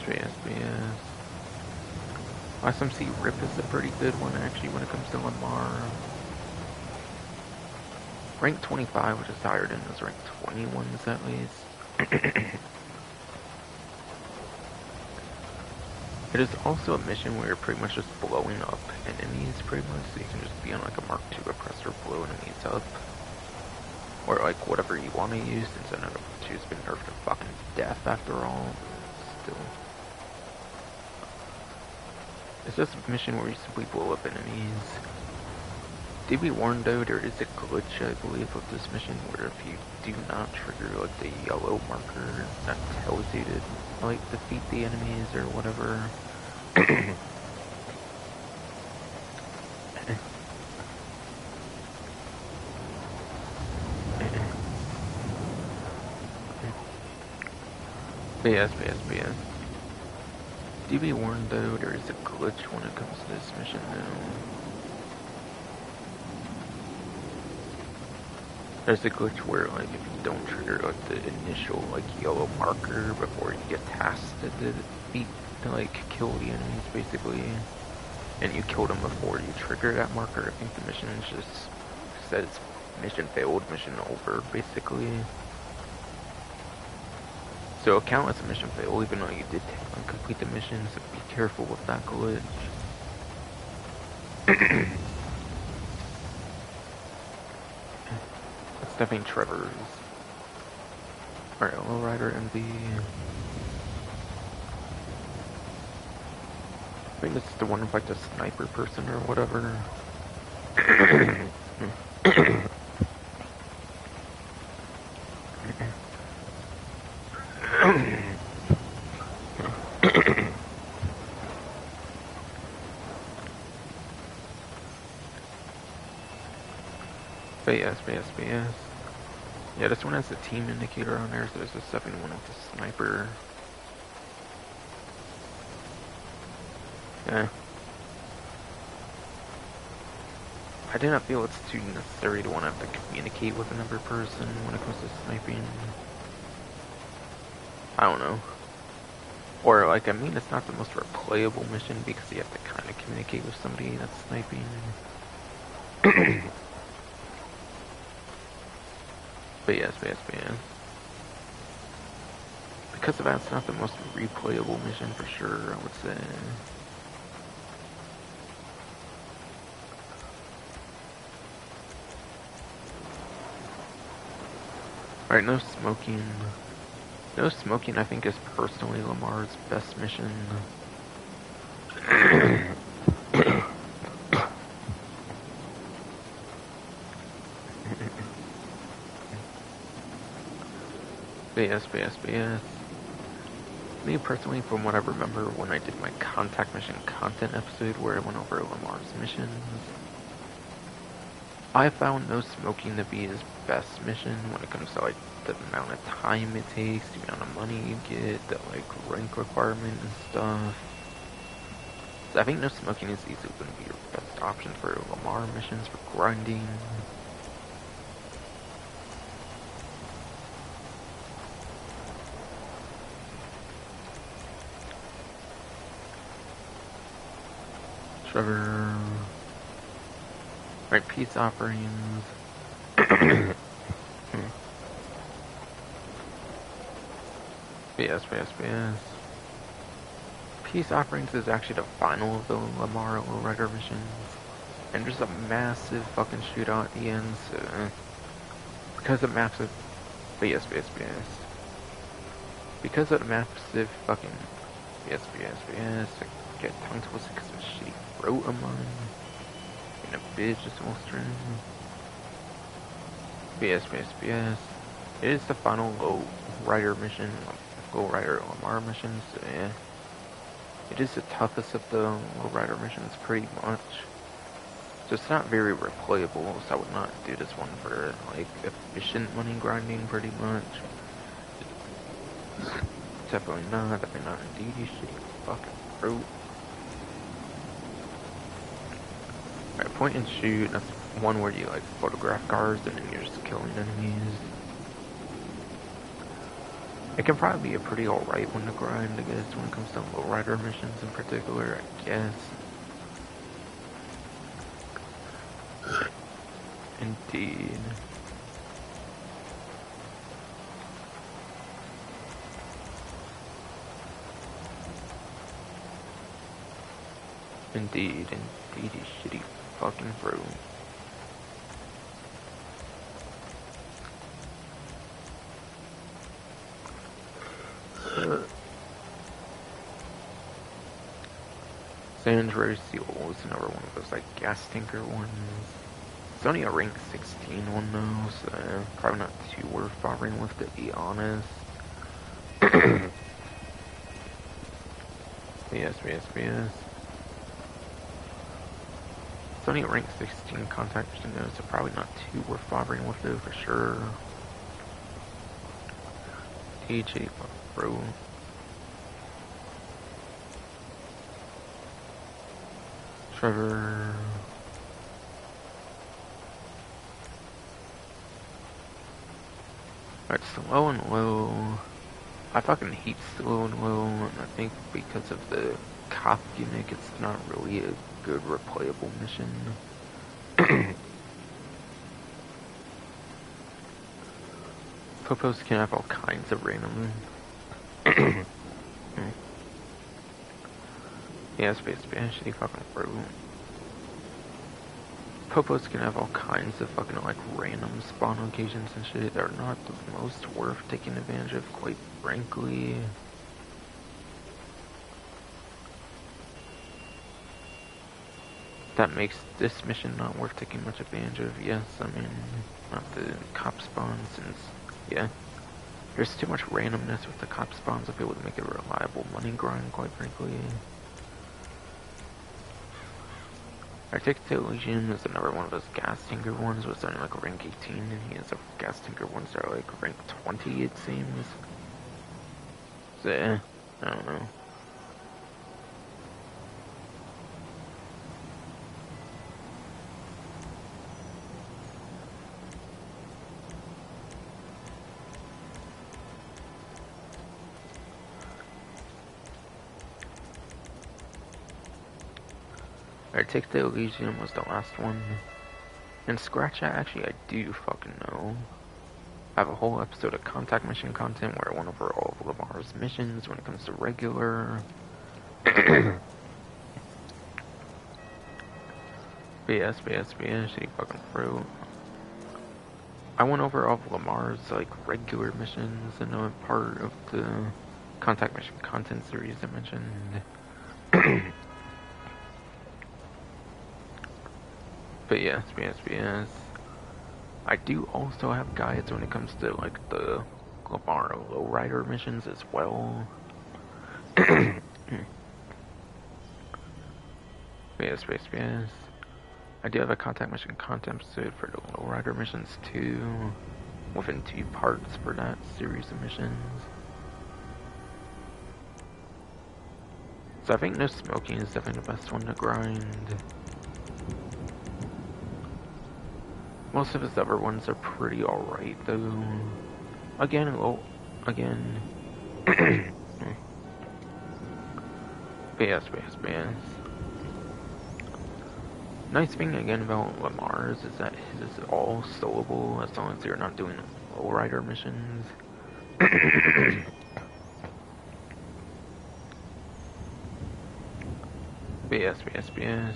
SMC Rip is a pretty good one actually when it comes to Lamar. Rank 25, which is higher than those rank 21s at least. It is also a mission where you're pretty much just blowing up enemies pretty much, so you can just be on like a Mark II oppressor, blow enemies up. Or like whatever you want to use, since another Mark II's been nerfed to fucking death after all. Still. It's just a mission where you simply blow up enemies. Do be warned though, there is a glitch I believe of this mission where if you do not trigger like the yellow marker that tells you to like defeat the enemies or whatever. BS. Do be warned though, there is a glitch when it comes to this mission now. There's a glitch where like if you don't trigger like the initial like yellow marker before you get tasked to defeat to like kill the enemies basically, and you kill them before you trigger that marker, I think the mission just says mission failed, mission over basically. So it'll count as a mission fail even though you did complete the mission, so be careful with that glitch. That's definitely Trevor's. Alright, Lowrider MV. I think this is the one with like the sniper person or whatever. But yes. Yeah, this one has the team indicator on there, so there's a 7-1 with the sniper. Yeah. I do not feel it's too necessary to want to have to communicate with another person when it comes to sniping. I don't know. Or, like, I mean, it's not the most replayable mission because you have to kind of communicate with somebody that's sniping. But yes. Because of that, it's not the most replayable mission for sure, I would say. Alright, no smoking. No smoking, I think, is personally Lamar's best mission. But yes. Me personally, from what I remember when I did my contact mission content episode where I went over Lamar's missions, I found no smoking to be his best mission when it comes to like the amount of time it takes, the amount of money you get, the like rank requirement and stuff. So I think no smoking is easily going to be your best option for Lamar missions for grinding. Trevor. Right, peace offerings. Yes. Peace offerings is actually the final of the Lamar Lowrider missions. And there's a massive fucking shootout at the end, so... Because of massive... But yes. Because of the massive fucking... Yes. I get tongue twisted because of a shitty throat of mine. And a bitch is almost trying. Yes. It is the final Lowrider mission. Lowrider Lamar missions, so yeah. It is the toughest of the Lowrider missions, pretty much. So it's not very replayable, so I would not do this one for, like, efficient money grinding, pretty much. Definitely not indeed, you shitty fucking fruit. Alright, point and shoot, that's one where you, like, photograph cars and then you're just killing enemies. It can probably be a pretty alright one to grind, I guess, when it comes to Lowrider missions in particular, I guess. Indeed. Indeed, you shitty fucking fruit. Andreas is another one of those like gas tanker ones. It's only a rank 16 one though, so probably not too worth bothering with, to be honest. Yes. It's only a rank 16 contact mission though, so probably not too worth bothering with though for sure. TJ, bro. Trevor. Alright, slow and low. I fucking hate slow and low, and I think because of the cop gimmick, it's not really a good replayable mission. Popos can have all kinds of random... Yeah, space shitty fucking fruit. Popos can have all kinds of fucking like random spawn locations and shit that are not the most worth taking advantage of, quite frankly. that makes this mission not worth taking much advantage of. Yes, I mean, not the cop spawn, since, yeah, there's too much randomness with the cop spawns to be able to make it a reliable money grind, quite frankly. Articulate Legion is another one of those gas tanker ones, was only like rank 18, and he has a gas tanker ones that are like rank 20, it seems. So, yeah, I don't know. Articulate Legion was the last one. And Scratch That, actually, I do fucking know. I have a whole episode of contact mission content where I went over all of Lamar's missions when it comes to regular. BS, shitty fucking fruit. I went over all of Lamar's, like, regular missions and a part of the contact mission content series I mentioned. But yes, I do also have guides when it comes to, like, the Lamar lowrider missions as well. Yes. I do have a contact mission content episode for the lowrider missions too, within 2 parts for that series of missions. So I think no smoking is definitely the best one to grind. Most of his other ones are pretty alright though. Again. BS. Nice thing again about Lamar's is that his is all soloable as long as you're not doing lowrider missions. BS.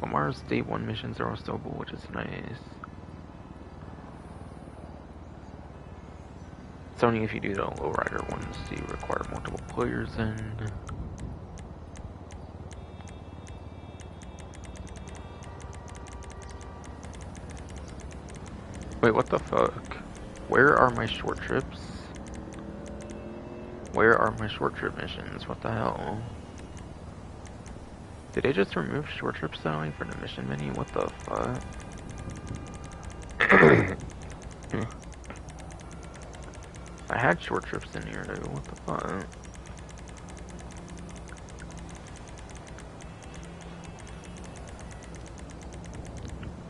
Lamar's day 1 missions are all soloable, which is nice. It's only if you do the lowrider ones do you require multiple players in. Wait, what the fuck? Where are my short trips? Where are my short trip missions? What the hell? Did they just remove short trip styling from the mission menu? What the fuck? I had short trips in here though, what the fuck?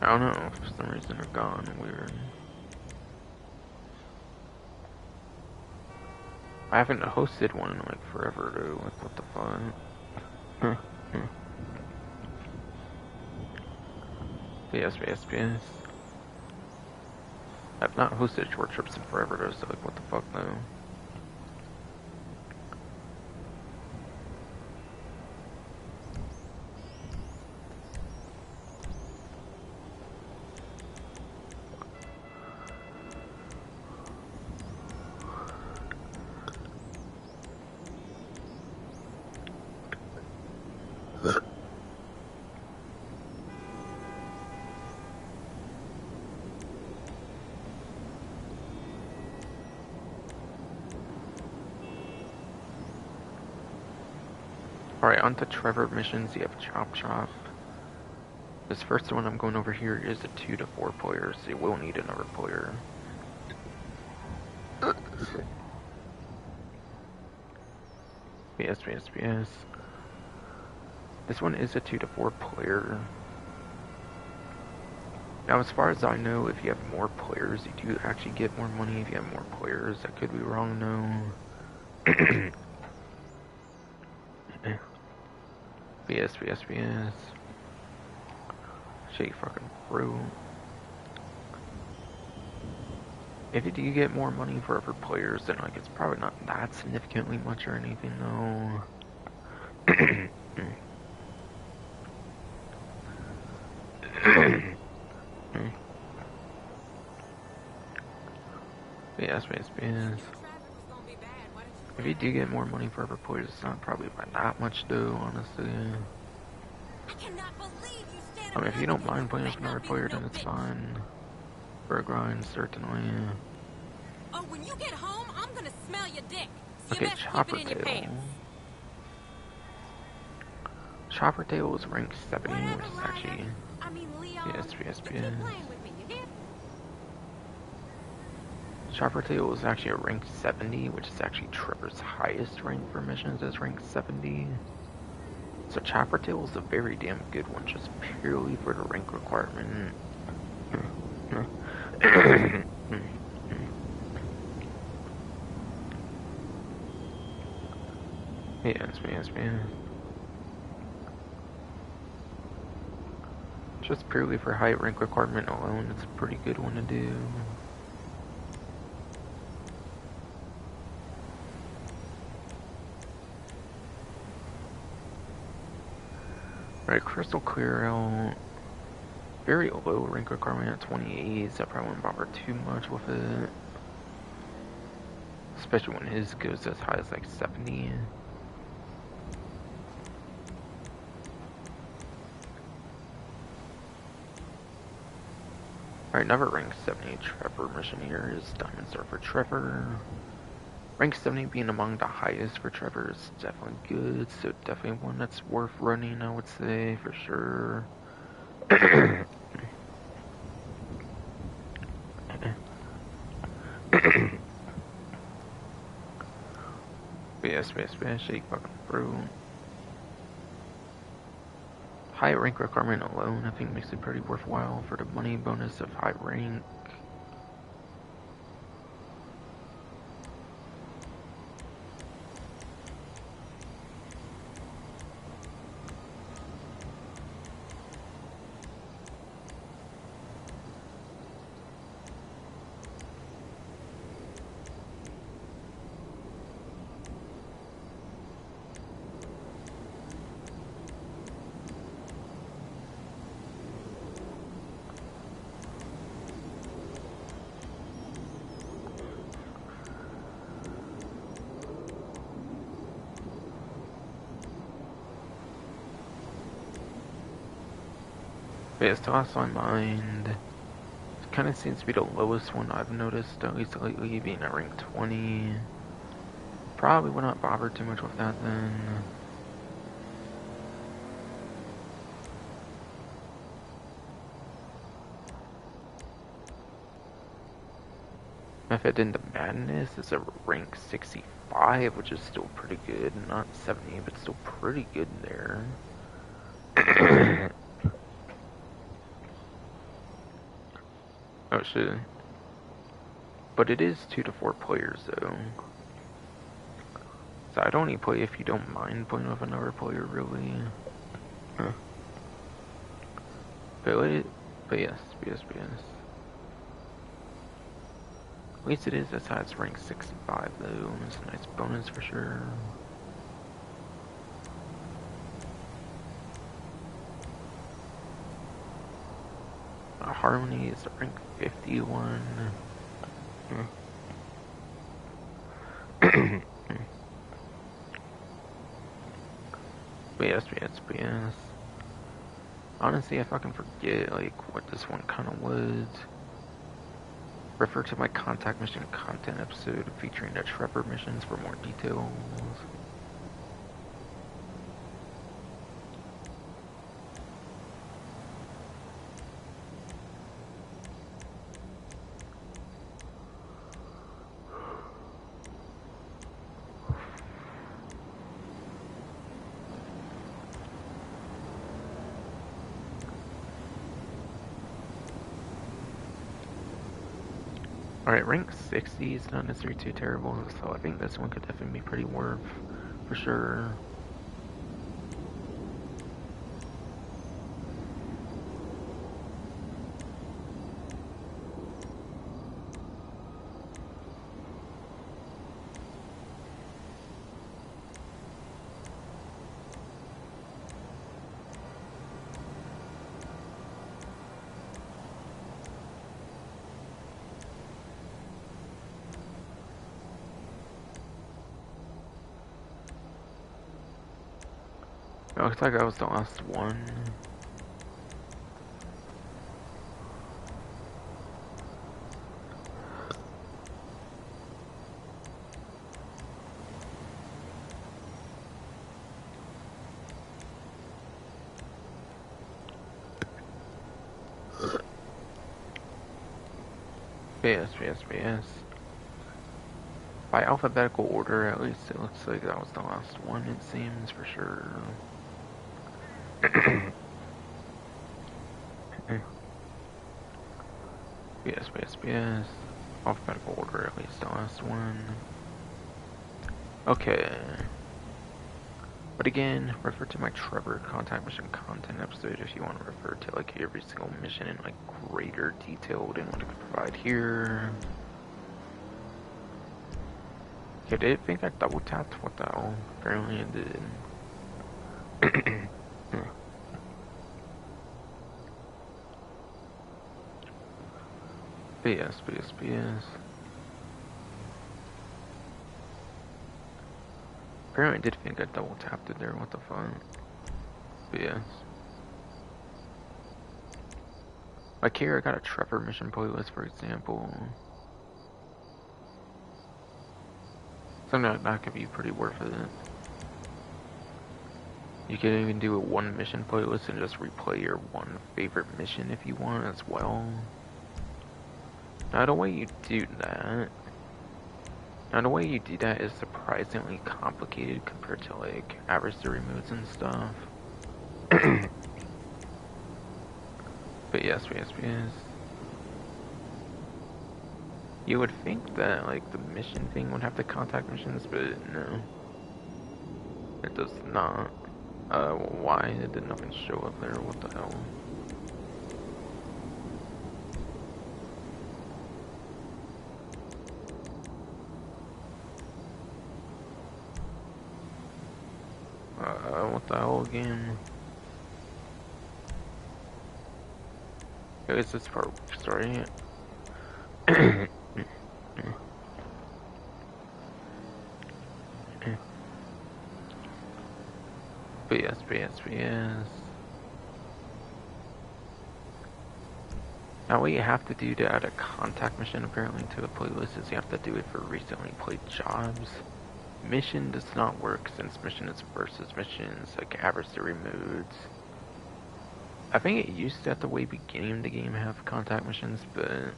I don't know, for some reason they're gone, weird. I haven't hosted one in like forever though, like what the fuck? BS. I've not hosted short trips in forever though, so like what the fuck though? Alright, on to Trevor missions. You have Chop. This first one I'm going over here is a 2 to 4 player, so you will need another player. BS. This one is a 2 to 4 player. Now, as far as I know, if you have more players, you do actually get more money if you have more players. I could be wrong, though. BS. Shake fucking fruit. If you do get more money for other players, then like it's probably not that significantly much or anything, though. BS. If you do get more money for every player, it's not probably by that much though, honestly. I cannot believe you stand I mean, if you around don't because mind playing you as bet another not be player, no then it's bitch. fine. For a grind, certainly. Oh, when you get home, I'm gonna smell your dick. So you Okay, best keep it Chopper in your Tail. pants. Chopper Tail is rank 70, which Whatever, is Ryder. actually I mean, Leon. yes. Just keep playing with me, you hear? Chopper Tail is actually a rank 70, which is actually Trevor's highest rank for missions is rank 70. So Chopper Tail is a very damn good one, just purely for the rank requirement. Yes. Just purely for high rank requirement alone, it's a pretty good one to do. Right, Crystal Clear out. Very low rank requirement at 28, so I probably wouldn't bother too much with it. Especially when his goes as high as like 70. Alright, another rank 70 Trevor mission here is Diamond Surfer Trevor. Rank 70 being among the highest for Trevor is definitely good, so definitely one that's worth running, I would say, for sure. Yes, shake fucking through. High rank requirement alone, I think, makes it pretty worthwhile for the money bonus of high rank. But yeah, still has on mind. It kind of seems to be the lowest one I've noticed, at least lately, being at rank 20. Probably would not bother too much with that then. Method into Madness is a rank 65, which is still pretty good. Not 70, but still pretty good there. Oh shit. But it is 2 to 4 players though. So I'd only play if you don't mind playing with another player, really. Huh. But yes. At least it is, that's how it's ranked 65 though. It's a nice bonus for sure. Harmony is a rank 51. But yes. Honestly, I fucking forget, like, what this one kind of was. Refer to my contact mission content episode featuring the Trevor missions for more details. Alright, rank 60 is not necessarily too terrible, so I think this one could definitely be pretty worth, for sure. It looks like I was the last one. Yes. By alphabetical order, at least it looks like that was the last one, it seems, for sure. Yes. Alphabetical order, at least the last one. Okay. But again, refer to my Trevor contact mission content episode if you want to refer to like every single mission in like greater detail than what I could provide here. Okay, did it think I double tapped? What the hell? Apparently it did. BS. Apparently I did think I double tapped it there, what the fuck? BS. Like here I got a Trevor mission playlist, for example. Something like that could be pretty worth it. You can even do a one mission playlist and just replay your one favorite mission if you want as well. Now the way you do that is surprisingly complicated compared to like adversary modes and stuff. But yes. You would think that like the mission thing would have the contact missions, but no. It does not. Why? Did nothing show up there? What the hell? What the hell again? Is this part? Sorry. BS. Now what you have to do to add a contact mission apparently to the playlist is you have to do it for recently played jobs. Mission does not work since mission is versus missions, like adversary modes. I think it used to at the way beginning of the game have contact missions, but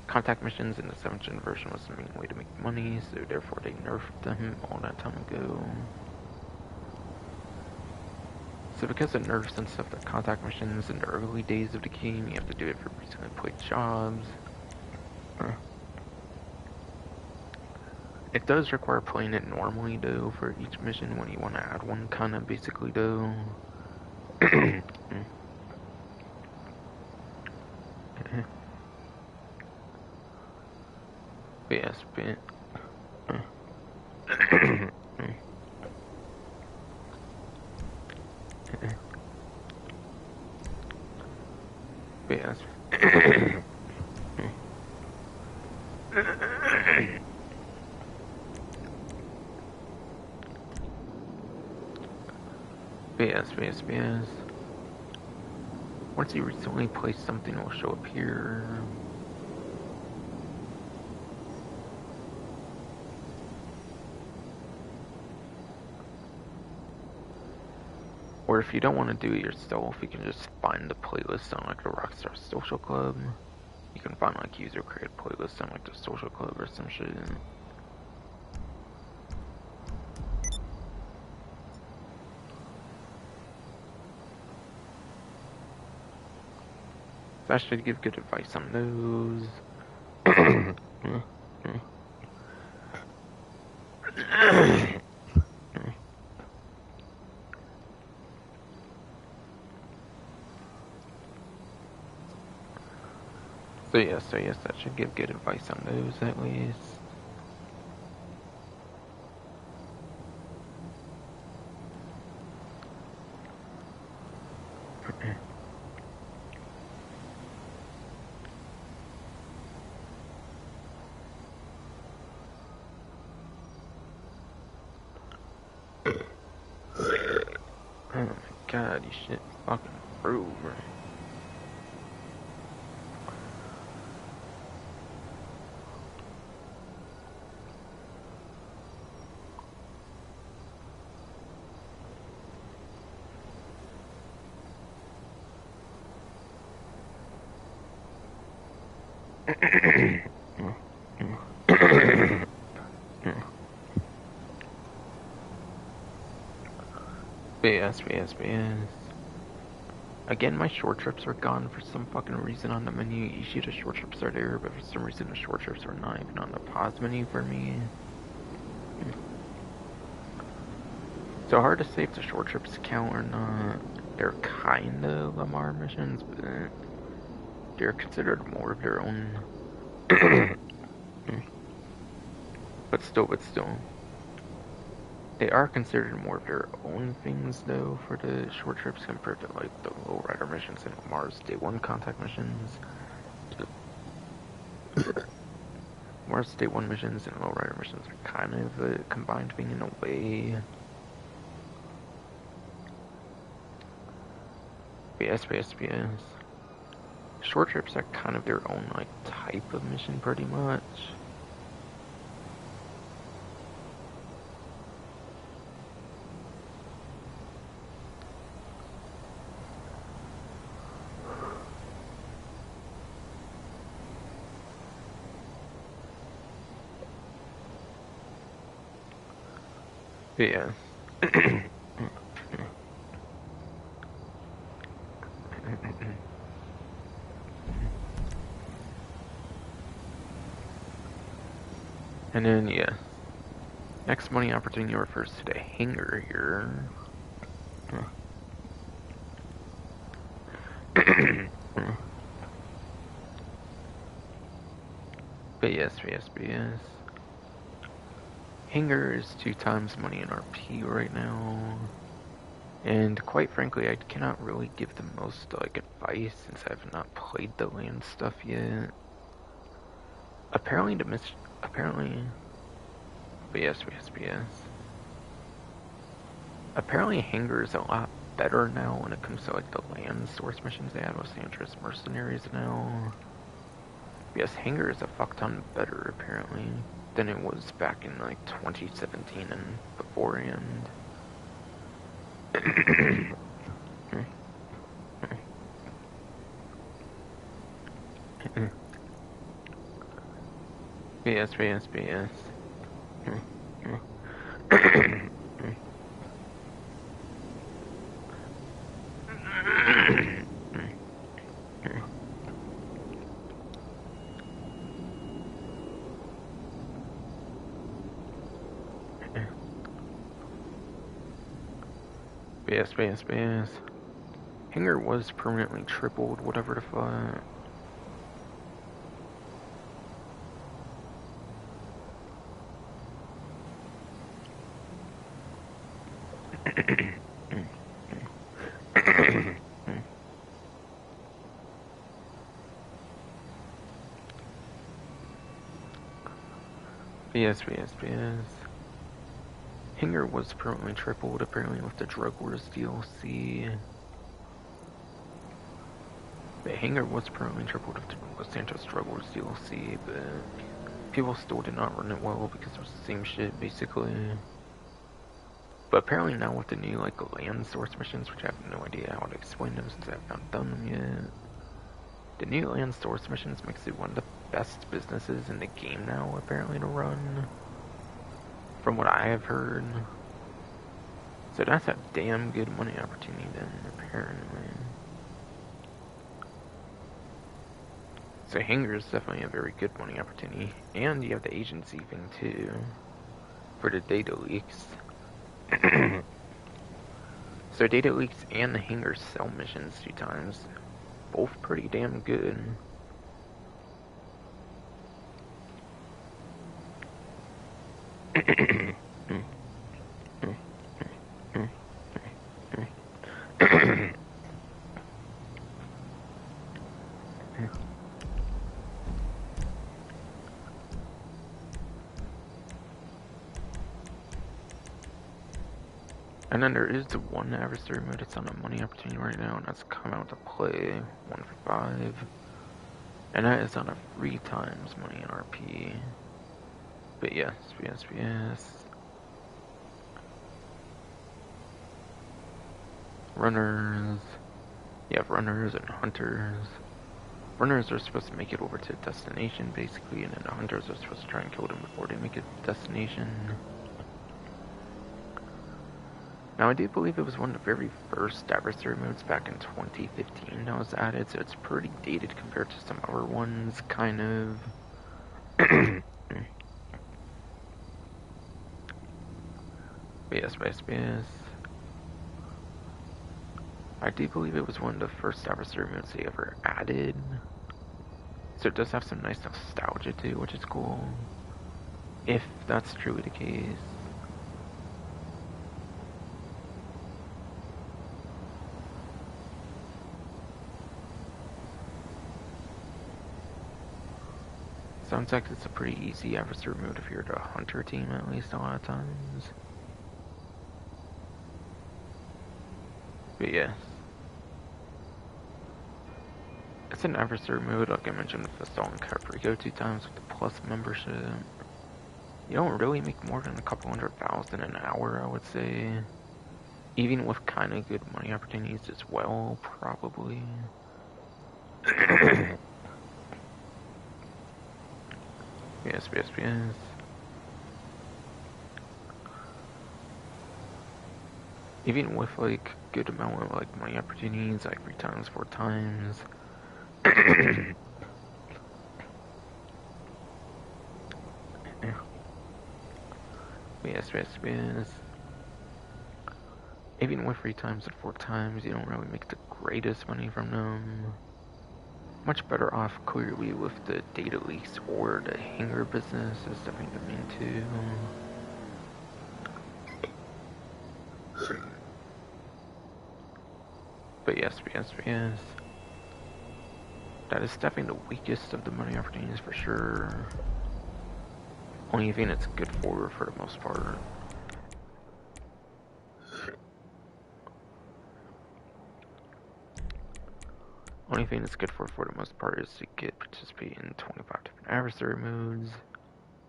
contact missions in the 7th gen version was the main way to make money, so therefore they nerfed them all that time ago. So because of nerfs and stuff, the contact missions in the early days of the game, you have to do it for recently played jobs. It does require playing it normally though for each mission when you want to add one, kinda basically though. Yes, but yes. BS. Once you recently place something, it will show up here. Or if you don't want to do it yourself, you can just find the playlist on like the Rockstar Social Club. You can find like user created playlists on like the Social Club or some shit. That should give good advice on those. So yes, that should give good advice on those at least. God, you shit fucking through, bro. BS. Again, my short trips are gone for some fucking reason on the menu. Usually the short trips are there, but for some reason the short trips are not even on the pause menu for me. So hard to say if the short trips count or not. They're kinda Lamar missions, but they're considered more of their own. But still. They are considered more of their own things, though, for the short trips compared to, like, the lowrider missions and Mars Day 1 contact missions. Mars Day 1 missions and lowrider missions are kind of a combined thing in a way. BS. Short trips are kind of their own, like, type of mission, pretty much. Yeah. And then, yeah. Next money opportunity refers to the hangar here. BS. Hangar is 2 times money in RP right now. And quite frankly, I cannot really give the most, like, advice since I've not played the land stuff yet. Apparently BS. Apparently Hangar is a lot better now when it comes to, like, the land source missions they had with Andreas Mercenaries now. Yes, Hangar is a fuck ton better, apparently, than it was back in, like, 2017 and beforehand. BS. BS. Hangar was permanently tripled, whatever the fuck. BS. Hangar was permanently tripled, apparently with the Drug Wars DLC. The Hangar was permanently tripled with the Los Santos Drug Wars DLC, but people still did not run it well because it was the same shit, basically. But apparently now with the new, like, land source missions, which I have no idea how to explain them since I have not done them yet. The new land source missions makes it one of the best businesses in the game now, apparently, to run. From what I have heard. So that's a damn good money opportunity then, apparently. So Hangar is definitely a very good money opportunity. And you have the agency thing too. For the data leaks. So data leaks and the Hangar sell missions 2 times. Both pretty damn good. And then there is the one adversary mode that's on a money opportunity right now, and that's come out to play 1 for 5. And that is on a 3 times money RP. But yes. Runners. You have runners and hunters. Runners are supposed to make it over to destination, basically, and then the hunters are supposed to try and kill them before they make it to destination. Now, I do believe it was one of the very first adversary modes back in 2015 that was added, so it's pretty dated compared to some other ones, kind of. Yes. I do believe it was one of the first adversary modes they ever added. So it does have some nice nostalgia too, which is cool. If that's truly the case. Sounds like it's a pretty easy adversary mode if you're the hunter team, at least a lot of times. But yes. It's an adversary mode, like I mentioned with the Salt and Caprico 2 times with the plus membership. You don't really make more than a couple $100,000 an hour, I would say. Even with kind of good money opportunities as well, probably. Yes. Even with like good amount of like money opportunities, like 3 times, 4 times. Yes. Even with 3 times and 4 times, you don't really make the greatest money from them. Much better off clearly with the data lease or the hangar business is definitely the main two. But yes. That is definitely the weakest of the money opportunities for sure. Only thing it's good for the most part. Only thing it's good for the most part is to participate in 25 different adversary modes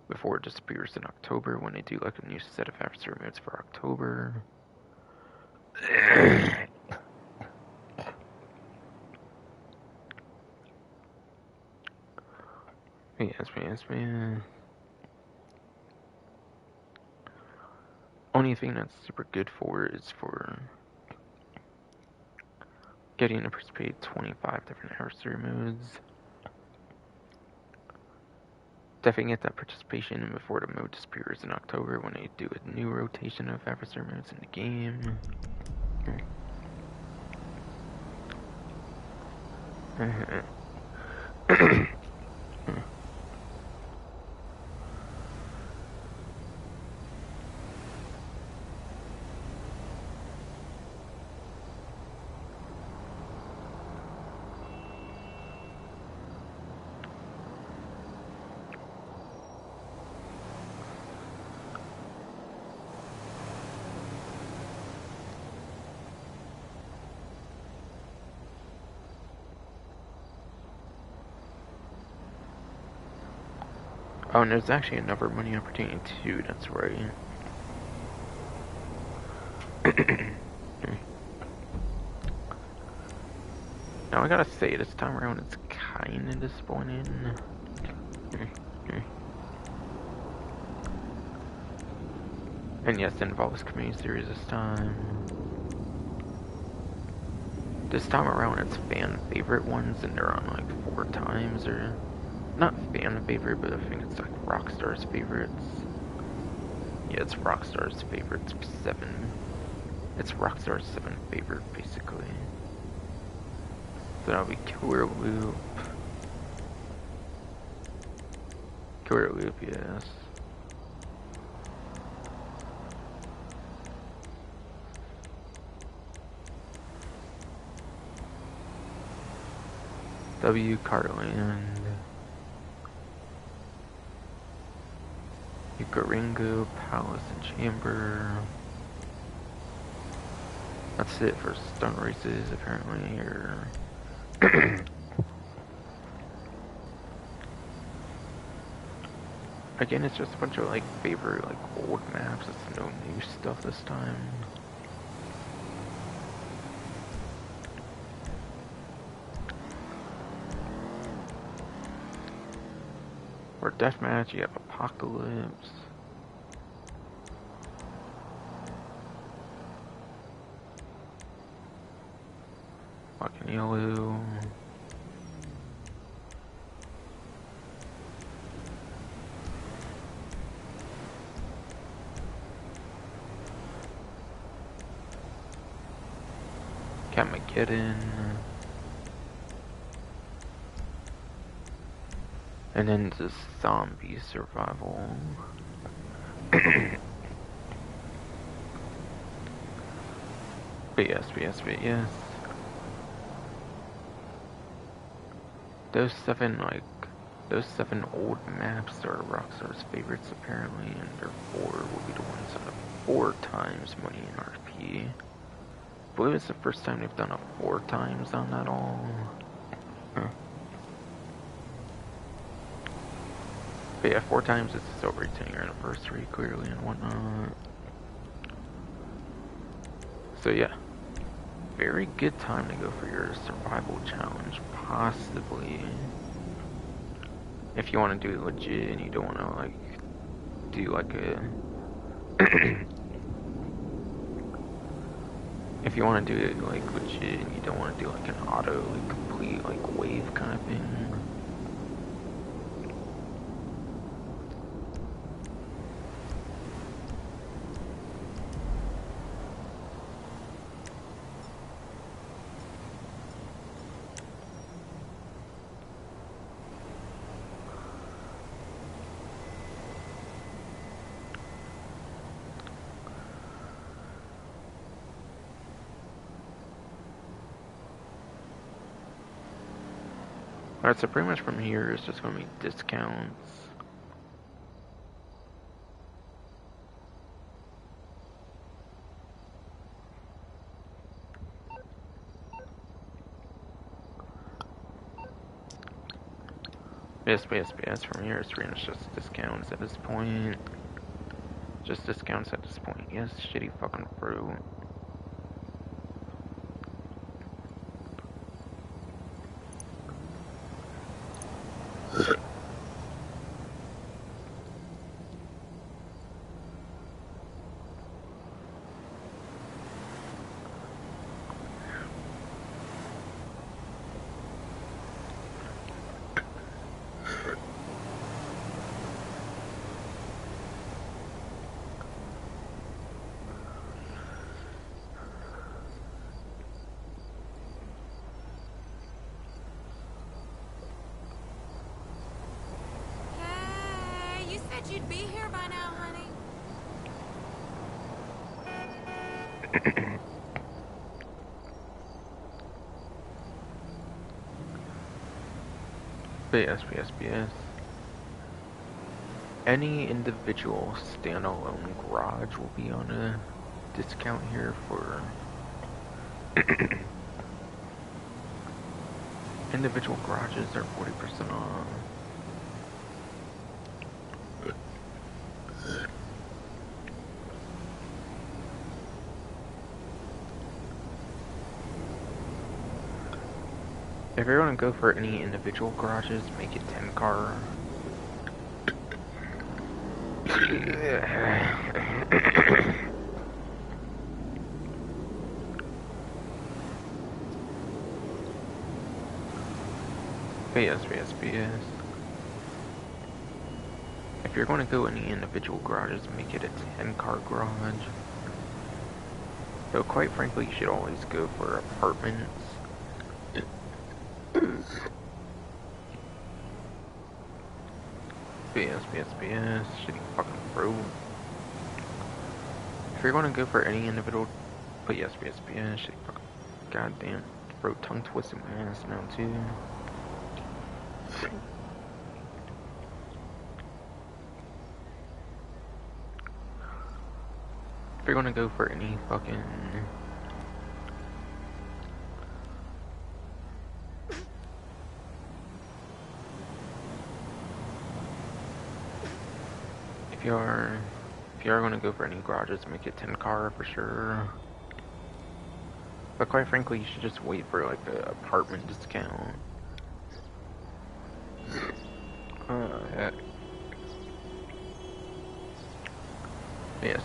before it disappears in October when they do like a new set of adversary modes for October. Yes. Only thing that's super good for is for getting to participate 25 different adversary modes. Definitely get that participation before the mode disappears in October when they do a new rotation of adversary modes in the game. Oh, and there's actually another money opportunity too, that's right. Now I gotta say, this time around it's kinda disappointing. And yes, it involves community series this time. This time around it's fan favorite ones, and they're on like 4 times, or not fan favorite, but I think it's like Rockstar's favorites. Yeah, it's Rockstar's favorites 7. It's Rockstar's 7 favorite, basically. So that'll be Killer Loop. Killer Loop, yes. W Carland. Ukaringo, Palace and Chamber. That's it for stunt races, apparently, or... Again, it's just a bunch of, like, favorite, like, old maps. It's no new stuff this time. For deathmatch, you have Apocalypse. Fucking yellow. Catmageddon. And then the zombie survival. But yes. Those seven old maps are Rockstar's favorites apparently, and their 4 will be the ones that have 4 times money in RP. I believe it's the first time they've done a 4 times on that all. Huh. But yeah, 4 times it's over 10-year anniversary clearly and whatnot. So yeah, very good time to go for your survival challenge, possibly. If you want to do it legit and you don't want to like do like a if you want to do it like legit and you don't want to do like an auto like complete like wave kind of thing. Alright, so pretty much from here it's just going to be discounts. Yes, from here it's pretty much just discounts at this point. Just discounts at this point. Yes, shitty fucking fruit. Hey, you said you'd be here by now, honey. BS. Any individual standalone garage will be on a discount here for individual garages are 40% off. If you're gonna go for any individual garages, make it 10 car. BS. If you're going to go any individual garages, make it a 10 car garage. Though quite frankly, you should always go for apartments. BS, shitty fucking bro. If you're going to go for any individual, but yes, shitty fucking goddamn bro, tongue twisting my ass now too. If you're going to go for any fucking if you are going to go for any garages, make it 10 car for sure. But quite frankly, you should just wait for like the apartment discount. Heck. Yes.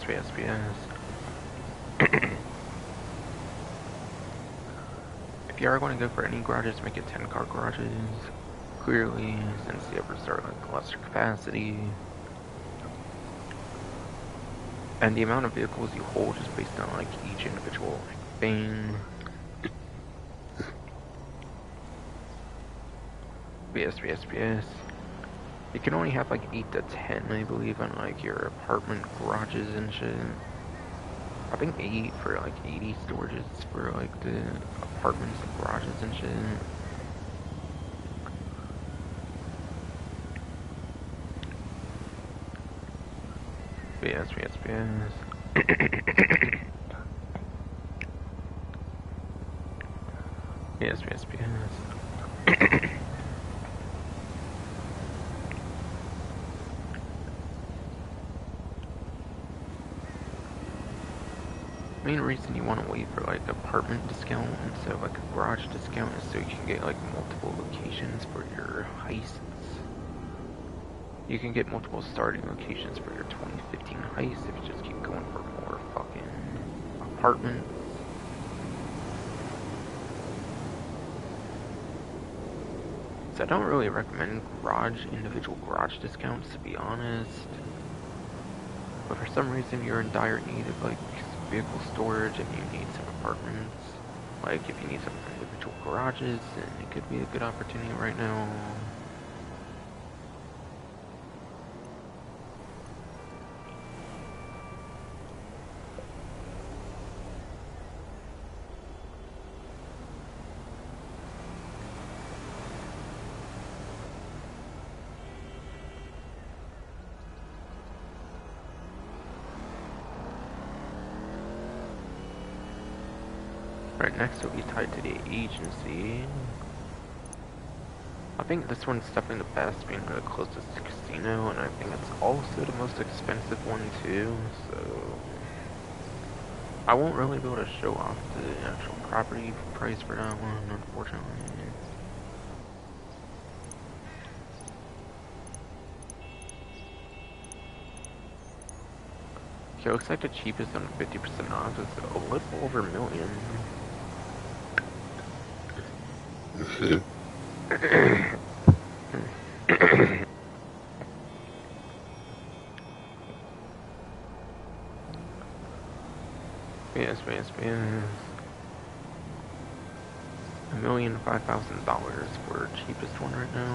If you are going to go for any garages, make it 10 car garages. Clearly, since the others are like lesser capacity. And the amount of vehicles you hold is based on like each individual thing. BS. You can only have like 8 to 10, I believe, on like your apartment garages and shit. I think 8 for like 80 storages for like the apartments and garages and shit. BS. BS. Main reason you want to wait for like apartment discount instead of like a garage discount is so you can get like multiple locations for your heists. You can get multiple starting locations for your 2015 heist if you just keep going for more fucking apartments. So I don't really recommend individual garage discounts, to be honest. But for some reason you're in dire need of like vehicle storage and you need some apartments. Like if you need some individual garages, then it could be a good opportunity right now. Right next will be tied to the agency. I think this one's definitely the best, being really close to the casino, and I think it's also the most expensive one too, so I won't really be able to show off the actual property price for that one, unfortunately. Okay, looks like the cheapest on 50% off is a little over $1 million. Yes. $1,005,000 for cheapest one right now.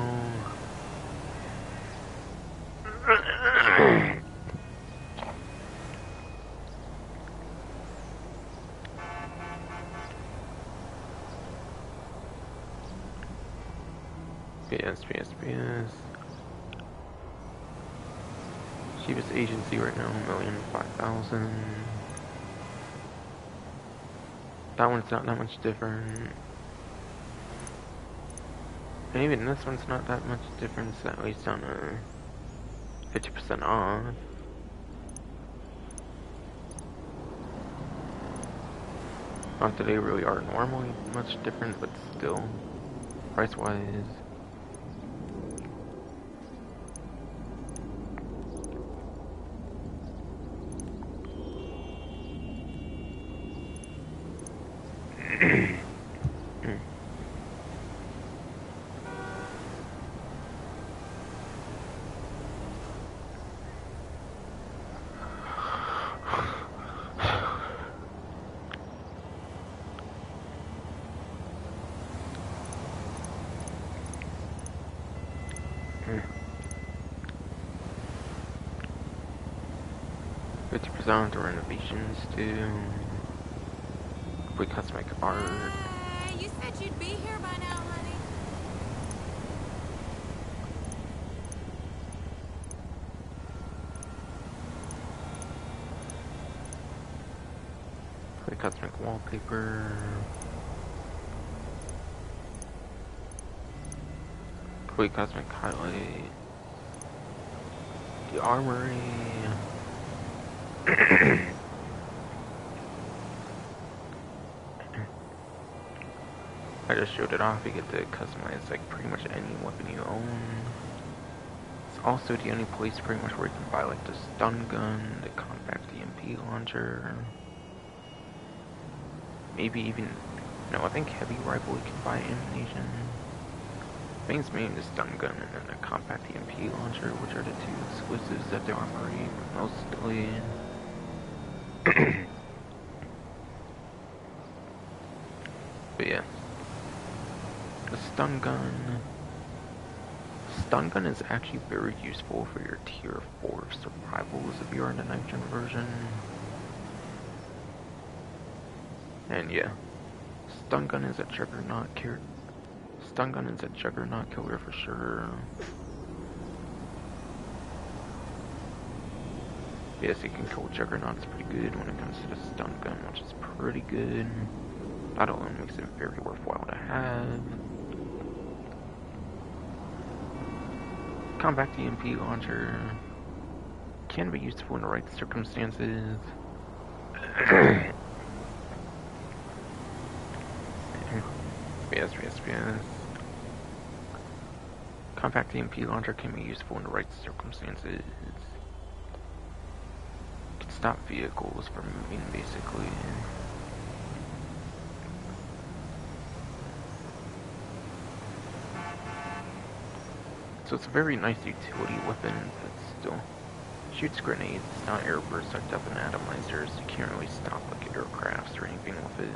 BS. Cheapest agency right now, $1,005,000. That one's not that much different. And even this one's not that much difference, at least on a 50% off. Not that they really are normally much different, but still, price-wise. On to renovations too. We custom art. You said you'd be here by now, honey. We custom wallpaper. We cosmic highlight. The armory. I just showed it off. You get to customize like pretty much any weapon you own. It's also the only place pretty much where you can buy like the stun gun, the compact EMP launcher. Maybe even, no, I think heavy rifle you can buy ammunition. I think it's mainly the stun gun and then the compact EMP launcher, which are the two exclusives that they operate mostly. But yeah. The stun gun. Stun gun is actually very useful for your tier 4 survivals if you're in the 9th gen version. And yeah. Stun gun is a juggernaut killer. Stun gun is a juggernaut killer for sure. Yes, you can kill juggernauts pretty good when it comes to the stun gun, which is pretty good. That alone makes it very worthwhile to have. Compact EMP launcher can be useful in the right circumstances. Yes. Compact EMP launcher can be useful in the right circumstances. It can stop vehicles from moving, basically. So it's a very nice utility weapon, but still shoots grenades. It's not airburst like up and atomizers. You can't really stop like aircrafts or anything with it.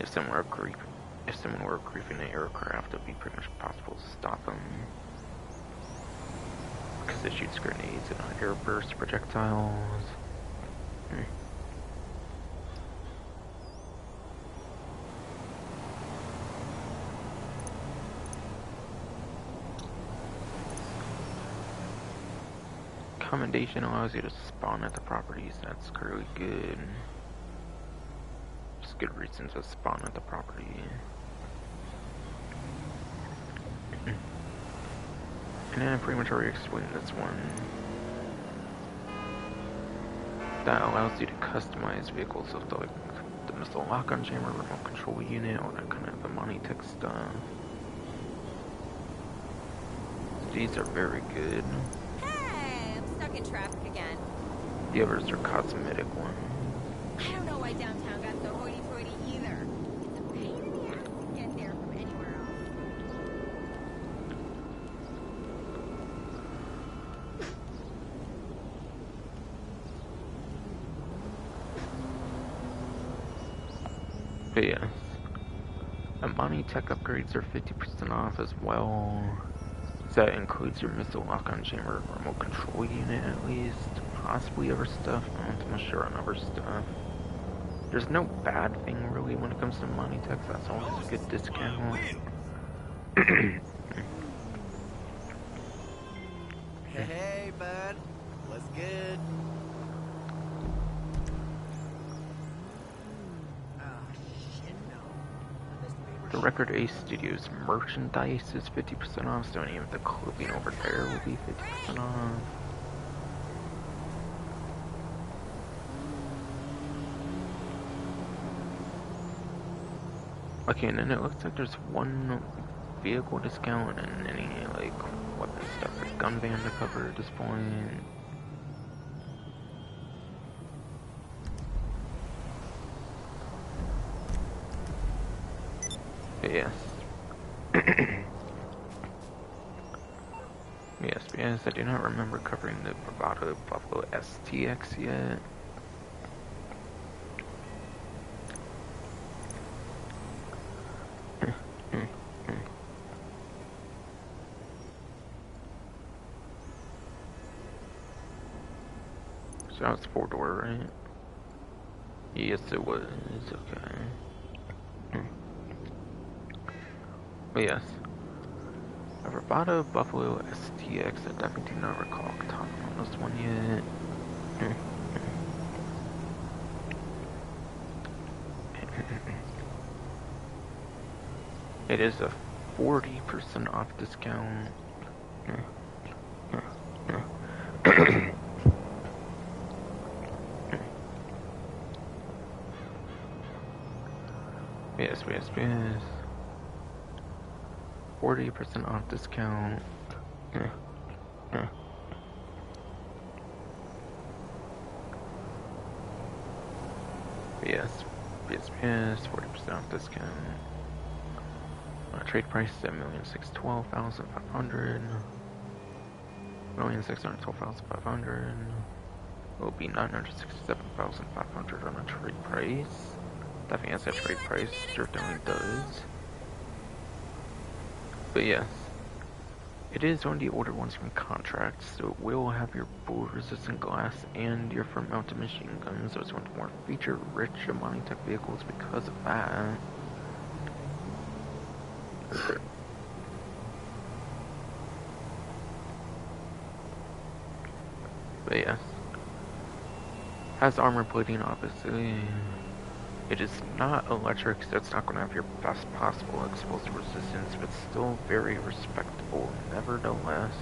If someone were griefing an aircraft, it'd be pretty much impossible to stop them. Because it shoots grenades and not airburst projectiles. Commendation allows you to spawn at the properties. That's really good. Just good reason to spawn at the property. And then I pretty much already explained this one. That allows you to customize vehicles with the missile lock-on jammer, remote control unit, all that kind of the money tech stuff. These are very good. In traffic again. The others are cosmetic ones. I don't know why downtown got so hoity-toity either. It's a pain in the ass to get there from anywhere else. But yes, Amani tech upgrades are 50% off as well. So that includes your missile lock-on jammer, remote control unit at least, possibly other stuff. I'm not sure on other stuff. There's no bad thing really when it comes to money tech. That's always a good discount. Hey, bud. What's good? The Record A Studios merchandise is 50% off, so any of the clothing over there will be 50% off. Okay, and then it looks like there's one vehicle discount and any like weapon stuff like gun ban to cover at this point. Yes. yes, I do not remember covering the Bravado Buffalo STX yet. So that was 4-door, right? Yes, it was. Okay. But yes. A Bravado Buffalo STX. I definitely do not recall talking on this one yet. It is a 40% off discount. Yes, 40% off discount. Yes, 40% off discount. Trade price is at 1,612,500. 1,612,500. Will be 967,500 on a trade price. Definitely has a trade price, certainly does. But yes, it is one of the older ones from contract, so it will have your bullet-resistant glass and your front-mounted machine guns, so it's one of the more feature-rich mining tech vehicles because of that. But yes, has armor plating, obviously. It is not electric, so it's not going to have your best possible explosive resistance, but still very respectable nevertheless.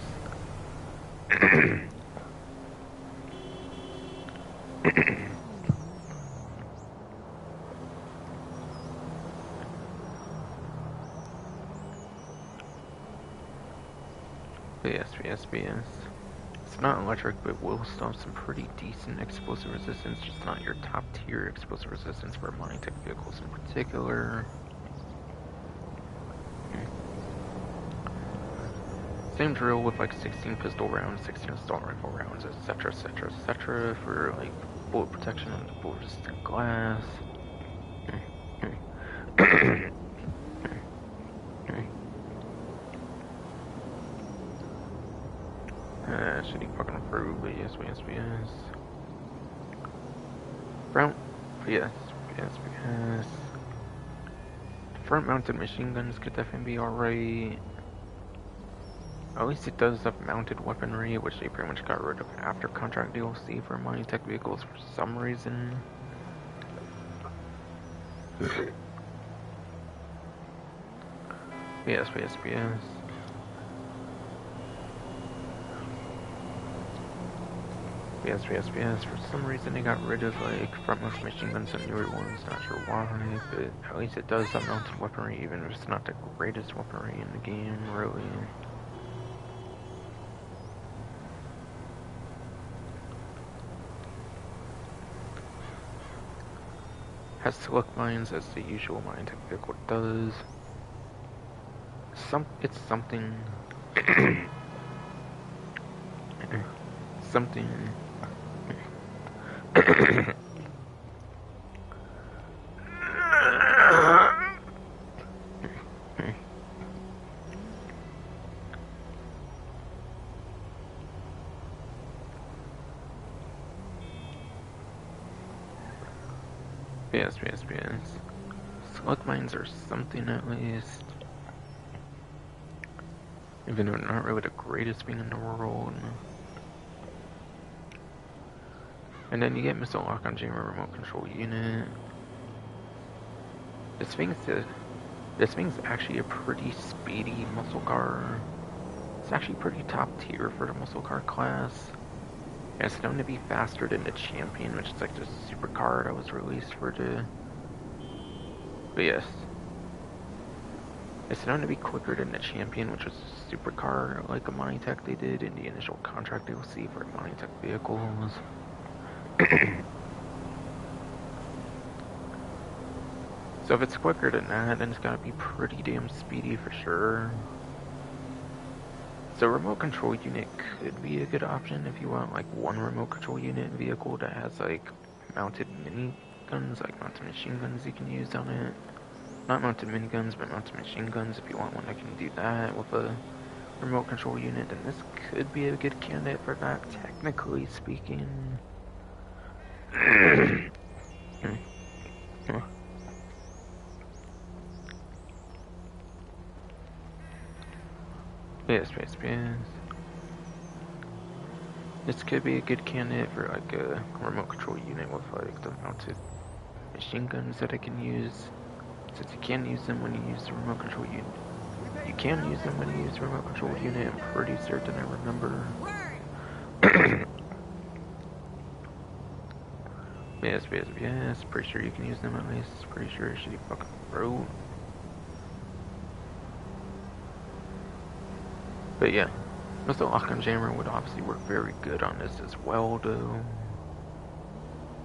BS. It's not electric, but will still have some pretty decent explosive resistance, just not your top tier explosive resistance for mining tech vehicles in particular. Same drill with like 16 pistol rounds, 16 assault rifle rounds, etc, for like bullet protection on the bullet resistant glass. Shitty fucking approve, but yes. Front, yes. Front-mounted machine guns could definitely be alright. At least it does have mounted weaponry, which they pretty much got rid of after contract DLC for mining tech vehicles for some reason. Yes. For some reason they got rid of like front-mounted machine guns and newer ones, not sure why, but at least it does have mounted weaponry, even if it's not the greatest weaponry in the game, really. Has select mines as the usual mining tech vehicle does. It's something something Yes. Select mines are something at least. Even though they're not really the greatest thing in the world. And then you get missile lock on jammer remote control unit. This thing's actually a pretty speedy muscle car. It's actually pretty top tier for the muscle car class. And it's known to be faster than the Champion, which is like the supercar that was released for the... But yes. It's known to be quicker than the Champion, which was a supercar like a mining tech they did in the initial contract DLC for mining tech vehicles. So if it's quicker than that, then it's gotta be pretty damn speedy for sure. So remote control unit could be a good option if you want like one remote control unit vehicle that has like mounted mini guns, like mounted machine guns you can use on it. Not mounted miniguns, but mounted machine guns. If you want one that can do that with a remote control unit, then this could be a good candidate for that, technically speaking. Yes. This could be a good candidate for like a remote control unit with like the mounted machine guns that I can use. Since you can use them when you use the remote control unit. You can use them when you use the remote control unit, I'm pretty certain I remember. Yes. Pretty sure you can use them at least. Pretty sure it should be fucking bro. But yeah, Mr. Lock-on Jammer would obviously work very good on this as well, though.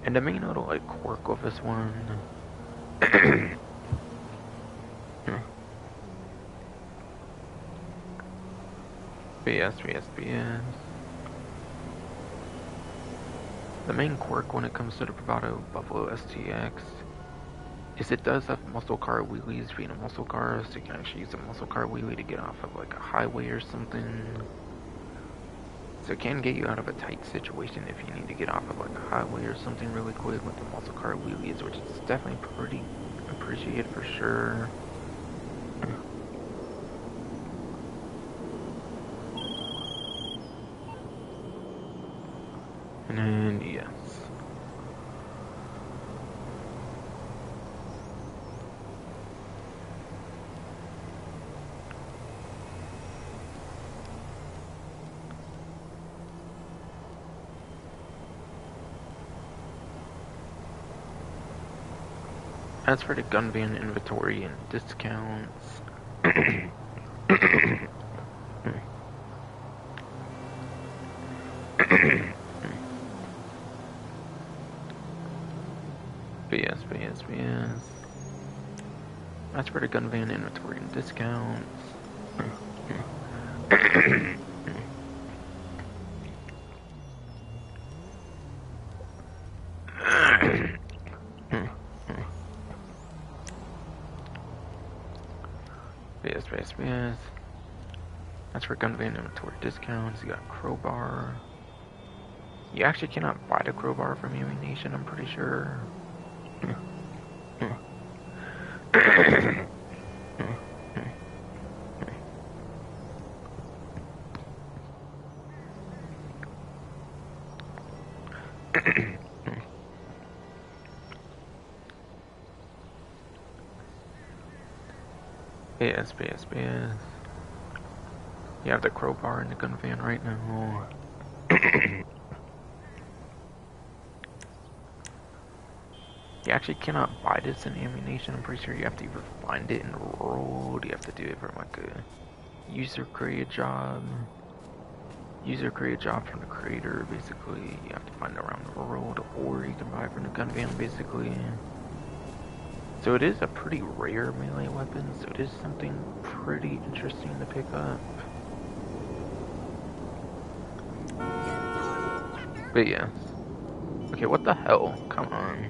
And the main little like quirk of this one. BS. The main quirk when it comes to the Bravado Buffalo STX is it does have muscle car wheelies being a muscle car, so you can actually use a muscle car wheelie to get off of like a highway or something. So it can get you out of a tight situation if you need to get off of like a highway or something really quick with the muscle car wheelies, which is definitely pretty appreciated for sure. And then, yes. As for the gun van inventory and discounts, BS. As for the gun van inventory and discounts, BS. As for gun van inventory discounts, you got crowbar. You actually cannot buy the crowbar from Ammunition, I'm pretty sure. BS. You have the crowbar in the gun van right now. You actually cannot buy this in Ammunition. I'm pretty sure you have to either find it in the world. You have to do it from like a user created job. User created job from the creator, basically. You have to find it around the world, or you can buy it from the gun van, basically. So it is a pretty rare melee weapon, so it is something pretty interesting to pick up. But yes. Okay, what the hell? Come on.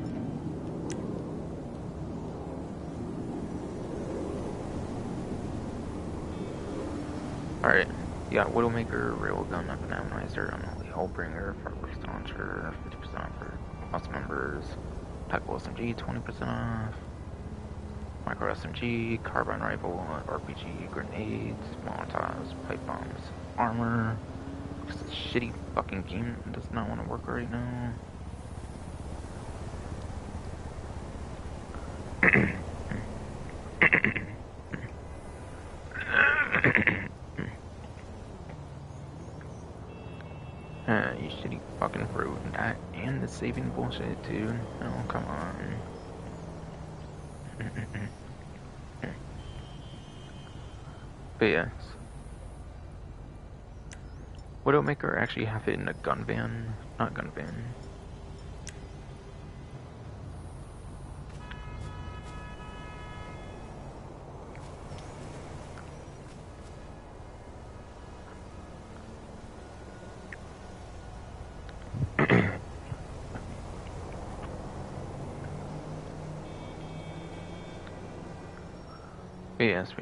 Alright, you got Widowmaker, Railgun, Economizer, Unholy Hullbringer, Fireworks Launcher, 50% off for house members, Tactical SMG, 20% off, Micro SMG, Carbine Rifle, RPG, Grenades, Molotovs, Pipe Bombs, Armor. This shitty fucking game does not want to work right now. You shitty fucking fruit. That and the saving bullshit, dude. Oh, come on. But yes. Widowmaker actually have it in a gun van. Not gun van. BS.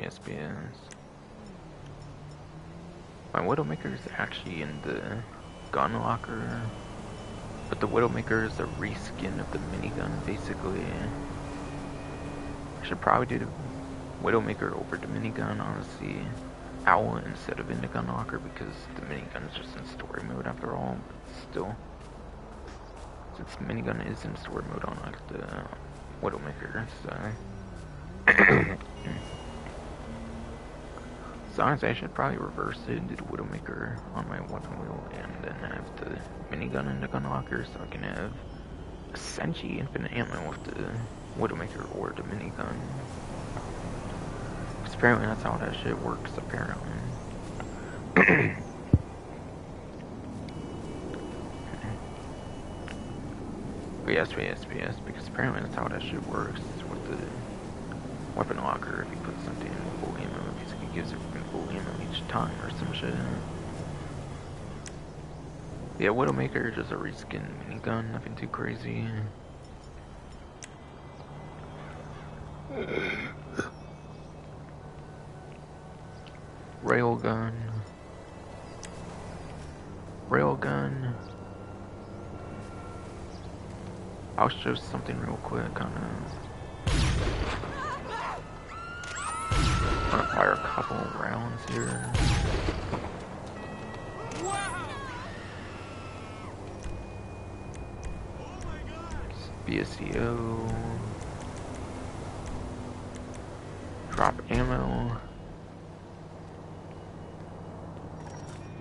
My Widowmaker is actually in the gun locker, but the Widowmaker is a reskin of the minigun, basically. I should probably do the Widowmaker over the minigun, honestly. Owl instead of in the gun locker, because the minigun is just in story mode after all, but still. Since minigun is in story mode on like the Widowmaker, so... So honestly, I should probably reverse it and do the Widowmaker on my weapon wheel, and then have the minigun in the gun locker, so I can have Senji infinite ammo with the Widowmaker or the minigun. Because apparently that's how that shit works, apparently. But yes, because apparently that's how that shit works with the weapon locker. If you put something in full ammo, it basically gives it full ammo each time or some shit. Yeah, Widowmaker, just a reskin minigun, nothing too crazy. Railgun. I'll show something real quick on I'm gonna fire a couple of rounds here. BSCO. Drop ammo.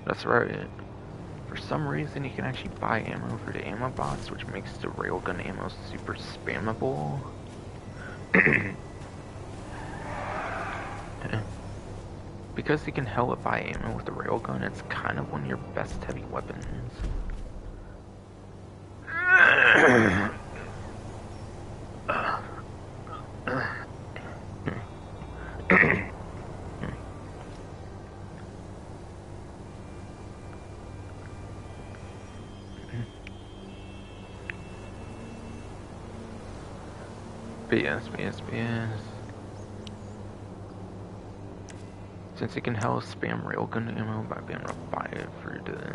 That's right. For some reason, you can actually buy ammo for the ammo box, which makes the railgun ammo super spammable. Because you can hella buy ammo with the railgun, it's kind of one of your best heavy weapons. BS. Since you can hella spam railgun ammo by being able to buy it for the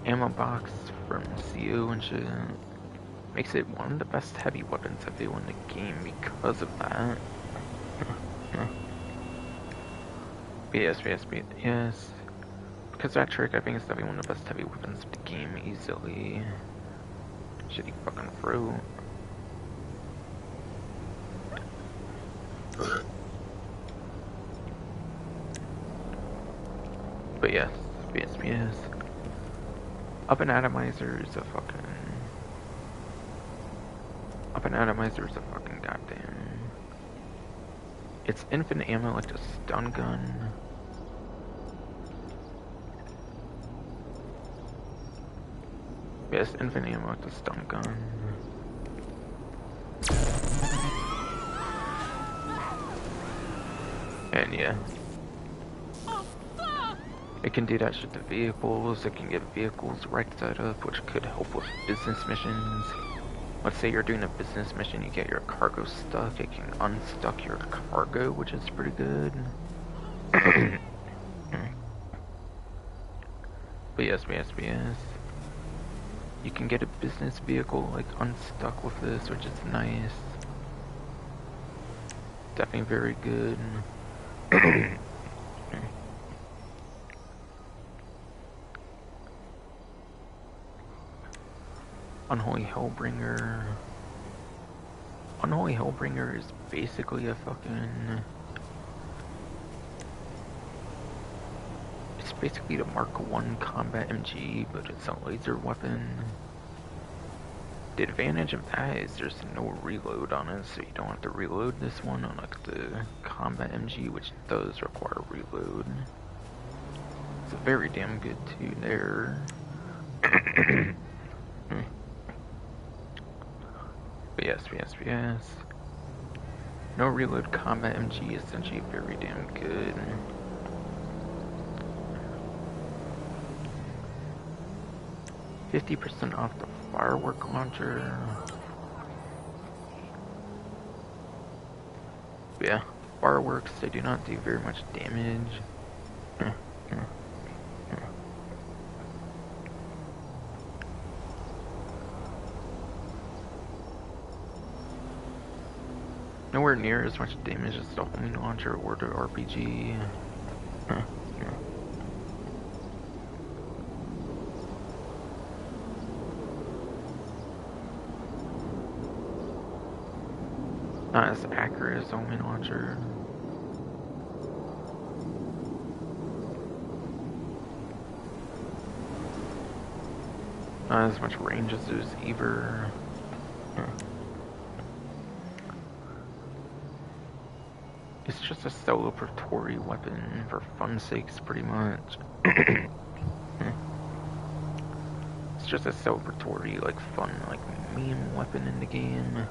ammo box from CO and shit, makes it one of the best heavy weapons available in the game because of that. BS. Because of that trick, I think it's definitely one of the best heavy weapons of the game easily. Shitty fucking fruit. But yes, BS. Up and atomizer is a fucking goddamn. It's infinite ammo like a stun gun. Yes, infinite ammo like a stun gun. And yeah. It can do that shit to vehicles, it can get vehicles right side up, which could help with business missions. Let's say you're doing a business mission, you get your cargo stuck, it can unstuck your cargo, which is pretty good. But yes. You can get a business vehicle like unstuck with this, which is nice. Definitely very good. Unholy Hellbringer. Unholy Hellbringer is basically a fucking... It's basically the Mark 1 combat MG, but it's a laser weapon. The advantage of that is there's no reload on it, so you don't have to reload this one, unlike the combat MG, which does require reload. It's very damn good too there. But yes. No reload combat MG is essentially very damn good. $50% off the firework launcher. Yeah, fireworks, they do not do very much damage. Nowhere near as much damage as the homing launcher or the RPG. Not as accurate as the homing launcher. Not as much range as those either. It's just a celebratory weapon for fun's sakes, pretty much. It's just a celebratory, like, fun, like, meme weapon in the game.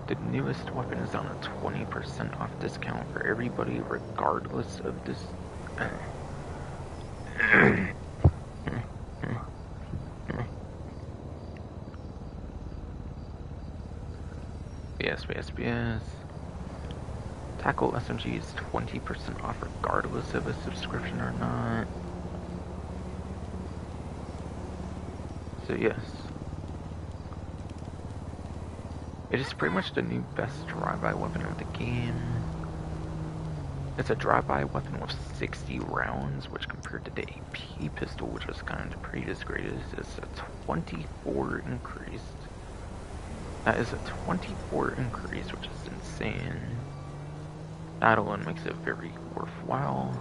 The newest weapon is on a 20% off discount for everybody, regardless of this. BS. Tackle SMG is 20% off regardless of a subscription or not. So yes. It is pretty much the new best drive-by weapon of the game. It's a drive-by weapon with 60 rounds, which compared to the AP pistol, which was kind of the previous greatest, is a 24 increase. That is a 24 increase, which is insane. That alone makes it very worthwhile.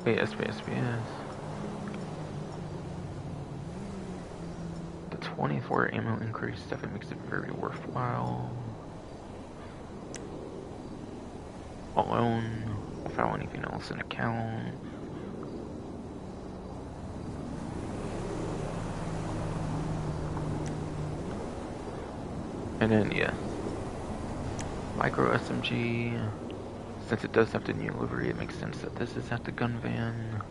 BS. The 24 ammo increase definitely makes it very worthwhile. Alone, without anything else in account. And then, yeah. Micro SMG. Since it does have the new livery, it makes sense that this is at the gun van.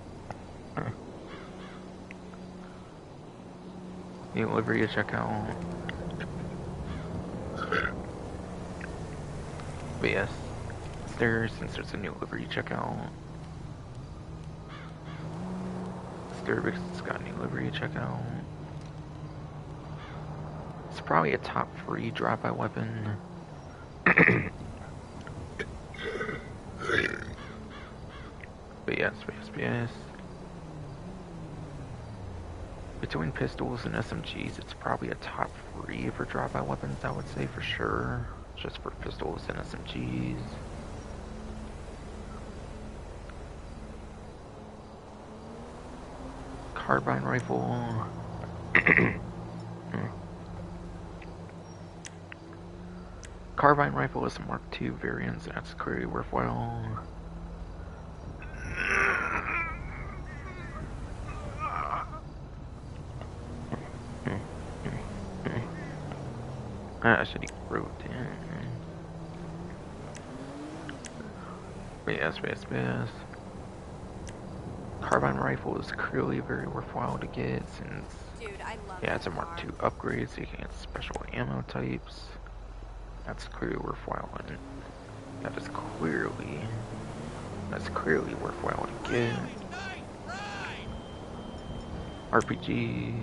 New livery to check out. But yes, it's there since there's a new livery to check out. It's there because it's got a new livery to check out. It's probably a top 3 drive-by weapon. But yes. Between pistols and SMGs, it's probably a top 3 for drive-by weapons, I would say for sure. Just for pistols and SMGs. Carbine rifle. Carbine rifle is a Mark II variant, so that's clearly worthwhile. I should eat fruit. Yes. Carbine rifle is clearly very worthwhile to get since, it's a Mark II upgrade, so you can get special ammo types. That's clearly worthwhile, and that's clearly worthwhile to get. RPG.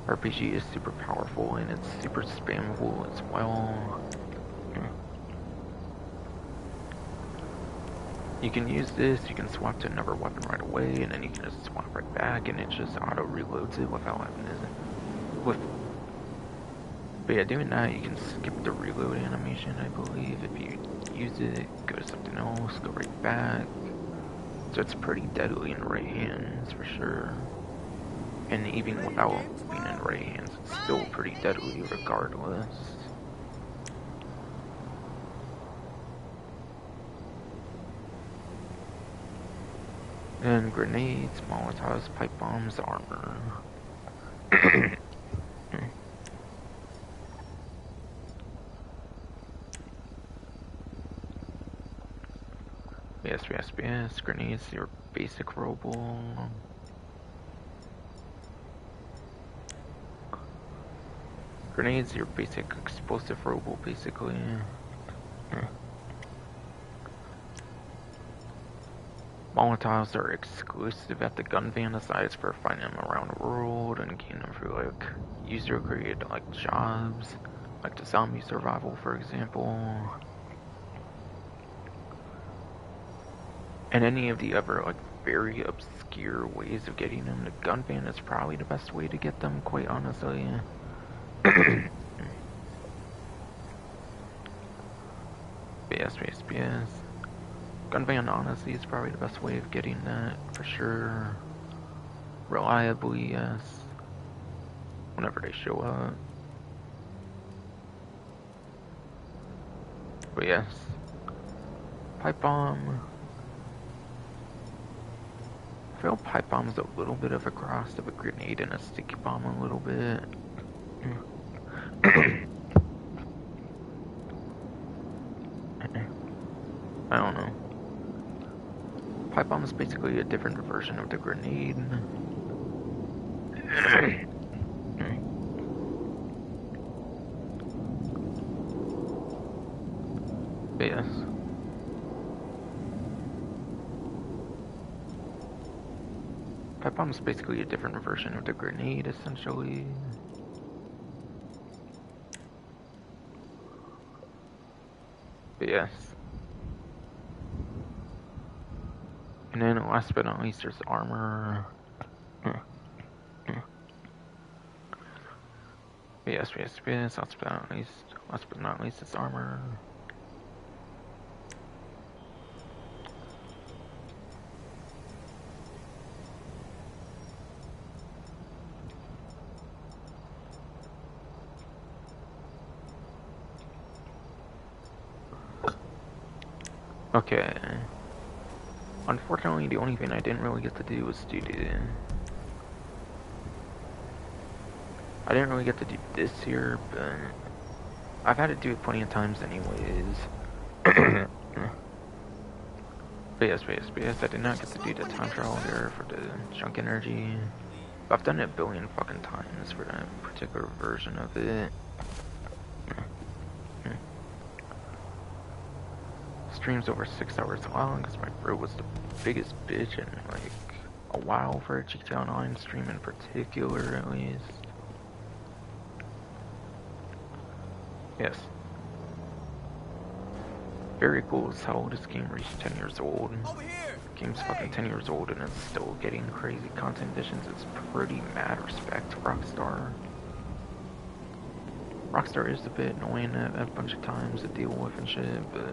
RPG is super powerful and it's super spammable as well. You can use this, you can swap to another weapon right away, and then you can just swap right back, and it just auto-reloads it without having to... But yeah, doing that, you can skip the reload animation, I believe. If you use it, go to something else, go right back. So it's pretty deadly in right hands, for sure. And even without being in right hands, it's still pretty deadly regardless. And grenades, molotovs, pipe bombs, armor. Yes. Grenades, your basic robo. Grenades, your basic explosive robo, basically. Molotovs are exclusive at the gun van sites for finding them around the world and getting them for like user-created like jobs, like the zombie survival, for example. And any of the other like very obscure ways of getting them, the gun van is probably the best way to get them, quite honestly. BS. Gun van, honestly, is probably the best way of getting that, for sure. Reliably, yes. Whenever they show up. But yes. Pipe bomb. I feel pipe bomb is a little bit of a cross of a grenade and a sticky bomb a little bit. I don't know. Pipe bomb is basically a different version of the grenade. Yes. Pipe bomb is basically a different version of the grenade, essentially. But yes. And then last but not least, there's armor. Yes. Last but not least, it's armor. Okay. Unfortunately, the only thing I didn't really get to do was do the... I didn't really get to do this here, but... I've had to do it plenty of times anyways. But yes, I did not get to do the time trial there for the junk energy. I've done it a billion fucking times for that particular version of it. Stream's over 6 hours long because my throat was the biggest bitch in like a while for a GTA Online stream in particular, at least. Yes. Very cool as how this game reached 10 years old. The game's fucking 10 years old and it's still getting crazy content additions. It's pretty mad respect to Rockstar. Rockstar is a bit annoying at a bunch of times to deal with and shit, but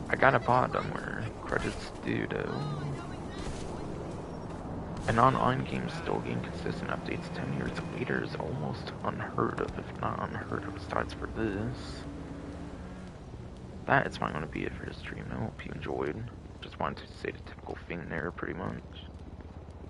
I got a pod on where credits due though. And online games still getting consistent updates 10 years later is almost unheard of, if not unheard of, besides for this. That is fine going to be it for this stream. I hope you enjoyed. Just wanted to say the typical thing there, pretty much.